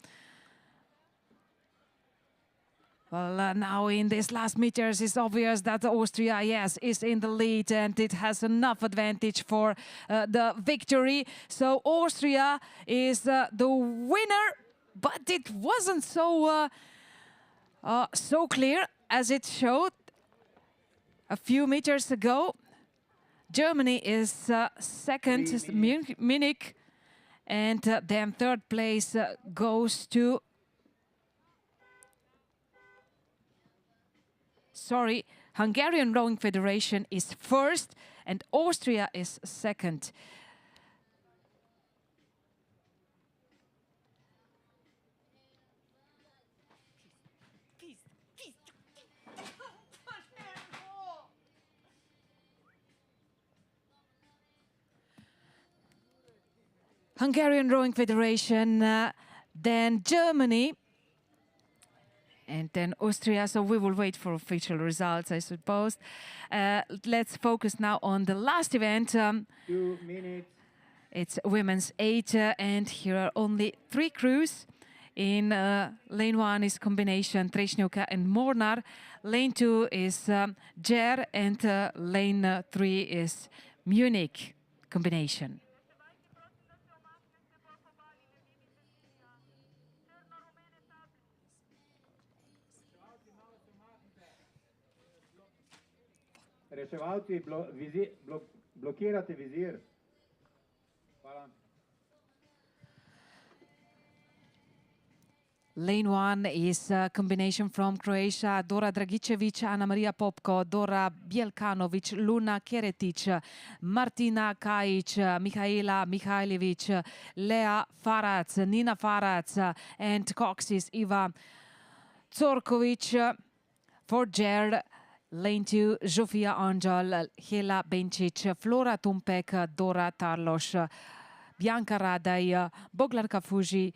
Well, now in these last meters, it's obvious that Austria, yes, is in the lead and it has enough advantage for the victory. So Austria is the winner, but it wasn't so clear as it showed a few meters ago. Germany is second, Munich, and then third place goes to... Sorry, Hungarian Rowing Federation is first and Austria is second. Hungarian Rowing Federation, then Germany, and then Austria. So we will wait for official results, I suppose. Let's focus now on the last event. 2 minutes. It's women's 8, and here are only 3 crews. In lane 1 is combination Trešnjovka and Mornar. Lane 2 is Ger, and lane 3 is Munich combination. Reševalci, blokirate vizir. Hvala. Lane 1 is a combination from Croatia, Dora Dragicevic, Ana Maria Popko, Dora Bjelkanovic, Luna Keretic, Martina Kajic, Mihaela Mihajlovic, Lea Farac, Nina Farac, and Cox's Iva Zorkovic. For Ger Lane 2, Zsofia Angyal, Hela Bencic, Flora Tumpek, Dora Tarlos, Bianca Radaj, Boglarka Fuji,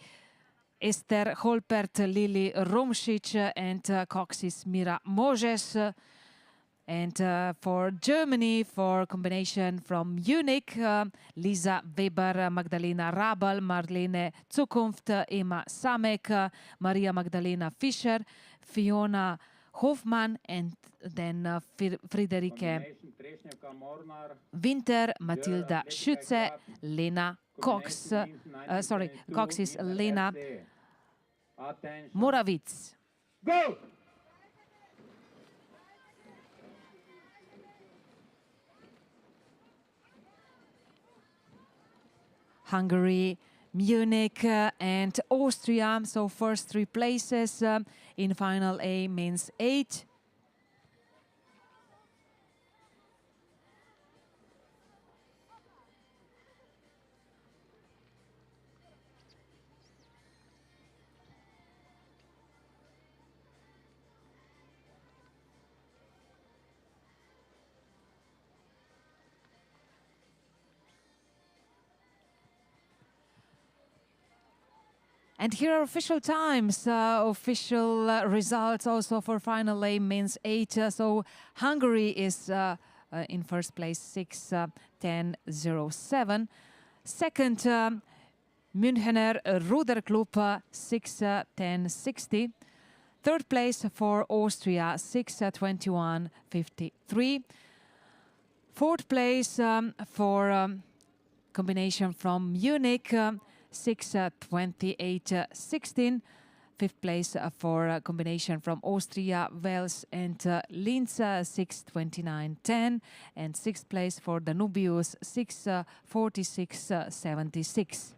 Esther Holpert, Lili Romšić, and Coxis Mira Moses. And for Germany, for combination from Munich, Lisa Weber, Magdalena Rabal, Marlene Zukunft, Emma Samek, Maria Magdalena Fischer, Fiona Hofmann, and then Friederike Winter, Matilda Schütze, Lena Cox, Cox is Lena Moravitz. Go! Hungary, Munich, and Austria. So first 3 places in final A means 8. And here are official times, official results also for final A means 8. So Hungary is in first place 6:10:07. Second, Münchener Ruderklub 6:10:60. Third place for Austria 6:21:53. Fourth place for combination from Munich 6:28:16. Fifth place for combination from Austria, Wales and Linz 6:29:10. And sixth place for Danubius 6:46:76.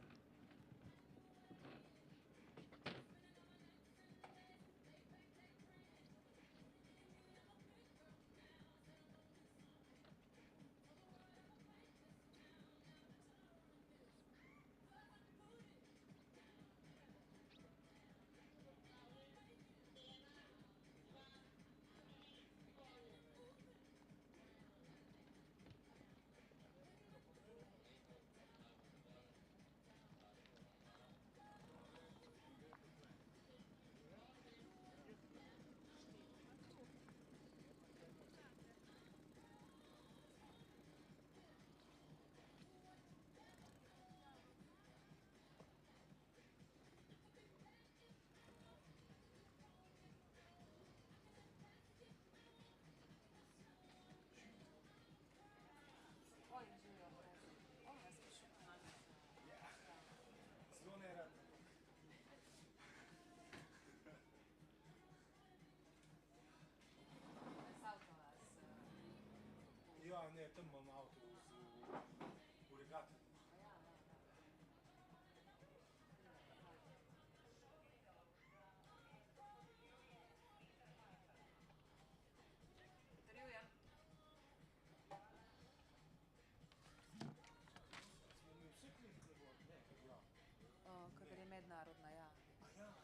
Kadar je mednarodna, ja. Zato,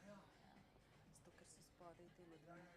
ker se spodaj delo dvojna.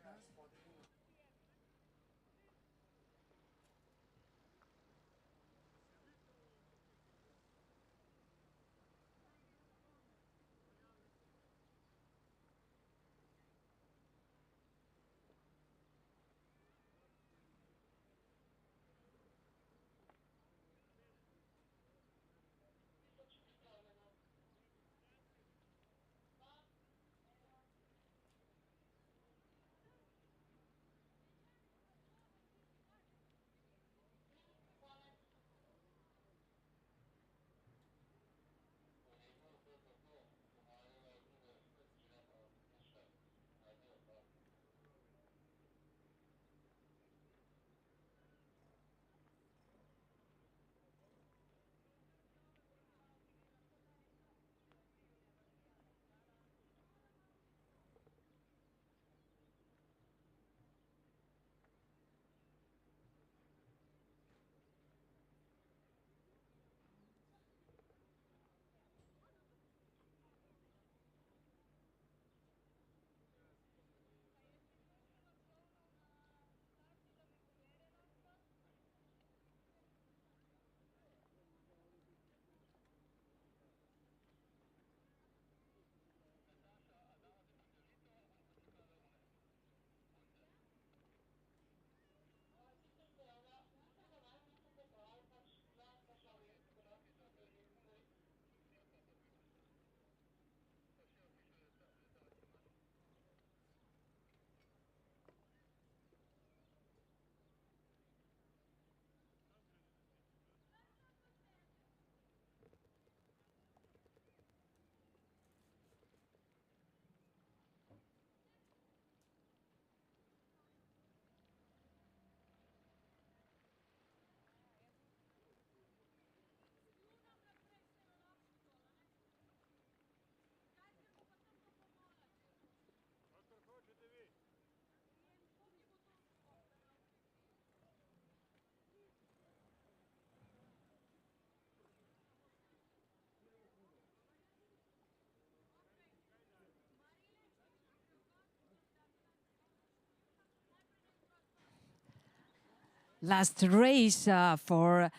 last race for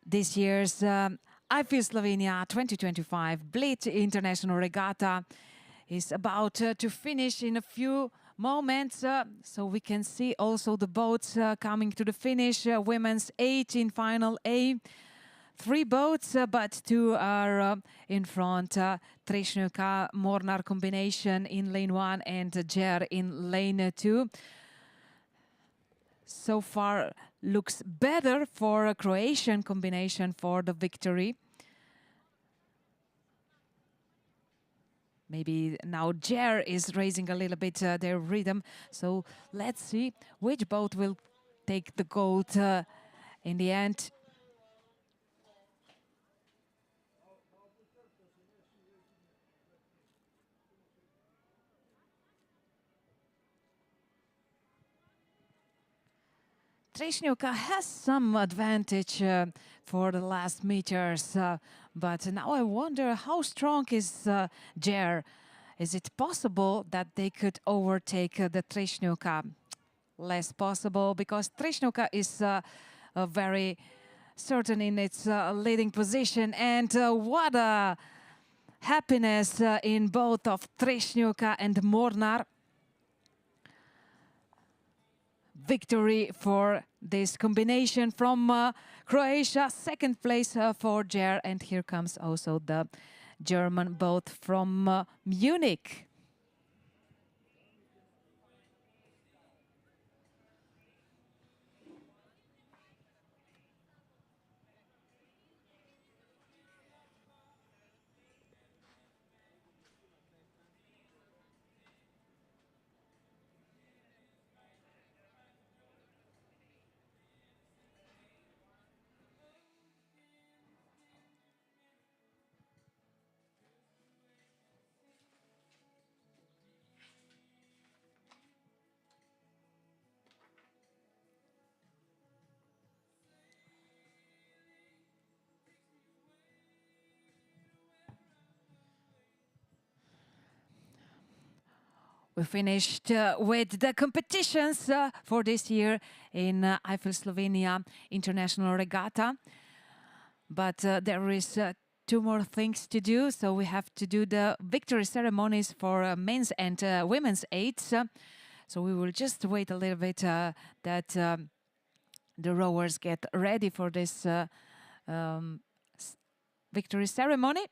this year's IFI Slovenia 2025 Bled International Regatta is about to finish in a few moments. So we can see also the boats coming to the finish. Women's 8 in final A. 3 boats, but 2 are in front. Trešnjevka Mornar combination in lane 1 and Jer in lane 2. So far looks better for a Croatian combination for the victory. Maybe now Jer is raising a little bit their rhythm. So let's see which boat will take the gold in the end. Trešnjevka has some advantage for the last meters, but now I wonder how strong is Jer. Is it possible that they could overtake the Trešnjevka? Less possible, because Trešnjevka is very certain in its leading position, and what a happiness in both of Trešnjevka and Mornar. Victory for this combination from Croatia, second place for Jer, and here comes also the German boat from Munich. We finished with the competitions for this year in IFI Slovenia International Regatta. But there is 2 more things to do. So we have to do the victory ceremonies for men's and women's 8s. So we will just wait a little bit that the rowers get ready for this victory ceremony.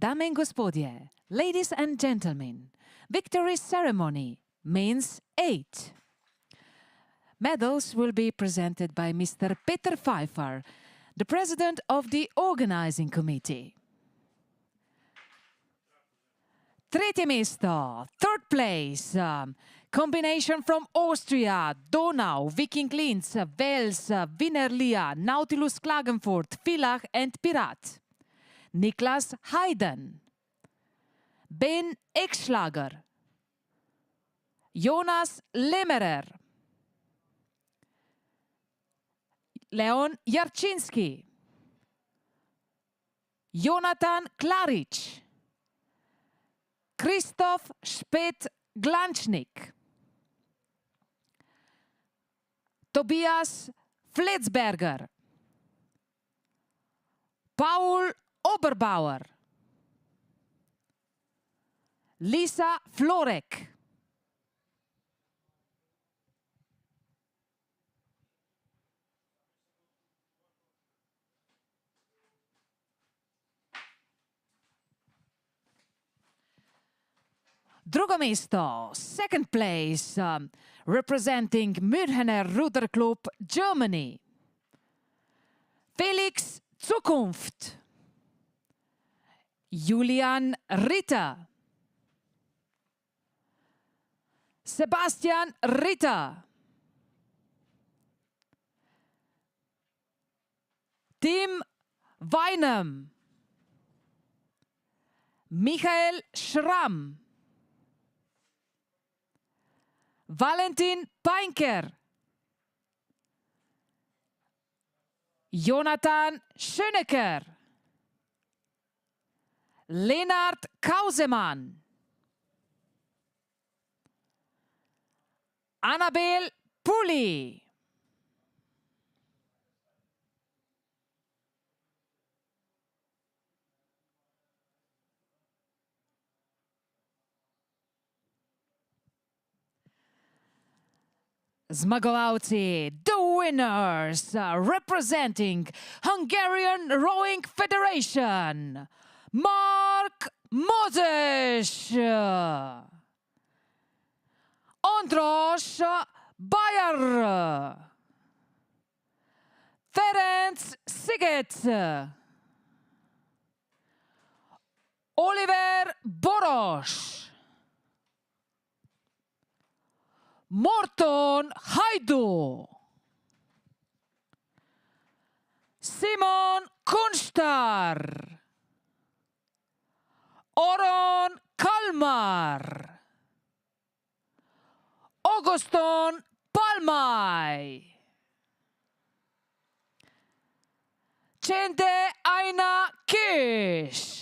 Dame in gospodje, ladies and gentlemen, victory ceremony means 8. Medals will be presented by Mr. Peter Pfeiffer, the president of the organizing committee. Tretje mesto, third place, combination from Austria, Donau, Viking Linz, Wels, Wienerlia, Nautilus Klagenfurt, Villach and Pirat. Niklas Hayden, Ben Ekschlager, Jonas Lemmerer, Leon Jarczynski, Jonathan Klaric, Christoph Speth-Glanchnik, Tobias Fletzberger, Paul Oberbauer, Lisa Florek, drugo mesto, second place, representing Münchener Ruderclub, Germany, Felix Zukunft, Julian Ritter, Sebastian Ritter, Tim Weinem, Michael Schramm, Valentin Peinker, Jonathan Schönecker, Lennart Kausemann, Annabel Pulli, zmagovalci, the winners, representing Hungarian Rowing Federation, Mark Moses, András Bayer, Ferenc Sziget, Oliver Boros, Morton Hajdu, Simon Kunstar, Oron Kalmar, Auguston Palmai, Cente Aina Kish.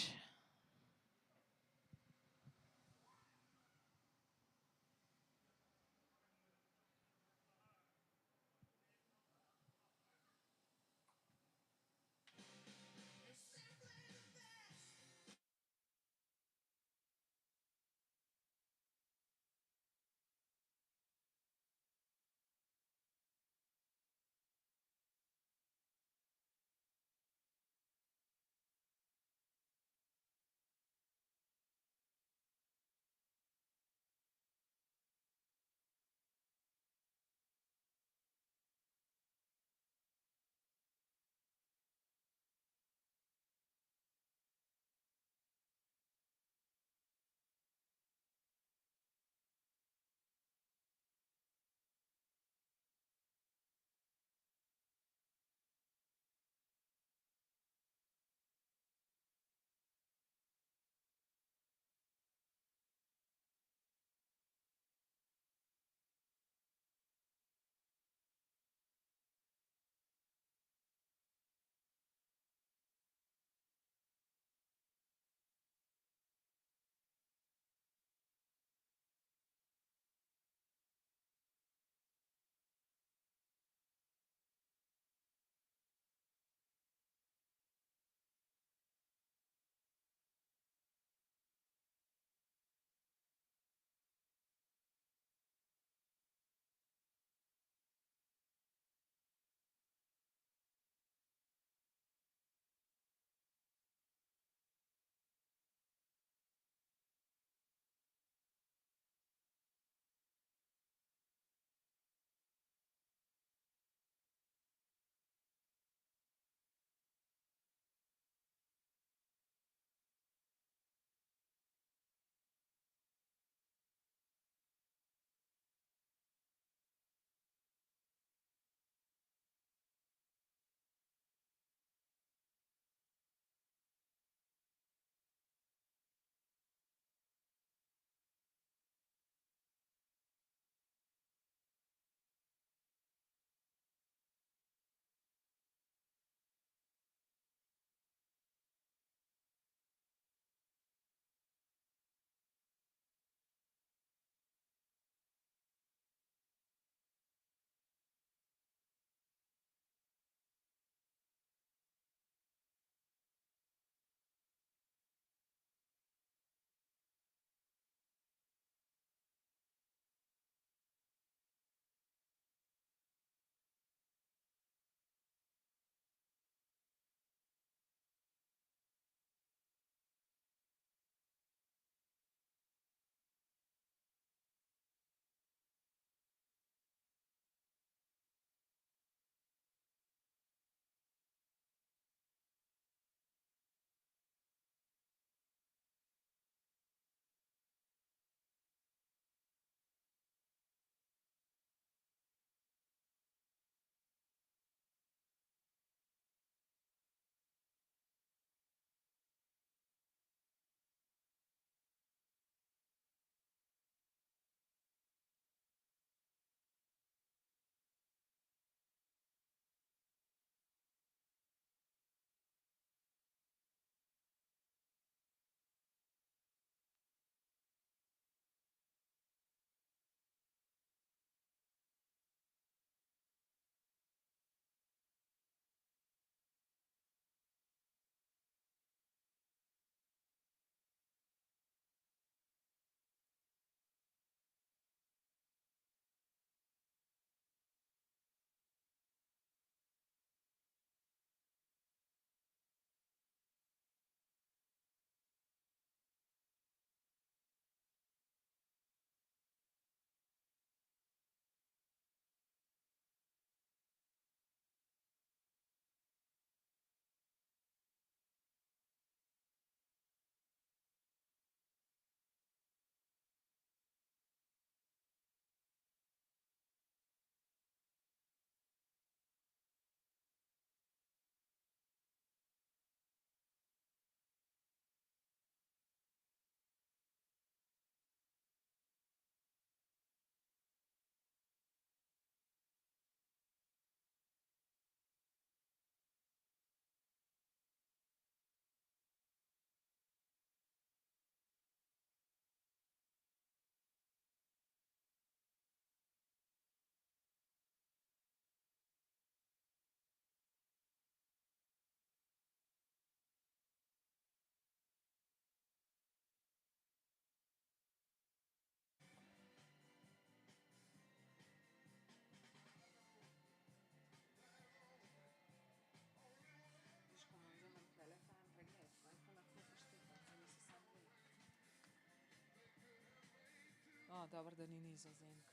dobro, da ni Nizozemk.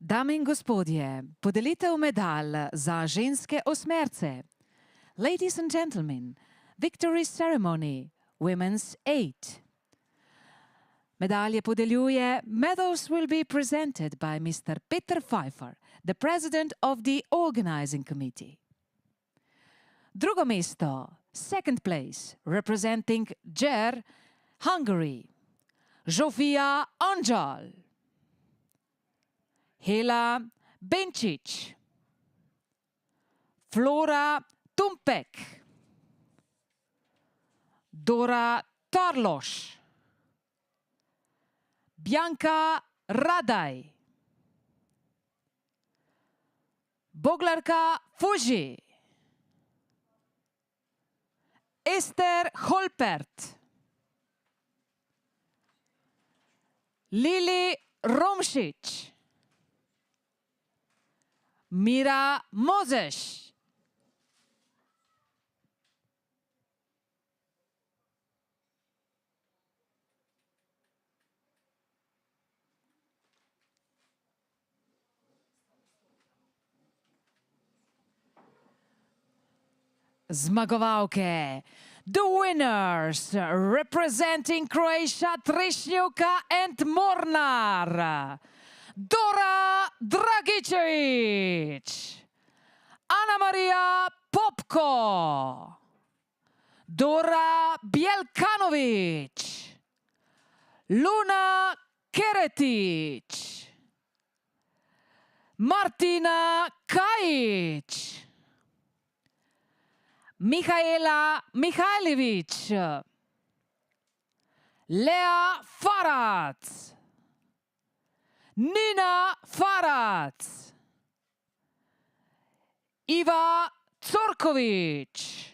Dame in gospodje, podelitev medalj za ženske osmerce. Ladies and gentlemen, victory ceremony, women's 8. Medalje podeljuje, medals will be presented by Mr. Peter Pfeiffer, the president of the organizing committee. Drugo mesto, second place, representing Ger, Hungary, Zsofia Angyal. Hela Benčić, Flora Tumpek, Dora Tarloš, Bianca Radaj, Boglarka Fuži, Ester Holpert, Lili Romšič, Mira Mozes. Zmagovalke. The winners representing Croatia, Trešnjevka and Mornar. Dora Dragičević, Ana Marija Popko, Dora Bjelkanović, Luna Keretić, Martina Kajić, Mihaela Mihajlović, Lea Farad, Nina Farad, Iva Corković,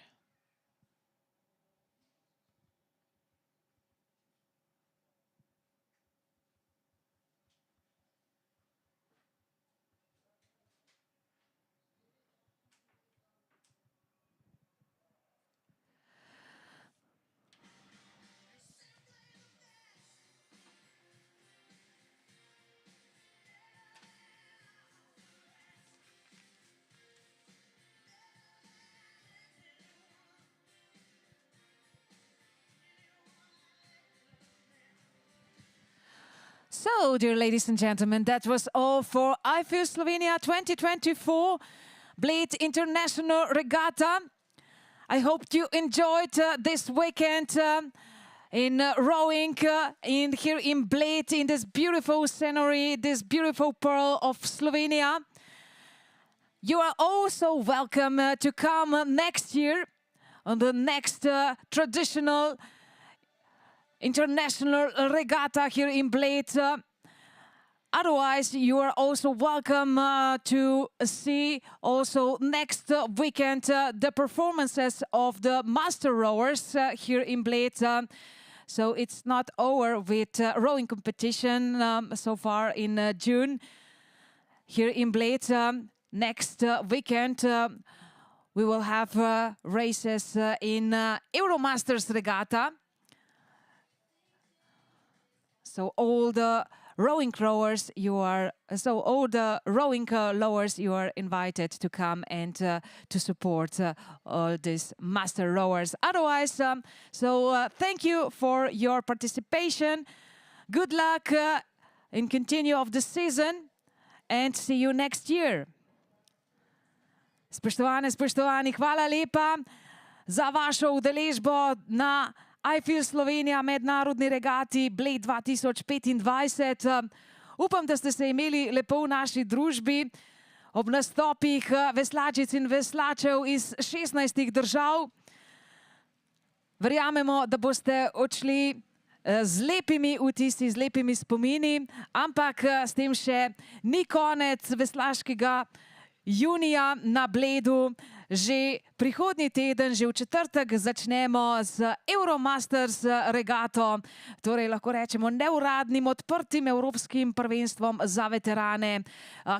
So, dear ladies and gentlemen, that was all for I Feel Slovenia 2024 Bled International Regatta. I hope you enjoyed this weekend in rowing here in Bled, in this beautiful scenery, this beautiful pearl of Slovenia. You are also welcome to come next year on the next traditional international regatta here in Bled. Otherwise, you are also welcome to see also next weekend the performances of the master rowers here in Bled. So it's not over with rowing competition so far in June here in Bled. Next weekend we will have races in Euromasters Regatta. So all the rowing rowers, all the rowing rowers, you are invited to come and to support all these master rowers. Otherwise, thank you for your participation. Good luck in continue of the season, and see you next year. Spoštovane, spoštovani, hvala lepa za vašo udeležbo na IFIL Slovenija mednarodni regati Bled 2025. Upam, da ste se imeli lepo v naši družbi ob nastopih veslačic in veslačev iz 16 držav. Verjamemo, da boste odšli z lepimi vtisi, z lepimi spomini, ampak s tem še ni konec veslaškega junija na Bledu. Že prihodnji teden, že v četrtek, začnemo z Euromasters regato, torej lahko rečemo neuradnim, odprtim evropskim prvenstvom za veterane,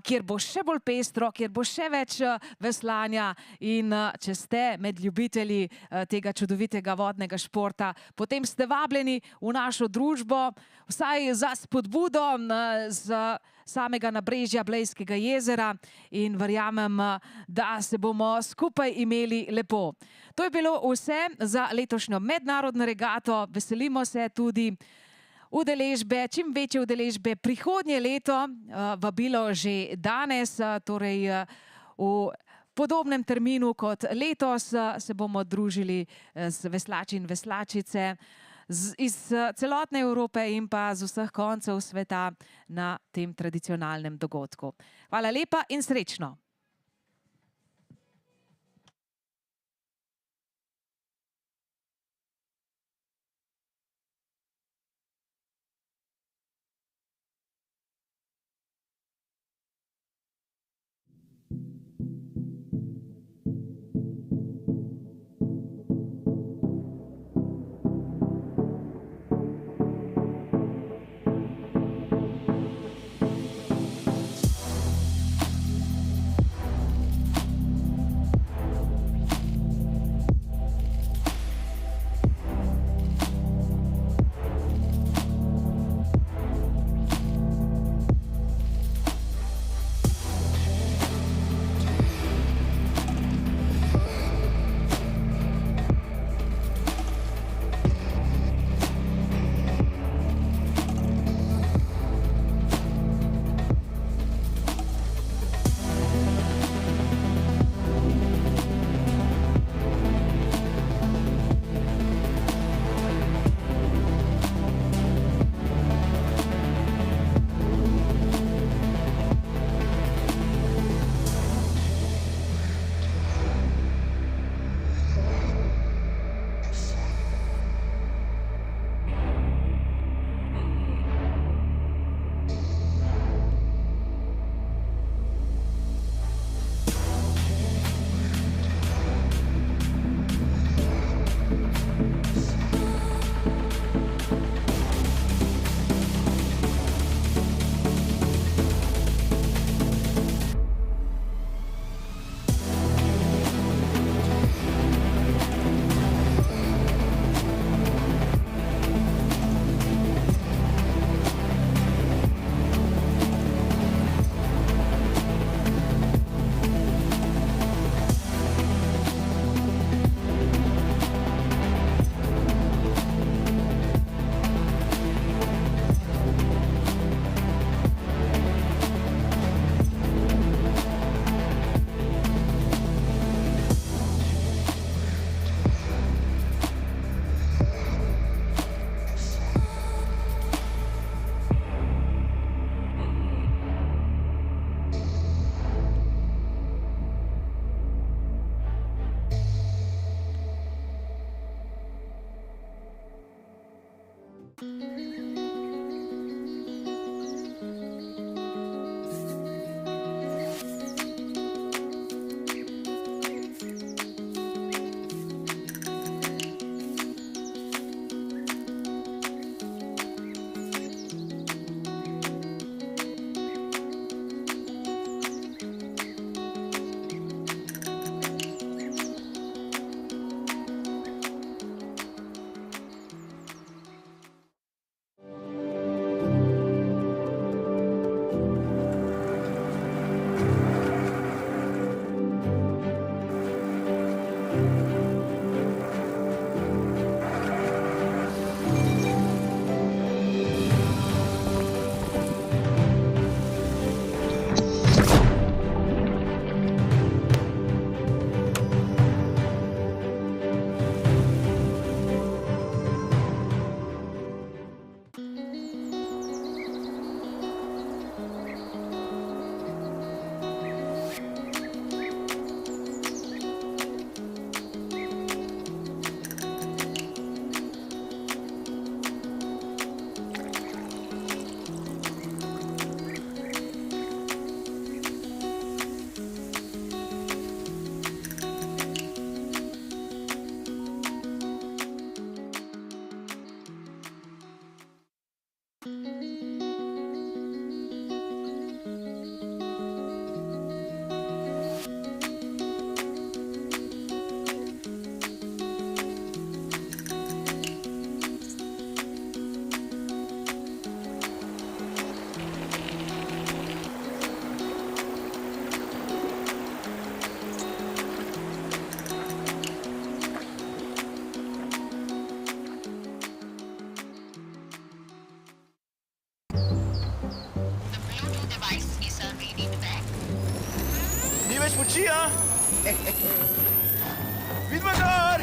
kjer bo še bolj pestro, kjer bo še več veslanja in če ste med ljubitelji tega čudovitega vodnega športa, potem ste vabljeni v našo družbo, vsaj za spodbudo z samega nabrežja Blejskega jezera in verjamem, da se bomo skupaj imeli lepo. To je bilo vse za letošnjo mednarodno regato. Veselimo se tudi udeležbe, čim večje udeležbe prihodnje leto. Vabilo že danes, torej v podobnem terminu kot letos se bomo družili z veslači in veslačice iz celotne Evrope in pa z vseh koncev sveta na tem tradicionalnem dogodku. Hvala lepa in srečno! smučija! Vidimo gor!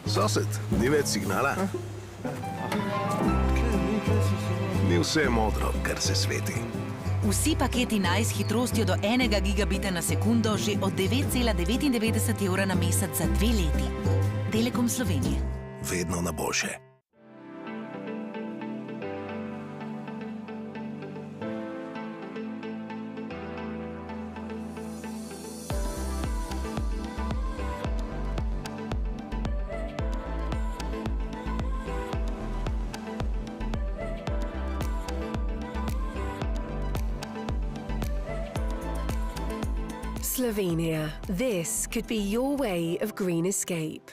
Sosed, ni več signala? Ni vse modro, kar se sveti. Vsi paketi naj s hitrostjo do 1 gigabita na sekundo že od 9,99 evra na mesec za 2 leti. Telekom Slovenije. Vedno na boljše. Slovenia. This could be your way of green escape.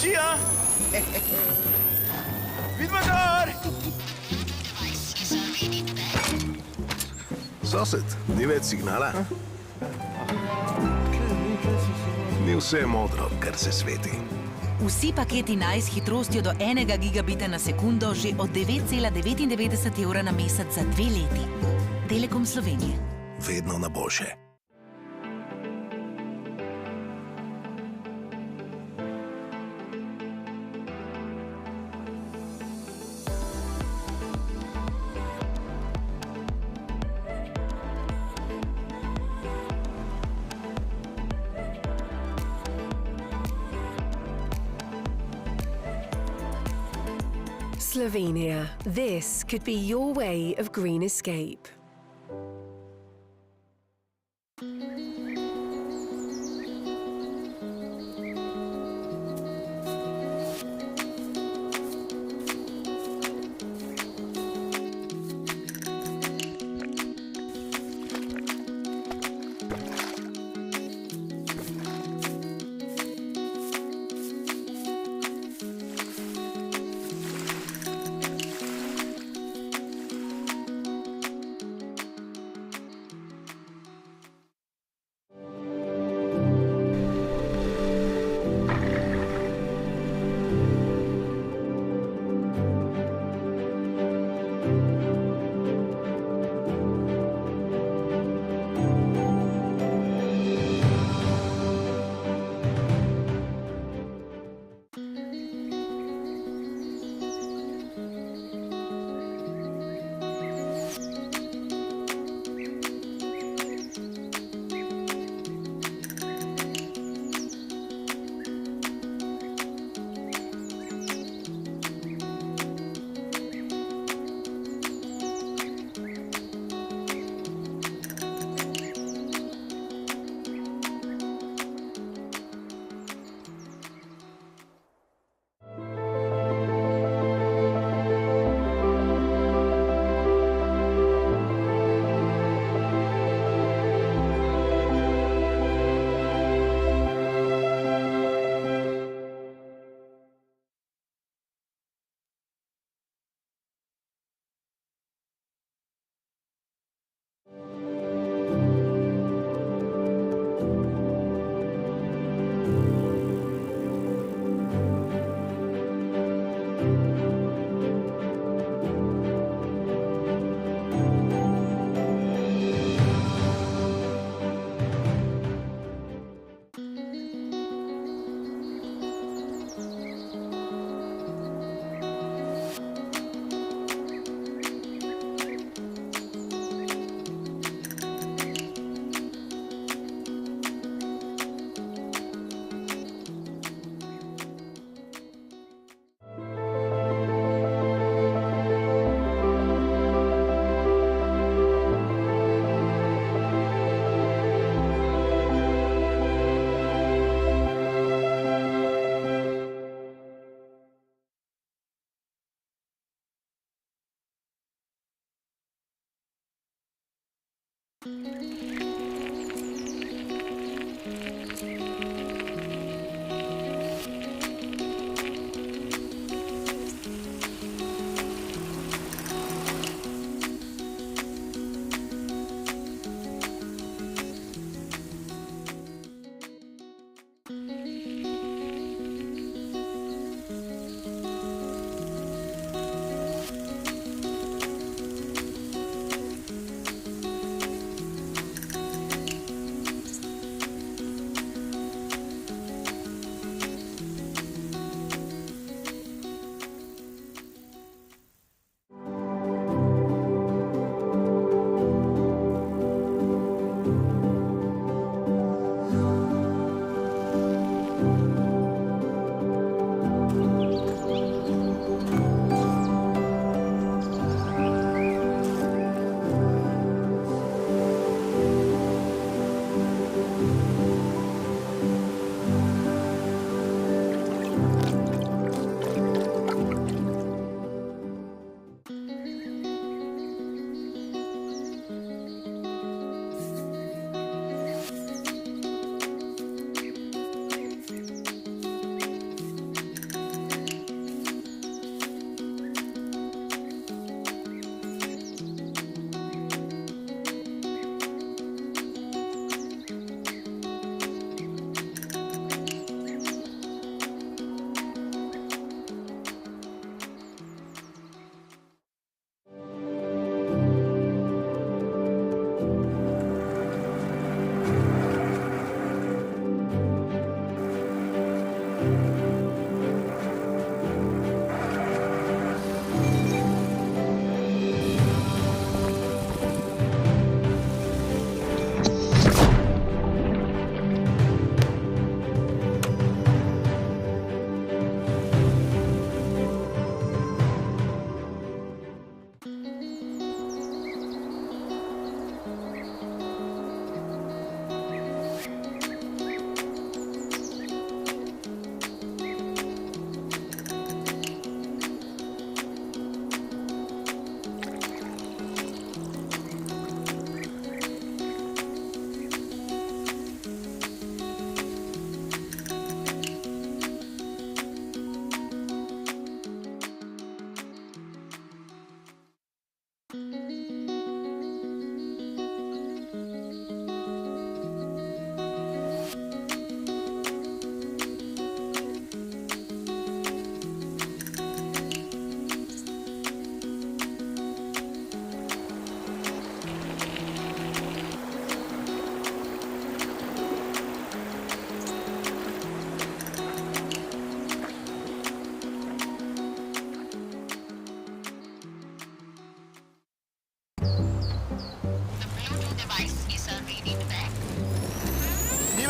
smučija! Vidimo gor! Sosed, ni več signala? Ni vse modro, kar se sveti. Vsi paketi naj s hitrostjo do 1 gigabita na sekundo že od 9,99 evra na mesec za 2 leti. Telekom Slovenije. Vedno na boljše. Slovenia. This could be your way of green escape.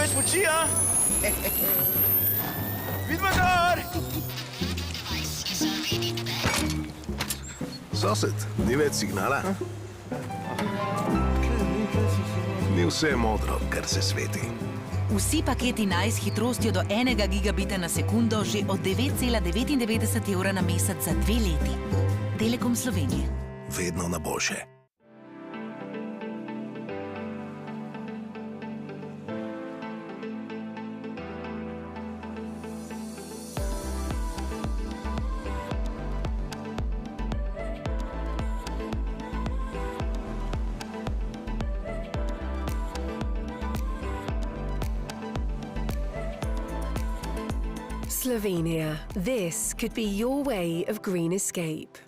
več moči, a? Vidva gor! Sosed, ni več signala? Ni vse modro, kar se sveti. Vsi paketi Nice s hitrostjo do 1 gigabita na sekundo že od 9,99 evra na mesec za 2 leti. Telekom Slovenije. Vedno na boljše. Slovenia. This could be your way of green escape.